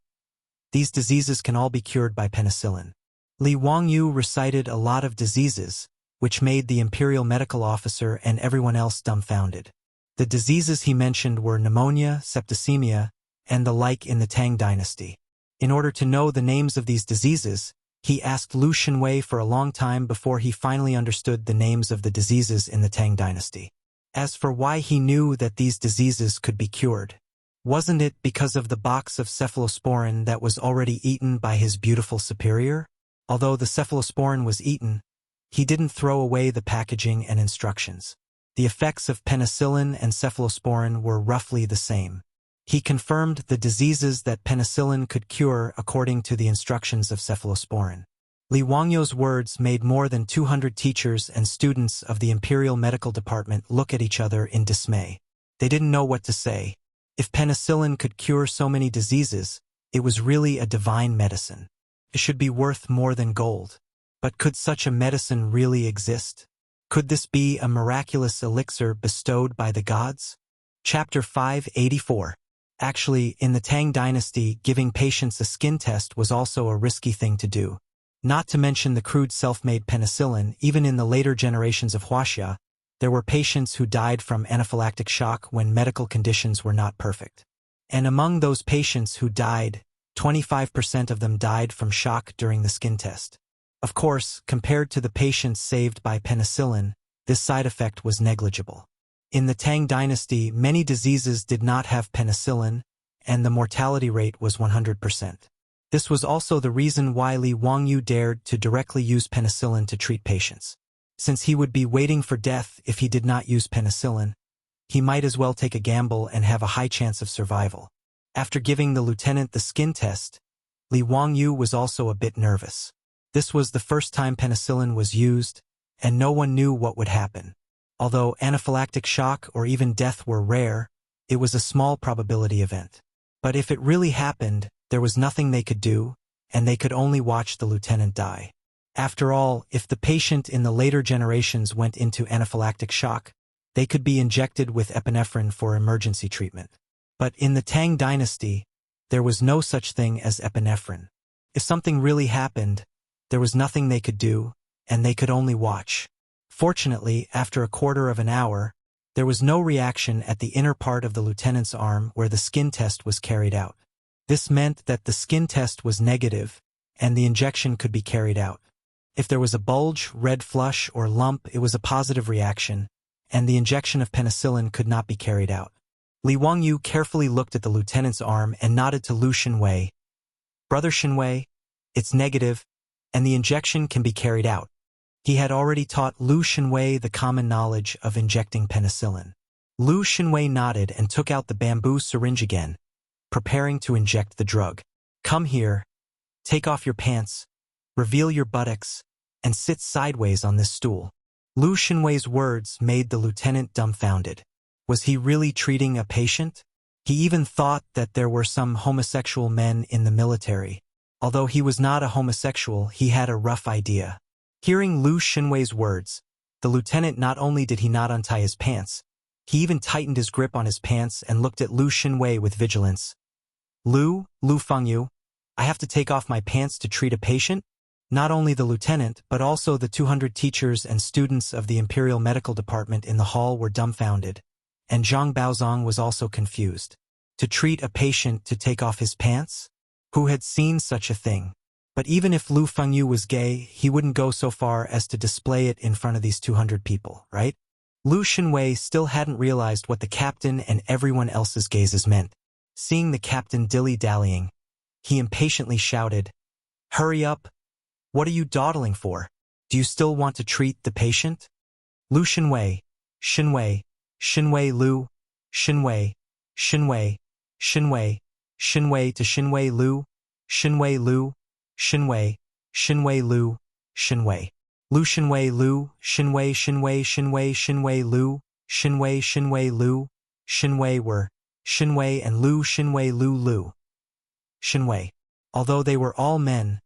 These diseases can all be cured by penicillin." Li Wangyu recited a lot of diseases, which made the imperial medical officer and everyone else dumbfounded. The diseases he mentioned were pneumonia, septicemia, and the like in the Tang dynasty. In order to know the names of these diseases, he asked Lu Xinwei for a long time before he finally understood the names of the diseases in the Tang dynasty. As for why he knew that these diseases could be cured, wasn't it because of the box of cephalosporin that was already eaten by his beautiful superior? Although the cephalosporin was eaten, he didn't throw away the packaging and instructions. The effects of penicillin and cephalosporin were roughly the same. He confirmed the diseases that penicillin could cure according to the instructions of cephalosporin. Li Wangyou's words made more than 200 teachers and students of the Imperial Medical Department look at each other in dismay. They didn't know what to say. If penicillin could cure so many diseases, it was really a divine medicine. It should be worth more than gold. But could such a medicine really exist? Could this be a miraculous elixir bestowed by the gods? Chapter 584. Actually, in the Tang dynasty, giving patients a skin test was also a risky thing to do. Not to mention the crude self-made penicillin. Even in the later generations of Wuxia, there were patients who died from anaphylactic shock when medical conditions were not perfect. And among those patients who died, 25% of them died from shock during the skin test. Of course, compared to the patients saved by penicillin, this side effect was negligible. In the Tang dynasty, many diseases did not have penicillin, and the mortality rate was 100%. This was also the reason why Li Wangyu dared to directly use penicillin to treat patients. Since he would be waiting for death if he did not use penicillin, he might as well take a gamble and have a high chance of survival. After giving the lieutenant the skin test, Li Wangyu was also a bit nervous. This was the first time penicillin was used, and no one knew what would happen. Although anaphylactic shock or even death were rare, it was a small probability event. But if it really happened, there was nothing they could do, and they could only watch the lieutenant die. After all, if the patient in the later generations went into anaphylactic shock, they could be injected with epinephrine for emergency treatment. But in the Tang dynasty, there was no such thing as epinephrine. If something really happened, there was nothing they could do, and they could only watch. Fortunately, after a quarter of an hour, there was no reaction at the inner part of the lieutenant's arm where the skin test was carried out. This meant that the skin test was negative, and the injection could be carried out. If there was a bulge, red flush, or lump, it was a positive reaction, and the injection of penicillin could not be carried out. Li Wangyu carefully looked at the lieutenant's arm and nodded to Lu Xinwei. "Brother Xinwei, it's negative, and the injection can be carried out." He had already taught Lu Xinwei the common knowledge of injecting penicillin. Lu Xinwei nodded and took out the bamboo syringe again, preparing to inject the drug. "Come here, take off your pants, reveal your buttocks, and sit sideways on this stool." Lu Xinwei's words made the lieutenant dumbfounded. Was he really treating a patient? He even thought that there were some homosexual men in the military. Although he was not a homosexual, he had a rough idea. Hearing Lu Xinwei's words, the lieutenant not only did he not untie his pants, he even tightened his grip on his pants and looked at Lu Xinwei with vigilance. Lu Fengyu, I have to take off my pants to treat a patient? Not only the lieutenant, but also the 200 teachers and students of the Imperial Medical Department in the hall were dumbfounded, and Zhang Baozong was also confused. To treat a patient to take off his pants? Who had seen such a thing? But even if Lu Fengyu was gay, he wouldn't go so far as to display it in front of these 200 people, right? Lu Xinwei still hadn't realized what the captain and everyone else's gazes meant. Seeing the captain dilly-dallying, he impatiently shouted, "Hurry up! What are you dawdling for? Do you still want to treat the patient?" Lu Xinwei, Xinwei, Xinwei Lu, Xinwei, Xinwei, Xinwei, Xinwei to Xinwei Lu, Xinwei Lu, Xinwei, Xinwei Lu, Xinwei. Lu Xinwei Lu, Xinwei Xinwei Xinwei Xinwei Lu, Xinwei Xinwei Lu, Xinwei were Xinwei and Lu Xinwei Lu. Xinwei. Although they were all men,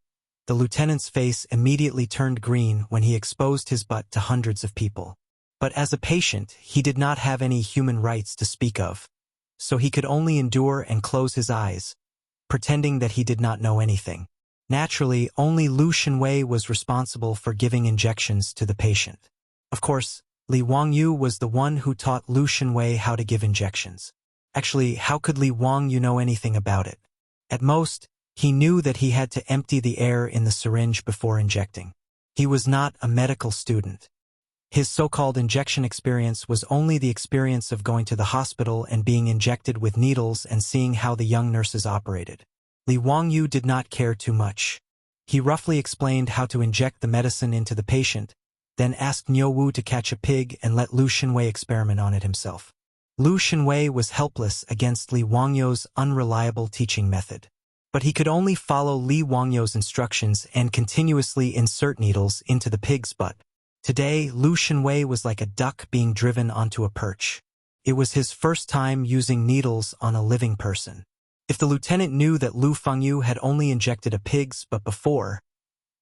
the lieutenant's face immediately turned green when he exposed his butt to hundreds of people. But as a patient, he did not have any human rights to speak of, so he could only endure and close his eyes, pretending that he did not know anything. Naturally, only Lu Xinwei was responsible for giving injections to the patient. Of course, Li Wangyu was the one who taught Lu Xinwei how to give injections. Actually, how could Li Wangyu know anything about it? At most, he knew that he had to empty the air in the syringe before injecting. He was not a medical student. His so-called injection experience was only the experience of going to the hospital and being injected with needles and seeing how the young nurses operated. Li Wangyu did not care too much. He roughly explained how to inject the medicine into the patient, then asked Niu Wu to catch a pig and let Lu Xinwei experiment on it himself. Lu Xinwei was helpless against Li Wangyu's unreliable teaching method. But he could only follow Li Wangyu's instructions and continuously insert needles into the pig's butt. Today, Lu Xinwei was like a duck being driven onto a perch. It was his first time using needles on a living person. If the lieutenant knew that Lu Fengyu had only injected a pig's butt before,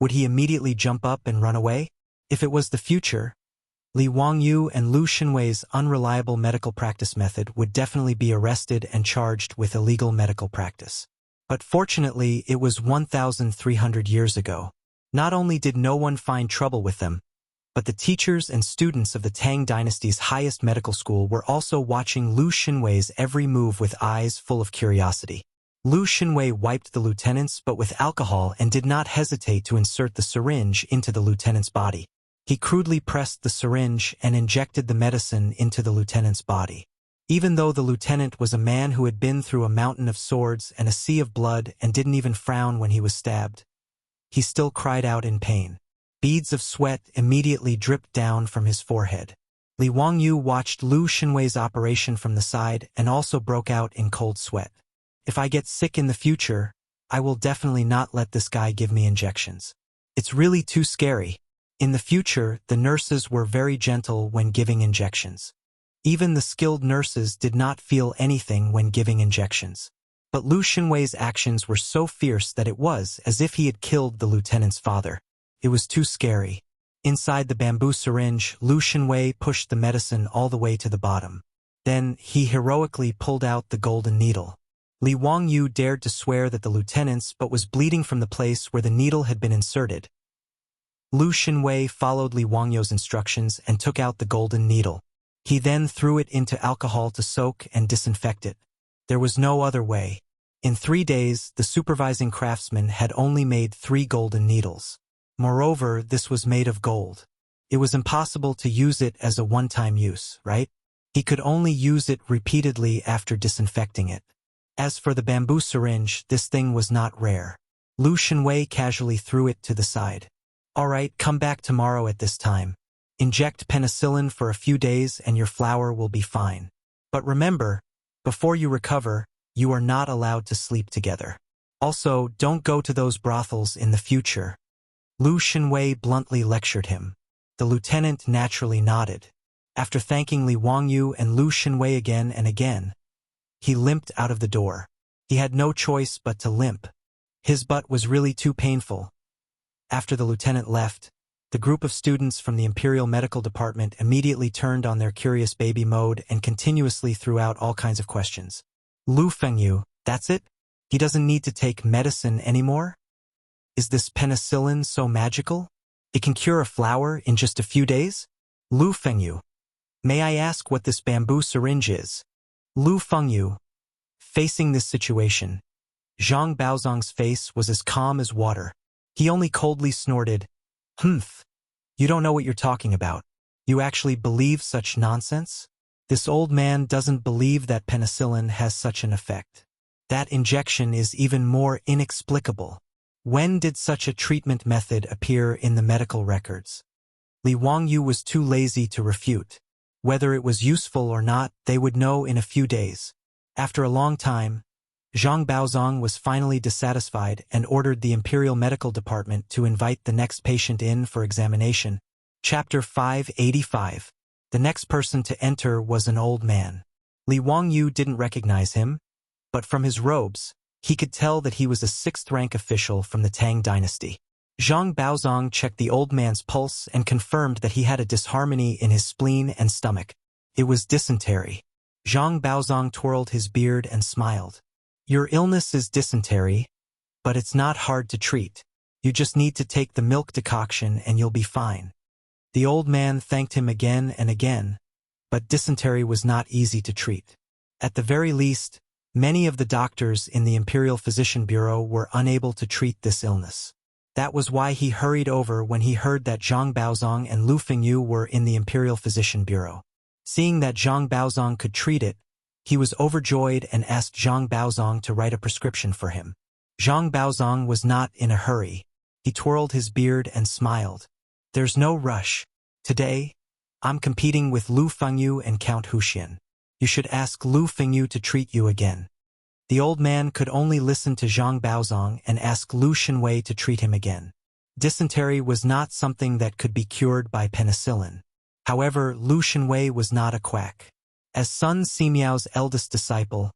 would he immediately jump up and run away? If it was the future, Li Wangyu and Lu Xinwei's unreliable medical practice method would definitely be arrested and charged with illegal medical practice. But fortunately, it was 1,300 years ago. Not only did no one find trouble with them, but the teachers and students of the Tang dynasty's highest medical school were also watching Lu Xinwei's every move with eyes full of curiosity. Lu Xinwei wiped the lieutenant's butt with alcohol and did not hesitate to insert the syringe into the lieutenant's body. He crudely pressed the syringe and injected the medicine into the lieutenant's body. Even though the lieutenant was a man who had been through a mountain of swords and a sea of blood and didn't even frown when he was stabbed, he still cried out in pain. Beads of sweat immediately dripped down from his forehead. Li Wangyu watched Lu Xinwei's operation from the side and also broke out in cold sweat. If I get sick in the future, I will definitely not let this guy give me injections. It's really too scary. In the future, the nurses were very gentle when giving injections. Even the skilled nurses did not feel anything when giving injections. But Lu Xinwei's actions were so fierce that it was as if he had killed the lieutenant's father. It was too scary. Inside the bamboo syringe, Lu Xinwei pushed the medicine all the way to the bottom. Then, he heroically pulled out the golden needle. Li Wangyu dared to swear that the lieutenant's butt was bleeding from the place where the needle had been inserted. Lu Xinwei followed Li Wangyu's instructions and took out the golden needle. He then threw it into alcohol to soak and disinfect it. There was no other way. In 3 days, the supervising craftsman had only made 3 golden needles. Moreover, this was made of gold. It was impossible to use it as a one-time use, right? He could only use it repeatedly after disinfecting it. As for the bamboo syringe, this thing was not rare. Lu Xinwei casually threw it to the side. All right, come back tomorrow at this time. Inject penicillin for a few days and your flower will be fine. But remember, before you recover, you are not allowed to sleep together. Also, don't go to those brothels in the future. Lu Xinwei bluntly lectured him. The lieutenant naturally nodded. After thanking Li Wangyu and Lu Xinwei again and again, he limped out of the door. He had no choice but to limp. His butt was really too painful. After the lieutenant left, the group of students from the Imperial Medical Department immediately turned on their curious baby mode and continuously threw out all kinds of questions. Lu Fengyu, that's it? He doesn't need to take medicine anymore? Is this penicillin so magical? It can cure a flower in just a few days? Lu Fengyu, may I ask what this bamboo syringe is? Lu Fengyu, facing this situation, Zhang Baozong's face was as calm as water. He only coldly snorted, "Humph. You don't know what you're talking about. You actually believe such nonsense? This old man doesn't believe that penicillin has such an effect. That injection is even more inexplicable. When did such a treatment method appear in the medical records?" Li Wangyu was too lazy to refute. Whether it was useful or not, they would know in a few days. After a long time, Zhang Baozong was finally dissatisfied and ordered the Imperial Medical Department to invite the next patient in for examination. Chapter 585. The next person to enter was an old man. Li Wangyu didn't recognize him, but from his robes, he could tell that he was a sixth-rank official from the Tang dynasty. Zhang Baozong checked the old man's pulse and confirmed that he had a disharmony in his spleen and stomach. It was dysentery. Zhang Baozong twirled his beard and smiled. "Your illness is dysentery, but it's not hard to treat. You just need to take the milk decoction and you'll be fine." The old man thanked him again and again, but dysentery was not easy to treat. At the very least, many of the doctors in the Imperial Physician Bureau were unable to treat this illness. That was why he hurried over when he heard that Zhang Baozong and Lu Fengyu were in the Imperial Physician Bureau. Seeing that Zhang Baozong could treat it, he was overjoyed and asked Zhang Baozong to write a prescription for him. Zhang Baozong was not in a hurry. He twirled his beard and smiled. "There's no rush. Today, I'm competing with Lu Fengyu and Count Huxian. You should ask Lu Fengyu to treat you again." The old man could only listen to Zhang Baozong and ask Lu Shenwei to treat him again. Dysentery was not something that could be cured by penicillin. However, Lu Shenwei was not a quack. As Sun Simiao's eldest disciple,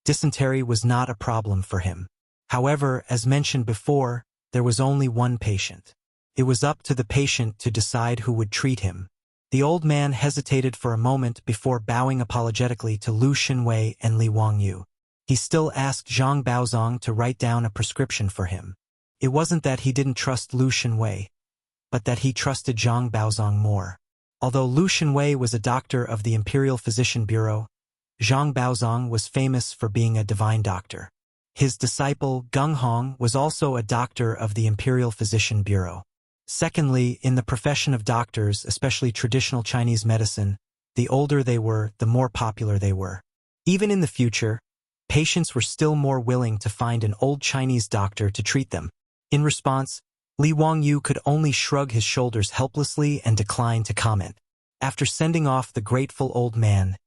dysentery was not a problem for him. However, as mentioned before, there was only one patient. It was up to the patient to decide who would treat him. The old man hesitated for a moment before bowing apologetically to Lu Shenwei and Li Wangyu. He still asked Zhang Baozong to write down a prescription for him. It wasn't that he didn't trust Lu Shenwei, but that he trusted Zhang Baozong more. Although Lu Shenwei was a doctor of the Imperial Physician Bureau, Zhang Baozong was famous for being a divine doctor. His disciple, Gung Hong, was also a doctor of the Imperial Physician Bureau. Secondly, in the profession of doctors, especially traditional Chinese medicine, the older they were, the more popular they were. Even in the future, patients were still more willing to find an old Chinese doctor to treat them. In response, Li Wangyu could only shrug his shoulders helplessly and decline to comment. After sending off the grateful old man,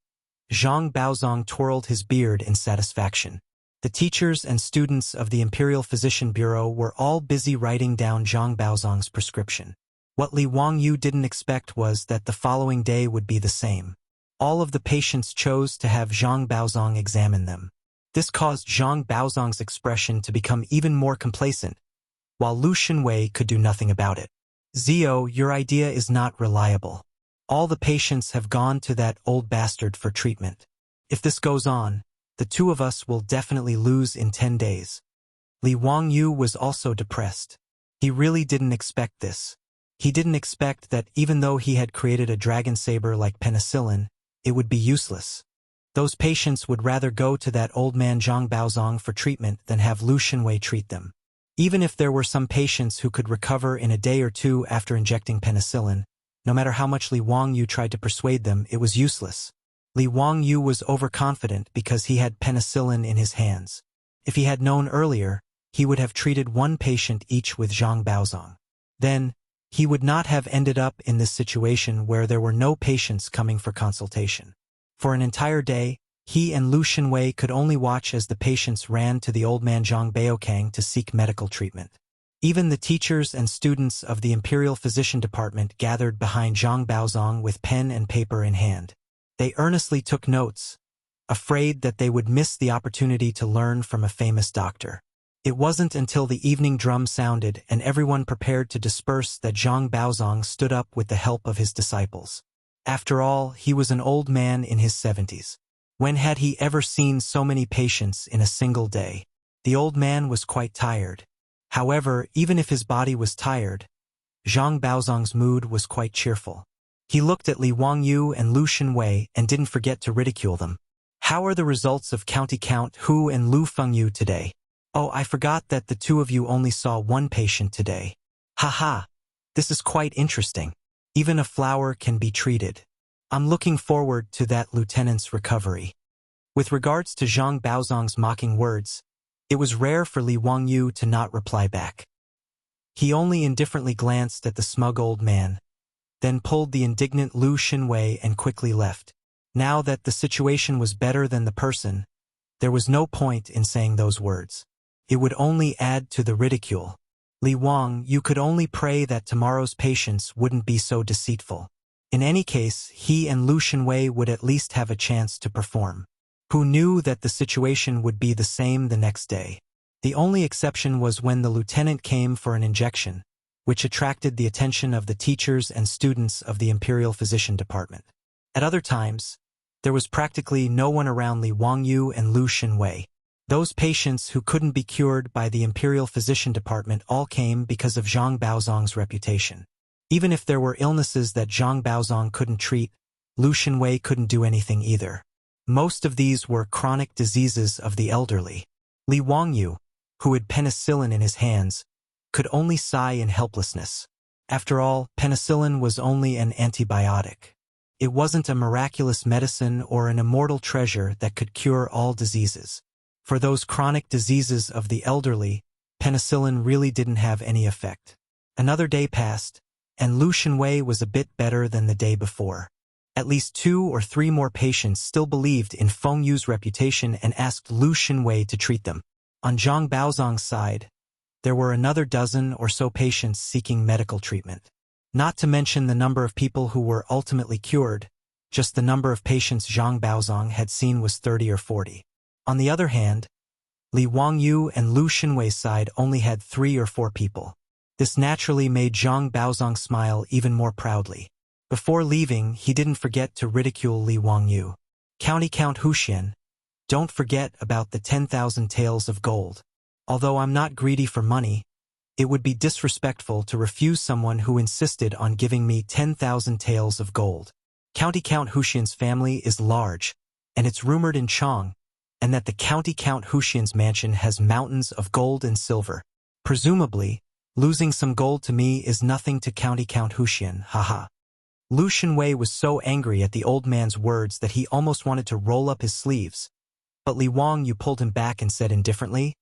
Zhang Baozong twirled his beard in satisfaction. The teachers and students of the Imperial Physician Bureau were all busy writing down Zhang Baozong's prescription. What Li Wangyu didn't expect was that the following day would be the same. All of the patients chose to have Zhang Baozong examine them. This caused Zhang Baozong's expression to become even more complacent, while Lu Shenwei could do nothing about it. "Zio, your idea is not reliable. All the patients have gone to that old bastard for treatment. If this goes on, the two of us will definitely lose in 10 days. Li Wangyu was also depressed. He really didn't expect this. He didn't expect that even though he had created a dragon saber like penicillin, it would be useless. Those patients would rather go to that old man Zhang Baozong for treatment than have Lu Shenwei treat them. Even if there were some patients who could recover in a day or two after injecting penicillin, no matter how much Li Wangyu tried to persuade them, it was useless. Li Wangyu was overconfident because he had penicillin in his hands. If he had known earlier, he would have treated one patient each with Zhang Baozong. Then, he would not have ended up in this situation where there were no patients coming for consultation. For an entire day, he and Lu Shenwei could only watch as the patients ran to the old man Zhang Baokang to seek medical treatment. Even the teachers and students of the Imperial Physician Department gathered behind Zhang Baozong with pen and paper in hand. They earnestly took notes, afraid that they would miss the opportunity to learn from a famous doctor. It wasn't until the evening drum sounded and everyone prepared to disperse that Zhang Baozong stood up with the help of his disciples. After all, he was an old man in his 70s. When had he ever seen so many patients in a single day? The old man was quite tired. However, even if his body was tired, Zhang Baozong's mood was quite cheerful. He looked at Li Wangyu and Lu Shenwei and didn't forget to ridicule them. How are the results of County Count Hu and Lu Fengyu today? Oh, I forgot that the two of you only saw one patient today. Haha, this is quite interesting. Even a flower can be treated. I'm looking forward to that lieutenant's recovery. With regards to Zhang Baozong's mocking words, it was rare for Li Wangyu to not reply back. He only indifferently glanced at the smug old man, then pulled the indignant Lu Shenwei and quickly left. Now that the situation was better than the person, there was no point in saying those words. It would only add to the ridicule. Li Wang, you could only pray that tomorrow's patients wouldn't be so deceitful. In any case, he and Lu Shenwei would at least have a chance to perform. Who knew that the situation would be the same the next day? The only exception was when the lieutenant came for an injection, which attracted the attention of the teachers and students of the Imperial Physician Department. At other times, there was practically no one around Li Wangyu and Lu Shenwei. Those patients who couldn't be cured by the Imperial Physician Department all came because of Zhang Baozong's reputation. Even if there were illnesses that Zhang Baozong couldn't treat, Lu Shenwei couldn't do anything either. Most of these were chronic diseases of the elderly. Li Wangyu, who had penicillin in his hands, could only sigh in helplessness. After all, penicillin was only an antibiotic. It wasn't a miraculous medicine or an immortal treasure that could cure all diseases. For those chronic diseases of the elderly, penicillin really didn't have any effect. Another day passed, and Lu Shenwei was a bit better than the day before. At least 2 or 3 more patients still believed in Feng Yu's reputation and asked Lu Shenwei to treat them. On Zhang Baozong's side, there were another dozen or so patients seeking medical treatment. Not to mention the number of people who were ultimately cured, just the number of patients Zhang Baozong had seen was 30 or 40. On the other hand, Li Wangyu and Lu Shenwei's side only had 3 or 4 people. This naturally made Zhang Baozong smile even more proudly. Before leaving, he didn't forget to ridicule Li Wangyu. County Count Huxian, don't forget about the 10,000 taels of gold. Although I'm not greedy for money, it would be disrespectful to refuse someone who insisted on giving me 10,000 taels of gold. County Count Huxian's family is large, and it's rumored in Chang'an, and that the County Count Huxian's mansion has mountains of gold and silver. Presumably, losing some gold to me is nothing to County Count Huxian, haha. Lu Shenwei was so angry at the old man's words that he almost wanted to roll up his sleeves. But Li Wangyu pulled him back and said indifferently,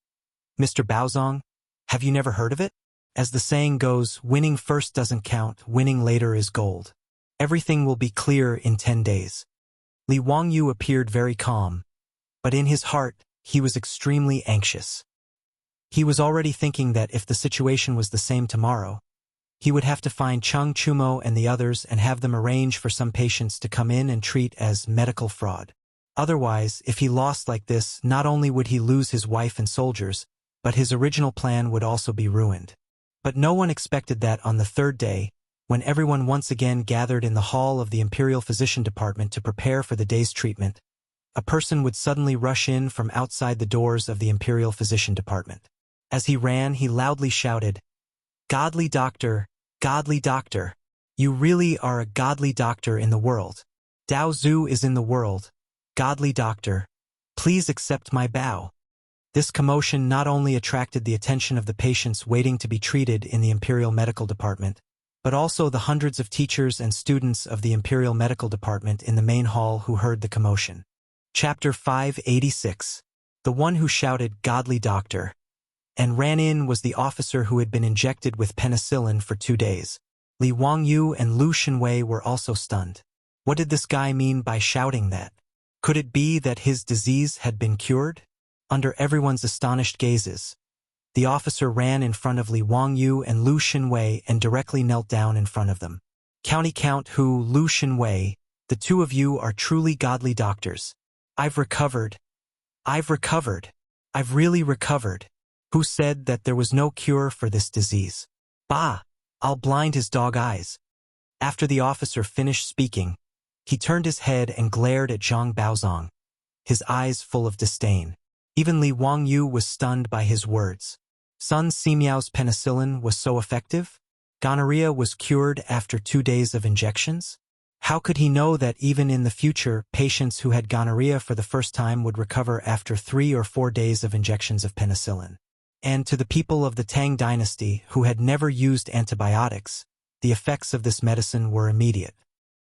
Mr. Baozong, have you never heard of it? As the saying goes, winning first doesn't count, winning later is gold. Everything will be clear in 10 days. Li Wangyu appeared very calm, but in his heart, he was extremely anxious. He was already thinking that if the situation was the same tomorrow, he would have to find Cheng Chumo and the others and have them arrange for some patients to come in and treat as medical fraud. Otherwise, if he lost like this, not only would he lose his wife and soldiers, but his original plan would also be ruined. But no one expected that on the 3rd day, when everyone once again gathered in the hall of the Imperial Physician Department to prepare for the day's treatment, a person would suddenly rush in from outside the doors of the Imperial Physician Department. As he ran, he loudly shouted, Godly doctor, you really are a godly doctor in the world. Dao Zhu is in the world. Godly doctor, please accept my bow. This commotion not only attracted the attention of the patients waiting to be treated in the Imperial Medical Department, but also the hundreds of teachers and students of the Imperial Medical Department in the main hall who heard the commotion. Chapter 586. The one who shouted, Godly doctor, and ran in was the officer who had been injected with penicillin for 2 days. Li Wangyu and Lu Shenwei were also stunned. What did this guy mean by shouting that? Could it be that his disease had been cured? Under everyone's astonished gazes, the officer ran in front of Li Wangyu and Lu Shenwei and directly knelt down in front of them. County Count Hu, Lu Shenwei, the two of you are truly godly doctors. I've recovered. I've really recovered. Who said that there was no cure for this disease? Bah! I'll blind his dog eyes. After the officer finished speaking, he turned his head and glared at Zhang Baozong, his eyes full of disdain. Even Li Wangyu was stunned by his words. Sun Simiao's penicillin was so effective? Gonorrhea was cured after 2 days of injections? How could he know that even in the future, patients who had gonorrhea for the first time would recover after 3 or 4 days of injections of penicillin? And to the people of the Tang dynasty who had never used antibiotics, the effects of this medicine were immediate.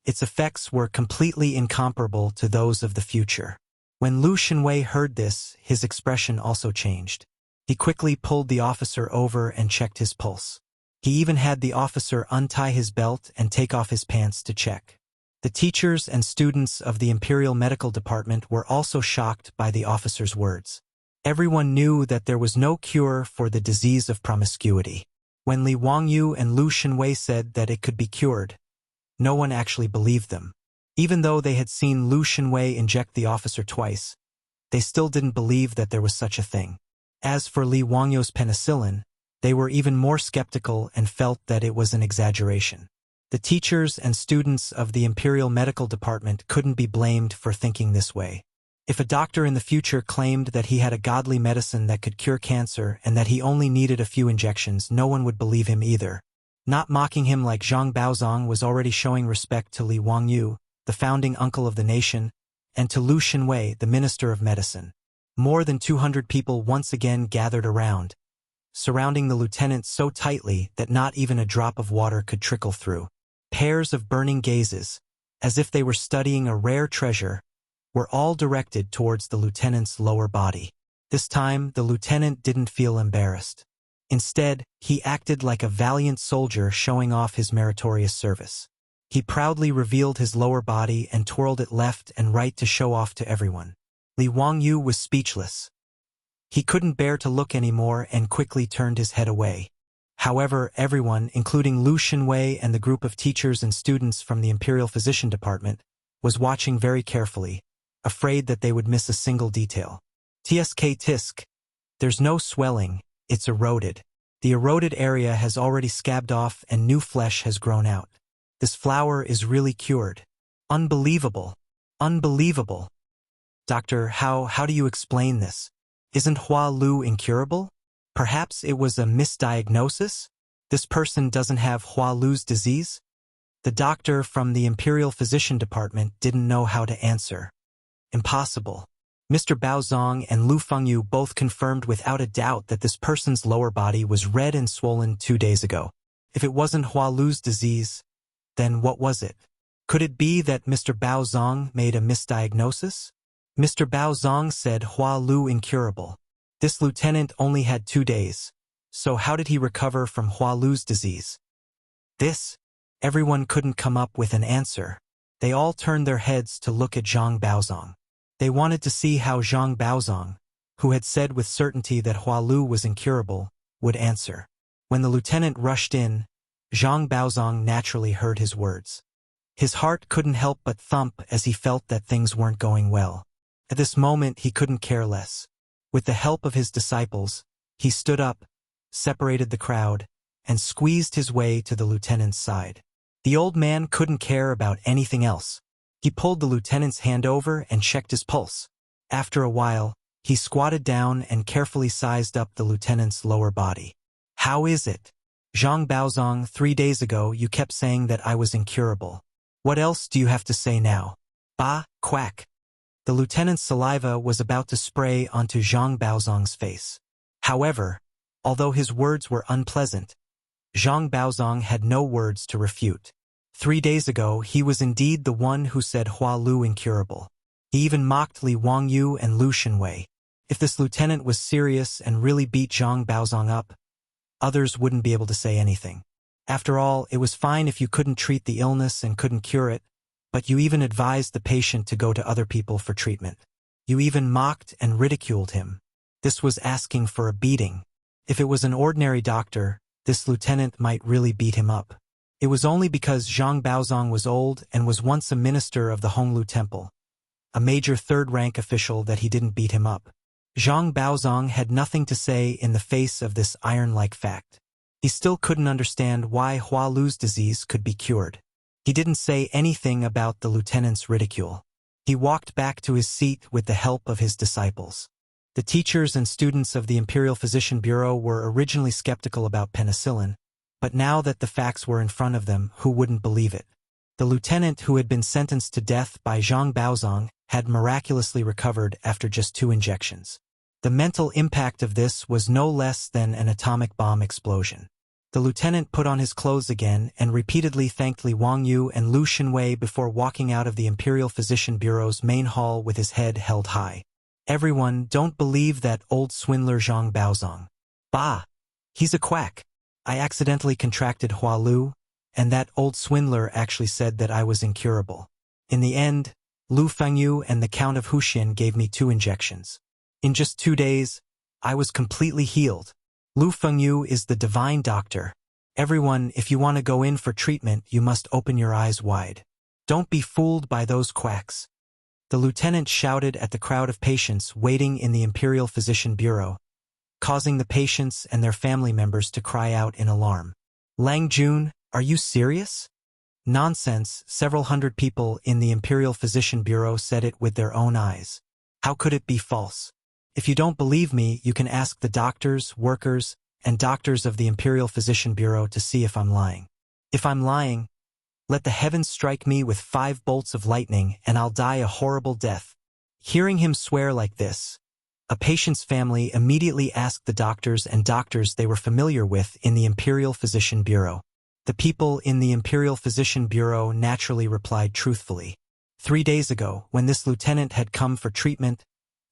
Its effects were completely incomparable to those of the future. When Lu Xinwei heard this, his expression also changed. He quickly pulled the officer over and checked his pulse. He even had the officer untie his belt and take off his pants to check. The teachers and students of the Imperial Medical Department were also shocked by the officer's words. Everyone knew that there was no cure for the disease of promiscuity. When Li Wangyu and Lu Xinwei said that it could be cured, no one actually believed them. Even though they had seen Lu Xinwei inject the officer twice, they still didn't believe that there was such a thing. As for Li Wangyu's penicillin, they were even more skeptical and felt that it was an exaggeration. The teachers and students of the Imperial Medical Department couldn't be blamed for thinking this way. If a doctor in the future claimed that he had a godly medicine that could cure cancer and that he only needed a few injections, no one would believe him either. Not mocking him like Zhang Baozong was already showing respect to Li Wangyu, the founding uncle of the nation, and to Lu Xinwei, the minister of medicine. More than 200 people once again gathered around, surrounding the lieutenant so tightly that not even a drop of water could trickle through. Pairs of burning gazes, as if they were studying a rare treasure, were all directed towards the lieutenant's lower body. This time, the lieutenant didn't feel embarrassed. Instead, he acted like a valiant soldier showing off his meritorious service. He proudly revealed his lower body and twirled it left and right to show off to everyone. Li Wangyu was speechless. He couldn't bear to look anymore and quickly turned his head away. However, everyone, including Lu Xinwei and the group of teachers and students from the Imperial Physician Department, was watching very carefully, afraid that they would miss a single detail. Tisk. There's no swelling, it's eroded. The eroded area has already scabbed off and new flesh has grown out. This flower is really cured. Unbelievable. Unbelievable. Doctor, how do you explain this? Isn't Hua Lu incurable? Perhaps it was a misdiagnosis? This person doesn't have Hua Lu's disease? The doctor from the Imperial Physician Department didn't know how to answer. Impossible. Mr. Baozong and Lu Fengyu both confirmed without a doubt that this person's lower body was red and swollen 2 days ago. If it wasn't Hua Lu's disease, then what was it? Could it be that Mr. Baozong made a misdiagnosis? Mr. Baozong said Hua Lu incurable. This lieutenant only had 2 days, so how did he recover from Hua Lu's disease? Everyone couldn't come up with an answer. They all turned their heads to look at Zhang Baozong. They wanted to see how Zhang Baozong, who had said with certainty that Hua Lu was incurable, would answer. When the lieutenant rushed in, Zhang Baozong naturally heard his words. His heart couldn't help but thump as he felt that things weren't going well. At this moment, he couldn't care less. With the help of his disciples, he stood up, separated the crowd, and squeezed his way to the lieutenant's side. The old man couldn't care about anything else. He pulled the lieutenant's hand over and checked his pulse. After a while, he squatted down and carefully sized up the lieutenant's lower body. How is it? Zhang Baozong, 3 days ago you kept saying that I was incurable. What else do you have to say now? Bah, quack. The lieutenant's saliva was about to spray onto Zhang Baozong's face. However, although his words were unpleasant, Zhang Baozong had no words to refute. 3 days ago, he was indeed the one who said Hua Lu incurable. He even mocked Li Wangyu and Lu Xinwei. If this lieutenant was serious and really beat Zhang Baozong up, others wouldn't be able to say anything. After all, it was fine if you couldn't treat the illness and couldn't cure it, but you even advised the patient to go to other people for treatment. You even mocked and ridiculed him. This was asking for a beating. If it was an ordinary doctor, this lieutenant might really beat him up. It was only because Zhang Baozong was old and was once a minister of the Honglu Temple, a major third-rank official, that he didn't beat him up. Zhang Baozong had nothing to say in the face of this iron-like fact. He still couldn't understand why Hua Lu's disease could be cured. He didn't say anything about the lieutenant's ridicule. He walked back to his seat with the help of his disciples. The teachers and students of the Imperial Physician Bureau were originally skeptical about penicillin, but now that the facts were in front of them, who wouldn't believe it? The lieutenant who had been sentenced to death by Zhang Baozong had miraculously recovered after just 2 injections. The mental impact of this was no less than an atomic bomb explosion. The lieutenant put on his clothes again and repeatedly thanked Li Wangyu and Lu Xinwei before walking out of the Imperial Physician Bureau's main hall with his head held high. Everyone, don't believe that old swindler Zhang Baozong. Bah! He's a quack. I accidentally contracted Hua Lu, and that old swindler actually said that I was incurable. In the end, Lu Fengyu and the Count of Huxian gave me 2 injections. In just 2 days, I was completely healed. Lu Fengyu is the divine doctor. Everyone, if you want to go in for treatment, you must open your eyes wide. Don't be fooled by those quacks. The lieutenant shouted at the crowd of patients waiting in the Imperial Physician Bureau, causing the patients and their family members to cry out in alarm. Lang Jun, are you serious? Nonsense, several hundred people in the Imperial Physician Bureau said it with their own eyes. How could it be false? If you don't believe me, you can ask the doctors, workers, and doctors of the Imperial Physician Bureau to see if I'm lying. If I'm lying, let the heavens strike me with 5 bolts of lightning and I'll die a horrible death. Hearing him swear like this, a patient's family immediately asked the doctors and doctors they were familiar with in the Imperial Physician Bureau. The people in the Imperial Physician Bureau naturally replied truthfully. 3 days ago, when this lieutenant had come for treatment,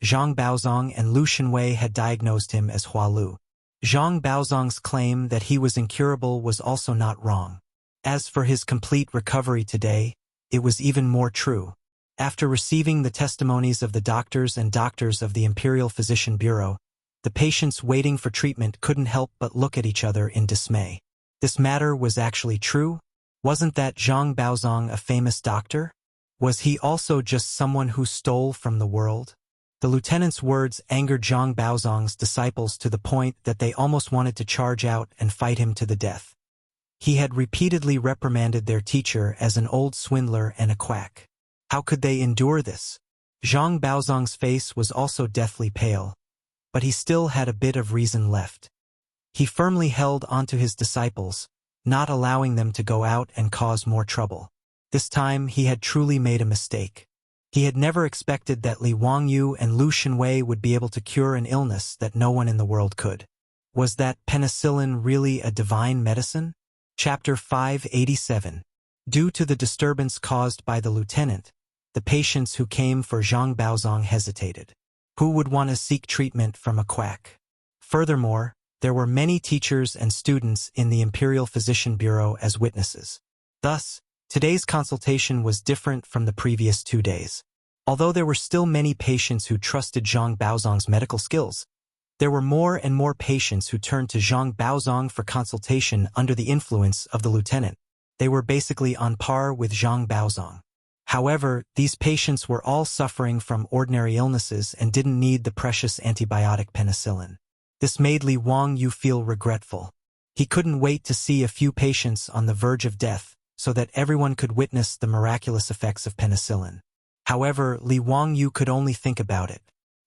Zhang Baozong and Lu Xinwei had diagnosed him as Hua Lu. Zhang Baozong's claim that he was incurable was also not wrong. As for his complete recovery today, it was even more true. After receiving the testimonies of the doctors and doctors of the Imperial Physician Bureau, the patients waiting for treatment couldn't help but look at each other in dismay. This matter was actually true? Wasn't that Zhang Baozong a famous doctor? Was he also just someone who stole from the world? The lieutenant's words angered Zhang Baozong's disciples to the point that they almost wanted to charge out and fight him to the death. He had repeatedly reprimanded their teacher as an old swindler and a quack. How could they endure this? Zhang Baozong's face was also deathly pale, but he still had a bit of reason left. He firmly held onto his disciples, not allowing them to go out and cause more trouble. This time he had truly made a mistake. He had never expected that Li Wangyu and Lu Xinwei would be able to cure an illness that no one in the world could. Was that penicillin really a divine medicine? Chapter 587. Due to the disturbance caused by the lieutenant, the patients who came for Zhang Baozong hesitated. Who would want to seek treatment from a quack? Furthermore, there were many teachers and students in the Imperial Physician Bureau as witnesses. Thus, today's consultation was different from the previous 2 days. Although there were still many patients who trusted Zhang Baozong's medical skills, there were more and more patients who turned to Zhang Baozong for consultation under the influence of the lieutenant. They were basically on par with Zhang Baozong. However, these patients were all suffering from ordinary illnesses and didn't need the precious antibiotic penicillin. This made Li Wangyu feel regretful. He couldn't wait to see a few patients on the verge of death, so that everyone could witness the miraculous effects of penicillin. However, Li Wangyu could only think about it.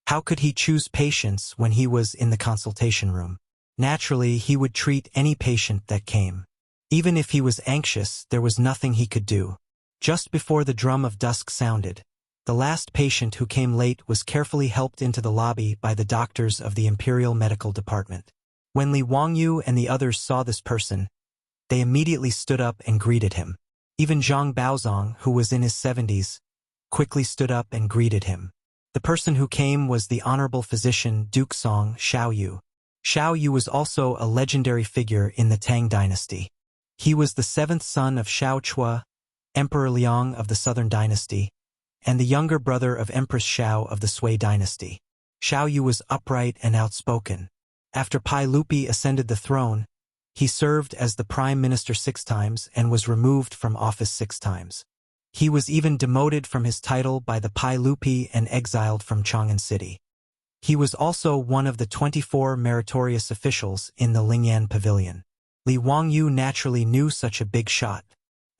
How could he choose patients when he was in the consultation room? Naturally, he would treat any patient that came. Even if he was anxious, there was nothing he could do. Just before the drum of dusk sounded, the last patient who came late was carefully helped into the lobby by the doctors of the Imperial Medical Department. When Li Wangyu and the others saw this person, they immediately stood up and greeted him. Even Zhang Baozong, who was in his 70s, quickly stood up and greeted him. The person who came was the honorable physician Duke Song Xiaoyu. Xiaoyu was also a legendary figure in the Tang dynasty. He was the 7th son of Xiao Chua, Emperor Liang of the Southern Dynasty, and the younger brother of Empress Xiao of the Sui Dynasty. Xiaoyu was upright and outspoken. After Pai Lupi ascended the throne, he served as the prime minister 6 times and was removed from office 6 times. He was even demoted from his title by the Pai Lupi and exiled from Chang'an city. He was also one of the 24 meritorious officials in the Lingyan Pavilion. Li Wangyu naturally knew such a big shot.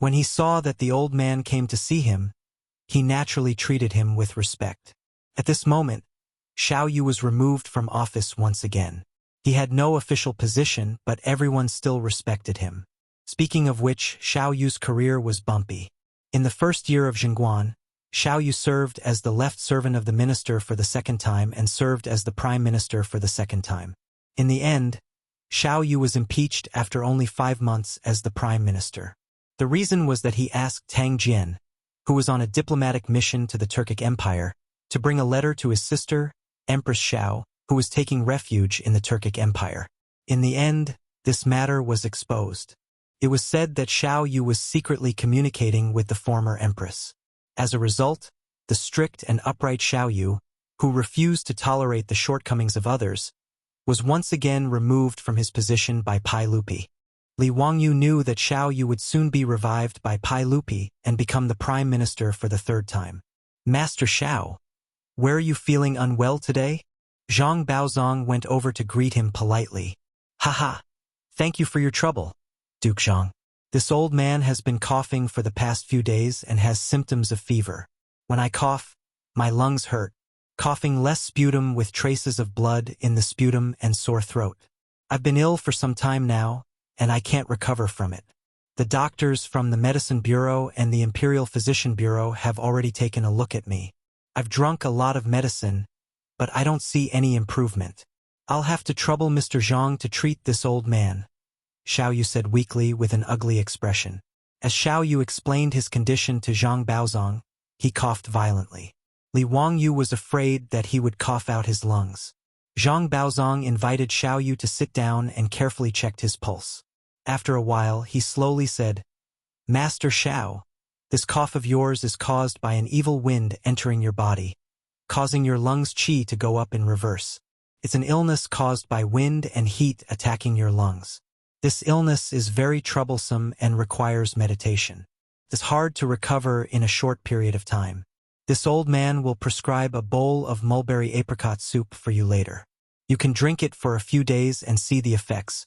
When he saw that the old man came to see him, he naturally treated him with respect. At this moment, Xiao Yu was removed from office once again. He had no official position, but everyone still respected him. Speaking of which, Xiao Yu's career was bumpy. In the first year of Chang'an, Xiao Yu served as the left servant of the minister for the second time and served as the prime minister for the second time. In the end, Xiao Yu was impeached after only 5 months as the prime minister. The reason was that he asked Tang Jian, who was on a diplomatic mission to the Turkic Empire, to bring a letter to his sister, Empress Xiao, who was taking refuge in the Turkic Empire. In the end, this matter was exposed. It was said that Xiao Yu was secretly communicating with the former empress. As a result, the strict and upright Xiao Yu, who refused to tolerate the shortcomings of others, was once again removed from his position by Pai Lupi. Li Wangyu knew that Xiao Yu would soon be revived by Pai Lupi and become the prime minister for the third time. Master Xiao, where are you feeling unwell today? Zhang Baozong went over to greet him politely. Haha, thank you for your trouble, Duke Zhang. This old man has been coughing for the past few days and has symptoms of fever. When I cough, my lungs hurt, coughing less sputum with traces of blood in the sputum and sore throat. I've been ill for some time now, and I can't recover from it. The doctors from the Medicine Bureau and the Imperial Physician Bureau have already taken a look at me. I've drunk a lot of medicine, but I don't see any improvement. I'll have to trouble Mr. Zhang to treat this old man, Xiao Yu said weakly with an ugly expression. As Xiao Yu explained his condition to Zhang Baozong, he coughed violently. Li Wangyu was afraid that he would cough out his lungs. Zhang Baozong invited Xiao Yu to sit down and carefully checked his pulse. After a while, he slowly said, Master Xiao, this cough of yours is caused by an evil wind entering your body, causing your lungs' qi to go up in reverse. It's an illness caused by wind and heat attacking your lungs. This illness is very troublesome and requires meditation. It's hard to recover in a short period of time. This old man will prescribe a bowl of mulberry apricot soup for you later. You can drink it for a few days and see the effects.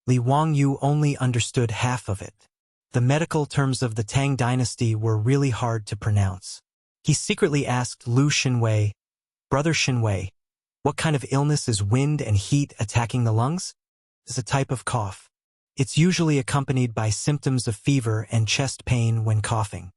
Li Wangyu only understood half of it. The medical terms of the Tang dynasty were really hard to pronounce. He secretly asked Lu Xinwei, Brother Xinwei, what kind of illness is wind and heat attacking the lungs? It's a type of cough. It's usually accompanied by symptoms of fever and chest pain when coughing.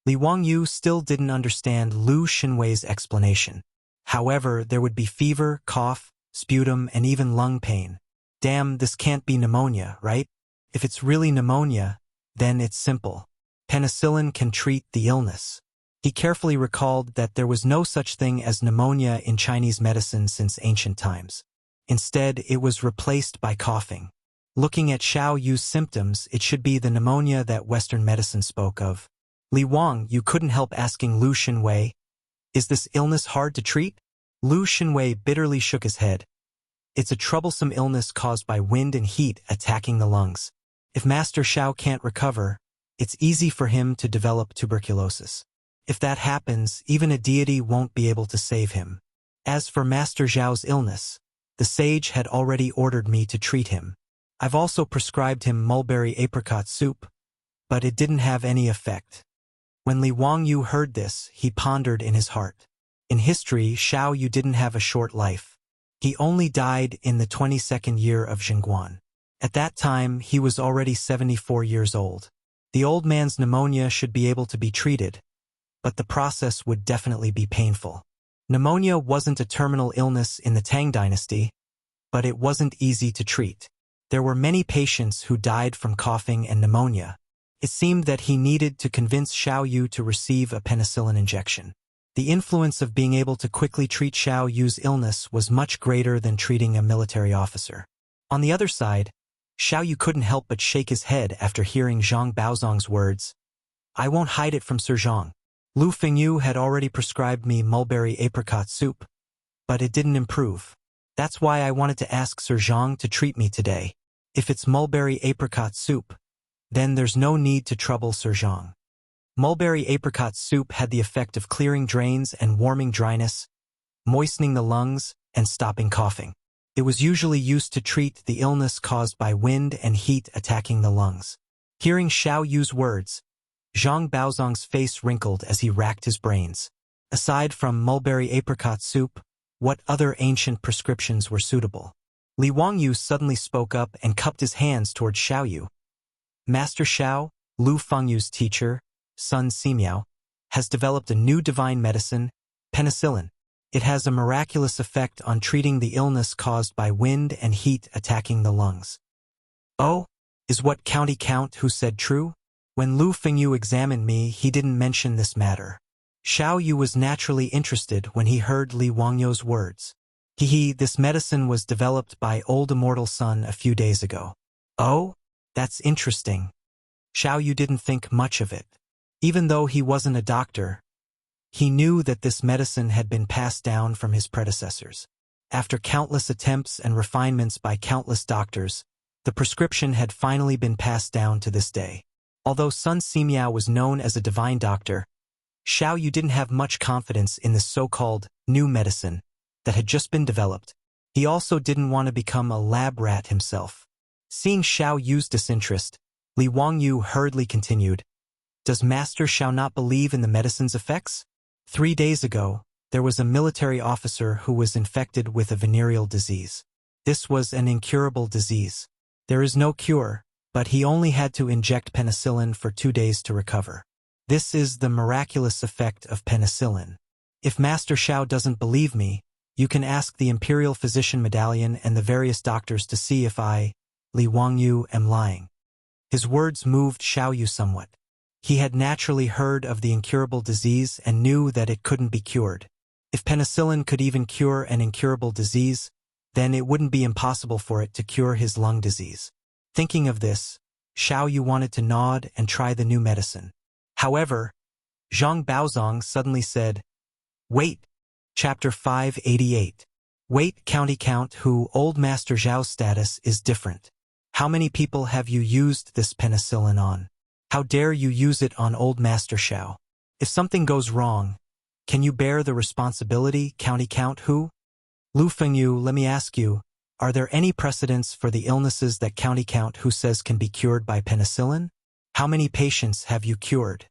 Li Wangyu still didn't understand Lu Xinwei's explanation. However, there would be fever, cough, sputum, and even lung pain. Damn, this can't be pneumonia, right? If it's really pneumonia, then it's simple. Penicillin can treat the illness. He carefully recalled that there was no such thing as pneumonia in Chinese medicine since ancient times. Instead, it was replaced by coughing. Looking at Xiao Yu's symptoms, it should be the pneumonia that Western medicine spoke of. Li Wangyu couldn't help asking Lu Xinwei, is this illness hard to treat? Lu Xinwei bitterly shook his head. It's a troublesome illness caused by wind and heat attacking the lungs. If Master Xiao can't recover, it's easy for him to develop tuberculosis. If that happens, even a deity won't be able to save him. As for Master Zhao's illness, the sage had already ordered me to treat him. I've also prescribed him mulberry apricot soup, but it didn't have any effect. When Li Wangyu heard this, he pondered in his heart. In history, Xiao Yu didn't have a short life. He only died in the 22nd year of Chang'an. At that time, he was already 74 years old. The old man's pneumonia should be able to be treated, but the process would definitely be painful. Pneumonia wasn't a terminal illness in the Tang dynasty, but it wasn't easy to treat. There were many patients who died from coughing and pneumonia. It seemed that he needed to convince Xiao Yu to receive a penicillin injection. The influence of being able to quickly treat Xiao Yu's illness was much greater than treating a military officer. On the other side, Xiao Yu couldn't help but shake his head after hearing Zhang Baozong's words. I won't hide it from Sir Zhang. Lu Fengyu had already prescribed me mulberry apricot soup, but it didn't improve. That's why I wanted to ask Sir Zhang to treat me today. If it's mulberry apricot soup, then there's no need to trouble Sir Zhang. Mulberry apricot soup had the effect of clearing drains and warming dryness, moistening the lungs, and stopping coughing. It was usually used to treat the illness caused by wind and heat attacking the lungs. Hearing Xiao Yu's words, Zhang Baozong's face wrinkled as he racked his brains. Aside from mulberry apricot soup, what other ancient prescriptions were suitable? Li Wangyu suddenly spoke up and cupped his hands toward Xiao Yu. Master Xiao, Lu Fengyu's teacher, Sun Simiao, has developed a new divine medicine, penicillin. It has a miraculous effect on treating the illness caused by wind and heat attacking the lungs. Oh, is what County Count who said true? When Lu Fengyu examined me, he didn't mention this matter. Xiao Yu was naturally interested when he heard Li Wangyu's words. This medicine was developed by old immortal Sun a few days ago. Oh, that's interesting. Xiao Yu didn't think much of it. Even though he wasn't a doctor, he knew that this medicine had been passed down from his predecessors. After countless attempts and refinements by countless doctors, the prescription had finally been passed down to this day. Although Sun Simiao was known as a divine doctor, Xiao Yu didn't have much confidence in this so-called new medicine that had just been developed. He also didn't want to become a lab rat himself. Seeing Xiao Yu's disinterest, Li Wangyu hurriedly continued, "Does Master Xiao not believe in the medicine's effects? 3 days ago, there was a military officer who was infected with a venereal disease. This was an incurable disease. There is no cure, but he only had to inject penicillin for 2 days to recover. This is the miraculous effect of penicillin. If Master Xiao doesn't believe me, you can ask the Imperial Physician Medallion and the various doctors to see if I, Li Wangyu, am lying." His words moved Xiao Yu somewhat. He had naturally heard of the incurable disease and knew that it couldn't be cured. If penicillin could even cure an incurable disease, then it wouldn't be impossible for it to cure his lung disease. Thinking of this, Xiao Yu wanted to nod and try the new medicine. However, Zhang Baozong suddenly said, "Wait." Chapter 588. Wait, County Count who Old Master Zhao's status is different. How many people have you used this penicillin on? How dare you use it on Old Master Xiao? If something goes wrong, can you bear the responsibility, County Count who? Lu Fengyu, let me ask you, are there any precedents for the illnesses that County Count who says can be cured by penicillin? How many patients have you cured?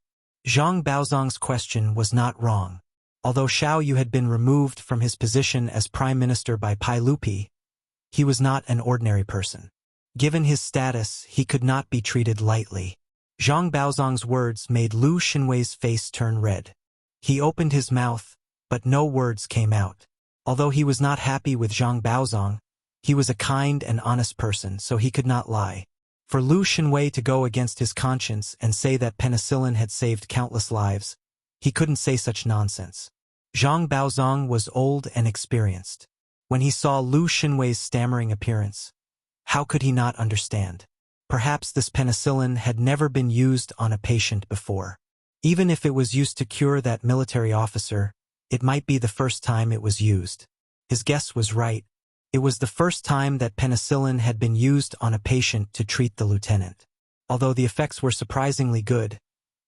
Zhang Baozong's question was not wrong. Although Xiao Yu had been removed from his position as Prime Minister by Pai Lupi, he was not an ordinary person. Given his status, he could not be treated lightly. Zhang Baozong's words made Lu Xinwei's face turn red. He opened his mouth, but no words came out. Although he was not happy with Zhang Baozong, he was a kind and honest person, so he could not lie. For Lu Xinwei to go against his conscience and say that penicillin had saved countless lives, he couldn't say such nonsense. Zhang Baozong was old and experienced. When he saw Lu Xinwei's stammering appearance, how could he not understand? Perhaps this penicillin had never been used on a patient before. Even if it was used to cure that military officer, it might be the first time it was used. His guess was right. It was the first time that penicillin had been used on a patient to treat the lieutenant. Although the effects were surprisingly good,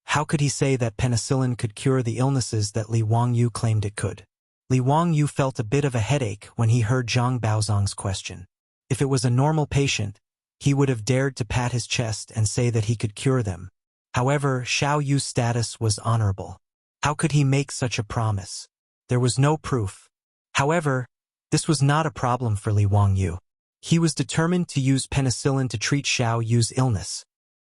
how could he say that penicillin could cure the illnesses that Li Wangyu claimed it could? Li Wangyu felt a bit of a headache when he heard Zhang Baozong's question. If it was a normal patient, he would have dared to pat his chest and say that he could cure them. However, Xiao Yu's status was honorable. How could he make such a promise? There was no proof. However, this was not a problem for Li Wangyu. He was determined to use penicillin to treat Xiao Yu's illness.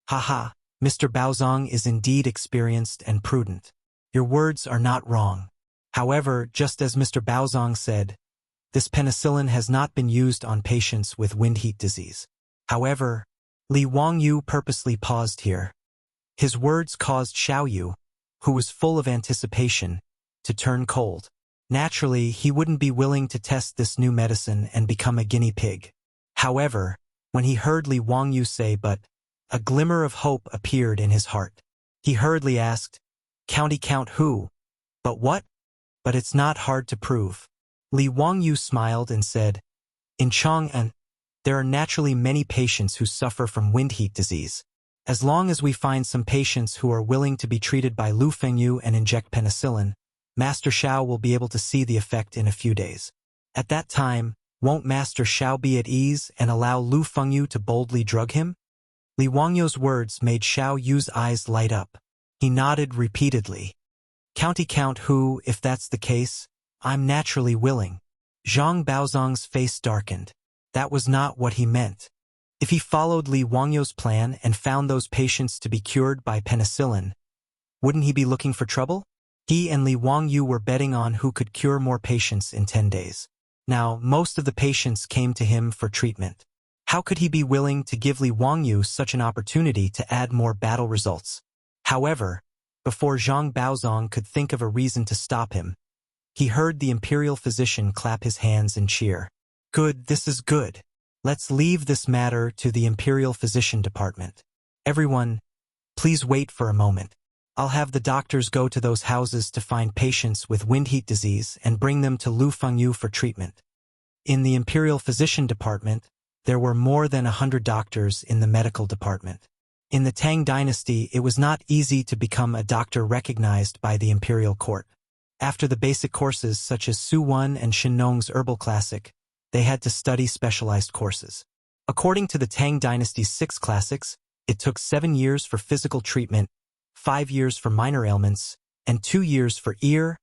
Haha, Mr. Baozong is indeed experienced and prudent. Your words are not wrong. However, just as Mr. Baozong said, this penicillin has not been used on patients with wind-heat disease. However, Li Wangyu purposely paused here. His words caused Xiao Yu, who was full of anticipation, to turn cold. Naturally, he wouldn't be willing to test this new medicine and become a guinea pig. However, when he heard Li Wangyu say but, a glimmer of hope appeared in his heart. He hurriedly asked, "County Count who? But what? But it's not hard to prove." Li Wangyu smiled and said, "In Chang'an, there are naturally many patients who suffer from wind-heat disease. As long as we find some patients who are willing to be treated by Lu Fengyu and inject penicillin, Master Xiao will be able to see the effect in a few days. At that time, won't Master Xiao be at ease and allow Lu Fengyu to boldly drug him? Li Wangyou's words made Xiao Yu's eyes light up. He nodded repeatedly. Count who, if that's the case, I'm naturally willing. Zhang Baozong's face darkened. That was not what he meant. If he followed Li Wangyou's plan and found those patients to be cured by penicillin, wouldn't he be looking for trouble? He and Li Wangyou were betting on who could cure more patients in 10 days. Now, most of the patients came to him for treatment. How could he be willing to give Li Wangyou such an opportunity to add more battle results? However, before Zhang Baozong could think of a reason to stop him, he heard the imperial physician clap his hands and cheer. Good, this is good. Let's leave this matter to the imperial physician department. Everyone, please wait for a moment. I'll have the doctors go to those houses to find patients with wind heat disease and bring them to Lu Fengyu for treatment. In the imperial physician department, there were more than 100 doctors in the medical department. In the Tang dynasty, it was not easy to become a doctor recognized by the imperial court. After the basic courses such as Su Wen and Shin Nong's herbal classic, they had to study specialized courses. According to the Tang dynasty's 6 classics, it took 7 years for physical treatment, 5 years for minor ailments, and 2 years for ear,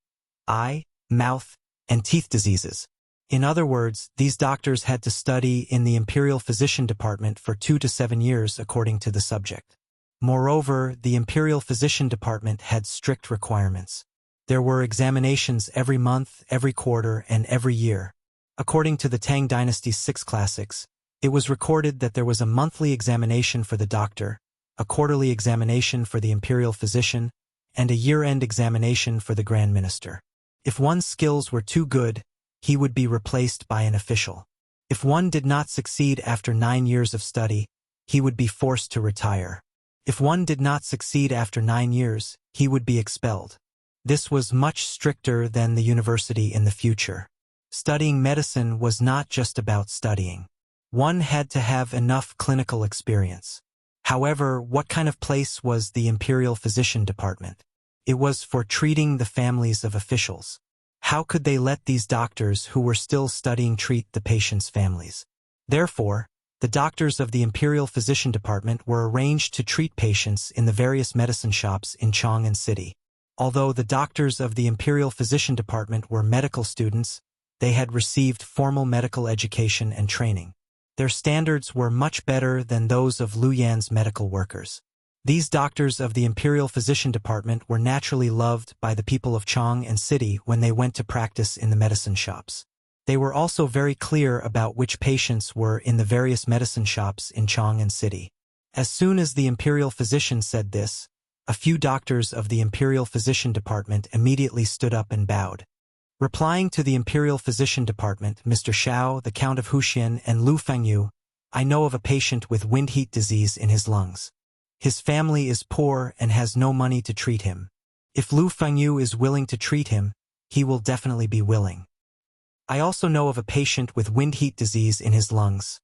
eye, mouth, and teeth diseases. In other words, these doctors had to study in the imperial physician department for 2 to 7 years according to the subject. Moreover, the imperial physician department had strict requirements. There were examinations every month, every quarter, and every year. According to the Tang dynasty's 6 classics, it was recorded that there was a monthly examination for the doctor, a quarterly examination for the imperial physician, and a year-end examination for the Grand Minister. If one's skills were too good, he would be replaced by an official. If one did not succeed after 9 years of study, he would be forced to retire. If one did not succeed after 9 years, he would be expelled. This was much stricter than the university in the future. Studying medicine was not just about studying. One had to have enough clinical experience. However, what kind of place was the imperial physician department? It was for treating the families of officials. How could they let these doctors who were still studying treat the patients' families? Therefore, the doctors of the imperial physician department were arranged to treat patients in the various medicine shops in Chang'an City. Although the doctors of the imperial physician department were medical students, they had received formal medical education and training. Their standards were much better than those of Luyan's medical workers. These doctors of the imperial physician department were naturally loved by the people of Chang'an City when they went to practice in the medicine shops. They were also very clear about which patients were in the various medicine shops in Chang'an City. As soon as the imperial physician said this, a few doctors of the imperial physician department immediately stood up and bowed. Replying to the imperial physician department, Mr. Xiao, the Count of Huxian, and Lu Fengyu, I know of a patient with wind heat disease in his lungs. His family is poor and has no money to treat him. If Lu Fengyu is willing to treat him, he will definitely be willing. I also know of a patient with wind heat disease in his lungs.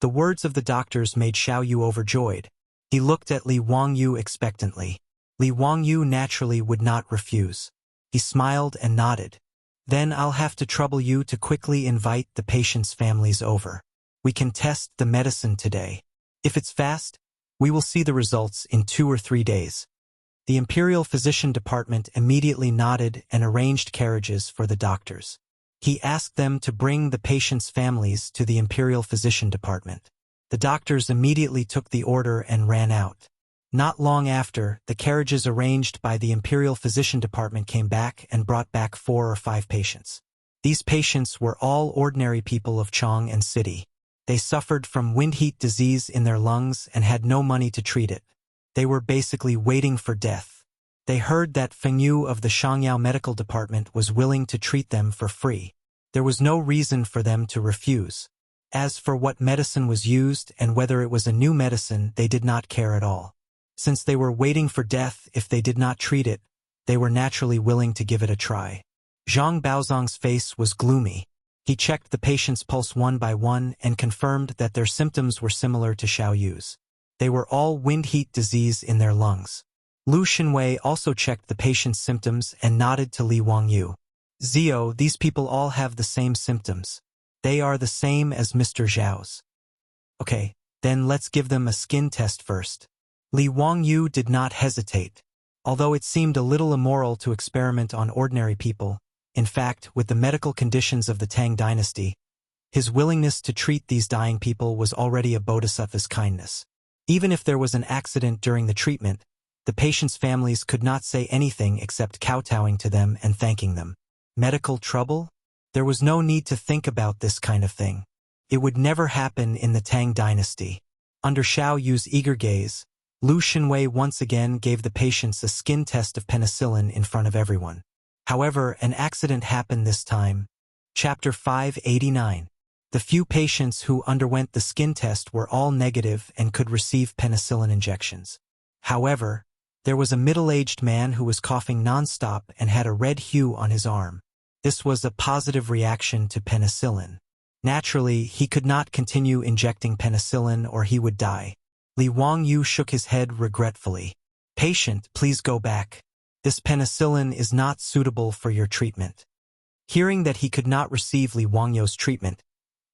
The words of the doctors made Xiao Yu overjoyed. He looked at Li Wangyou expectantly. Li Wangyou naturally would not refuse. He smiled and nodded. Then I'll have to trouble you to quickly invite the patients' families over. We can test the medicine today. If it's fast, we will see the results in 2 or 3 days. The imperial physician department immediately nodded and arranged carriages for the doctors. He asked them to bring the patients' families to the imperial physician department. The doctors immediately took the order and ran out. Not long after, the carriages arranged by the imperial physician department came back and brought back 4 or 5 patients. These patients were all ordinary people of Chang'an City. They suffered from wind heat disease in their lungs and had no money to treat it. They were basically waiting for death. They heard that Feng Yu of the Shangyao medical department was willing to treat them for free. There was no reason for them to refuse. As for what medicine was used and whether it was a new medicine, they did not care at all. Since they were waiting for death if they did not treat it, they were naturally willing to give it a try. Zhang Baozong's face was gloomy. He checked the patient's pulse one by one and confirmed that their symptoms were similar to Xiao Yu's. They were all wind heat disease in their lungs. Lu Xinwei also checked the patient's symptoms and nodded to Li Wangyou. Zio, these people all have the same symptoms. They are the same as Mr. Zhao's. Okay, then let's give them a skin test first. Li Wangyu did not hesitate. Although it seemed a little immoral to experiment on ordinary people, in fact, with the medical conditions of the Tang dynasty, his willingness to treat these dying people was already a bodhisattva's kindness. Even if there was an accident during the treatment, the patients' families could not say anything except kowtowing to them and thanking them. Medical trouble? There was no need to think about this kind of thing. It would never happen in the Tang dynasty. Under Xiao Yu's eager gaze, Lu Xinwei once again gave the patients a skin test of penicillin in front of everyone. However, an accident happened this time. Chapter 589. The few patients who underwent the skin test were all negative and could receive penicillin injections. However, there was a middle-aged man who was coughing non-stop and had a red hue on his arm. This was a positive reaction to penicillin. Naturally, he could not continue injecting penicillin or he would die. Li Wangyu shook his head regretfully. Patient, please go back. This penicillin is not suitable for your treatment. Hearing that he could not receive Li Wangyu's treatment,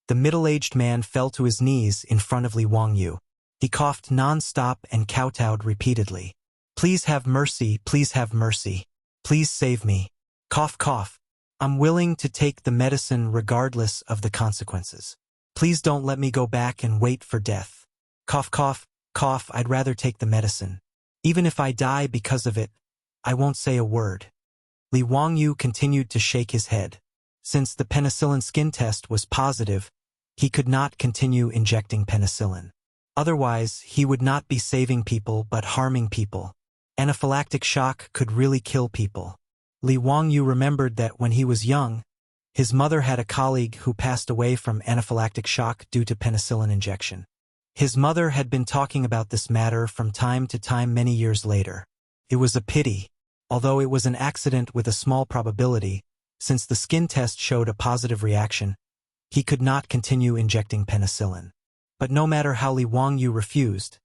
the middle-aged man fell to his knees in front of Li Wangyu. He coughed non-stop and kowtowed repeatedly. Please have mercy, please have mercy. Please save me. Cough, cough. I'm willing to take the medicine regardless of the consequences. Please don't let me go back and wait for death. Cough, cough, cough, I'd rather take the medicine. Even if I die because of it, I won't say a word. Li Wangyu continued to shake his head. Since the penicillin skin test was positive, he could not continue injecting penicillin. Otherwise, he would not be saving people but harming people. Anaphylactic shock could really kill people. Li Wangyu remembered that when he was young, his mother had a colleague who passed away from anaphylactic shock due to penicillin injection. His mother had been talking about this matter from time to time many years later. It was a pity, although it was an accident with a small probability, since the skin test showed a positive reaction, he could not continue injecting penicillin. But no matter how Li Wangyu refused,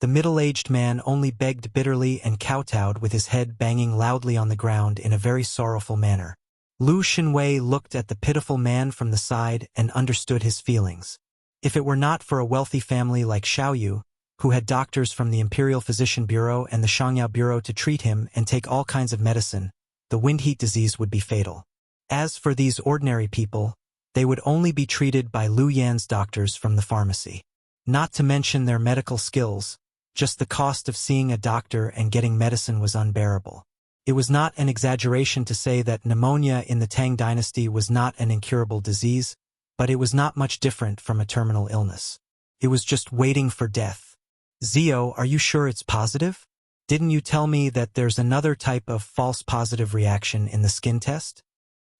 the middle-aged man only begged bitterly and kowtowed with his head banging loudly on the ground in a very sorrowful manner. Lu Xinwei looked at the pitiful man from the side and understood his feelings. If it were not for a wealthy family like Xiao Yu, who had doctors from the Imperial Physician Bureau and the Shangyao Bureau to treat him and take all kinds of medicine, the wind-heat disease would be fatal. As for these ordinary people, they would only be treated by Lu Yan's doctors from the pharmacy. Not to mention their medical skills, just the cost of seeing a doctor and getting medicine was unbearable. It was not an exaggeration to say that pneumonia in the Tang dynasty was not an incurable disease, but it was not much different from a terminal illness. It was just waiting for death. Zio, are you sure it's positive? Didn't you tell me that there's another type of false positive reaction in the skin test?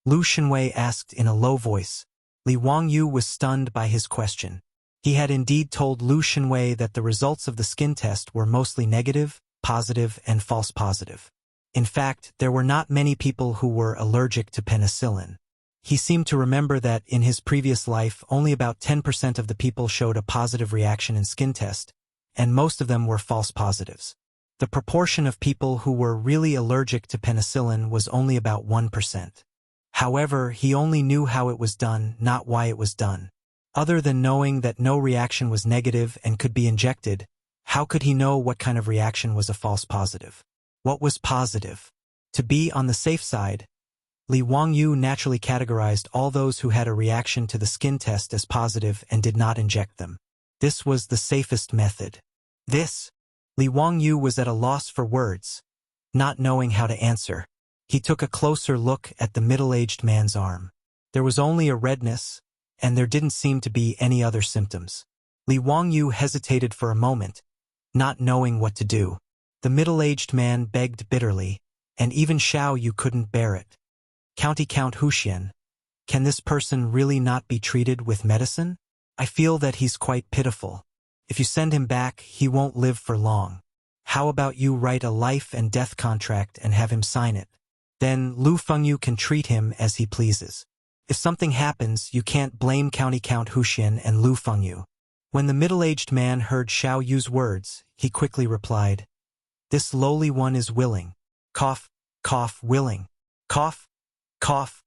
Lu Xinwei asked in a low voice. Li Wangyu was stunned by his question. He had indeed told Lu Xinwei that the results of the skin test were mostly negative, positive, and false positive. In fact, there were not many people who were allergic to penicillin. He seemed to remember that in his previous life only about 10% of the people showed a positive reaction in skin test, and most of them were false positives. The proportion of people who were really allergic to penicillin was only about 1%. However, he only knew how it was done, not why it was done. Other than knowing that no reaction was negative and could be injected, how could he know what kind of reaction was a false positive? What was positive? To be on the safe side, Li Wangyu naturally categorized all those who had a reaction to the skin test as positive and did not inject them. This was the safest method. Li Wangyu was at a loss for words, not knowing how to answer. He took a closer look at the middle-aged man's arm. There was only a redness, and there didn't seem to be any other symptoms. Li Wangyu hesitated for a moment, not knowing what to do. The middle-aged man begged bitterly, and even Xiao Yu couldn't bear it. Count Huxian, can this person really not be treated with medicine? I feel that he's quite pitiful. If you send him back, he won't live for long. How about you write a life and death contract and have him sign it? Then Lu Fengyu can treat him as he pleases. If something happens, you can't blame Count Huxian and Lu Fengyu. When the middle-aged man heard Xiao Yu's words, he quickly replied, "This lowly one is willing. Cough, cough, willing. Cough, cough,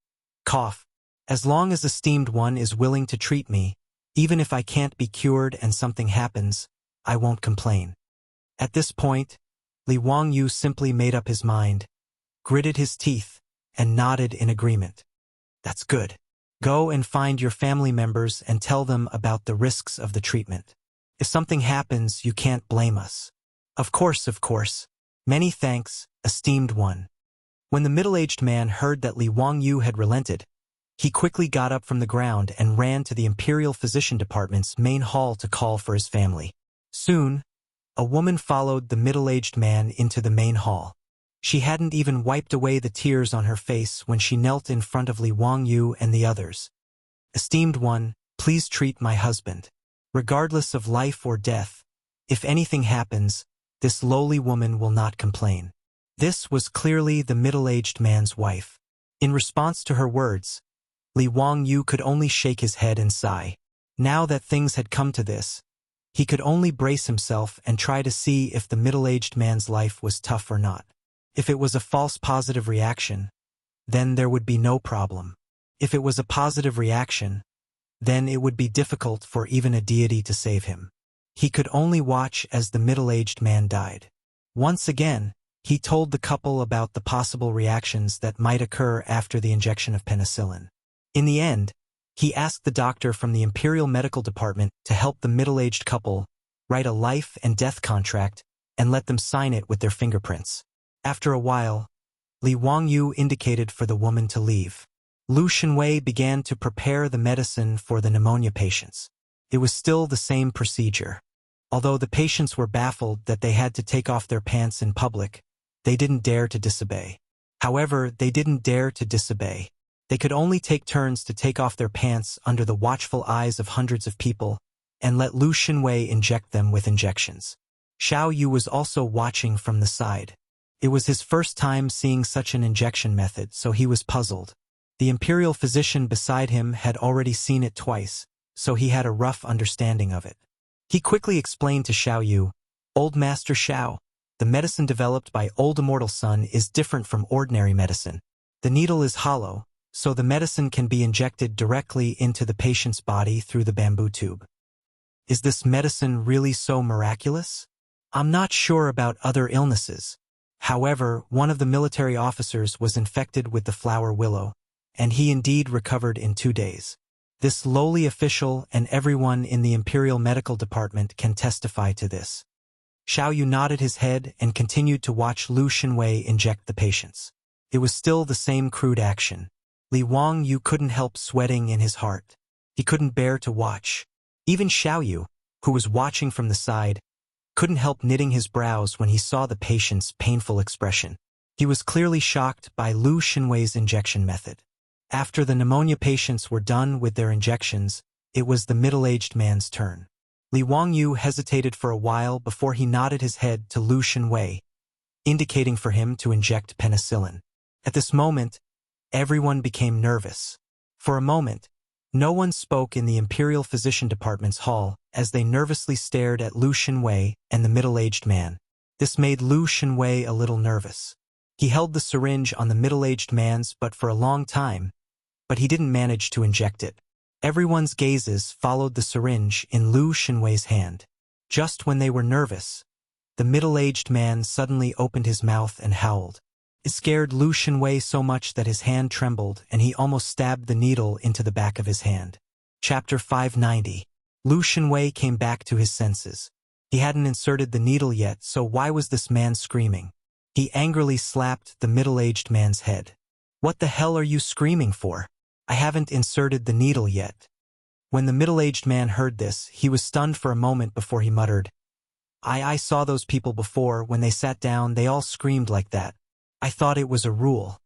Cough. As long as esteemed one is willing to treat me, even if I can't be cured and something happens, I won't complain. At this point, Li Wangyu simply made up his mind, gritted his teeth, and nodded in agreement. That's good. Go and find your family members and tell them about the risks of the treatment. If something happens, you can't blame us. Of course, of course. Many thanks, esteemed one. When the middle-aged man heard that Li Wangyu had relented, he quickly got up from the ground and ran to the Imperial Physician Department's main hall to call for his family. Soon, a woman followed the middle-aged man into the main hall. She hadn't even wiped away the tears on her face when she knelt in front of Li Wangyu and the others. Esteemed one, please treat my husband. Regardless of life or death, if anything happens, this lowly woman will not complain. This was clearly the middle-aged man's wife. In response to her words, Li Wangyu could only shake his head and sigh. Now that things had come to this, he could only brace himself and try to see if the middle-aged man's life was tough or not. If it was a false positive reaction, then there would be no problem. If it was a positive reaction, then it would be difficult for even a deity to save him. He could only watch as the middle-aged man died. Once again, he told the couple about the possible reactions that might occur after the injection of penicillin. In the end, he asked the doctor from the Imperial Medical Department to help the middle-aged couple write a life and death contract and let them sign it with their fingerprints. After a while, Li Wangyu indicated for the woman to leave. Lu Shenwei began to prepare the medicine for the pneumonia patients. It was still the same procedure. Although the patients were baffled that they had to take off their pants in public, they didn't dare to disobey. However, they didn't dare to disobey. They could only take turns to take off their pants under the watchful eyes of hundreds of people and let Lu Shenwei inject them with injections. Xiao Yu was also watching from the side. It was his first time seeing such an injection method, so he was puzzled. The imperial physician beside him had already seen it twice, so he had a rough understanding of it. He quickly explained to Xiao Yu, "Old Master Xiao, the medicine developed by Old Immortal Sun is different from ordinary medicine. The needle is hollow, so the medicine can be injected directly into the patient's body through the bamboo tube. Is this medicine really so miraculous? I'm not sure about other illnesses. However, one of the military officers was infected with the flower willow, and he indeed recovered in 2 days. This lowly official and everyone in the Imperial Medical Department can testify to this." Xiao Yu nodded his head and continued to watch Lu Shenwei inject the patients. It was still the same crude action. Li Wangyu couldn't help sweating in his heart. He couldn't bear to watch. Even Xiao Yu, who was watching from the side, couldn't help knitting his brows when he saw the patient's painful expression. He was clearly shocked by Lu Shenwei's injection method. After the pneumonia patients were done with their injections, it was the middle-aged man's turn. Li Wangyu hesitated for a while before he nodded his head to Lu Shenwei, indicating for him to inject penicillin. At this moment, everyone became nervous. For a moment, no one spoke in the Imperial Physician Department's hall as they nervously stared at Lu Shenwei and the middle-aged man. This made Lu Shenwei a little nervous. He held the syringe on the middle-aged man's butt for a long time, but he didn't manage to inject it. Everyone's gazes followed the syringe in Lu Shenwei's hand. Just when they were nervous, the middle-aged man suddenly opened his mouth and howled. It scared Lu Shenwei so much that his hand trembled and he almost stabbed the needle into the back of his hand. Chapter 590. Lu Shenwei came back to his senses. He hadn't inserted the needle yet, so why was this man screaming? He angrily slapped the middle-aged man's head. "What the hell are you screaming for? I haven't inserted the needle yet." When the middle-aged man heard this, he was stunned for a moment before he muttered, I saw those people before. When they sat down, they all screamed like that. I thought it was a rule."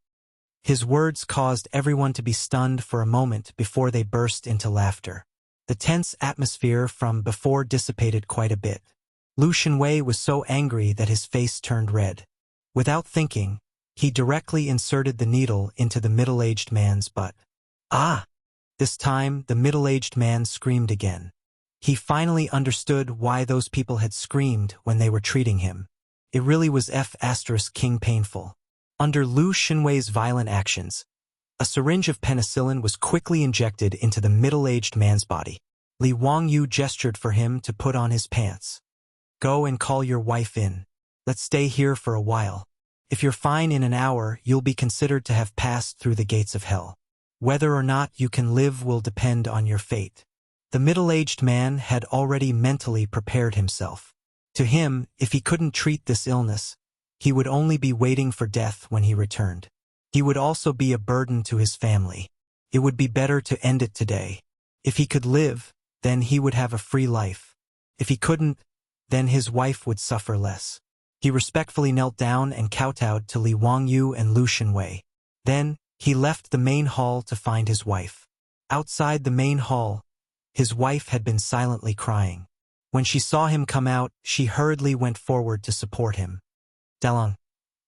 His words caused everyone to be stunned for a moment before they burst into laughter. The tense atmosphere from before dissipated quite a bit. Lu Shenwei was so angry that his face turned red. Without thinking, he directly inserted the needle into the middle-aged man's butt. "Ah!" This time, the middle-aged man screamed again. He finally understood why those people had screamed when they were treating him. It really was King painful. Under Lu Shenwei's violent actions, A syringe of penicillin was quickly injected into the middle-aged man's body. Li Wangyu gestured for him to put on his pants. Go and call your wife in. Let's stay here for a while. If you're fine in an hour, you'll be considered to have passed through the gates of hell. Whether or not you can live will depend on your fate. The middle-aged man had already mentally prepared himself. To him, if he couldn't treat this illness, he would only be waiting for death when he returned. He would also be a burden to his family. It would be better to end it today. If he could live, then he would have a free life. If he couldn't, then his wife would suffer less. He respectfully knelt down and kowtowed to Li Wangyu and Lu Shenwei. Then, he left the main hall to find his wife. Outside the main hall, his wife had been silently crying. When she saw him come out, she hurriedly went forward to support him. Dalong,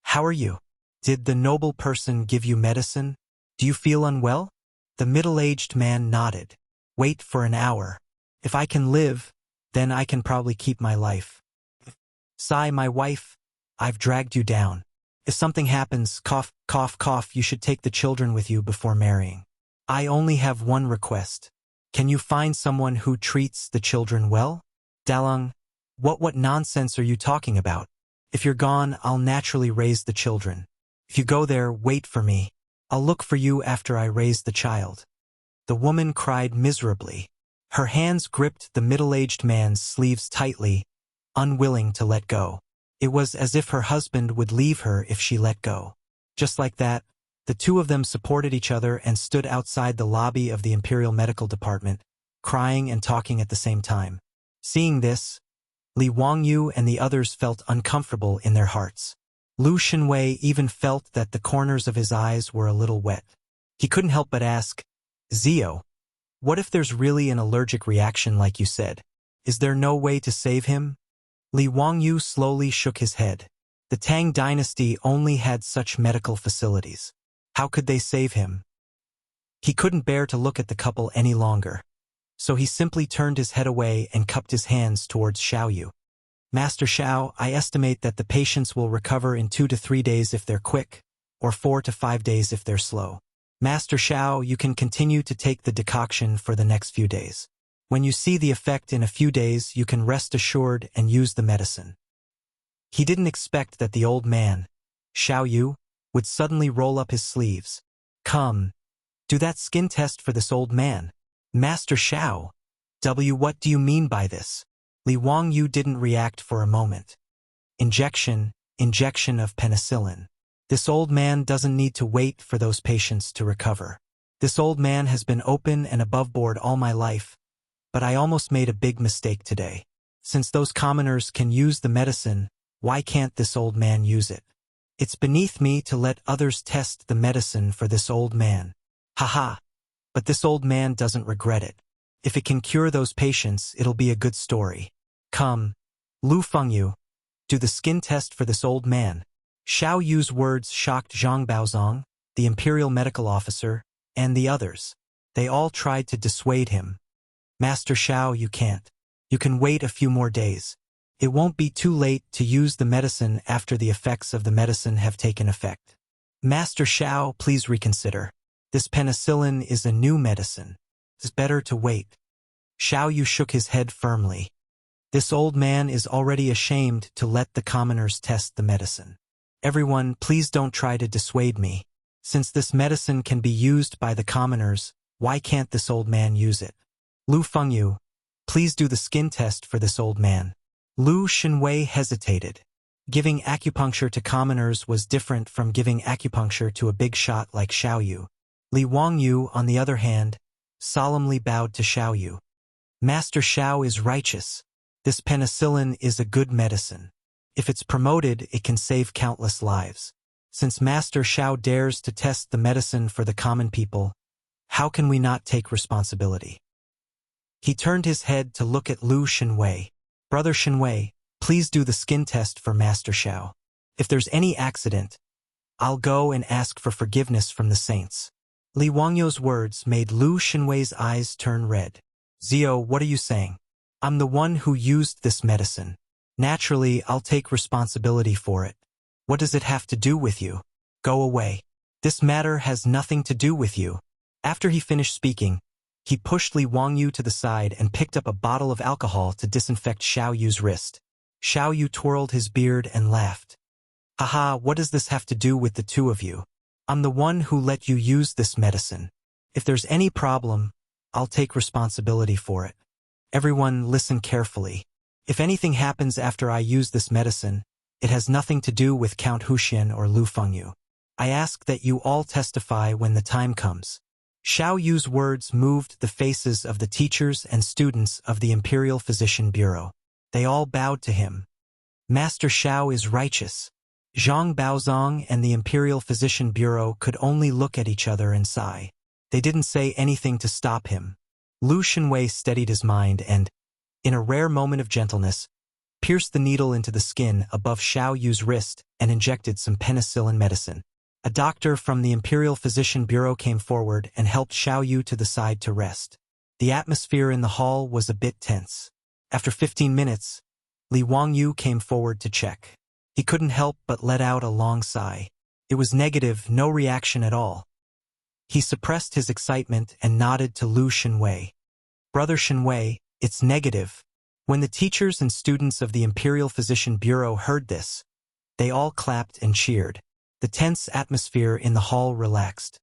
how are you? Did the noble person give you medicine? Do you feel unwell? The middle-aged man nodded. Wait for an hour. If I can live, then I can probably keep my life. Sigh, my wife, I've dragged you down. If something happens, cough, cough, cough, you should take the children with you before marrying. I only have one request. Can you find someone who treats the children well? Dalong, what nonsense are you talking about? If you're gone, I'll naturally raise the children. If you go there, wait for me. I'll look for you after I raise the child. The woman cried miserably. Her hands gripped the middle-aged man's sleeves tightly, unwilling to let go. It was as if her husband would leave her if she let go. Just like that, the two of them supported each other and stood outside the lobby of the Imperial Medical Department, crying and talking at the same time. Seeing this, Li Wangyu and the others felt uncomfortable in their hearts. Lu Shenwei even felt that the corners of his eyes were a little wet. He couldn't help but ask, Zio, what if there's really an allergic reaction like you said? Is there no way to save him? Li Wangyu slowly shook his head. The Tang dynasty only had such medical facilities. How could they save him? He couldn't bear to look at the couple any longer. So he simply turned his head away and cupped his hands towards Xiaoyu. Master Xiao, I estimate that the patients will recover in 2 to 3 days if they're quick, or 4 to 5 days if they're slow. Master Xiao, you can continue to take the decoction for the next few days. When you see the effect in a few days, you can rest assured and use the medicine. He didn't expect that the old man, Xiaoyu, would suddenly roll up his sleeves. Come, do that skin test for this old man. Master Xiao, what do you mean by this? Li Wangyu didn't react for a moment. Injection of penicillin. This old man doesn't need to wait for those patients to recover. This old man has been open and above board all my life, but I almost made a big mistake today. Since those commoners can use the medicine, why can't this old man use it? It's beneath me to let others test the medicine for this old man. Haha. But this old man doesn't regret it. If it can cure those patients, it'll be a good story. Come, Lu Fengyu, do the skin test for this old man. Xiao Yu's words shocked Zhang Baozong, the imperial medical officer, and the others. They all tried to dissuade him. Master Xiao, you can't. You can wait a few more days. It won't be too late to use the medicine after the effects of the medicine have taken effect. Master Xiao, please reconsider. This penicillin is a new medicine. It's better to wait. Xiao Yu shook his head firmly. This old man is already ashamed to let the commoners test the medicine. Everyone, please don't try to dissuade me. Since this medicine can be used by the commoners, why can't this old man use it? Lu Fengyu, please do the skin test for this old man. Lu Shenwei hesitated. Giving acupuncture to commoners was different from giving acupuncture to a big shot like Xiaoyu. Li Wangyu, on the other hand, solemnly bowed to Xiaoyu. Master Xiao is righteous. This penicillin is a good medicine. If it's promoted, it can save countless lives. Since Master Xiao dares to test the medicine for the common people, how can we not take responsibility? He turned his head to look at Lu Shenwei. Brother Shenwei, please do the skin test for Master Xiao. If there's any accident, I'll go and ask for forgiveness from the saints. Li Wangyu's words made Lu Shenwei's eyes turn red. Zio, what are you saying? I'm the one who used this medicine. Naturally, I'll take responsibility for it. What does it have to do with you? Go away. This matter has nothing to do with you. After he finished speaking, he pushed Li Wangyu to the side and picked up a bottle of alcohol to disinfect Xiao Yu's wrist. Xiao Yu twirled his beard and laughed. Haha, what does this have to do with the two of you? I'm the one who let you use this medicine. If there's any problem, I'll take responsibility for it. Everyone listen carefully. If anything happens after I use this medicine, it has nothing to do with Count Huxian or Lu Fengyu. I ask that you all testify when the time comes. Xiao Yu's words moved the faces of the teachers and students of the Imperial Physician Bureau. They all bowed to him. Master Xiao is righteous. Zhang Baozong and the Imperial Physician Bureau could only look at each other and sigh. They didn't say anything to stop him. Lu Shenwei steadied his mind and, in a rare moment of gentleness, pierced the needle into the skin above Xiao Yu's wrist and injected some penicillin medicine. A doctor from the Imperial Physician Bureau came forward and helped Xiao Yu to the side to rest. The atmosphere in the hall was a bit tense. After 15 minutes, Li Wangyu came forward to check. He couldn't help but let out a long sigh. It was negative, no reaction at all. He suppressed his excitement and nodded to Lu Shenwei. Brother Shenwei, it's negative. When the teachers and students of the Imperial Physician Bureau heard this, they all clapped and cheered. The tense atmosphere in the hall relaxed.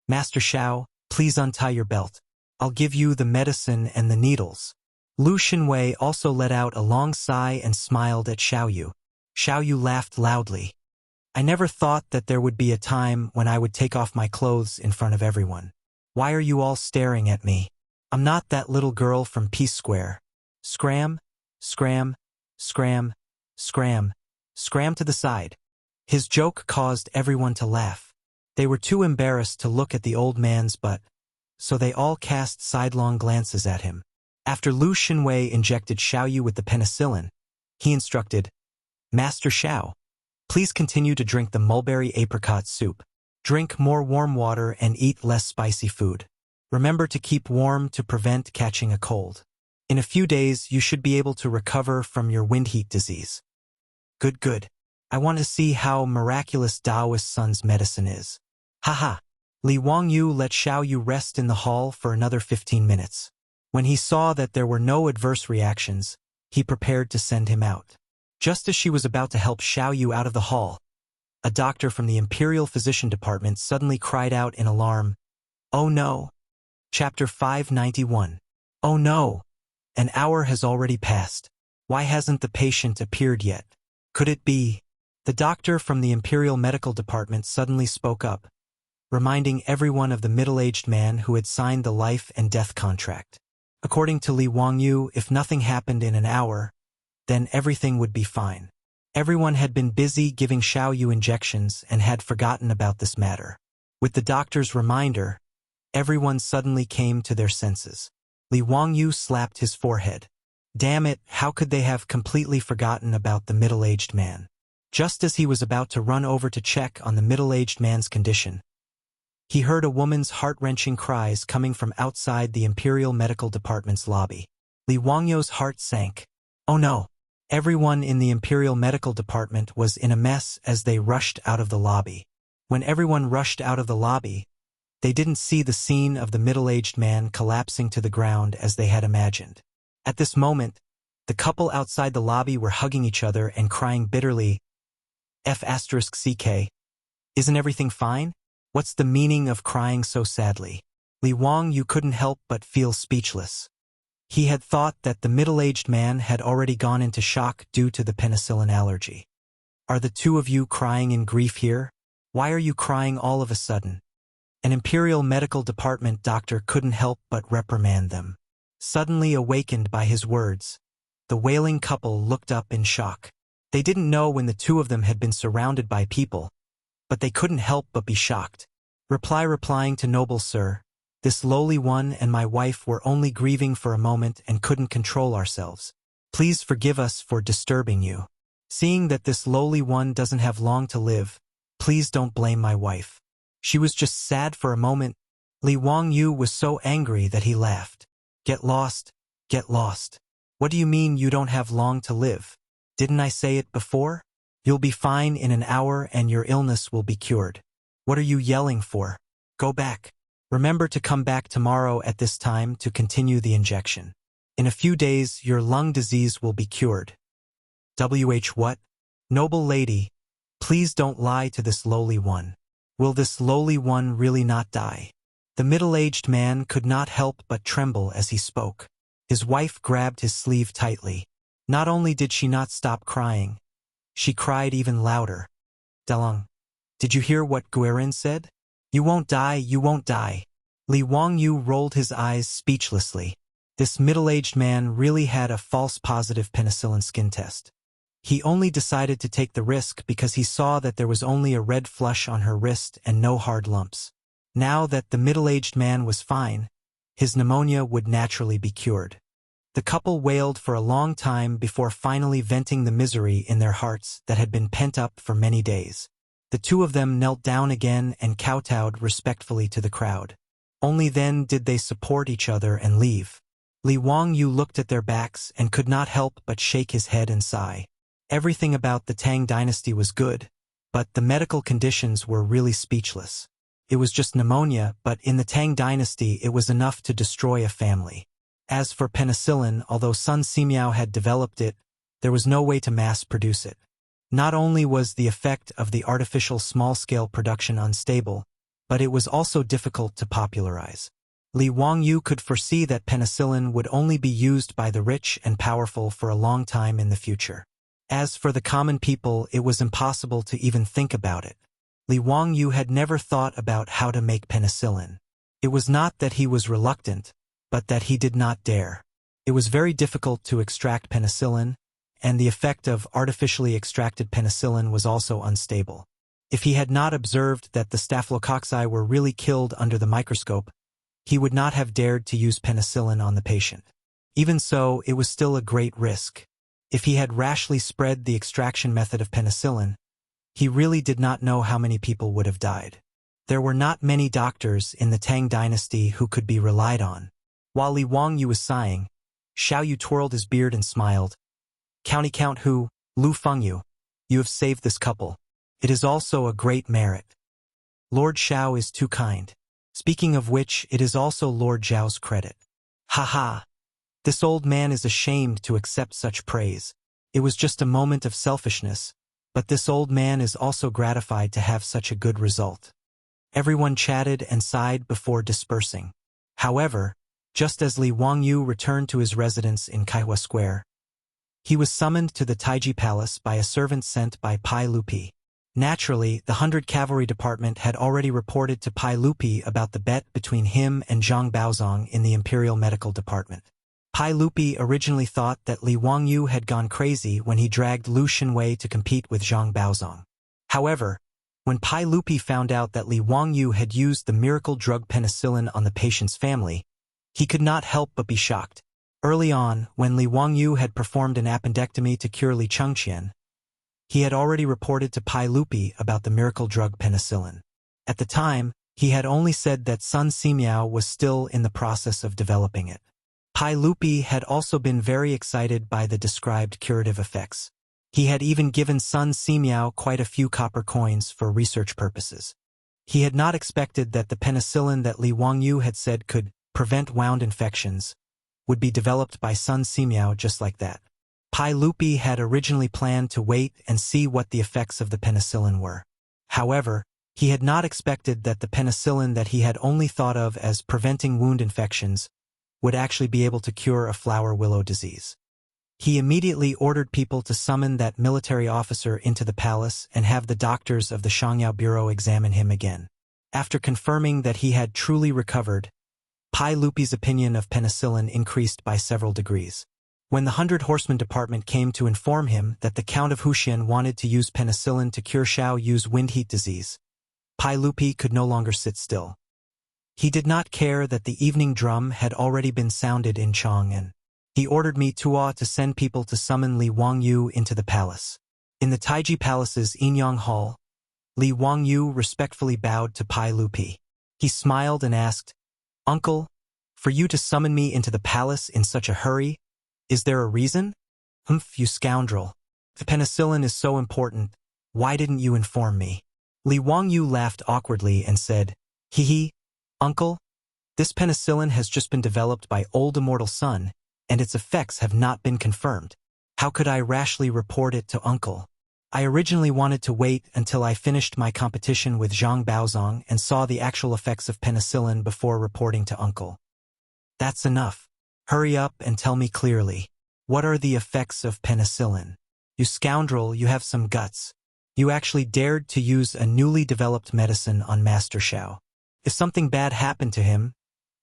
Master Xiao, please untie your belt. I'll give you the medicine and the needles. Lu Shenwei also let out a long sigh and smiled at Xiao Yu. Xiao Yu laughed loudly. I never thought that there would be a time when I would take off my clothes in front of everyone. Why are you all staring at me? I'm not that little girl from Peace Square. Scram, scram, scram, scram, scram to the side. His joke caused everyone to laugh. They were too embarrassed to look at the old man's butt, so they all cast sidelong glances at him. After Lu Shenwei injected Xiao Yu with the penicillin, he instructed, Master Xiao, please continue to drink the mulberry apricot soup. Drink more warm water and eat less spicy food. Remember to keep warm to prevent catching a cold. In a few days, you should be able to recover from your wind heat disease. Good, good. I want to see how miraculous Taoist Sun's medicine is. Haha. Li Wangyu let Xiao Yu rest in the hall for another 15 minutes. When he saw that there were no adverse reactions, he prepared to send him out. Just as she was about to help Xiao Yu out of the hall, a doctor from the Imperial Physician Department suddenly cried out in alarm, "Oh no!" Chapter 591. Oh no! An hour has already passed. Why hasn't the patient appeared yet? Could it be? The doctor from the Imperial Medical Department suddenly spoke up, reminding everyone of the middle-aged man who had signed the life and death contract. According to Li Wangyu, if nothing happened in an hour, then everything would be fine. Everyone had been busy giving Xiao Yu injections and had forgotten about this matter. With the doctor's reminder, everyone suddenly came to their senses. Li Wangyu slapped his forehead. Damn it, how could they have completely forgotten about the middle-aged man? Just as he was about to run over to check on the middle-aged man's condition, he heard a woman's heart-wrenching cries coming from outside the Imperial Medical Department's lobby. Li Wangyu's heart sank. Oh no! Everyone in the Imperial Medical Department was in a mess as they rushed out of the lobby. When everyone rushed out of the lobby, they didn't see the scene of the middle-aged man collapsing to the ground as they had imagined. At this moment, the couple outside the lobby were hugging each other and crying bitterly, F***CK. Isn't everything fine? What's the meaning of crying so sadly? Li Wangyu couldn't help but feel speechless. He had thought that the middle-aged man had already gone into shock due to the penicillin allergy. Are the two of you crying in grief here? Why are you crying all of a sudden? An Imperial Medical Department doctor couldn't help but reprimand them. Suddenly awakened by his words, the wailing couple looked up in shock. They didn't know when the two of them had been surrounded by people, but they couldn't help but be shocked. Replying to noble sir, this lowly one and my wife were only grieving for a moment and couldn't control ourselves. Please forgive us for disturbing you. Seeing that this lowly one doesn't have long to live, please don't blame my wife. She was just sad for a moment. Li Wangyu was so angry that he laughed. Get lost, get lost. What do you mean you don't have long to live? Didn't I say it before? You'll be fine in an hour and your illness will be cured. What are you yelling for? Go back. Remember to come back tomorrow at this time to continue the injection. In a few days, your lung disease will be cured. What? Noble lady, please don't lie to this lowly one. Will this lowly one really not die? The middle-aged man could not help but tremble as he spoke. His wife grabbed his sleeve tightly. Not only did she not stop crying, she cried even louder. Delong, did you hear what Guerin said? You won't die, you won't die. Li Wangyu rolled his eyes speechlessly. This middle-aged man really had a false positive penicillin skin test. He only decided to take the risk because he saw that there was only a red flush on her wrist and no hard lumps. Now that the middle-aged man was fine, his pneumonia would naturally be cured. The couple wailed for a long time before finally venting the misery in their hearts that had been pent up for many days. The two of them knelt down again and kowtowed respectfully to the crowd. Only then did they support each other and leave. Li Wangyu looked at their backs and could not help but shake his head and sigh. Everything about the Tang dynasty was good, but the medical conditions were really speechless. It was just pneumonia, but in the Tang dynasty it was enough to destroy a family. As for penicillin, although Sun Simiao had developed it, there was no way to mass-produce it. Not only was the effect of the artificial small-scale production unstable, but it was also difficult to popularize. Li Wangyu could foresee that penicillin would only be used by the rich and powerful for a long time in the future. As for the common people, it was impossible to even think about it. Li Wangyu had never thought about how to make penicillin. It was not that he was reluctant, but that he did not dare. It was very difficult to extract penicillin, and the effect of artificially extracted penicillin was also unstable. If he had not observed that the staphylococci were really killed under the microscope, he would not have dared to use penicillin on the patient. Even so, it was still a great risk. If he had rashly spread the extraction method of penicillin, he really did not know how many people would have died. There were not many doctors in the Tang dynasty who could be relied on. While Li Wangyu was sighing, Xiao Yu twirled his beard and smiled. County Count Hu, Lu Fengyu, you have saved this couple. It is also a great merit. Lord Xiao is too kind. Speaking of which, it is also Lord Zhao's credit. Ha ha! This old man is ashamed to accept such praise. It was just a moment of selfishness, but this old man is also gratified to have such a good result. Everyone chatted and sighed before dispersing. However, just as Li Wangyu returned to his residence in Kaihua Square, he was summoned to the Taiji Palace by a servant sent by Pai Lupi. Naturally, the 100 Cavalry Department had already reported to Pai Lupi about the bet between him and Zhang Baozong in the Imperial Medical Department. Pai Lupi originally thought that Li Wangyu had gone crazy when he dragged Lu Xinwei to compete with Zhang Baozong. However, when Pai Lupi found out that Li Wangyu had used the miracle drug penicillin on the patient's family, he could not help but be shocked. Early on, when Li Wangyu had performed an appendectomy to cure Li Chengqian, he had already reported to Pai Lupi about the miracle drug penicillin. At the time, he had only said that Sun Simiao was still in the process of developing it. Pai Lupi had also been very excited by the described curative effects. He had even given Sun Simiao quite a few copper coins for research purposes. He had not expected that the penicillin that Li Wangyu had said could prevent wound infections would be developed by Sun Simiao just like that. Pai Lupi had originally planned to wait and see what the effects of the penicillin were. However, he had not expected that the penicillin that he had only thought of as preventing wound infections would actually be able to cure a flower willow disease. He immediately ordered people to summon that military officer into the palace and have the doctors of the Shangyao Bureau examine him again. After confirming that he had truly recovered, Pai Lupi's opinion of penicillin increased by several degrees. When the 100 Horsemen Department came to inform him that the Count of Huxian wanted to use penicillin to cure Xiao Yu's wind heat disease, Pai Lupi could no longer sit still. He did not care that the evening drum had already been sounded in Chang'an. He ordered Mi Tuo to send people to summon Li Wangyu into the palace. In the Taiji Palace's Yinyang Hall, Li Wangyu respectfully bowed to Pai Lupi. He smiled and asked, "Uncle, for you to summon me into the palace in such a hurry, is there a reason?" "Humph, you scoundrel. If penicillin is so important, why didn't you inform me?" Li Wangyu laughed awkwardly and said, "Hee hee, uncle, this penicillin has just been developed by old immortal Sun, and its effects have not been confirmed. How could I rashly report it to uncle? I originally wanted to wait until I finished my competition with Zhang Baozong and saw the actual effects of penicillin before reporting to uncle." "That's enough. Hurry up and tell me clearly. What are the effects of penicillin? You scoundrel, you have some guts. You actually dared to use a newly developed medicine on Master Xiao. If something bad happened to him,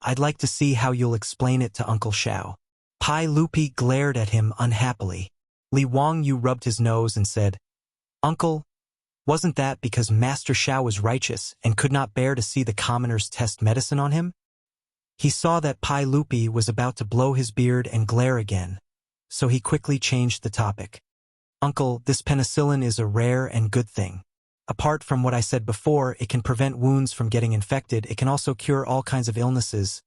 I'd like to see how you'll explain it to Uncle Xiao." Pai Lupi glared at him unhappily. Li Wangyu rubbed his nose and said, "Uncle, wasn't that because Master Xiao was righteous and could not bear to see the commoners test medicine on him?" He saw that Pai Lupi was about to blow his beard and glare again, so he quickly changed the topic. "Uncle, this penicillin is a rare and good thing. Apart from what I said before, it can prevent wounds from getting infected. It can also cure all kinds of illnesses."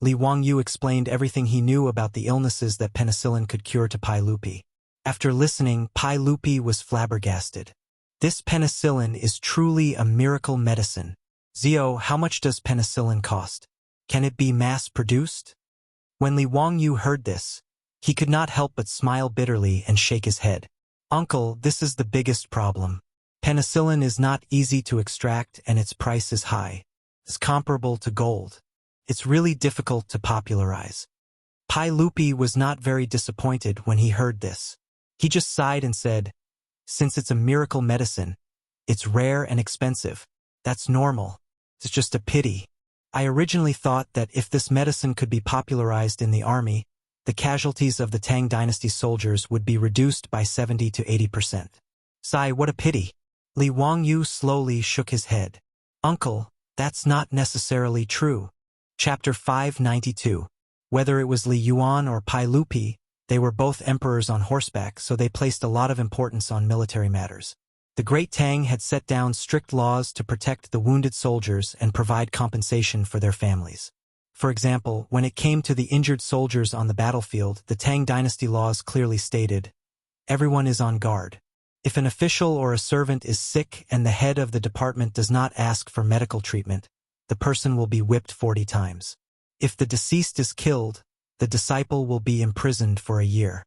Li Wangyu explained everything he knew about the illnesses that penicillin could cure to Pai Lupi. After listening, Pai Lupi was flabbergasted. "This penicillin is truly a miracle medicine. Zio, how much does penicillin cost? Can it be mass-produced?" When Li Wangyu heard this, he could not help but smile bitterly and shake his head. "Uncle, this is the biggest problem. Penicillin is not easy to extract and its price is high. It's comparable to gold. It's really difficult to popularize." Pai Lupi was not very disappointed when he heard this. He just sighed and said, "Since it's a miracle medicine, it's rare and expensive. That's normal. It's just a pity. I originally thought that if this medicine could be popularized in the army, the casualties of the Tang Dynasty soldiers would be reduced by 70 to 80%. Sigh, what a pity." Li Wangyu slowly shook his head. "Uncle, that's not necessarily true." Chapter 592. Whether it was Li Yuan or Pai Lupi, they were both emperors on horseback, so they placed a lot of importance on military matters. The Great Tang had set down strict laws to protect the wounded soldiers and provide compensation for their families. For example, when it came to the injured soldiers on the battlefield, the Tang Dynasty laws clearly stated, "Everyone is on guard. If an official or a servant is sick and the head of the department does not ask for medical treatment, the person will be whipped 40 times. If the deceased is killed, the disciple will be imprisoned for a year."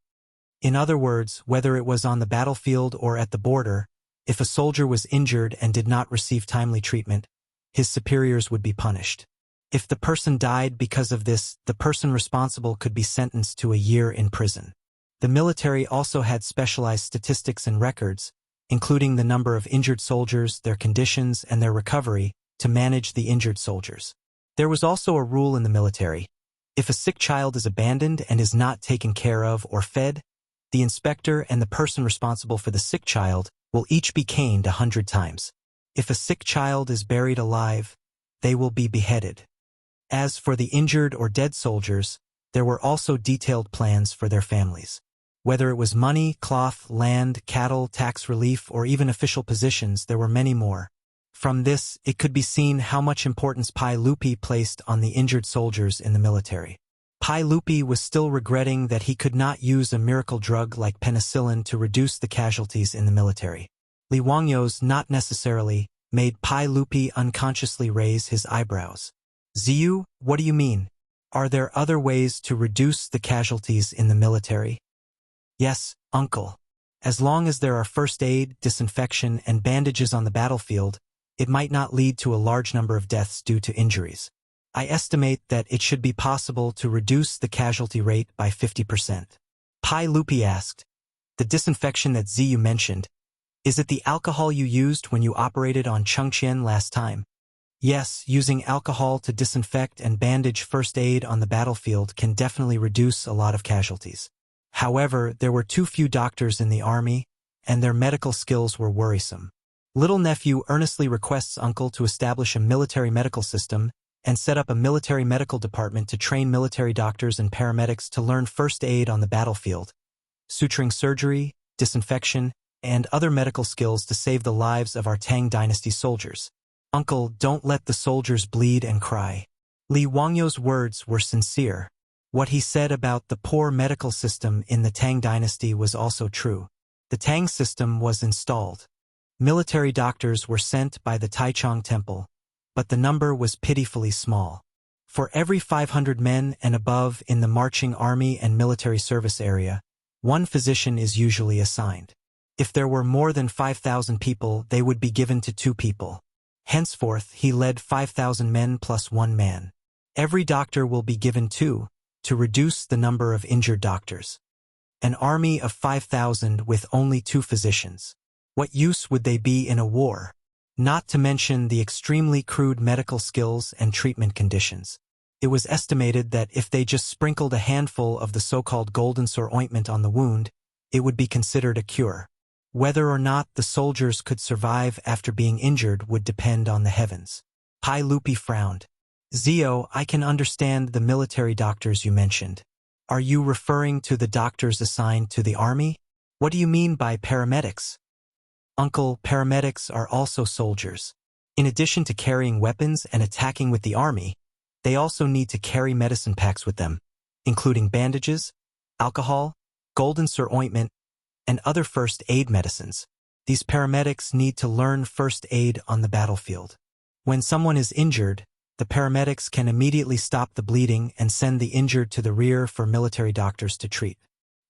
In other words, whether it was on the battlefield or at the border, if a soldier was injured and did not receive timely treatment, his superiors would be punished. If the person died because of this, the person responsible could be sentenced to a year in prison. The military also had specialized statistics and records, including the number of injured soldiers, their conditions, and their recovery, to manage the injured soldiers. There was also a rule in the military. If a sick child is abandoned and is not taken care of or fed, the inspector and the person responsible for the sick child will each be caned 100 times. If a sick child is buried alive, they will be beheaded. As for the injured or dead soldiers, there were also detailed plans for their families. Whether it was money, cloth, land, cattle, tax relief, or even official positions, there were many more. From this, it could be seen how much importance Pai Lupi placed on the injured soldiers in the military. Pai Lupi was still regretting that he could not use a miracle drug like penicillin to reduce the casualties in the military. Li Wangyu's "not necessarily" made Pai Lupi unconsciously raise his eyebrows. "Ziyu, what do you mean? Are there other ways to reduce the casualties in the military?" "Yes, uncle. As long as there are first aid, disinfection, and bandages on the battlefield, it might not lead to a large number of deaths due to injuries. I estimate that it should be possible to reduce the casualty rate by 50%. Pai Lupi asked, "The disinfection that Ziyu mentioned, is it the alcohol you used when you operated on Chang'an last time?" "Yes, using alcohol to disinfect and bandage first aid on the battlefield can definitely reduce a lot of casualties. However, there were too few doctors in the army, and their medical skills were worrisome. Little nephew earnestly requests uncle to establish a military medical system and set up a military medical department to train military doctors and paramedics to learn first aid on the battlefield, suturing surgery, disinfection, and other medical skills to save the lives of our Tang Dynasty soldiers. Uncle, don't let the soldiers bleed and cry." Li Wangyu's words were sincere. What he said about the poor medical system in the Tang Dynasty was also true. The Tang system was installed. Military doctors were sent by the Taichung Temple, but the number was pitifully small. For every 500 men and above in the marching army and military service area, one physician is usually assigned. If there were more than 5,000 people, they would be given to 2 people. Henceforth, he led 5,000 men plus 1 man. Every doctor will be given 2, to reduce the number of injured doctors. An army of 5,000 with only 2 physicians. What use would they be in a war? Not to mention the extremely crude medical skills and treatment conditions. It was estimated that if they just sprinkled a handful of the so-called golden sore ointment on the wound, it would be considered a cure. Whether or not the soldiers could survive after being injured would depend on the heavens. Pai Lupi frowned. Zio, I can understand the military doctors you mentioned. Are you referring to the doctors assigned to the army? What do you mean by paramedics? Uncle, paramedics are also soldiers. In addition to carrying weapons and attacking with the army, they also need to carry medicine packs with them, including bandages, alcohol, golden sore ointment, and other first aid medicines. These paramedics need to learn first aid on the battlefield. When someone is injured, the paramedics can immediately stop the bleeding and send the injured to the rear for military doctors to treat.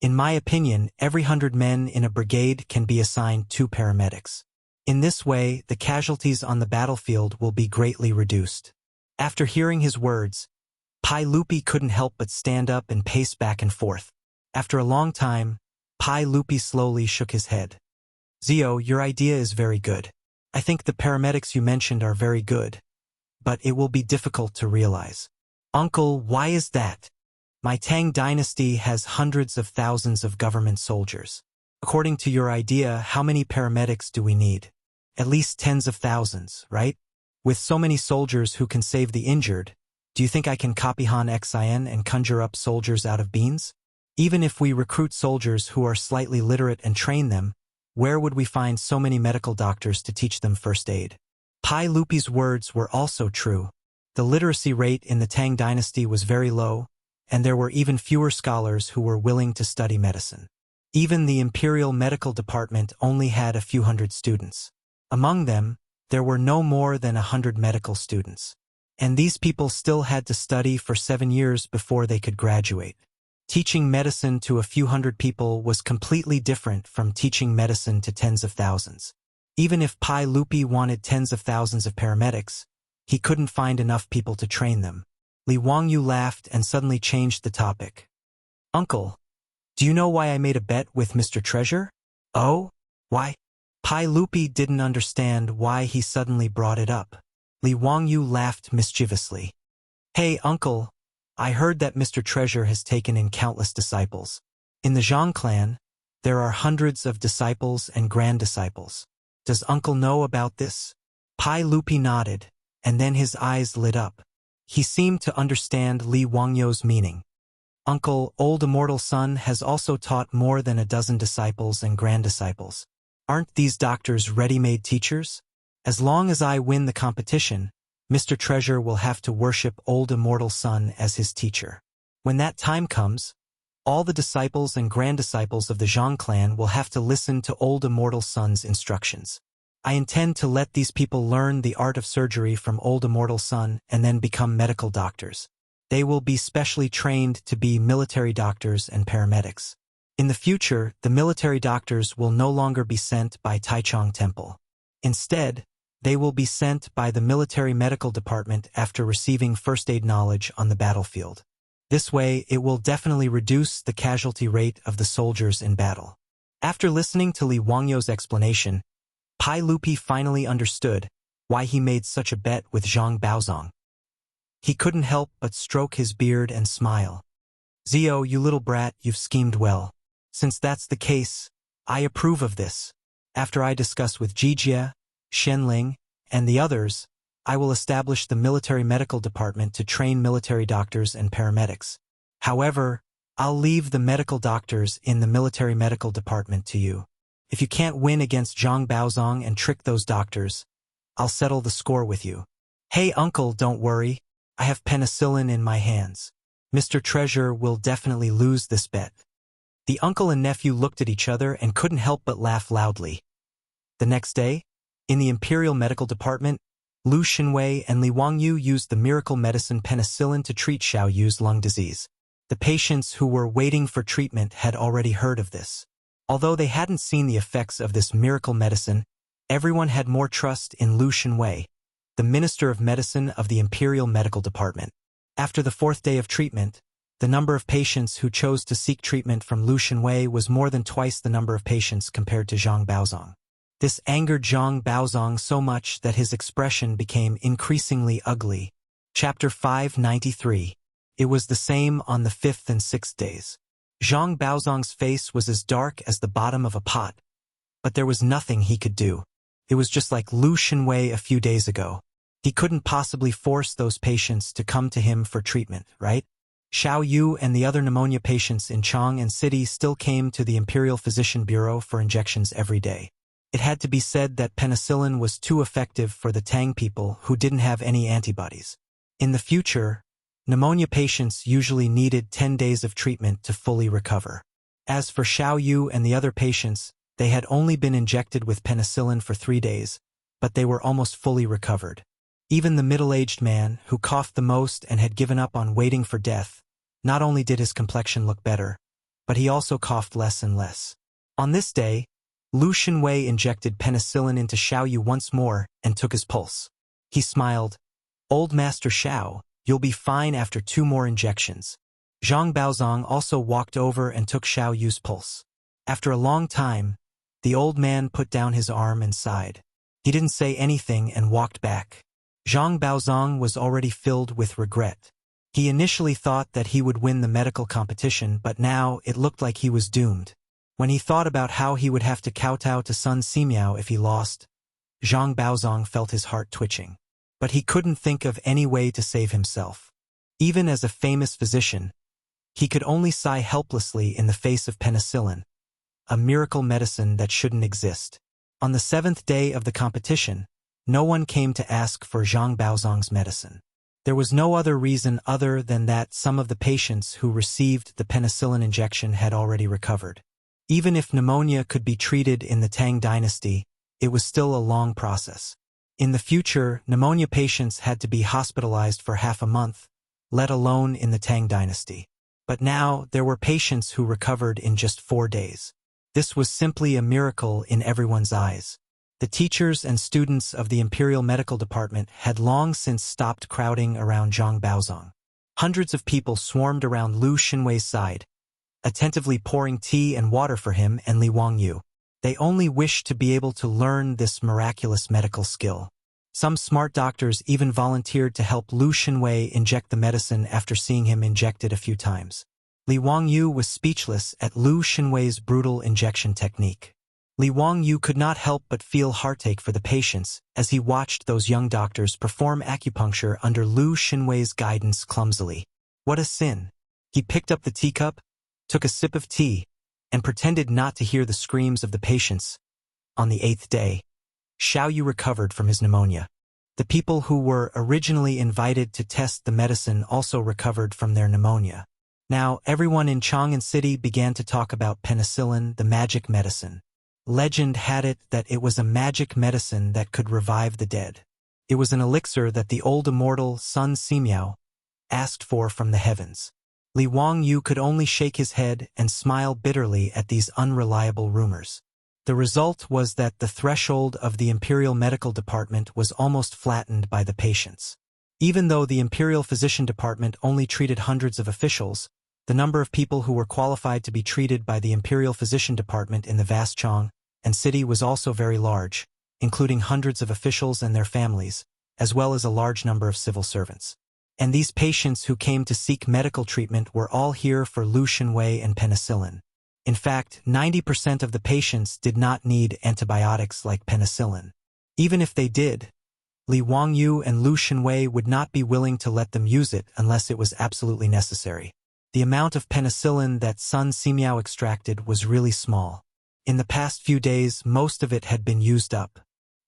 In my opinion, every 100 men in a brigade can be assigned 2 paramedics. In this way, the casualties on the battlefield will be greatly reduced. After hearing his words, Pai Lupi couldn't help but stand up and pace back and forth. After a long time, Pai Lupi slowly shook his head. Zio, your idea is very good. I think the paramedics you mentioned are very good, but it will be difficult to realize. Uncle, why is that? My Tang dynasty has hundreds of thousands of government soldiers. According to your idea, how many paramedics do we need? At least tens of thousands, right? With so many soldiers who can save the injured, do you think I can copy Han Xin and conjure up soldiers out of beans? Even if we recruit soldiers who are slightly literate and train them, where would we find so many medical doctors to teach them first aid? Pai Lupi's words were also true. The literacy rate in the Tang dynasty was very low, and there were even fewer scholars who were willing to study medicine. Even the imperial medical department only had a few hundred students. Among them, there were no more than 100 medical students. And these people still had to study for 7 years before they could graduate. Teaching medicine to a few hundred people was completely different from teaching medicine to tens of thousands. Even if Pai Lupi wanted tens of thousands of paramedics, he couldn't find enough people to train them. Li Wangyu laughed and suddenly changed the topic. Uncle, do you know why I made a bet with Mr. Treasure? Oh? Why? Pai Lupi didn't understand why he suddenly brought it up. Li Wangyu laughed mischievously. Hey, Uncle, I heard that Mr. Treasure has taken in countless disciples. In the Zhang clan, there are hundreds of disciples and grand disciples. Does Uncle know about this? Pai Lupi nodded, and then his eyes lit up. He seemed to understand Li Wangyu's meaning. Uncle, old immortal son has also taught more than a dozen disciples and grand disciples. Aren't these doctors ready-made teachers? As long as I win the competition, Mr. Treasure will have to worship old immortal son as his teacher. When that time comes, all the disciples and grand disciples of the Zhang clan will have to listen to old immortal son's instructions. I intend to let these people learn the art of surgery from old immortal son and then become medical doctors. They will be specially trained to be military doctors and paramedics. In the future, the military doctors will no longer be sent by Taichung Temple. Instead, they will be sent by the military medical department after receiving first aid knowledge on the battlefield. This way, it will definitely reduce the casualty rate of the soldiers in battle. After listening to Li Wangyu's explanation, Pai Lupi finally understood why he made such a bet with Zhang Baozong. He couldn't help but stroke his beard and smile. Zio, you little brat, you've schemed well. Since that's the case, I approve of this. After I discuss with Jijia, Shenling, and the others, I will establish the military medical department to train military doctors and paramedics. However, I'll leave the medical doctors in the military medical department to you. If you can't win against Zhang Baozong and trick those doctors, I'll settle the score with you. Hey, Uncle, don't worry. I have penicillin in my hands. Mr. Treasure will definitely lose this bet. The uncle and nephew looked at each other and couldn't help but laugh loudly. The next day, in the Imperial Medical Department, Lu Xinwei and Li Wangyu used the miracle medicine penicillin to treat Xiao Yu's lung disease. The patients who were waiting for treatment had already heard of this. Although they hadn't seen the effects of this miracle medicine, everyone had more trust in Lu Xinwei, the Minister of Medicine of the Imperial Medical Department. After the 4th day of treatment, the number of patients who chose to seek treatment from Lu Xinwei was more than twice the number of patients compared to Zhang Baozong. This angered Zhang Baozong so much that his expression became increasingly ugly. Chapter 593. It was the same on the 5th and 6th days. Zhang Baozong's face was as dark as the bottom of a pot, but there was nothing he could do. It was just like Lu Xinwei a few days ago. He couldn't possibly force those patients to come to him for treatment, right? Xiao Yu and the other pneumonia patients in Chang'an City still came to the Imperial Physician Bureau for injections every day. It had to be said that penicillin was too effective for the Tang people who didn't have any antibodies. In the future, pneumonia patients usually needed 10 days of treatment to fully recover. As for Xiao Yu and the other patients, they had only been injected with penicillin for 3 days, but they were almost fully recovered. Even the middle-aged man, who coughed the most and had given up on waiting for death, not only did his complexion look better, but he also coughed less and less. On this day, Lu Xinwei injected penicillin into Xiao Yu once more and took his pulse. He smiled. "Old Master Xiao, you'll be fine after 2 more injections." Zhang Baozong also walked over and took Xiao Yu's pulse. After a long time, the old man put down his arm and sighed. He didn't say anything and walked back. Zhang Baozong was already filled with regret. He initially thought that he would win the medical competition, but now it looked like he was doomed. When he thought about how he would have to kowtow to Sun Simiao if he lost, Zhang Baozong felt his heart twitching. But he couldn't think of any way to save himself. Even as a famous physician, he could only sigh helplessly in the face of penicillin, a miracle medicine that shouldn't exist. On the 7th day of the competition, no one came to ask for Zhang Baozong's medicine. There was no other reason other than that some of the patients who received the penicillin injection had already recovered. Even if pneumonia could be treated in the Tang dynasty, it was still a long process. In the future, pneumonia patients had to be hospitalized for half a month, let alone in the Tang dynasty. But now, there were patients who recovered in just 4 days. This was simply a miracle in everyone's eyes. The teachers and students of the Imperial Medical Department had long since stopped crowding around Zhang Baozong. Hundreds of people swarmed around Lu Xinwei's side, attentively pouring tea and water for him and Li Wangyu. They only wished to be able to learn this miraculous medical skill. Some smart doctors even volunteered to help Lu Xinwei inject the medicine after seeing him inject it a few times. Li Wangyu was speechless at Lu Xinwei's brutal injection technique. Li Wangyu could not help but feel heartache for the patients as he watched those young doctors perform acupuncture under Lu Xinwei's guidance clumsily. What a sin! He picked up the teacup, took a sip of tea, and pretended not to hear the screams of the patients. On the 8th day, Xiao Yu recovered from his pneumonia. The people who were originally invited to test the medicine also recovered from their pneumonia. Now, everyone in Chang'an City began to talk about penicillin, the magic medicine. Legend had it that it was a magic medicine that could revive the dead. It was an elixir that the old immortal Sun Simiao asked for from the heavens. Li Wangyu could only shake his head and smile bitterly at these unreliable rumors. The result was that the threshold of the Imperial Medical Department was almost flattened by the patients. Even though the Imperial Physician Department only treated hundreds of officials, the number of people who were qualified to be treated by the Imperial Physician Department in the vast Chang'an City was also very large, including hundreds of officials and their families, as well as a large number of civil servants. And these patients who came to seek medical treatment were all here for Lu Xinwei and penicillin. In fact, 90% of the patients did not need antibiotics like penicillin. Even if they did, Li Wangyu and Lu Xinwei would not be willing to let them use it unless it was absolutely necessary. The amount of penicillin that Sun Simiao extracted was really small. In the past few days, most of it had been used up.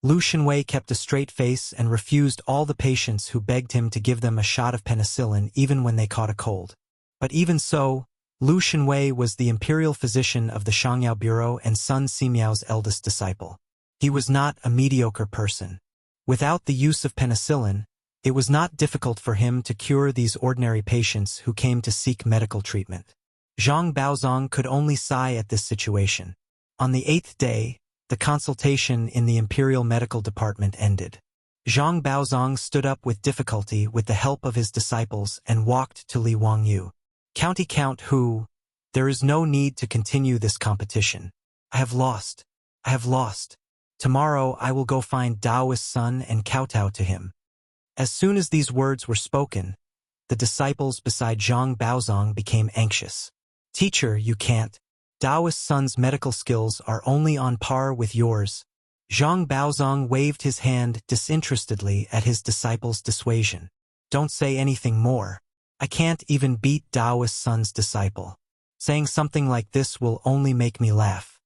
Lu Xinwei kept a straight face and refused all the patients who begged him to give them a shot of penicillin even when they caught a cold. But even so, Lu Xinwei was the imperial physician of the Shangyao Bureau and Sun Simiao's eldest disciple. He was not a mediocre person. Without the use of penicillin, it was not difficult for him to cure these ordinary patients who came to seek medical treatment. Zhang Baozong could only sigh at this situation. On the 8th day, the consultation in the Imperial Medical Department ended. Zhang Baozong stood up with difficulty with the help of his disciples and walked to Li Wangyu. County Count Hu, there is no need to continue this competition. I have lost. I have lost. Tomorrow I will go find Daoist's son and kowtow to him. As soon as these words were spoken, the disciples beside Zhang Baozong became anxious. Teacher, you can't. Daoist's son's medical skills are only on par with yours. Zhang Baozong waved his hand disinterestedly at his disciples' dissuasion. Don't say anything more. I can't even beat Daoist's son's disciple. Saying something like this will only make me laugh.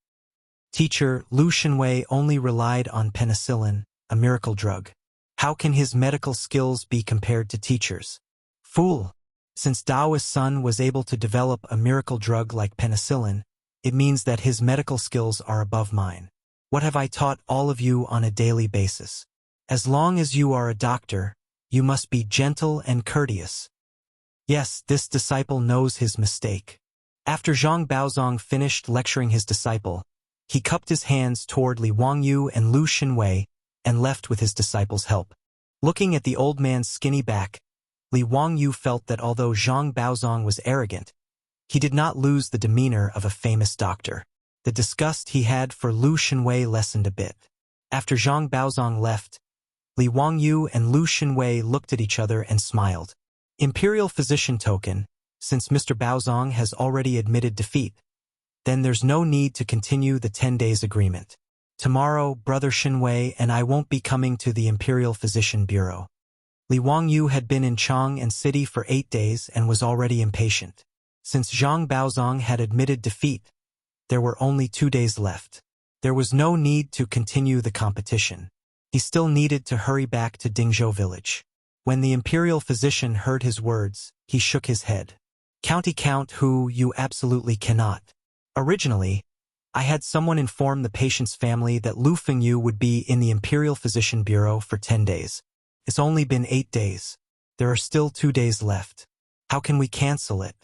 Teacher, Lu Shenwei only relied on penicillin, a miracle drug. How can his medical skills be compared to teachers? Fool! Since Daoist's son was able to develop a miracle drug like penicillin, it means that his medical skills are above mine. What have I taught all of you on a daily basis? As long as you are a doctor, you must be gentle and courteous. Yes, this disciple knows his mistake. After Zhang Baozong finished lecturing his disciple, he cupped his hands toward Li Wangyu and Lu Shenwei and left with his disciple's help. Looking at the old man's skinny back, Li Wangyu felt that although Zhang Baozong was arrogant, he did not lose the demeanor of a famous doctor. The disgust he had for Lu Shenwei lessened a bit. After Zhang Baozong left, Li Wangyu and Lu Shenwei looked at each other and smiled. Imperial Physician Token, since Mr. Baozong has already admitted defeat, then there's no need to continue the 10 days agreement. Tomorrow, Brother Shenwei and I won't be coming to the Imperial Physician Bureau. Li Wangyu had been in Chang'an City for 8 days and was already impatient. Since Zhang Baozong had admitted defeat, there were only 2 days left. There was no need to continue the competition. He still needed to hurry back to Dingzhou village. When the Imperial Physician heard his words, he shook his head. County Count Hu, you absolutely cannot. Originally, I had someone inform the patient's family that Lu Fengyu would be in the Imperial Physician Bureau for 10 days. It's only been 8 days. There are still 2 days left. How can we cancel it?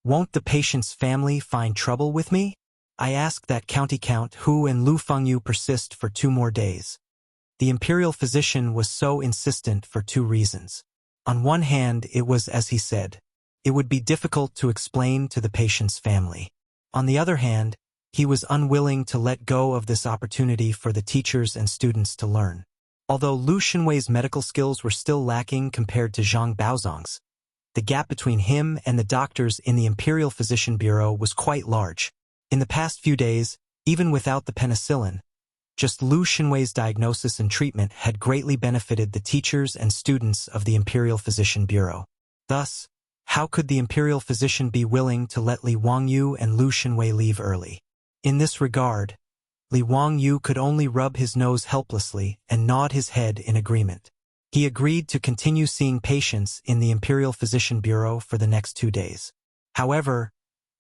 Won't the patient's family find trouble with me? I ask that County Count Hu and Lu Fengyu persist for 2 more days. The Imperial Physician was so insistent for 2 reasons. On one hand, it was as he said. It would be difficult to explain to the patient's family. On the other hand, he was unwilling to let go of this opportunity for the teachers and students to learn. Although Lu Shenwei's medical skills were still lacking compared to Zhang Baozong's, the gap between him and the doctors in the Imperial Physician Bureau was quite large. In the past few days, even without the penicillin, just Lu Shenwei's diagnosis and treatment had greatly benefited the teachers and students of the Imperial Physician Bureau. Thus, how could the Imperial Physician be willing to let Li Wangyu and Lu Shenwei leave early? In this regard, Li Wangyu could only rub his nose helplessly and nod his head in agreement. He agreed to continue seeing patients in the Imperial Physician Bureau for the next 2 days. However,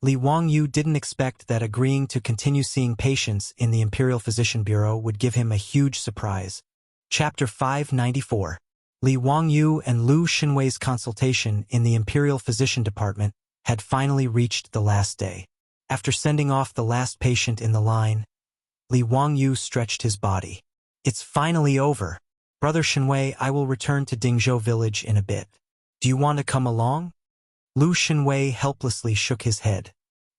Li Wangyu didn't expect that agreeing to continue seeing patients in the Imperial Physician Bureau would give him a huge surprise. Chapter 594. Li Wangyu and Lu Shenwei's consultation in the Imperial Physician Department had finally reached the last day. After sending off the last patient in the line, Li Wangyu stretched his body. It's finally over. Brother Shenwei, I will return to Dingzhou village in a bit. Do you want to come along? Lu Shenwei helplessly shook his head.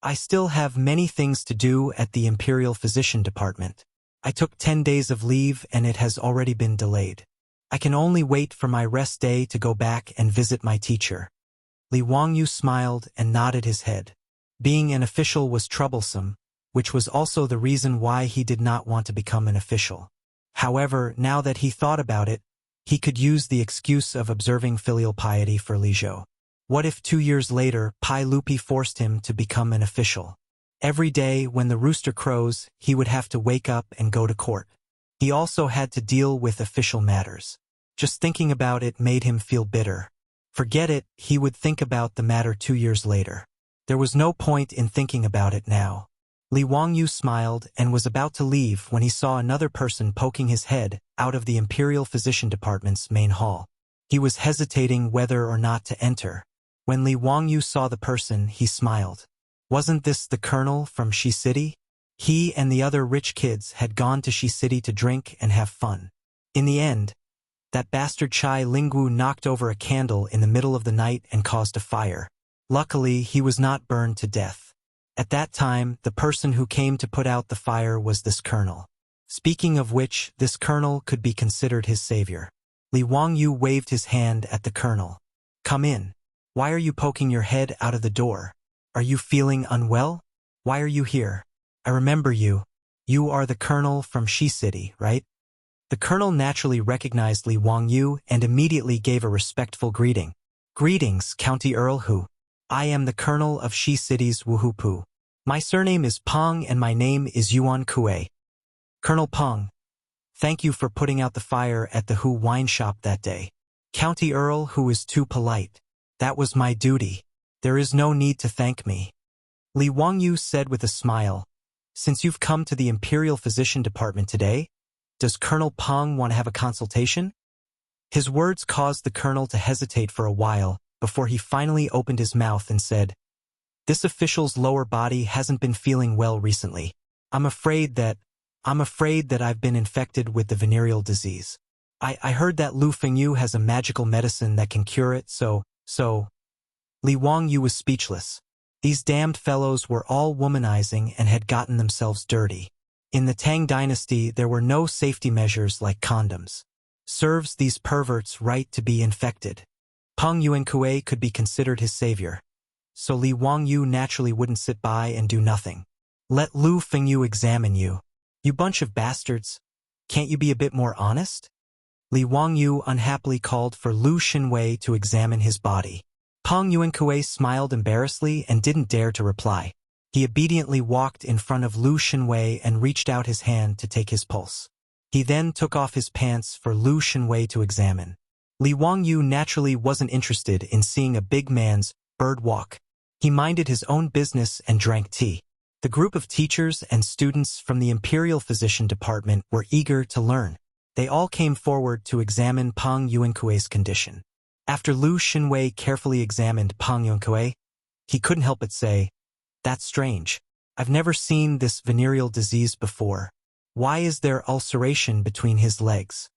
I still have many things to do at the Imperial Physician Department. I took 10 days of leave and it has already been delayed. I can only wait for my rest day to go back and visit my teacher. Li Wangyu smiled and nodded his head. Being an official was troublesome, which was also the reason why he did not want to become an official. However, now that he thought about it, he could use the excuse of observing filial piety for Li Zhou. What if 2 years later, Pai Lupi forced him to become an official? Every day when the rooster crows, he would have to wake up and go to court. He also had to deal with official matters. Just thinking about it made him feel bitter. Forget it, he would think about the matter 2 years later. There was no point in thinking about it now. Li Wangyu smiled and was about to leave when he saw another person poking his head out of the Imperial Physician Department's main hall. He was hesitating whether or not to enter. When Li Wangyu saw the person, he smiled. Wasn't this the colonel from Shi City? He and the other rich kids had gone to Shi City to drink and have fun. In the end, that bastard Chai Lingwu knocked over a candle in the middle of the night and caused a fire. Luckily, he was not burned to death. At that time, the person who came to put out the fire was this colonel. Speaking of which, this colonel could be considered his savior. Li Wangyu waved his hand at the colonel. Come in. Why are you poking your head out of the door? Are you feeling unwell? Why are you here? I remember you. You are the colonel from Shi City, right? The colonel naturally recognized Li Wangyu and immediately gave a respectful greeting. Greetings, County Earl Hu. I am the colonel of Shi City's Wuhupu. My surname is Peng and my name is Yuan Kue. Colonel Peng, thank you for putting out the fire at the Hu wine shop that day. County Earl Hu is too polite. That was my duty. There is no need to thank me. Li Wangyu said with a smile. Since you've come to the Imperial Physician Department today, does Colonel Peng want to have a consultation? His words caused the colonel to hesitate for a while before he finally opened his mouth and said, This official's lower body hasn't been feeling well recently. I'm afraid that I've been infected with the venereal disease. I heard that Lu Fengyu has a magical medicine that can cure it, so... Li Wangyu was speechless. These damned fellows were all womanizing and had gotten themselves dirty. In the Tang dynasty, there were no safety measures like condoms. Serves these perverts right to be infected. Peng Yuankue could be considered his savior. So Li Wangyu naturally wouldn't sit by and do nothing. Let Lu Fengyu examine you. You bunch of bastards. Can't you be a bit more honest? Li Wangyu unhappily called for Lu Xinwei to examine his body. Peng Yuankue smiled embarrassedly and didn't dare to reply. He obediently walked in front of Lu Xinwei and reached out his hand to take his pulse. He then took off his pants for Lu Xinwei to examine. Li Wangyu naturally wasn't interested in seeing a big man's bird walk. He minded his own business and drank tea. The group of teachers and students from the Imperial Physician Department were eager to learn. They all came forward to examine Peng Yuankue's condition. After Lu Xinwei carefully examined Peng Yuankue, he couldn't help but say, That's strange. I've never seen this venereal disease before. Why is there ulceration between his legs?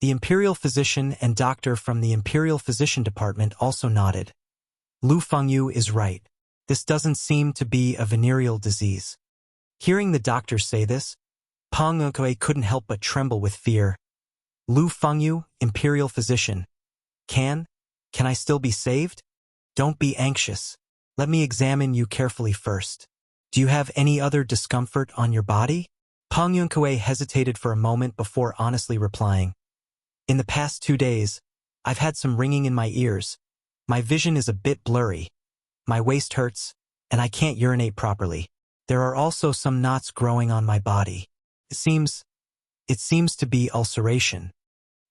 The Imperial Physician and doctor from the Imperial Physician Department also nodded. Lu Fengyu is right. This doesn't seem to be a venereal disease. Hearing the doctor say this, Peng Yuankue couldn't help but tremble with fear. Lu Fengyu, Imperial Physician. Can I still be saved? Don't be anxious. Let me examine you carefully first. Do you have any other discomfort on your body? Peng Yuankue hesitated for a moment before honestly replying. In the past 2 days, I've had some ringing in my ears. My vision is a bit blurry. My waist hurts, and I can't urinate properly. There are also some knots growing on my body. It seems to be ulceration.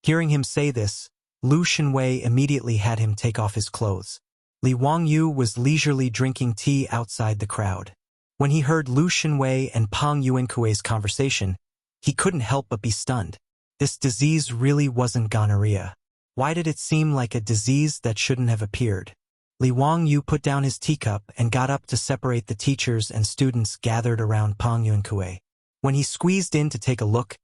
Hearing him say this, Lu Xinwei immediately had him take off his clothes. Li Wangyu was leisurely drinking tea outside the crowd. When he heard Lu Xinwei and Peng Yuankue's conversation, he couldn't help but be stunned. This disease really wasn't gonorrhea. Why did it seem like a disease that shouldn't have appeared? Li Wangyu put down his teacup and got up to separate the teachers and students gathered around Peng Yuankue. When he squeezed in to take a look,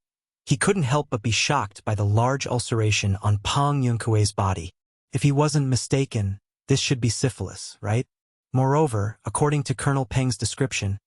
he couldn't help but be shocked by the large ulceration on Peng Yuankue's body. If he wasn't mistaken, this should be syphilis, right? Moreover, according to Colonel Peng's description,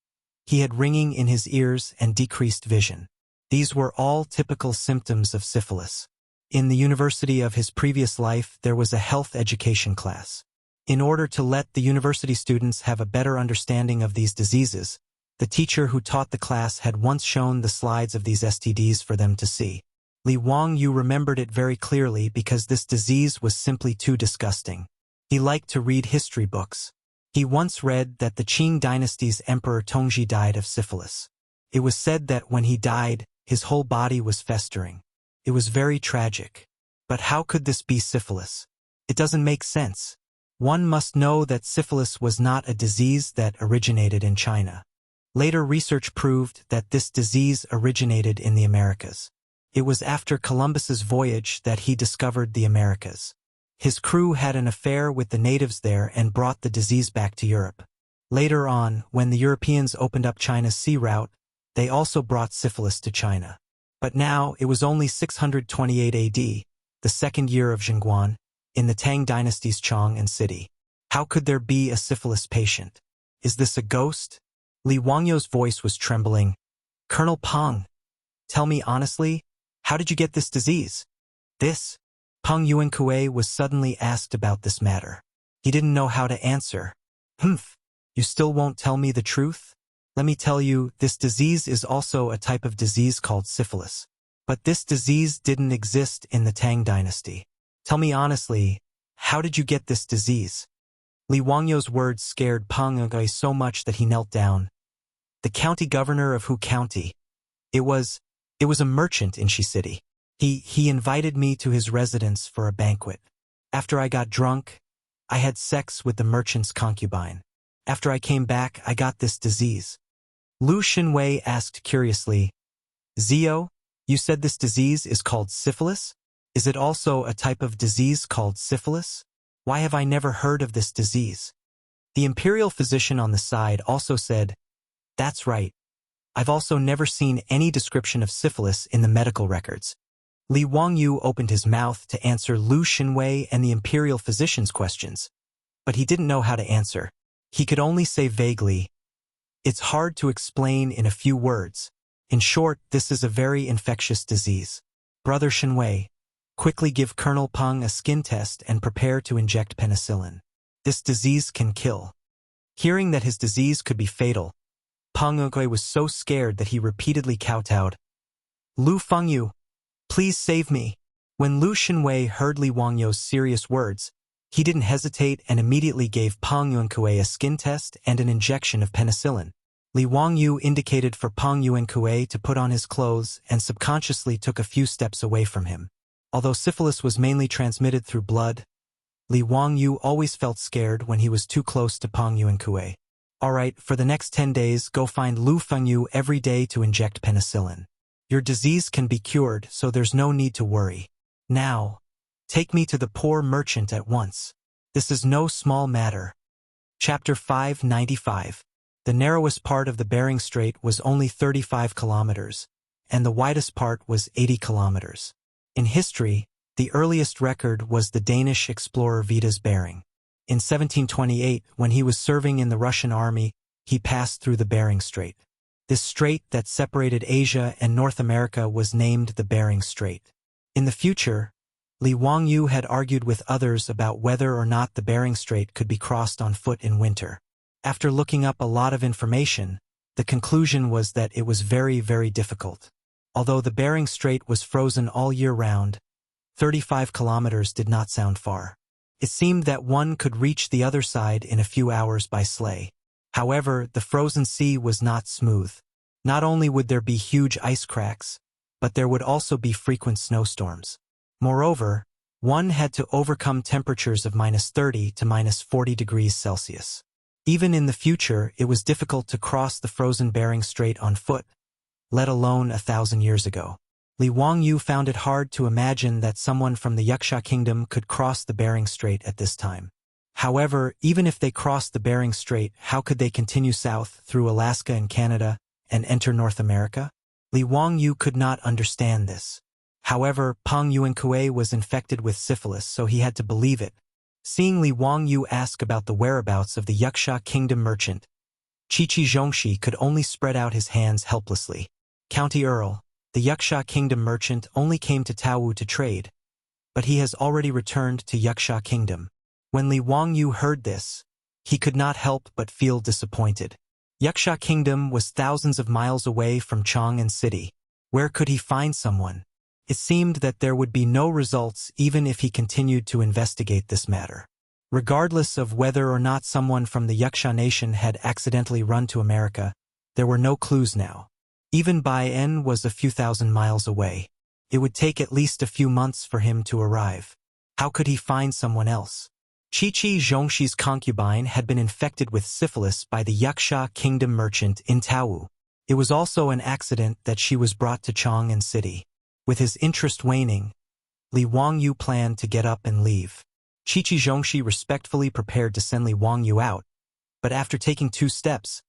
he had ringing in his ears and decreased vision. These were all typical symptoms of syphilis. In the university of his previous life, there was a health education class. In order to let the university students have a better understanding of these diseases, the teacher who taught the class had once shown the slides of these STDs for them to see. Li Wangyu remembered it very clearly because this disease was simply too disgusting. He liked to read history books. He once read that the Qing dynasty's Emperor Tongzhi died of syphilis. It was said that when he died, his whole body was festering. It was very tragic. But how could this be syphilis? It doesn't make sense. One must know that syphilis was not a disease that originated in China. Later research proved that this disease originated in the Americas. It was after Columbus's voyage that he discovered the Americas. His crew had an affair with the natives there and brought the disease back to Europe. Later on, when the Europeans opened up China's sea route, they also brought syphilis to China. But now, it was only 628 AD, the second year of Chang'an, in the Tang dynasty's Chang'an city. How could there be a syphilis patient? Is this a ghost? Li Wangyo's voice was trembling. Colonel Peng, tell me honestly, how did you get this disease? This? Peng Yuankue was suddenly asked about this matter. He didn't know how to answer. Humph, you still won't tell me the truth? Let me tell you, this disease is also a type of disease called syphilis. But this disease didn't exist in the Tang dynasty. Tell me honestly, how did you get this disease? Li Wangyo's words scared Peng Yuankue so much that he knelt down. The county governor of Hu County. It was a merchant in Shi City. He invited me to his residence for a banquet. After I got drunk, I had sex with the merchant's concubine. After I came back, I got this disease. Lu Xinwei asked curiously, Zio, you said this disease is called syphilis? Is it also a type of disease called syphilis? Why have I never heard of this disease? The imperial physician on the side also said, That's right. I've also never seen any description of syphilis in the medical records. Li Wangyu opened his mouth to answer Lu Xinwei and the imperial physician's questions, but he didn't know how to answer. He could only say vaguely, It's hard to explain in a few words. In short, this is a very infectious disease. Brother Xinwei, quickly give Colonel Peng a skin test and prepare to inject penicillin. This disease can kill. Hearing that his disease could be fatal, Peng Yuankue was so scared that he repeatedly kowtowed. Lu Fengyu, please save me. When Lu Xinwei heard Li Wangyo's serious words, he didn't hesitate and immediately gave Peng Yuankue a skin test and an injection of penicillin. Li Wangyu indicated for Peng Yuankue to put on his clothes and subconsciously took a few steps away from him. Although syphilis was mainly transmitted through blood, Li Wangyu always felt scared when he was too close to Peng Yuankue. All right, for the next 10 days, go find Lu Fengyu every day to inject penicillin. Your disease can be cured, so there's no need to worry. Now, take me to the poor merchant at once. This is no small matter. Chapter 595. The narrowest part of the Bering Strait was only 35 kilometers, and the widest part was 80 kilometers. In history, the earliest record was the Danish explorer Vidas Bering. In 1728, when he was serving in the Russian army, he passed through the Bering Strait. This strait that separated Asia and North America was named the Bering Strait. In the future, Li Wangyu had argued with others about whether or not the Bering Strait could be crossed on foot in winter. After looking up a lot of information, the conclusion was that it was very, very difficult. Although the Bering Strait was frozen all year round, 35 kilometers did not sound far. It seemed that one could reach the other side in a few hours by sleigh. However, the frozen sea was not smooth. Not only would there be huge ice cracks, but there would also be frequent snowstorms. Moreover, one had to overcome temperatures of -30 to -40 degrees Celsius. Even in the future, it was difficult to cross the frozen Bering Strait on foot, let alone 1,000 years ago. Li Wangyu found it hard to imagine that someone from the Wuxia kingdom could cross the Bering Strait at this time. However, even if they crossed the Bering Strait, how could they continue south through Alaska and Canada and enter North America? Li Wangyu could not understand this. However, Peng Yuankue was infected with syphilis, so he had to believe it. Seeing Li Wangyu ask about the whereabouts of the Wuxia kingdom merchant, Chichi Zhongxi could only spread out his hands helplessly. County Earl, the Wuxia kingdom merchant only came to Taowu to trade, but he has already returned to Wuxia kingdom. When Li Wangyu heard this, he could not help but feel disappointed. Wuxia kingdom was thousands of miles away from Chang'an city. Where could he find someone? It seemed that there would be no results even if he continued to investigate this matter. Regardless of whether or not someone from the Wuxia nation had accidentally run to America, there were no clues now. Even Bai-en was a few thousand miles away. It would take at least a few months for him to arrive. How could he find someone else? Chi-Chi Zhongshi's concubine had been infected with syphilis by the Wuxia kingdom merchant in Taowu. It was also an accident that she was brought to Chang'an City. With his interest waning, Li Wangyu planned to get up and leave. Chi-Chi Zhongxi respectfully prepared to send Li Wangyu out, but after taking 2 steps,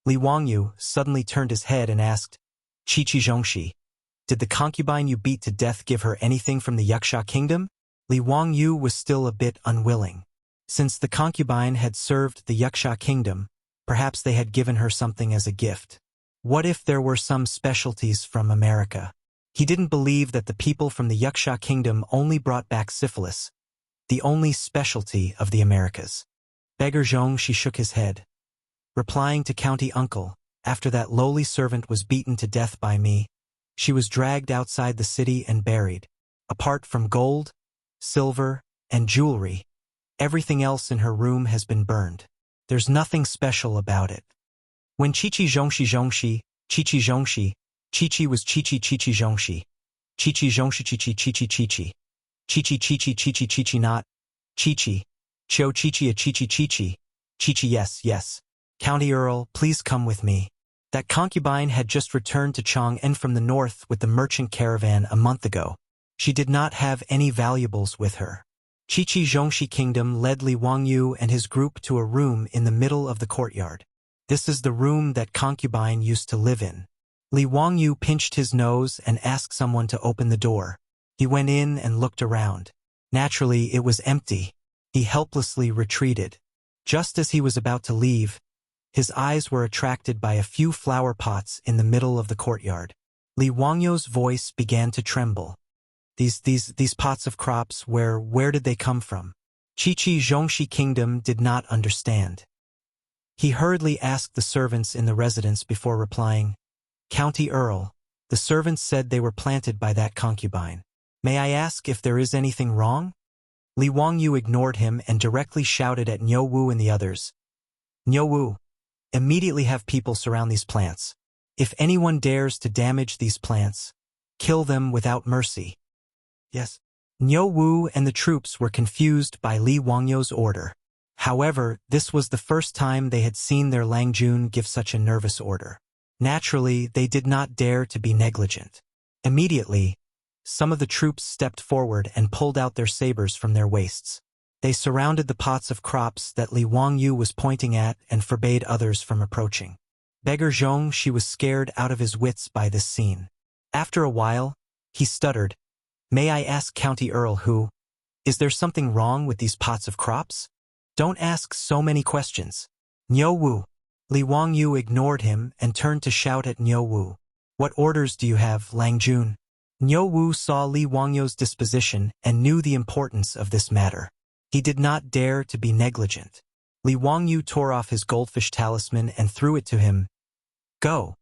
Li Wangyu suddenly turned his head and asked, Chi-Chi Zhongxi, did the concubine you beat to death give her anything from the Wuxia kingdom? Li Wangyu was still a bit unwilling. Since the concubine had served the Wuxia kingdom, perhaps they had given her something as a gift. What if there were some specialties from America? He didn't believe that the people from the Wuxia kingdom only brought back syphilis, the only specialty of the Americas. Beggar Zhongxi shook his head, replying to County Uncle, after that lowly servant was beaten to death by me, she was dragged outside the city and buried. Apart from gold, silver, and jewelry, everything else in her room has been burned. There's nothing special about it. When Chi-Chi Zhongxi, Chi-Chi Zhongxi, Chi-Chi was Chi-Chi Zhongxi. Chi-Chi Zhongxi Chi-Chi. Chi-Chi Chi-Chi not. Chi-Chi. Cho Chi-Chi a Chi-Chi Chi-Chi. Chi-Chi yes. County Earl, please come with me. That concubine had just returned to Chang'an from the north with the merchant caravan a month ago. She did not have any valuables with her. Chi-Chi Zhongxi Kingdom led Li Wangyu and his group to a room in the middle of the courtyard. This is the room that concubine used to live in. Li Wangyu pinched his nose and asked someone to open the door. He went in and looked around. Naturally, it was empty. He helplessly retreated. Just as he was about to leave, his eyes were attracted by a few flower pots in the middle of the courtyard. Li Wangyu's voice began to tremble. These pots of crops, where did they come from? Chi-Chi Zhongxi Kingdom did not understand. He hurriedly asked the servants in the residence before replying, County Earl, the servants said they were planted by that concubine. May I ask if there is anything wrong? Li Wangyu ignored him and directly shouted at Niu Wu and the others. Niu Wu, immediately have people surround these plants. If anyone dares to damage these plants, kill them without mercy. Yes. Niu Wu and the troops were confused by Li Wangyu's order. However, this was the first time they had seen their Langjun give such a nervous order. Naturally, they did not dare to be negligent. Immediately, some of the troops stepped forward and pulled out their sabers from their waists. They surrounded the pots of crops that Li Wangyu was pointing at and forbade others from approaching. Beggar Zhongxi was scared out of his wits by this scene. After a while, he stuttered, May I ask County Earl who? Is there something wrong with these pots of crops? Don't ask so many questions. Niu Wu. Li Wangyu ignored him and turned to shout at Niu Wu. What orders do you have, Langjun? Niu Wu saw Li Wangyu's disposition and knew the importance of this matter. He did not dare to be negligent. Li Wangyu tore off his goldfish talisman and threw it to him. Go.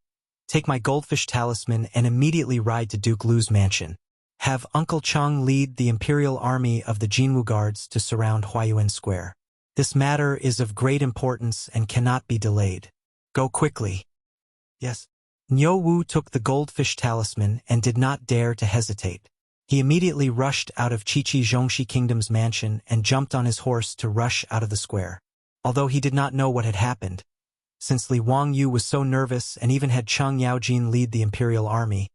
Take my goldfish talisman and immediately ride to Duke Lu's mansion. Have Uncle Chang lead the Imperial Army of the Jinwu Guards to surround Huayuan Square. This matter is of great importance and cannot be delayed. Go quickly. Yes. Niu Wu took the goldfish talisman and did not dare to hesitate. He immediately rushed out of Chi-Chi Zhongxi Kingdom's mansion and jumped on his horse to rush out of the square. Although he did not know what had happened, since Li Wangyu was so nervous and even had Chang Yaojin lead the Imperial Army,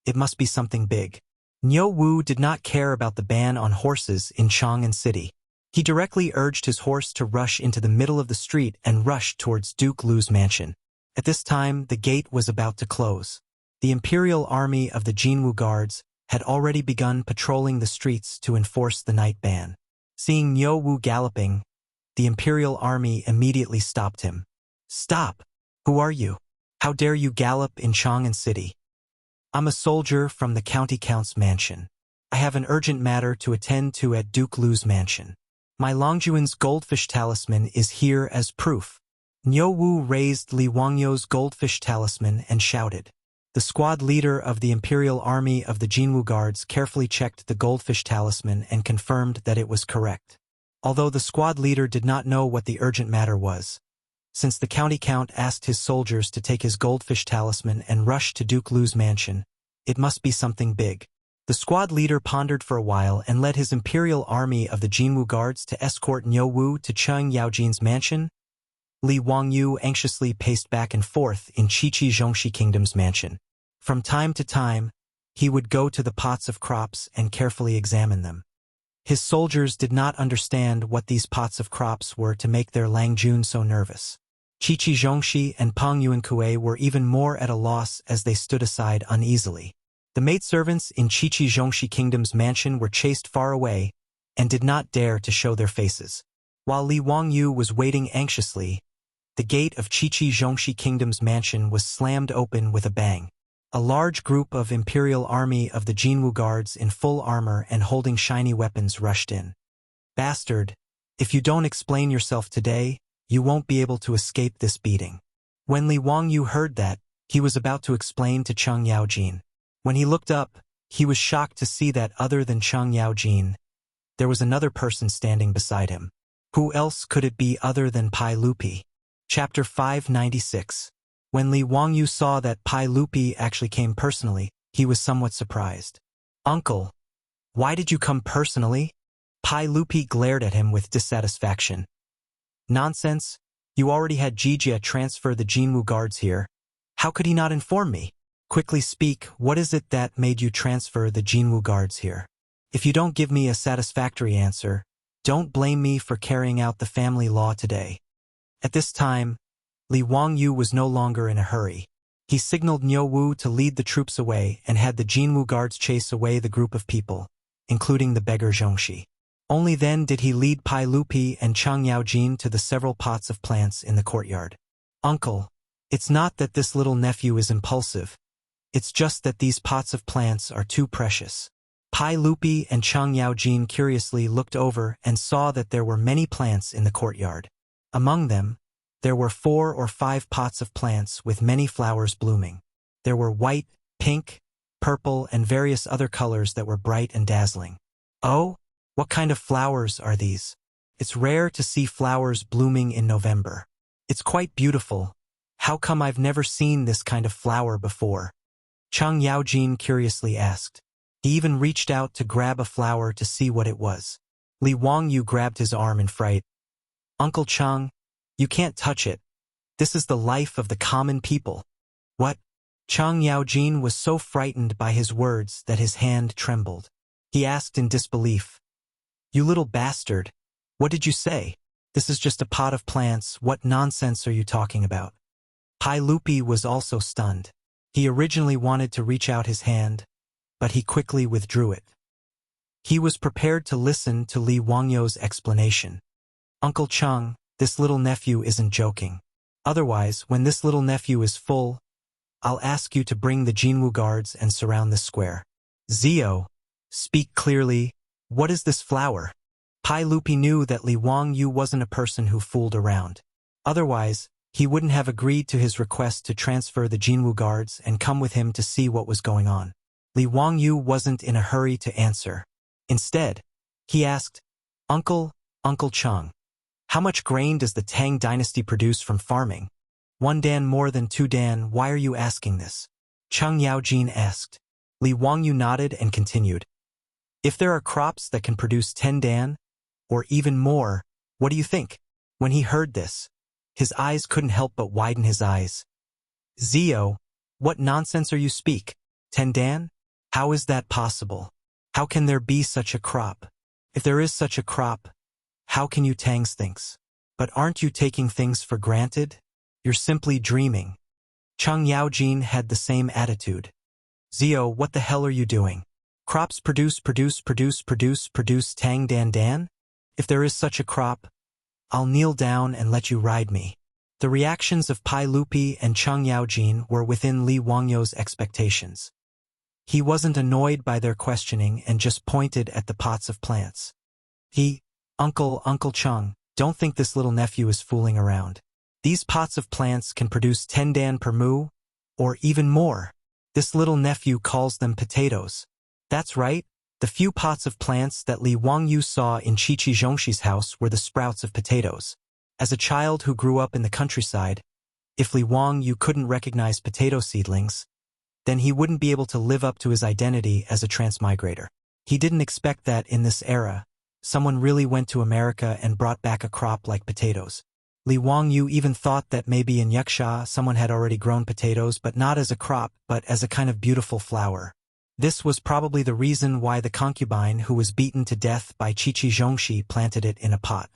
it must be something big. Niu Wu did not care about the ban on horses in Chang'an City. He directly urged his horse to rush into the middle of the street and rush towards Duke Lu's mansion. At this time, the gate was about to close. The Imperial Army of the Jinwu Guards had already begun patrolling the streets to enforce the night ban. Seeing Niu Wu galloping, the Imperial Army immediately stopped him. Stop! Who are you? How dare you gallop in Chang'an City? I'm a soldier from the County Count's mansion. I have an urgent matter to attend to at Duke Lu's mansion. My Longjuan's goldfish talisman is here as proof. Niu Wu raised Li Wangyu's goldfish talisman and shouted. The squad leader of the Imperial Army of the Jinwu Guards carefully checked the goldfish talisman and confirmed that it was correct. Although the squad leader did not know what the urgent matter was, since the county count asked his soldiers to take his goldfish talisman and rush to Duke Lu's mansion, it must be something big. The squad leader pondered for a while and led his imperial army of the Jinwu guards to escort Niu Wu to Cheng Yaojin's mansion. Li Wangyu anxiously paced back and forth in Qiqi Zhongxi Kingdom's mansion. From time to time, he would go to the pots of crops and carefully examine them. His soldiers did not understand what these pots of crops were to make their Lang Jun so nervous. Qiqi Zhongxi and Peng Yuankue were even more at a loss as they stood aside uneasily. The maidservants in Qiqi Zhongxi Kingdom's mansion were chased far away and did not dare to show their faces. While Li Wangyu was waiting anxiously, the gate of Qiqi Zhongxi Kingdom's mansion was slammed open with a bang. A large group of imperial army of the Jinwu guards in full armor and holding shiny weapons rushed in. "Bastard, if you don't explain yourself today, you won't be able to escape this beating." When Li Wangyu heard that, he was about to explain to Cheng Yaojin. When he looked up, he was shocked to see that other than Cheng Yaojin, there was another person standing beside him. Who else could it be other than Pai Lupi? Chapter 596. When Li Wangyu saw that Pai Lupi actually came personally, he was somewhat surprised. "Uncle, why did you come personally?" Pai Lupi glared at him with dissatisfaction. "Nonsense, you already had Jijia transfer the Jinwu guards here. How could he not inform me? Quickly speak, what is it that made you transfer the Jinwu guards here? If you don't give me a satisfactory answer, don't blame me for carrying out the family law today." At this time, Li Wangyu was no longer in a hurry. He signaled Niu Wu to lead the troops away and had the Jinwu guards chase away the group of people, including the beggar Zhongxi. Only then did he lead Pai Lupi and Cheng Yaojin to the several pots of plants in the courtyard. "Uncle, it's not that this little nephew is impulsive. It's just that these pots of plants are too precious." Pai Lupi and Cheng Yaojin curiously looked over and saw that there were many plants in the courtyard. Among them, there were 4 or 5 pots of plants with many flowers blooming. There were white, pink, purple, and various other colors that were bright and dazzling. "Oh, what kind of flowers are these? It's rare to see flowers blooming in November. It's quite beautiful. How come I've never seen this kind of flower before?" Cheng Yaojin curiously asked. He even reached out to grab a flower to see what it was. Li Wangyu grabbed his arm in fright. "Uncle Cheng, you can't touch it. This is the life of the common people." "What?" Cheng Yaojin was so frightened by his words that his hand trembled. He asked in disbelief, "You little bastard, what did you say? This is just a pot of plants. What nonsense are you talking about?" Pai Lupi was also stunned. He originally wanted to reach out his hand, but he quickly withdrew it. He was prepared to listen to Li Wangyu's explanation. "Uncle Cheng, this little nephew isn't joking. Otherwise, when this little nephew is full, I'll ask you to bring the Jinwu guards and surround this square." "Zio, speak clearly. What is this flower?" Pai Lupi knew that Li Wangyu wasn't a person who fooled around. Otherwise, he wouldn't have agreed to his request to transfer the Jinwu guards and come with him to see what was going on. Li Wangyu wasn't in a hurry to answer. Instead, he asked, Uncle Cheng, how much grain does the Tang dynasty produce from farming?" "1 dan more than 2 dan, why are you asking this?" Cheng Yaojin asked. Li Wangyu nodded and continued. "If there are crops that can produce 10 dan, or even more, what do you think?" When he heard this, his eyes couldn't help but widen his eyes. "Zio, what nonsense are you speak? 10 dan? How is that possible? How can there be such a crop? If there is such a crop, how can you Tangs things? But aren't you taking things for granted? You're simply dreaming." Cheng Yaojin had the same attitude. "Zio, what the hell are you doing? Crops produce Tang dan dan? If there is such a crop, I'll kneel down and let you ride me." The reactions of Pai Lupi and Cheng Yaojin were within Li Wangyu's expectations. He wasn't annoyed by their questioning and just pointed at the pots of plants. Uncle Cheng, don't think this little nephew is fooling around. These pots of plants can produce 10 dan per mu, or even more. This little nephew calls them potatoes. That's right, the few pots of plants that Li Wangyu saw in Qiqi Zhongxi's house were the sprouts of potatoes. As a child who grew up in the countryside, if Li Wangyu couldn't recognize potato seedlings, then he wouldn't be able to live up to his identity as a transmigrator. He didn't expect that in this era, someone really went to America and brought back a crop like potatoes. Li Wangyu even thought that maybe in Wuxia someone had already grown potatoes, but not as a crop, but as a kind of beautiful flower. This was probably the reason why the concubine who was beaten to death by Qiqi Zhongxi planted it in a pot.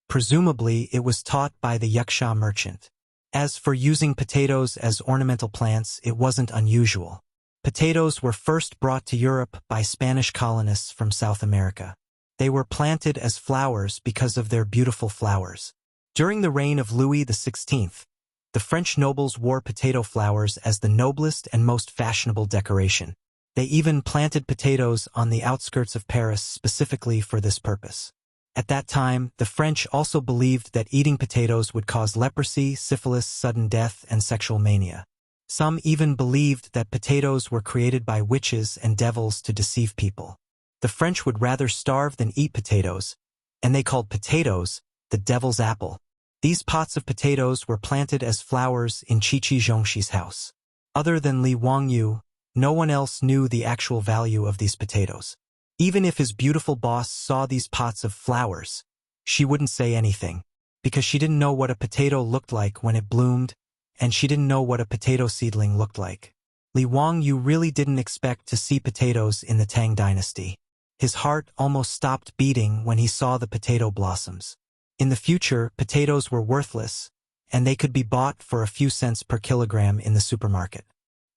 Presumably, it was taught by the Wuxia merchant. As for using potatoes as ornamental plants, it wasn't unusual. Potatoes were first brought to Europe by Spanish colonists from South America. They were planted as flowers because of their beautiful flowers. During the reign of Louis XVI, the French nobles wore potato flowers as the noblest and most fashionable decoration. They even planted potatoes on the outskirts of Paris specifically for this purpose. At that time, the French also believed that eating potatoes would cause leprosy, syphilis, sudden death, and sexual mania. Some even believed that potatoes were created by witches and devils to deceive people. The French would rather starve than eat potatoes, and they called potatoes the devil's apple. These pots of potatoes were planted as flowers in Qiqi Zhongxi's house. Other than Li Wangyu, no one else knew the actual value of these potatoes. Even if his beautiful boss saw these pots of flowers, she wouldn't say anything, because she didn't know what a potato looked like when it bloomed, and she didn't know what a potato seedling looked like. Li Wangyu really didn't expect to see potatoes in the Tang dynasty. His heart almost stopped beating when he saw the potato blossoms. In the future, potatoes were worthless, and they could be bought for a few cents per kilogram in the supermarket.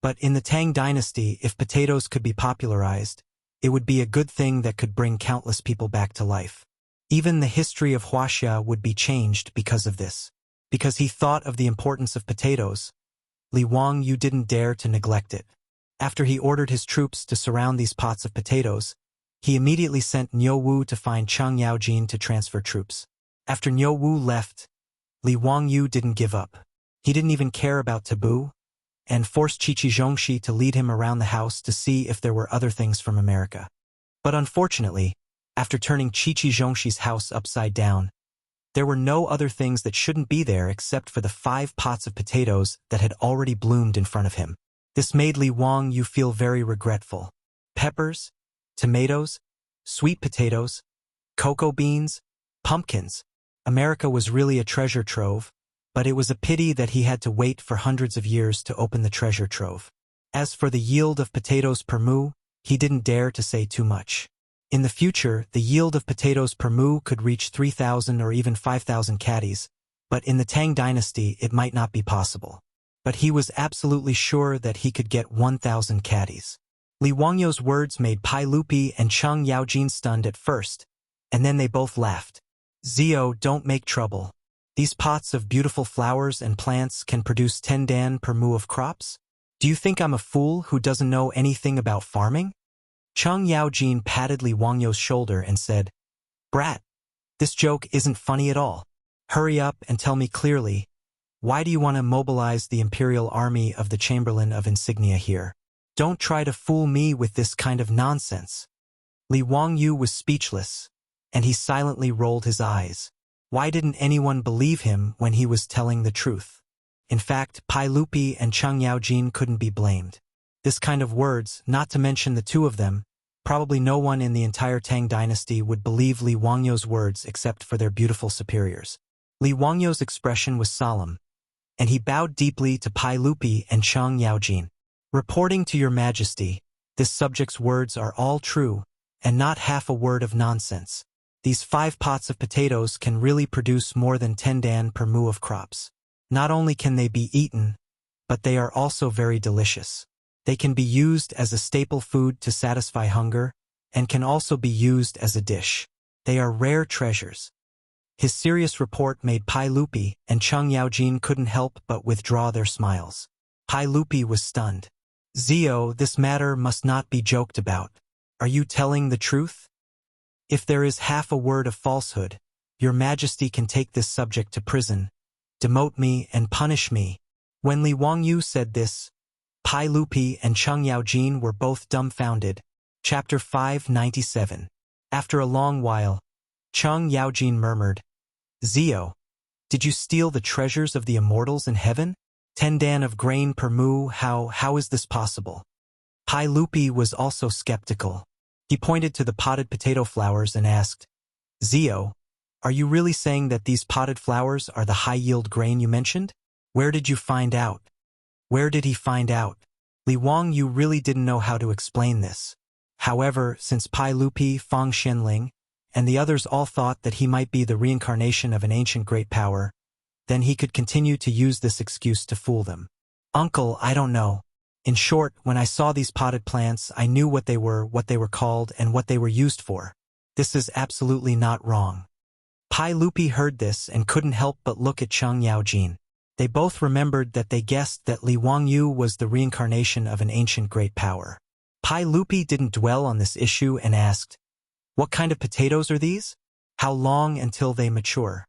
But in the Tang dynasty, if potatoes could be popularized, it would be a good thing that could bring countless people back to life. Even the history of Wuxia would be changed because of this. Because he thought of the importance of potatoes, Li Wangyu didn't dare to neglect it. After he ordered his troops to surround these pots of potatoes, he immediately sent Niu Wu to find Chang Yaojin to transfer troops. After Niu Wu left, Li Wangyu didn't give up. He didn't even care about taboo, and forced Qiqi Zhongxi to lead him around the house to see if there were other things from America. But unfortunately, after turning Qiqi Zhongxi's house upside down, there were no other things that shouldn't be there except for the 5 pots of potatoes that had already bloomed in front of him. This made Li Wangyu feel very regretful. Peppers, tomatoes, sweet potatoes, cocoa beans, pumpkins. America was really a treasure trove, but it was a pity that he had to wait for hundreds of years to open the treasure trove. As for the yield of potatoes per mu, he didn't dare to say too much. In the future, the yield of potatoes per mu could reach 3,000 or even 5,000 caddies, but in the Tang dynasty it might not be possible. But he was absolutely sure that he could get 1,000 caddies. Li Wangyu's words made Pai Lupi and Chang Yaojin stunned at first, and then they both laughed. Zio, don't make trouble. These pots of beautiful flowers and plants can produce 10 dan per mu of crops? Do you think I'm a fool who doesn't know anything about farming? Chang Yaojin patted Li Wangyu's shoulder and said, Brat, this joke isn't funny at all. Hurry up and tell me clearly, why do you want to mobilize the imperial army of the Chamberlain of Insignia here? Don't try to fool me with this kind of nonsense. Li Wangyu was speechless, and he silently rolled his eyes. Why didn't anyone believe him when he was telling the truth? In fact, Pai Lupi and Chang Yaojin couldn't be blamed. This kind of words, not to mention the two of them, probably no one in the entire Tang dynasty would believe Li Wangyu's words except for their beautiful superiors. Li Wangyu's expression was solemn, and he bowed deeply to Pai Lupi and Chang Yaojin. Reporting to your majesty, this subject's words are all true, and not half a word of nonsense. These 5 pots of potatoes can really produce more than 10 dan per mu of crops. Not only can they be eaten, but they are also very delicious. They can be used as a staple food to satisfy hunger, and can also be used as a dish. They are rare treasures. His serious report made Pai Lupi and Chang Yaojin couldn't help but withdraw their smiles. Pai Lupi was stunned. Zio, this matter must not be joked about. Are you telling the truth? If there is half a word of falsehood, your majesty can take this subject to prison, demote me and punish me. When Li Wangyu said this, Pai Lupi and Chang Yaojin were both dumbfounded. Chapter 597. After a long while, Chang Yaojin murmured, Zio, did you steal the treasures of the immortals in heaven? 10 dan of grain per mu, how is this possible? Pai Lupi was also skeptical. He pointed to the potted potato flowers and asked, Zio, are you really saying that these potted flowers are the high-yield grain you mentioned? Where did you find out? Where did he find out? Li Wangyu really didn't know how to explain this. However, since Pai Lupi, Fang Xianling, and the others all thought that he might be the reincarnation of an ancient great power, then he could continue to use this excuse to fool them. Uncle, I don't know. In short, when I saw these potted plants, I knew what they were called, and what they were used for. This is absolutely not wrong. Pai Lupi heard this and couldn't help but look at Cheng Yaojin. They both remembered that they guessed that Li Wangyu was the reincarnation of an ancient great power. Pai Lupi didn't dwell on this issue and asked, What kind of potatoes are these? How long until they mature?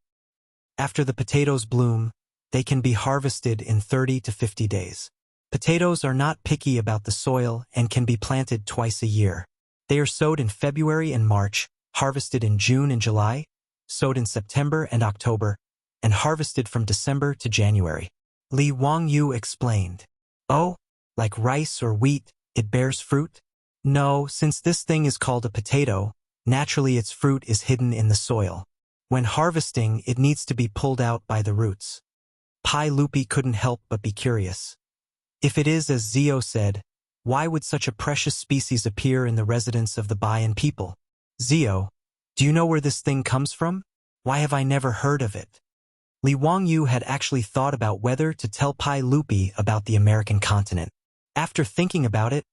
After the potatoes bloom, they can be harvested in 30 to 50 days. Potatoes are not picky about the soil and can be planted twice a year. They are sowed in February and March, harvested in June and July, sowed in September and October, and harvested from December to January. Li Wangyu explained. Oh, like rice or wheat, it bears fruit? No, since this thing is called a potato, naturally its fruit is hidden in the soil. When harvesting, it needs to be pulled out by the roots. Pai Lupi couldn't help but be curious. If it is as Zio said, why would such a precious species appear in the residence of the Bayan people? Zio, do you know where this thing comes from? Why have I never heard of it? Li Wangyu had actually thought about whether to tell Pai Lupi about the American continent. After thinking about it,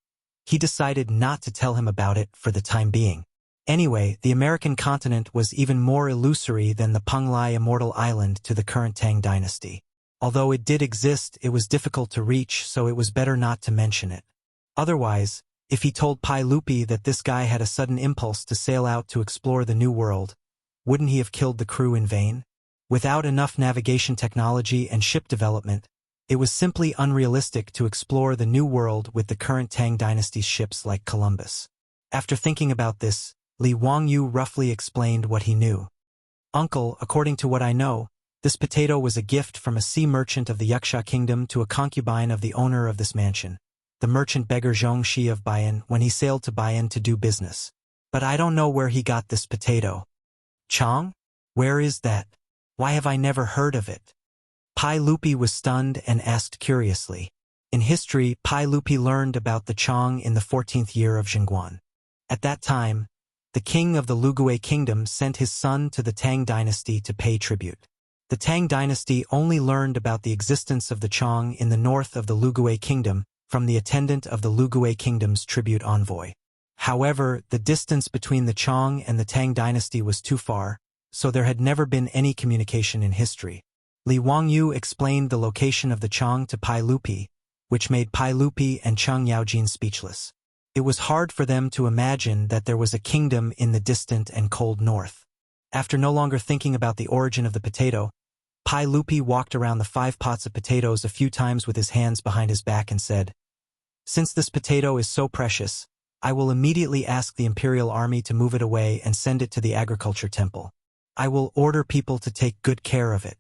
he decided not to tell him about it for the time being. Anyway, the American continent was even more illusory than the Penglai immortal island to the current Tang dynasty. Although it did exist, it was difficult to reach, so it was better not to mention it. Otherwise, if he told Pai Lupi that this guy had a sudden impulse to sail out to explore the New World, wouldn't he have killed the crew in vain? Without enough navigation technology and ship development, it was simply unrealistic to explore the New World with the current Tang dynasty's ships like Columbus. After thinking about this, Li Wangyu roughly explained what he knew. Uncle, according to what I know, this potato was a gift from a sea merchant of the Wuxia kingdom to a concubine of the owner of this mansion, the merchant beggar Zhong Shi of Bayan, when he sailed to Bayan to do business. But I don't know where he got this potato. Chang? Where is that? Why have I never heard of it? Pai Lupi was stunned and asked curiously. In history, Pai Lupi learned about the Chang in the 14th year of Chang'an. At that time, the king of the Lugui kingdom sent his son to the Tang dynasty to pay tribute. The Tang dynasty only learned about the existence of the Chang in the north of the Lugui kingdom from the attendant of the Lugui kingdom's tribute envoy. However, the distance between the Chang and the Tang dynasty was too far, so there had never been any communication in history. Li Wangyu explained the location of the Chang to Pai Lupi, which made Pai Lupi and Cheng Yaojin speechless. It was hard for them to imagine that there was a kingdom in the distant and cold north. After no longer thinking about the origin of the potato, Pai Lupi walked around the 5 pots of potatoes a few times with his hands behind his back and said, Since this potato is so precious, I will immediately ask the imperial army to move it away and send it to the agriculture temple. I will order people to take good care of it.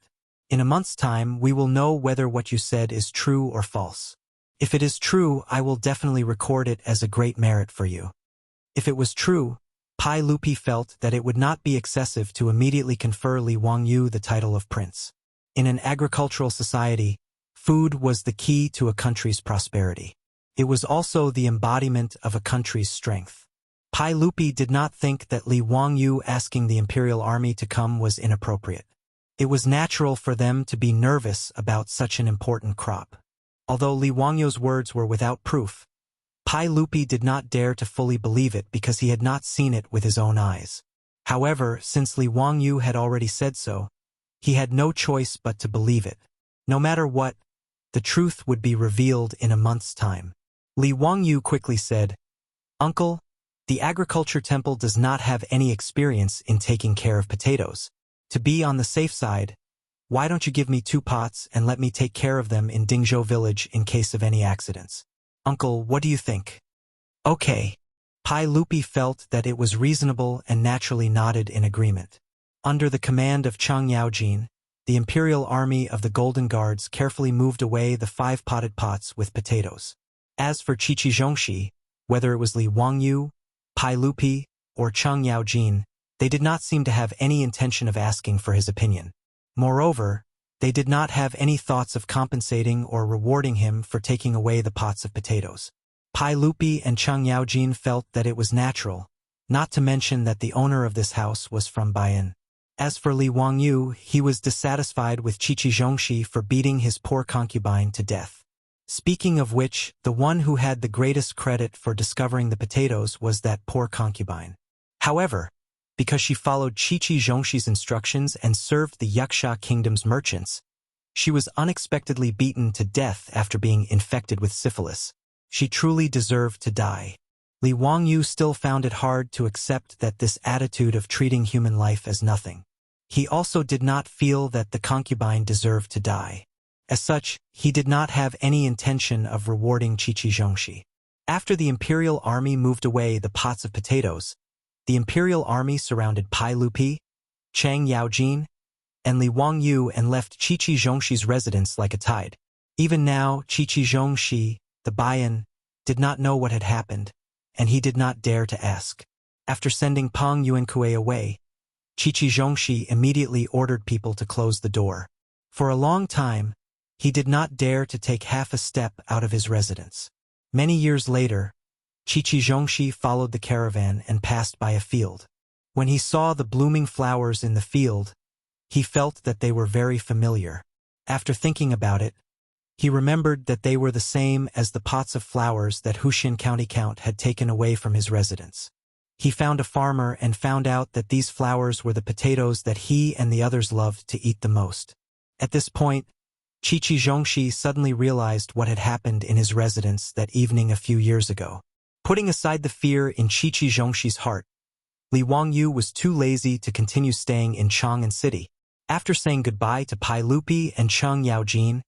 In a month's time, we will know whether what you said is true or false. If it is true, I will definitely record it as a great merit for you. If it was true, Pai Lupi felt that it would not be excessive to immediately confer Li Wangyu the title of prince. In an agricultural society, food was the key to a country's prosperity. It was also the embodiment of a country's strength. Pai Lupi did not think that Li Wangyu asking the imperial army to come was inappropriate. It was natural for them to be nervous about such an important crop. Although Li Wangyu's words were without proof, Pai Lupi did not dare to fully believe it because he had not seen it with his own eyes. However, since Li Wangyu had already said so, he had no choice but to believe it. No matter what, the truth would be revealed in a month's time. Li Wangyu quickly said, Uncle, the agriculture temple does not have any experience in taking care of potatoes. To be on the safe side, why don't you give me 2 pots and let me take care of them in Dingzhou village in case of any accidents? Uncle, what do you think? Okay. Pai Lupi felt that it was reasonable and naturally nodded in agreement. Under the command of Cheng Yaojin, the imperial army of the Golden Guards carefully moved away the 5 potted pots with potatoes. As for Qiqi Zhongxi, whether it was Li Wangyu, Pai Lupi, or Cheng Yaojin, they did not seem to have any intention of asking for his opinion. Moreover, they did not have any thoughts of compensating or rewarding him for taking away the pots of potatoes. Pai Lupi and Cheng Yaojin felt that it was natural, not to mention that the owner of this house was from Baiyan. As for Li Wangyu, he was dissatisfied with Qiqi Zhongxi for beating his poor concubine to death. Speaking of which, the one who had the greatest credit for discovering the potatoes was that poor concubine. However, because she followed Qiqi Zhongxi's instructions and served the Wuxia kingdom's merchants, she was unexpectedly beaten to death after being infected with syphilis. She truly deserved to die. Li Wangyu still found it hard to accept that this attitude of treating human life as nothing. He also did not feel that the concubine deserved to die. As such, he did not have any intention of rewarding Qiqi Zhongxi. After the imperial army moved away the pots of potatoes, the imperial army surrounded Pai Lupi, Cheng Yaojin, and Li Wangyu and left Qiqi Zhongxi's residence like a tide. Even now, Qiqi Zhongxi, the Baiyan, did not know what had happened, and he did not dare to ask. After sending Peng Yuankui away, Qiqi Zhongxi immediately ordered people to close the door. For a long time, he did not dare to take half a step out of his residence. Many years later, Qiqi Zhongxi followed the caravan and passed by a field. When he saw the blooming flowers in the field, he felt that they were very familiar. After thinking about it, he remembered that they were the same as the pots of flowers that Huxian County Count had taken away from his residence. He found a farmer and found out that these flowers were the potatoes that he and the others loved to eat the most. At this point, Qiqi Zhongxi suddenly realized what had happened in his residence that evening a few years ago. Putting aside the fear in Qiqi Zhongxi's heart, Li Wangyu was too lazy to continue staying in Chang'an City. After saying goodbye to Pai Lupi and Cheng Yaojin,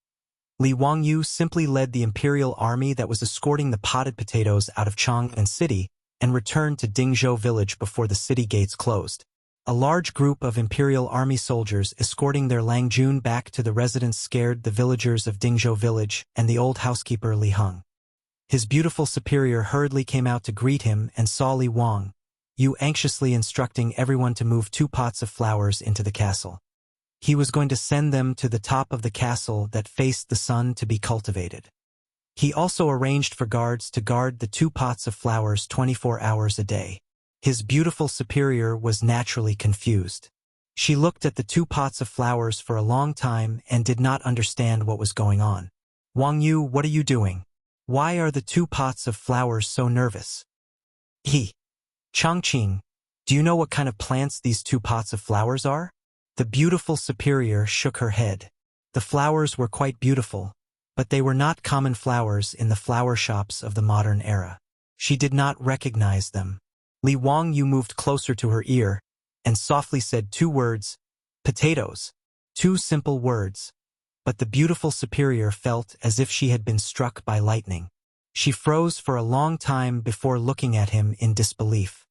Li Wangyu simply led the imperial army that was escorting the potted potatoes out of Chang'an City and returned to Dingzhou village before the city gates closed. A large group of imperial army soldiers escorting their Langjun back to the residence scared the villagers of Dingzhou village and the old housekeeper Li Heng. His beautiful superior hurriedly came out to greet him and saw Li Wangyu anxiously instructing everyone to move 2 pots of flowers into the castle. He was going to send them to the top of the castle that faced the sun to be cultivated. He also arranged for guards to guard the 2 pots of flowers 24 hours a day. His beautiful superior was naturally confused. She looked at the 2 pots of flowers for a long time and did not understand what was going on. Wangyu, what are you doing? Why are the 2 pots of flowers so nervous? Changqing, do you know what kind of plants these 2 pots of flowers are? The beautiful superior shook her head. The flowers were quite beautiful, but they were not common flowers in the flower shops of the modern era. She did not recognize them. Li Wangyu moved closer to her ear and softly said 2 words, potatoes. 2 simple words, but the beautiful superior felt as if she had been struck by lightning. She froze for a long time before looking at him in disbelief.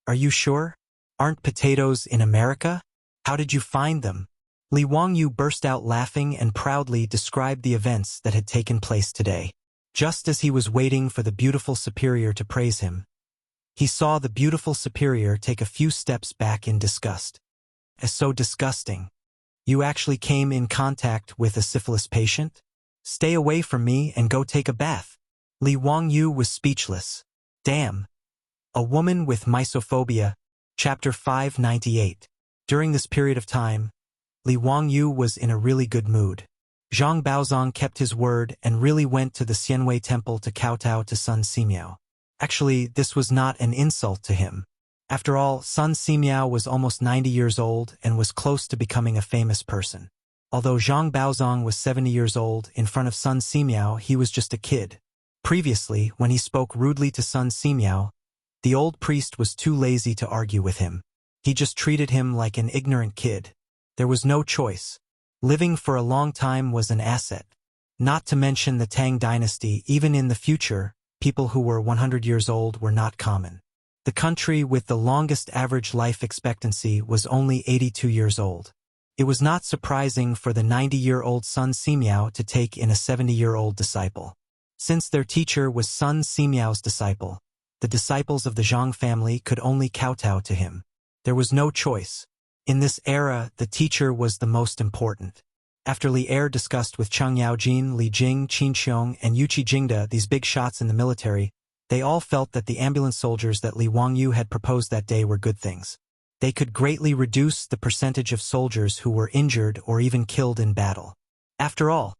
Are you sure? Aren't potatoes in America? How did you find them? Li Wangyu burst out laughing and proudly described the events that had taken place today. Just as he was waiting for the beautiful superior to praise him, he saw the beautiful superior take a few steps back in disgust. As so disgusting. You actually came in contact with a syphilis patient? Stay away from me and go take a bath. Li Wangyu was speechless. Damn. A Woman with Mysophobia, Chapter 598. During this period of time, Li Wangyu was in a really good mood. Zhang Baozong kept his word and really went to the Xianwei temple to kowtow to Sun Simiao. Actually, this was not an insult to him. After all, Sun Simiao was almost 90 years old and was close to becoming a famous person. Although Zhang Baozong was 70 years old, in front of Sun Simiao he was just a kid. Previously, when he spoke rudely to Sun Simiao, the old priest was too lazy to argue with him. He just treated him like an ignorant kid. There was no choice. Living for a long time was an asset. Not to mention the Tang dynasty, even in the future, people who were 100 years old were not common. The country with the longest average life expectancy was only 82 years old. It was not surprising for the 90-year-old Sun Simiao to take in a 70-year-old disciple. Since their teacher was Sun Simiao's disciple, the disciples of the Zhang family could only kowtow to him. There was no choice. In this era, the teacher was the most important. After Li Er discussed with Cheng Yaojin, Li Jing, Qin Xiong, and Yuqi Jingda these big shots in the military, they all felt that the ambulance soldiers that Li Wangyu had proposed that day were good things. They could greatly reduce the percentage of soldiers who were injured or even killed in battle. After all,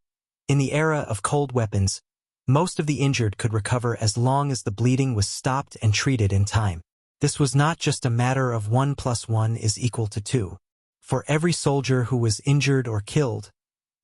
in the era of cold weapons, most of the injured could recover as long as the bleeding was stopped and treated in time. This was not just a matter of 1 + 1 is equal to 2. For every soldier who was injured or killed,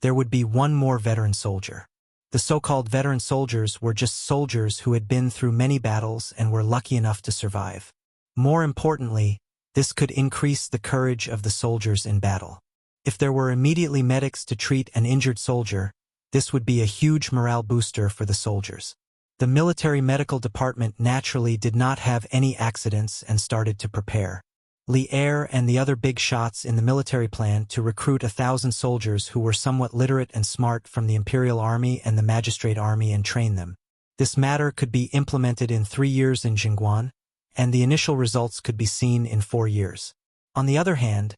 there would be one more veteran soldier. The so-called veteran soldiers were just soldiers who had been through many battles and were lucky enough to survive. More importantly, this could increase the courage of the soldiers in battle. If there were immediately medics to treat an injured soldier, this would be a huge morale booster for the soldiers. The military medical department naturally did not have any accidents and started to prepare. Li Er and the other big shots in the military planned to recruit 1,000 soldiers who were somewhat literate and smart from the Imperial Army and the Magistrate Army and train them. This matter could be implemented in 3 years in Jingguan, and the initial results could be seen in 4 years. On the other hand,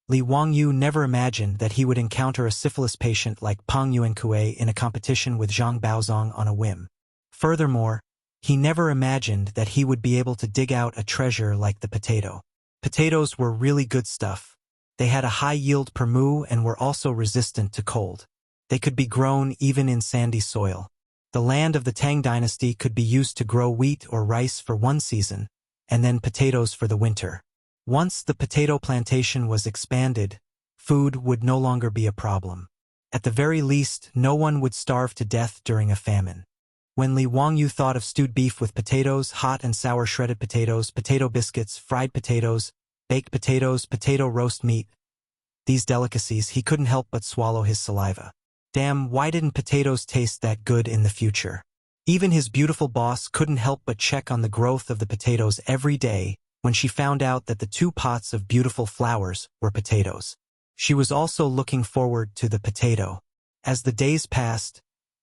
Li Wangyu never imagined that he would encounter a syphilis patient like Peng Yuankue in a competition with Zhang Baozong on a whim. Furthermore, he never imagined that he would be able to dig out a treasure like the potato. Potatoes were really good stuff. They had a high yield per mu and were also resistant to cold. They could be grown even in sandy soil. The land of the Tang dynasty could be used to grow wheat or rice for one season, and then potatoes for the winter. Once the potato plantation was expanded, food would no longer be a problem. At the very least, no one would starve to death during a famine. When Li Wangyu thought of stewed beef with potatoes, hot and sour shredded potatoes, potato biscuits, fried potatoes, baked potatoes, potato roast meat, these delicacies, he couldn't help but swallow his saliva. Damn, why didn't potatoes taste that good in the future? Even his beautiful boss couldn't help but check on the growth of the potatoes every day when she found out that the 2 pots of beautiful flowers were potatoes. She was also looking forward to the potato. As the days passed,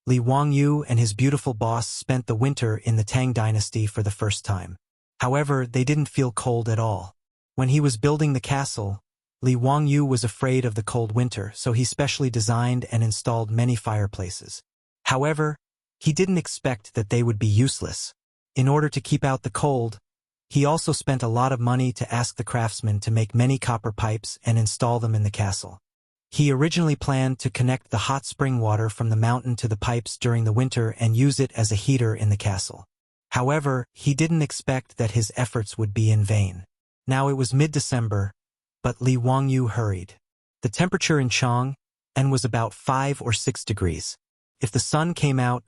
Li Wangyu and his beautiful boss spent the winter in the Tang dynasty for the first time. However, they didn't feel cold at all. When he was building the castle, Li Wangyu was afraid of the cold winter, so he specially designed and installed many fireplaces. However, he didn't expect that they would be useless. In order to keep out the cold, he also spent a lot of money to ask the craftsmen to make many copper pipes and install them in the castle. He originally planned to connect the hot spring water from the mountain to the pipes during the winter and use it as a heater in the castle. However, he didn't expect that his efforts would be in vain. Now it was mid-December, but Li Wangyu hurried. The temperature in Chang'an was about 5 or 6 degrees. If the sun came out,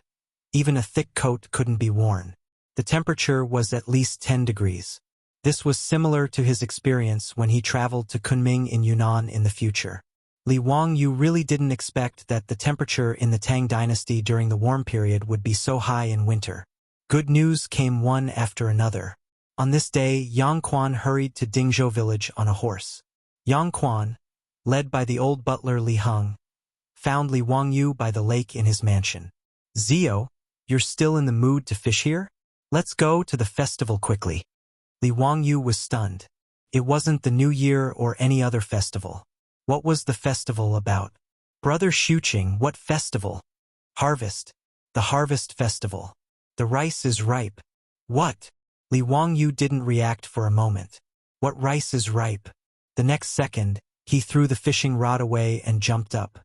even a thick coat couldn't be worn. The temperature was at least 10 degrees. This was similar to his experience when he traveled to Kunming in Yunnan in the future. Li Wangyu really didn't expect that the temperature in the Tang dynasty during the warm period would be so high in winter. Good news came one after another. On this day, Yang Quan hurried to Dingzhou village on a horse. Yang Quan, led by the old butler Li Heng, found Li Wangyu by the lake in his mansion. "Zio, you're still in the mood to fish here? Let's go to the festival quickly." Li Wangyu was stunned. It wasn't the New Year or any other festival. What was the festival about? Brother Xuqing, what festival? Harvest. The harvest festival. The rice is ripe. What? Li Wangyu didn't react for a moment. What rice is ripe? The next second, he threw the fishing rod away and jumped up.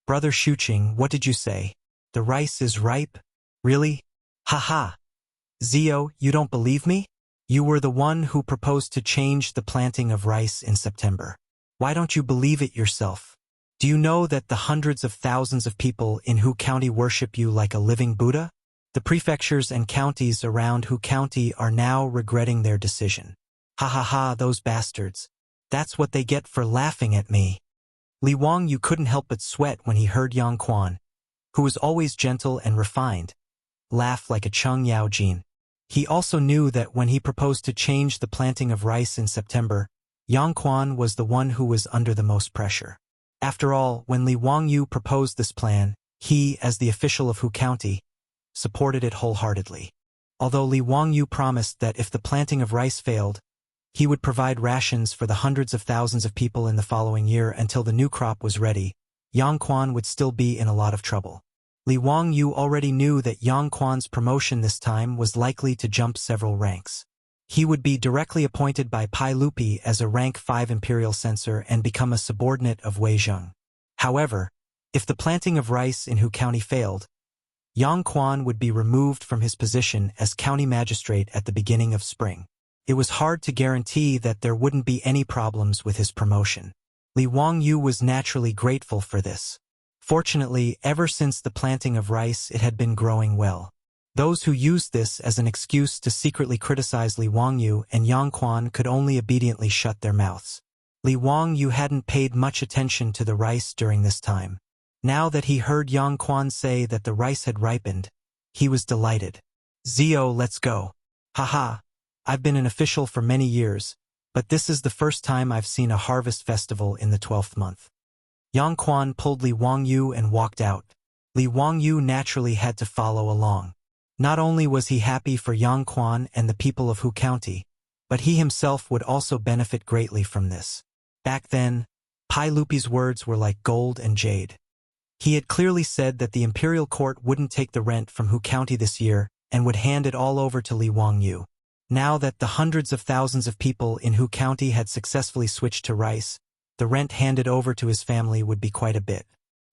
Brother Xuqing, what did you say? The rice is ripe? Really? Ha ha. Zio, you don't believe me? You were the one who proposed to change the planting of rice in September. Why don't you believe it yourself? Do you know that the hundreds of thousands of people in Hu County worship you like a living Buddha? The prefectures and counties around Hu County are now regretting their decision. Ha ha ha, those bastards. That's what they get for laughing at me. Li Wangyu couldn't help but sweat when he heard Yang Quan, who was always gentle and refined, laugh like a Cheng Yaojin. He also knew that when he proposed to change the planting of rice in September, Yang Quan was the one who was under the most pressure. After all, when Li Wangyu proposed this plan, he, as the official of Hu County, supported it wholeheartedly. Although Li Wangyu promised that if the planting of rice failed, he would provide rations for the hundreds of thousands of people in the following year until the new crop was ready, Yang Quan would still be in a lot of trouble. Li Wangyu already knew that Yang Quan's promotion this time was likely to jump several ranks. He would be directly appointed by Pai Lupi as a rank 5 imperial censor and become a subordinate of Wei Zheng. However, if the planting of rice in Hu County failed, Yang Quan would be removed from his position as county magistrate at the beginning of spring. It was hard to guarantee that there wouldn't be any problems with his promotion. Li Wangyu was naturally grateful for this. Fortunately, ever since the planting of rice it had been growing well. Those who used this as an excuse to secretly criticize Li Wangyu and Yang Quan could only obediently shut their mouths. Li Wangyu hadn't paid much attention to the rice during this time. Now that he heard Yang Quan say that the rice had ripened, he was delighted. Zio, let's go. Haha. I've been an official for many years, but this is the first time I've seen a harvest festival in the 12th month. Yang Quan pulled Li Wangyu and walked out. Li Wangyu naturally had to follow along. Not only was he happy for Yang Quan and the people of Hu County, but he himself would also benefit greatly from this. Back then, Pai Lupi's words were like gold and jade. He had clearly said that the imperial court wouldn't take the rent from Hu County this year and would hand it all over to Li Wangyu. Now that the hundreds of thousands of people in Hu County had successfully switched to rice, the rent handed over to his family would be quite a bit.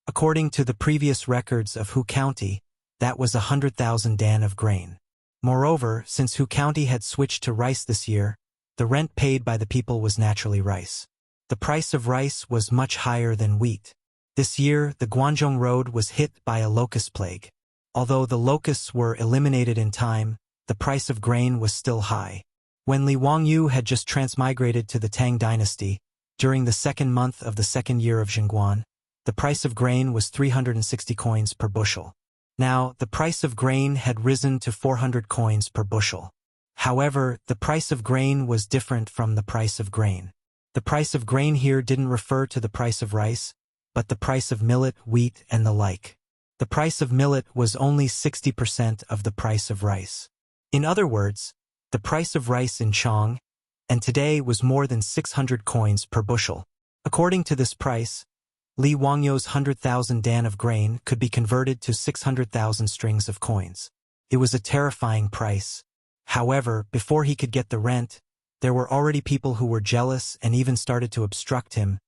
According to the previous records of Hu County, that was 100,000 dan of grain. Moreover, since Hu County had switched to rice this year, the rent paid by the people was naturally rice. The price of rice was much higher than wheat. This year, the Guangzhong Road was hit by a locust plague. Although the locusts were eliminated in time, the price of grain was still high. When Li Wangyu had just transmigrated to the Tang dynasty, during the second month of the second year of Chang'an, the price of grain was 360 coins per bushel. Now, the price of grain had risen to 400 coins per bushel. However, the price of grain was different from the price of grain. The price of grain here didn't refer to the price of rice, but the price of millet, wheat, and the like. The price of millet was only 60% of the price of rice. In other words, the price of rice in Chang'an, and today was more than 600 coins per bushel. According to this price, Li Wangyu's 100,000 dan of grain could be converted to 600,000 strings of coins. It was a terrifying price. However, before he could get the rent, there were already people who were jealous and even started to obstruct him.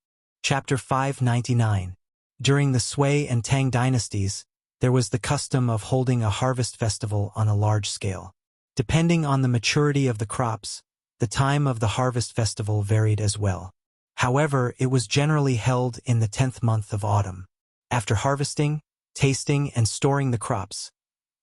Chapter 599. During the Sui and Tang dynasties, there was the custom of holding a harvest festival on a large scale. Depending on the maturity of the crops, the time of the harvest festival varied as well. However, it was generally held in the 10th month of autumn. After harvesting, tasting, and storing the crops,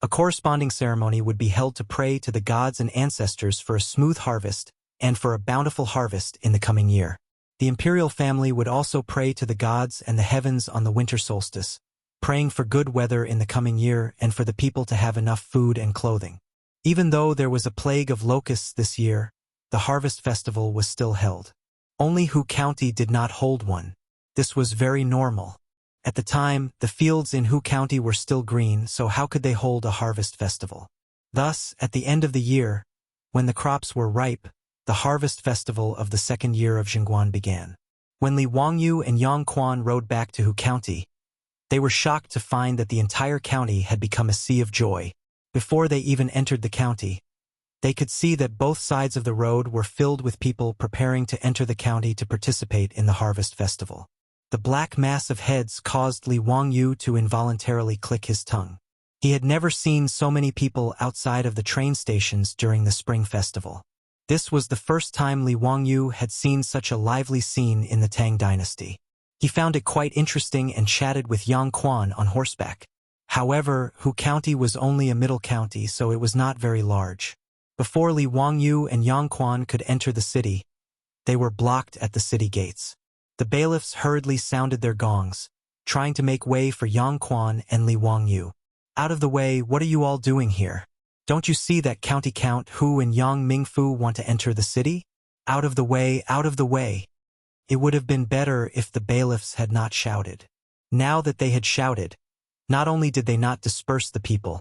a corresponding ceremony would be held to pray to the gods and ancestors for a smooth harvest and for a bountiful harvest in the coming year. The imperial family would also pray to the gods and the heavens on the winter solstice, praying for good weather in the coming year and for the people to have enough food and clothing. Even though there was a plague of locusts this year, the harvest festival was still held. Only Hu County did not hold one. This was very normal. At the time, the fields in Hu County were still green, so how could they hold a harvest festival? Thus, at the end of the year, when the crops were ripe, the harvest festival of the second year of Chang'an began. When Li Wangyu and Yang Quan rode back to Hu County, they were shocked to find that the entire county had become a sea of joy. Before they even entered the county, they could see that both sides of the road were filled with people preparing to enter the county to participate in the harvest festival. The black mass of heads caused Li Wangyu to involuntarily click his tongue. He had never seen so many people outside of the train stations during the spring festival. This was the first time Li Wangyu had seen such a lively scene in the Tang dynasty. He found it quite interesting and chatted with Yang Quan on horseback. However, Hu County was only a middle county, so it was not very large. Before Li Wangyu and Yang Quan could enter the city, they were blocked at the city gates. The bailiffs hurriedly sounded their gongs, trying to make way for Yang Quan and Li Wangyu. Out of the way, what are you all doing here? Don't you see that County Count Hu and Yang Mingfu want to enter the city? Out of the way, out of the way. It would have been better if the bailiffs had not shouted. Now that they had shouted, not only did they not disperse the people,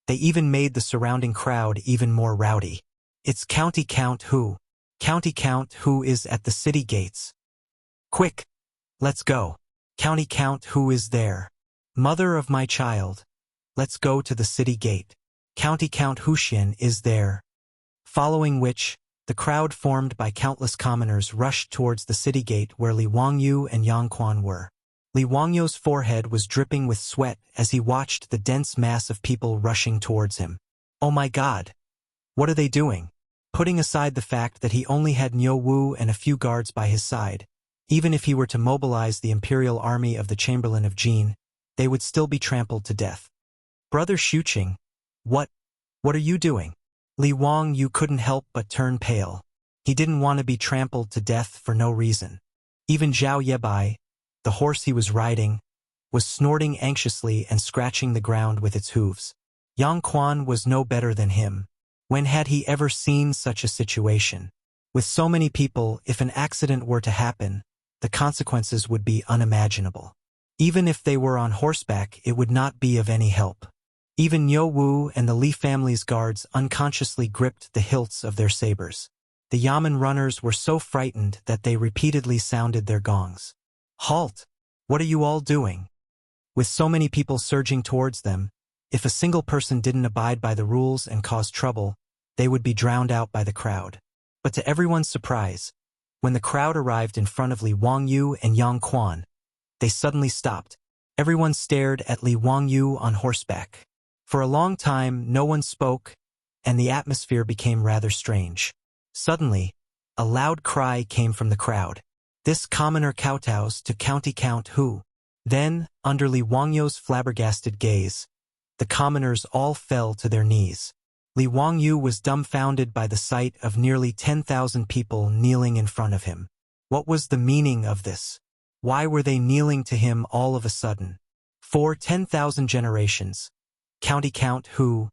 They even made the surrounding crowd even more rowdy. It's County Count Who. County Count Who is at the city gates. Quick! Let's go. County Count Who is there. Mother of my child. Let's go to the city gate. County Count Huxian is there. Following which, the crowd formed by countless commoners rushed towards the city gate where Li Wangyu and Yang Quan were. Li Wangyu's forehead was dripping with sweat as he watched the dense mass of people rushing towards him. Oh my God! What are they doing? Putting aside the fact that he only had Niu Wu and a few guards by his side, even if he were to mobilize the imperial army of the Chamberlain of Jin, they would still be trampled to death. Brother Xuqing, what are you doing? Li Wangyu couldn't help but turn pale. He didn't want to be trampled to death for no reason. Even Zhao Yebai, the horse he was riding, was snorting anxiously and scratching the ground with its hooves. Yang Quan was no better than him. When had he ever seen such a situation? With so many people, if an accident were to happen, the consequences would be unimaginable. Even if they were on horseback, it would not be of any help. Even Niu Wu and the Li family's guards unconsciously gripped the hilts of their sabers. The Yamen runners were so frightened that they repeatedly sounded their gongs. Halt! What are you all doing? With so many people surging towards them, if a single person didn't abide by the rules and cause trouble, they would be drowned out by the crowd. But to everyone's surprise, when the crowd arrived in front of Li Wangyu and Yang Quan, they suddenly stopped. Everyone stared at Li Wangyu on horseback. For a long time, no one spoke, and the atmosphere became rather strange. Suddenly, a loud cry came from the crowd. This commoner kowtows to County Count Who. Then, under Li Wangyu's flabbergasted gaze, the commoners all fell to their knees. Li Wangyu was dumbfounded by the sight of nearly 10,000 people kneeling in front of him. What was the meaning of this? Why were they kneeling to him all of a sudden? For 10,000 generations. County Count Who.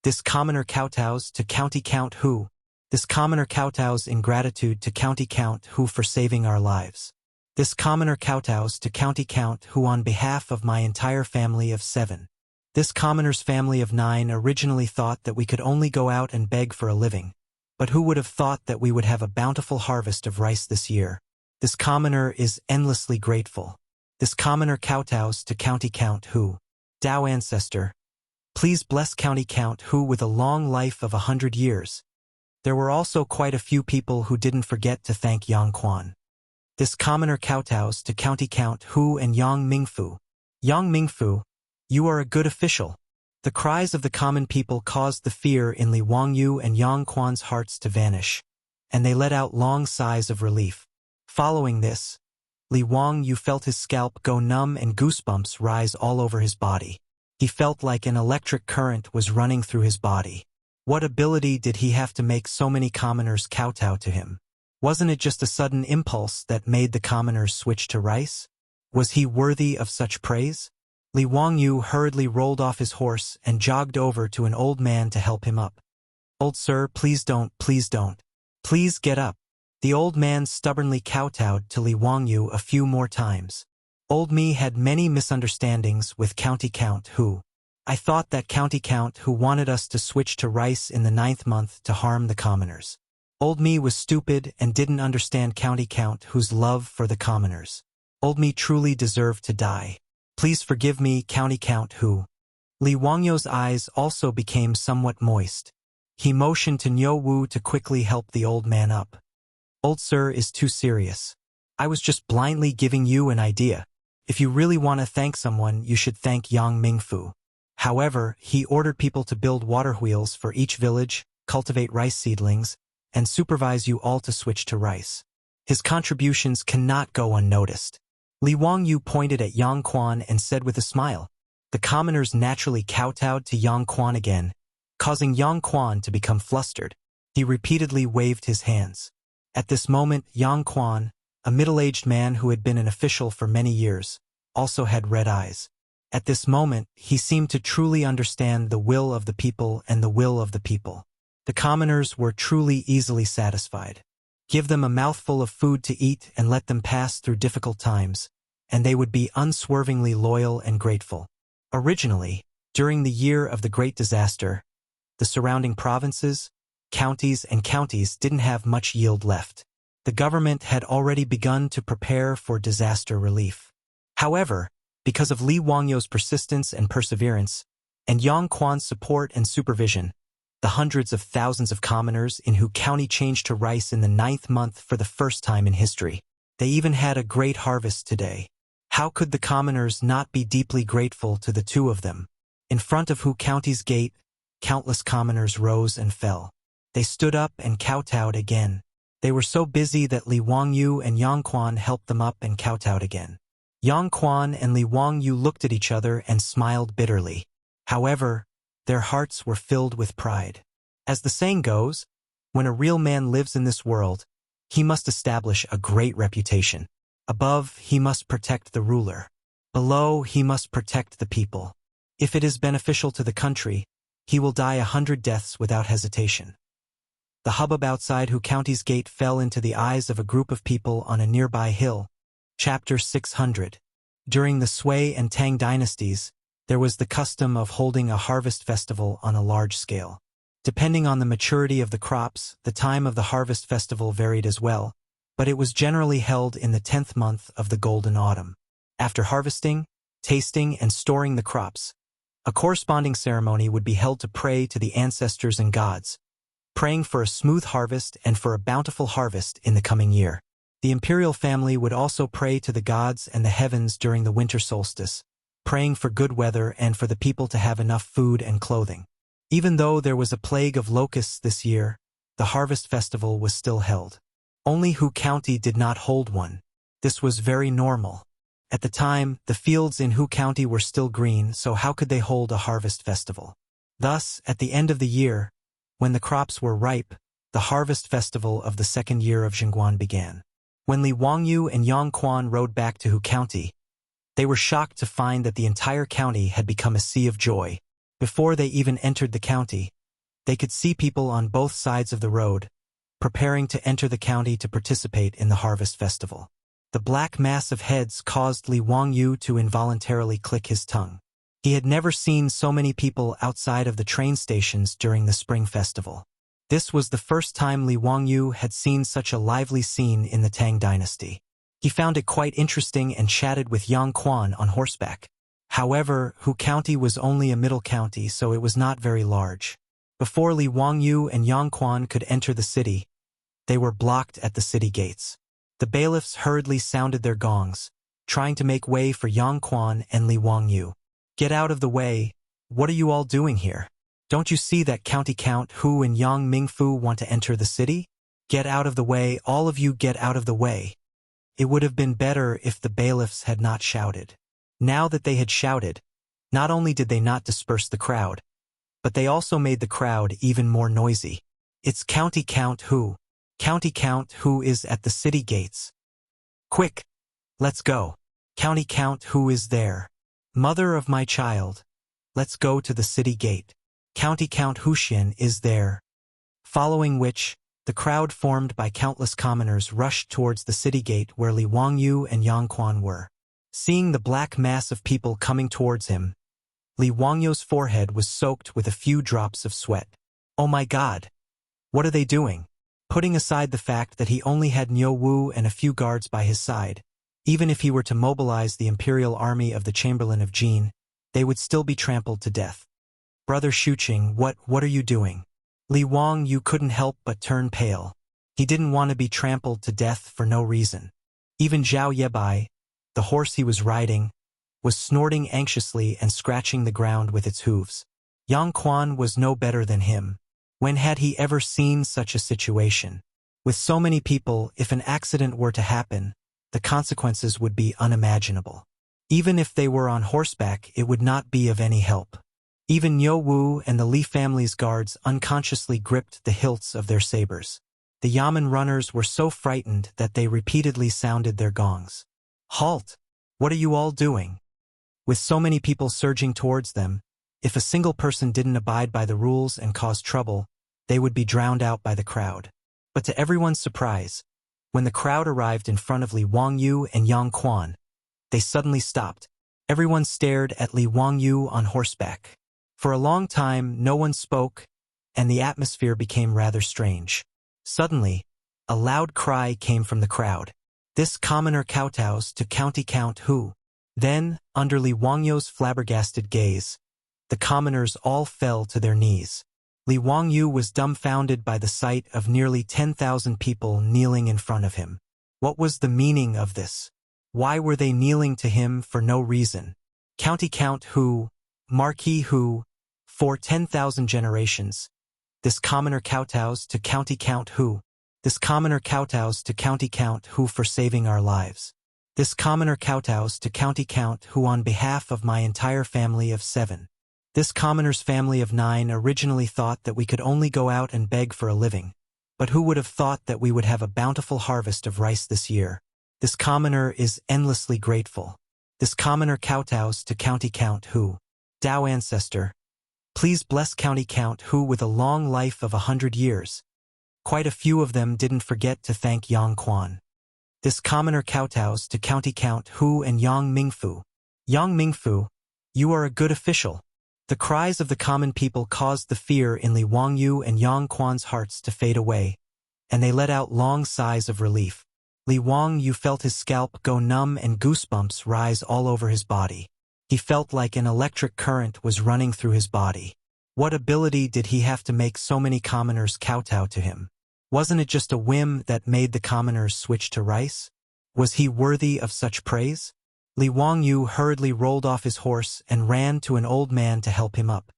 This commoner kowtows to County Count Who. This commoner kowtows in gratitude to County Count Who for saving our lives. This commoner kowtows to County Count Who on behalf of my entire family of 7. This commoner's family of 9 originally thought that we could only go out and beg for a living, but who would have thought that we would have a bountiful harvest of rice this year? This commoner is endlessly grateful. This commoner kowtows to County Count Who. Tao Ancestor, please bless County Count Who with a long life of 100 years. There were also quite a few people who didn't forget to thank Yang Quan. This commoner kowtows to County Count Who and Yang Mingfu. Yang Mingfu, you are a good official. The cries of the common people caused the fear in Li Wangyu and Yang Quan's hearts to vanish, and they let out long sighs of relief. Following this, Li Wangyu felt his scalp go numb and goosebumps rise all over his body. He felt like an electric current was running through his body. What ability did he have to make so many commoners kowtow to him? Wasn't it just a sudden impulse that made the commoners switch to rice? Was he worthy of such praise? Li Wangyu hurriedly rolled off his horse and jogged over to an old man to help him up. Old sir, please don't. Please get up. The old man stubbornly kowtowed to Li Wangyu a few more times. Old me had many misunderstandings with County Count Who. I thought that County Count Who wanted us to switch to rice in the 9th month to harm the commoners. Old me was stupid and didn't understand County Count Who's love for the commoners. Old me truly deserved to die. Please forgive me, County Count Who. Li Wangyu's eyes also became somewhat moist. He motioned to Niu Wu to quickly help the old man up. Old sir is too serious. I was just blindly giving you an idea. If you really want to thank someone, you should thank Yang Mingfu. However, he ordered people to build water wheels for each village, cultivate rice seedlings, and supervise you all to switch to rice. His contributions cannot go unnoticed. Li Wangyu pointed at Yang Quan and said with a smile. The commoners naturally kowtowed to Yang Quan again, causing Yang Quan to become flustered. He repeatedly waved his hands. At this moment, Yang Quan, a middle-aged man who had been an official for many years, also had red eyes. At this moment, he seemed to truly understand the will of the people and the will of the people. The commoners were truly easily satisfied. Give them a mouthful of food to eat and let them pass through difficult times, and they would be unswervingly loyal and grateful. Originally, During the year of the Great Disaster, the surrounding provinces, counties didn't have much yield left. The government had already begun to prepare for disaster relief. However, because of Li Wangyou's persistence and perseverance, and Yang Quan's support and supervision, the hundreds of thousands of commoners in Hu County changed to rice in the 9th month for the first time in history. They even had a great harvest today. How could the commoners not be deeply grateful to the two of them? In front of Hu County's gate, countless commoners rose and fell. They stood up and kowtowed again. They were so busy that Li Wangyou and Yang Quan helped them up and kowtowed again. Yang Quan and Li Wangyou looked at each other and smiled bitterly. However, their hearts were filled with pride. As the saying goes, when a real man lives in this world, he must establish a great reputation. Above, he must protect the ruler. Below, he must protect the people. If it is beneficial to the country, he will die 100 deaths without hesitation. The hubbub outside Hu County's gate fell into the eyes of a group of people on a nearby hill. Chapter 600. During the Sui and Tang dynasties, there was the custom of holding a harvest festival on a large scale. Depending on the maturity of the crops, the time of the harvest festival varied as well, but it was generally held in the 10th month of the golden autumn. After harvesting, tasting, and storing the crops, a corresponding ceremony would be held to pray to the ancestors and gods, praying for a smooth harvest and for a bountiful harvest in the coming year. The imperial family would also pray to the gods and the heavens during the winter solstice, praying for good weather and for the people to have enough food and clothing. Even though there was a plague of locusts this year, the harvest festival was still held. Only Hu County did not hold one. This was very normal. At the time, the fields in Hu County were still green, so how could they hold a harvest festival? Thus, at the end of the year, when the crops were ripe, the harvest festival of the 2nd year of Chang'an began. When Li Wangyou and Yang Quan rode back to Hu County, they were shocked to find that the entire county had become a sea of joy. Before they even entered the county, they could see people on both sides of the road, preparing to enter the county to participate in the harvest festival. The black mass of heads caused Li Wangyou to involuntarily click his tongue. He had never seen so many people outside of the train stations during the spring festival. This was the first time Li Wangyou had seen such a lively scene in the Tang dynasty. He found it quite interesting and chatted with Yang Quan on horseback. However, Hu County was only a middle county, so it was not very large. Before Li Wangyou and Yang Quan could enter the city, they were blocked at the city gates. The bailiffs hurriedly sounded their gongs, trying to make way for Yang Quan and Li Wangyou. "Get out of the way, what are you all doing here? Don't you see that County Count Hu and Yang Mingfu want to enter the city? Get out of the way, all of you get out of the way." It would have been better if the bailiffs had not shouted. Now that they had shouted, not only did they not disperse the crowd, but they also made the crowd even more noisy. "It's County Count Hu. County Count Hu is at the city gates. Quick, let's go. County Count Hu is there. Mother of my child, let's go to the city gate. County Count Huxian is there." Following which, the crowd formed by countless commoners rushed towards the city gate where Li Wangyou and Yang Quan were. Seeing the black mass of people coming towards him, Li Wangyou's forehead was soaked with a few drops of sweat. Oh my God! What are they doing? Putting aside the fact that he only had Niu Wu and a few guards by his side, even if he were to mobilize the imperial army of the Chamberlain of Jin, they would still be trampled to death. "Brother Shuqing, what are you doing?" Li Wangyou couldn't help but turn pale. He didn't want to be trampled to death for no reason. Even Zhao Yebai, the horse he was riding, was snorting anxiously and scratching the ground with its hooves. Yang Quan was no better than him. When had he ever seen such a situation? With so many people, if an accident were to happen, the consequences would be unimaginable. Even if they were on horseback, it would not be of any help. Even Niu Wu and the Li family's guards unconsciously gripped the hilts of their sabers. The Yamen runners were so frightened that they repeatedly sounded their gongs. "Halt! What are you all doing?" With so many people surging towards them, if a single person didn't abide by the rules and cause trouble, they would be drowned out by the crowd. But to everyone's surprise, when the crowd arrived in front of Li Wangyou and Yang Quan, they suddenly stopped. Everyone stared at Li Wangyou on horseback. For a long time, no one spoke, and the atmosphere became rather strange. Suddenly, a loud cry came from the crowd. This commoner kowtows to County Count Hu. Then, under Li Wangyo's flabbergasted gaze, the commoners all fell to their knees. Li Wangyu was dumbfounded by the sight of nearly 10,000 people kneeling in front of him. What was the meaning of this? Why were they kneeling to him for no reason? County Count Hu, Marquis Hu, for 10,000 generations. This commoner kowtows to County Count Hu. This commoner kowtows to County Count Hu for saving our lives. This commoner kowtows to County Count Hu on behalf of my entire family of 7. This commoner's family of 9 originally thought that we could only go out and beg for a living. But who would have thought that we would have a bountiful harvest of rice this year? This commoner is endlessly grateful. This commoner kowtows to County Count Hu. Tao Ancestor, please bless County Count Hu with a long life of 100 years. Quite a few of them didn't forget to thank Yang Quan. This commoner kowtows to County Count Hu and Yang Mingfu. Yang Mingfu, you are a good official. The cries of the common people caused the fear in Li Wangyu and Yang Quan's hearts to fade away, and they let out long sighs of relief. Li Wangyu felt his scalp go numb and goosebumps rise all over his body. He felt like an electric current was running through his body. What ability did he have to make so many commoners kowtow to him? Wasn't it just a whim that made the commoners switch to rice? Was he worthy of such praise? Li Wangyu hurriedly rolled off his horse and ran to an old man to help him up.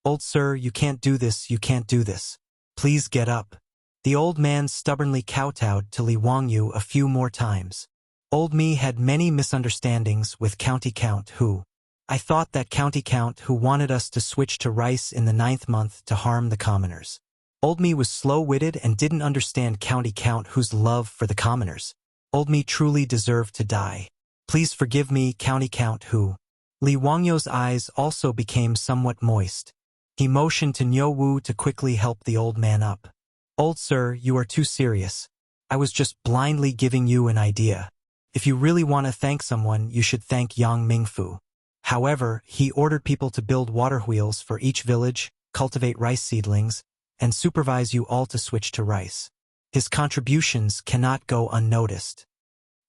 Old sir, you can't do this, you can't do this. Please get up. The old man stubbornly kowtowed to Li Wangyu a few more times. Old me had many misunderstandings with County Count Hu. I thought that County Count Hu wanted us to switch to rice in the 9th month to harm the commoners. Old me was slow-witted and didn't understand County Count Hu's love for the commoners. Old me truly deserved to die. Please forgive me, County Count Hu. Li Wangyo's eyes also became somewhat moist. He motioned to Niu Wu to quickly help the old man up. Old sir, you are too serious. I was just blindly giving you an idea. If you really want to thank someone, you should thank Yang Mingfu. However, he ordered people to build water wheels for each village, cultivate rice seedlings, and supervise you all to switch to rice. His contributions cannot go unnoticed.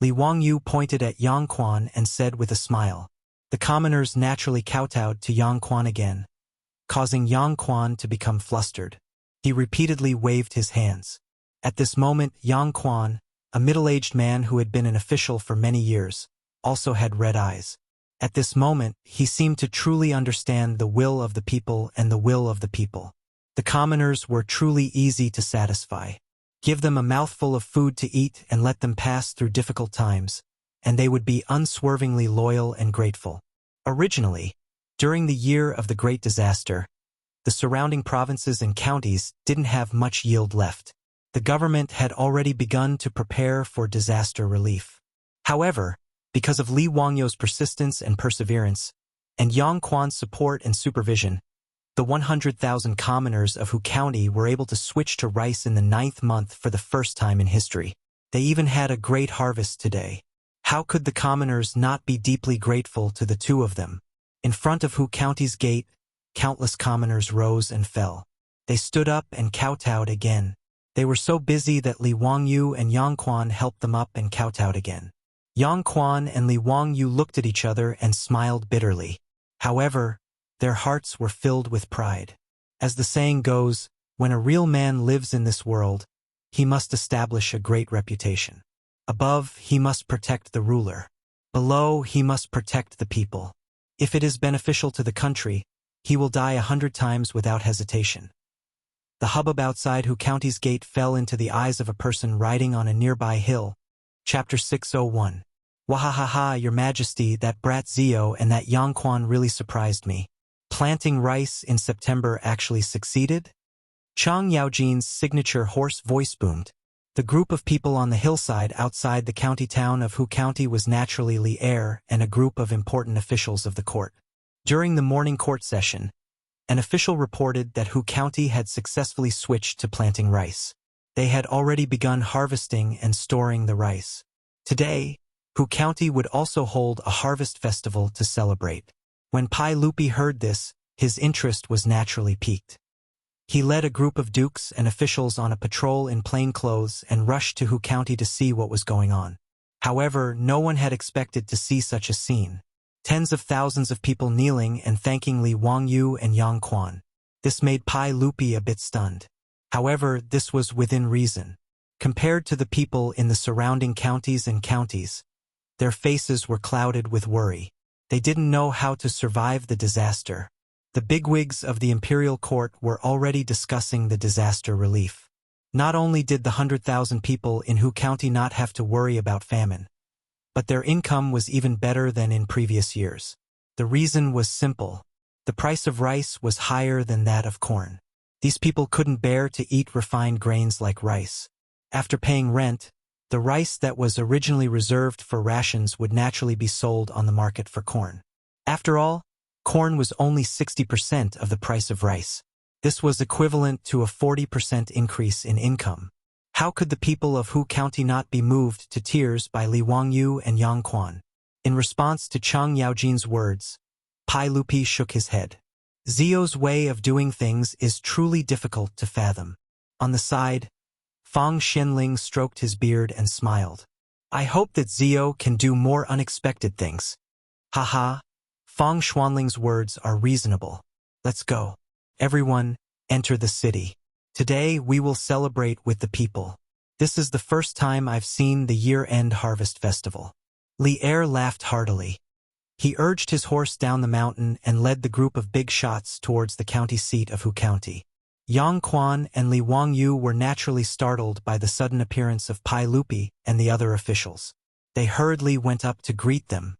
Li Wangyu pointed at Yang Quan and said with a smile. The commoners naturally kowtowed to Yang Quan again, causing Yang Quan to become flustered. He repeatedly waved his hands. At this moment, Yang Quan, a middle-aged man who had been an official for many years, also had red eyes. At this moment, he seemed to truly understand the will of the people and the will of the people. The commoners were truly easy to satisfy. Give them a mouthful of food to eat and let them pass through difficult times, and they would be unswervingly loyal and grateful. Originally, during the year of the Great Disaster, the surrounding provinces and counties didn't have much yield left. The government had already begun to prepare for disaster relief. However, because of Li Wangyo's persistence and perseverance, and Yang Quan's support and supervision, the 100,000 commoners of Hu County were able to switch to rice in the 9th month for the first time in history. They even had a great harvest today. How could the commoners not be deeply grateful to the two of them? In front of Hu County's gate, countless commoners rose and fell. They stood up and kowtowed again. They were so busy that Li Wangyu and Yang Quan helped them up and kowtowed again. Yang Quan and Li Wangyu looked at each other and smiled bitterly. However, their hearts were filled with pride. As the saying goes, when a real man lives in this world, he must establish a great reputation. Above, he must protect the ruler. Below, he must protect the people. If it is beneficial to the country, he will die 100 times without hesitation. The hubbub outside Hu County's gate fell into the eyes of a person riding on a nearby hill. Chapter 601. Wahahaha, Your Majesty, that brat Zio and that Yang Quan really surprised me. Planting rice in September actually succeeded? Chang Yaojin's signature hoarse voice boomed. The group of people on the hillside outside the county town of Hu County was naturally Li Er and a group of important officials of the court. During the morning court session, an official reported that Hu County had successfully switched to planting rice. They had already begun harvesting and storing the rice. Today, Hu County would also hold a harvest festival to celebrate. When Pai Lupi heard this, his interest was naturally piqued. He led a group of dukes and officials on a patrol in plain clothes and rushed to Hu County to see what was going on. However, no one had expected to see such a scene. Tens of thousands of people kneeling and thanking Li Wangyu and Yang Quan. This made Pai Lupi a bit stunned. However, this was within reason. Compared to the people in the surrounding counties, their faces were clouded with worry. They didn't know how to survive the disaster. The bigwigs of the imperial court were already discussing the disaster relief. Not only did the 100,000 people in Hu County not have to worry about famine, but their income was even better than in previous years. The reason was simple. The price of rice was higher than that of corn. These people couldn't bear to eat refined grains like rice. After paying rent, the rice that was originally reserved for rations would naturally be sold on the market for corn. After all, corn was only 60% of the price of rice. This was equivalent to a 40% increase in income. How could the people of Hu County not be moved to tears by Li Wangyu and Yang Quan? In response to Chang Yaojin's words, Pai Lupi shook his head. Zio's way of doing things is truly difficult to fathom. On the side, Fang Xinling stroked his beard and smiled. I hope that Zio can do more unexpected things. Haha. Fang Xuanling's words are reasonable. Let's go. Everyone, enter the city. Today we will celebrate with the people. This is the first time I've seen the year-end harvest festival. Li Er laughed heartily. He urged his horse down the mountain and led the group of big shots towards the county seat of Hu County. Yang Quan and Li Wangyu were naturally startled by the sudden appearance of Pai Lupi and the other officials. They hurriedly went up to greet them.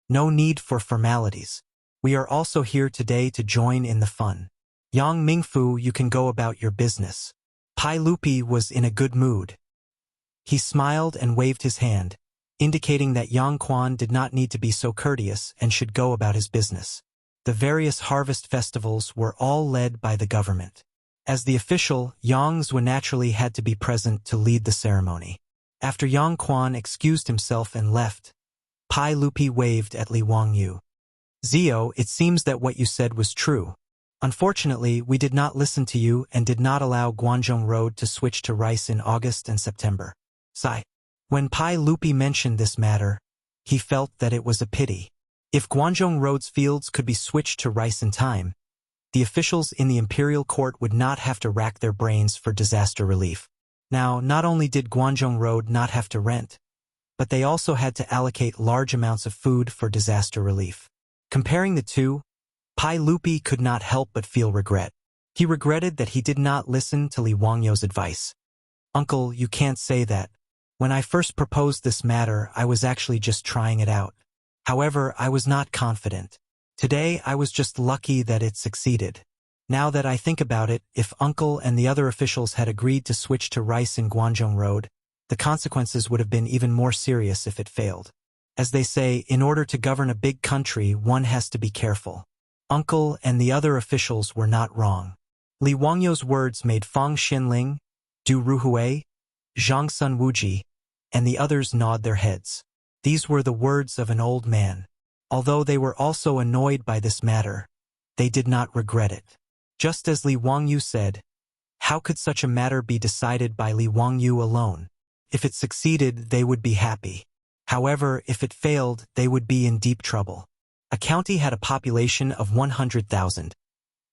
No need for formalities. We are also here today to join in the fun. Yang Mingfu, you can go about your business. Pai Lupi was in a good mood. He smiled and waved his hand, indicating that Yang Quan did not need to be so courteous and should go about his business. The various harvest festivals were all led by the government. As the official, Yang Zwe naturally had to be present to lead the ceremony. After Yang Quan excused himself and left, Pai Lupi waved at Li Wangyu. Zio, it seems that what you said was true. Unfortunately, we did not listen to you and did not allow Guanzhong Road to switch to rice in August and September. Sigh. When Pai Lupi mentioned this matter, he felt that it was a pity. If Guanzhong Road's fields could be switched to rice in time, the officials in the imperial court would not have to rack their brains for disaster relief. Now, not only did Guanzhong Road not have to rent, but they also had to allocate large amounts of food for disaster relief. Comparing the two, Pai Lupi could not help but feel regret. He regretted that he did not listen to Li Wangyu's advice. Uncle, you can't say that. When I first proposed this matter, I was actually just trying it out. However, I was not confident. Today, I was just lucky that it succeeded. Now that I think about it, if Uncle and the other officials had agreed to switch to rice in Guanzhong Road, the consequences would have been even more serious if it failed. As they say, in order to govern a big country, one has to be careful. Uncle and the other officials were not wrong. Li Wangyu's words made Fang Xinling, Du Ruhui, Zhang Sun Wuji, and the others nod their heads. These were the words of an old man. Although they were also annoyed by this matter, they did not regret it. Just as Li Wangyu said, how could such a matter be decided by Li Wangyu alone? If it succeeded, they would be happy. However, if it failed, they would be in deep trouble. A county had a population of 100,000,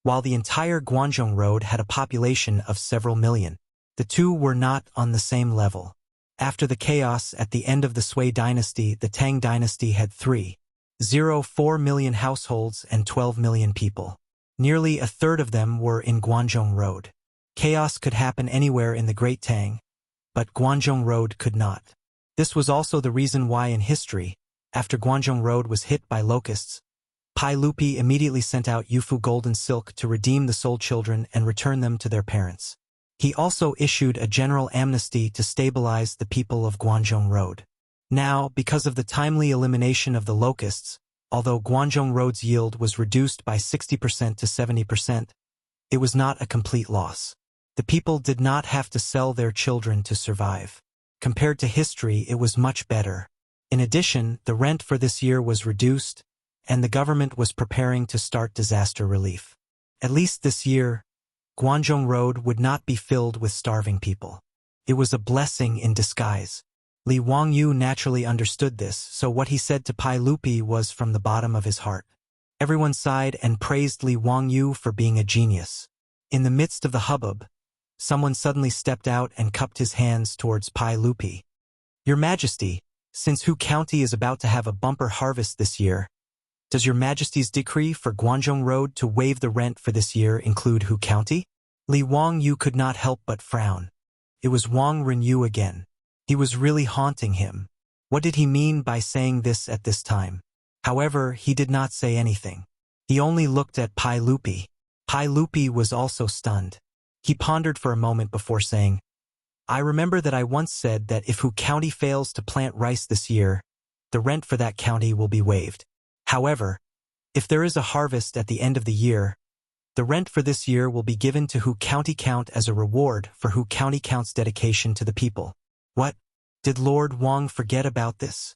while the entire Guanzhong Road had a population of several million. The two were not on the same level. After the chaos at the end of the Sui dynasty, the Tang dynasty had 3.04 million households and 12 million people. Nearly a third of them were in Guanzhong Road. Chaos could happen anywhere in the Great Tang, but Guanzhong Road could not. This was also the reason why in history, after Guanzhong Road was hit by locusts, Pai Lupi immediately sent out Yufu golden silk to redeem the sold children and return them to their parents. He also issued a general amnesty to stabilize the people of Guanzhong Road. Now, because of the timely elimination of the locusts, although Guanzhong Road's yield was reduced by 60% to 70%, it was not a complete loss. The people did not have to sell their children to survive. Compared to history, it was much better. In addition, the rent for this year was reduced, and the government was preparing to start disaster relief. At least this year, Guangzhou Road would not be filled with starving people. It was a blessing in disguise. Li Wangyu naturally understood this, so what he said to Pai Lupi was from the bottom of his heart. Everyone sighed and praised Li Wangyu for being a genius. In the midst of the hubbub, someone suddenly stepped out and cupped his hands towards Pai Lupi. "Your Majesty, since Hu County is about to have a bumper harvest this year, does Your Majesty's decree for Guangzhou Road to waive the rent for this year include Hu County?" Li Wangyu could not help but frown. It was Wang Renyu again. He was really haunting him. What did he mean by saying this at this time? However, he did not say anything. He only looked at Pai Lupi. Pai Lupi was also stunned. He pondered for a moment before saying, "I remember that I once said that if Hu County fails to plant rice this year, the rent for that county will be waived. However, if there is a harvest at the end of the year, the rent for this year will be given to Hu County Count as a reward for Hu County Count's dedication to the people." What? Did Lord Wang forget about this?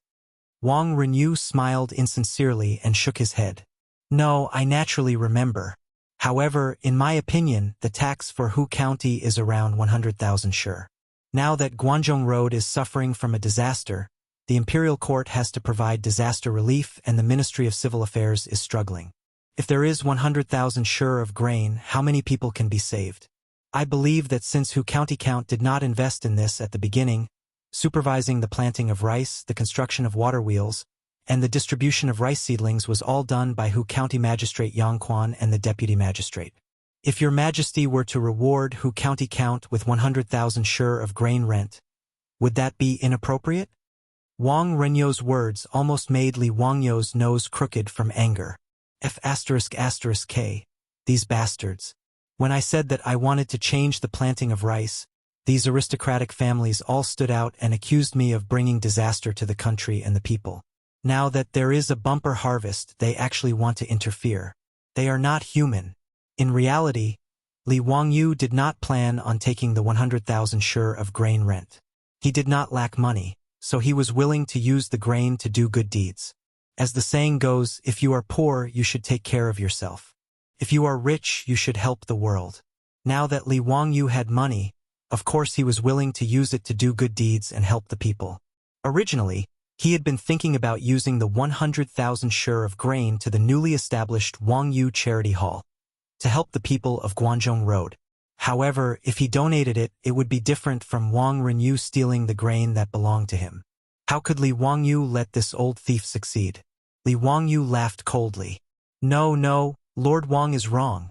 Wang Renyu smiled insincerely and shook his head. "No, I naturally remember. However, in my opinion, the tax for Hu County is around 100,000 sure. Now that Guangzhou Road is suffering from a disaster, the Imperial Court has to provide disaster relief and the Ministry of Civil Affairs is struggling. If there is 100,000 sure of grain, how many people can be saved? I believe that since Hu County Count did not invest in this at the beginning, supervising the planting of rice, the construction of water wheels, and the distribution of rice seedlings was all done by Hu County Magistrate Yang Quan and the Deputy Magistrate. If Your Majesty were to reward Hu County Count with 100,000 sure of grain rent, would that be inappropriate?" Wang Renyu's words almost made Li Wangyu's nose crooked from anger. F***K, these bastards. When I said that I wanted to change the planting of rice, these aristocratic families all stood out and accused me of bringing disaster to the country and the people. Now that there is a bumper harvest, they actually want to interfere. They are not human. In reality, Li Wangyu did not plan on taking the 100,000 sure of grain rent. He did not lack money, so he was willing to use the grain to do good deeds. As the saying goes, if you are poor, you should take care of yourself. If you are rich, you should help the world. Now that Li Wangyu had money, of course he was willing to use it to do good deeds and help the people. Originally, he had been thinking about using the 100,000 sure of grain to the newly established Wangyu Charity Hall to help the people of Guangzhou Road. However, if he donated it, it would be different from Wang Renyu stealing the grain that belonged to him. How could Li Wangyu let this old thief succeed? Li Wangyu laughed coldly. No, Lord Wang is wrong.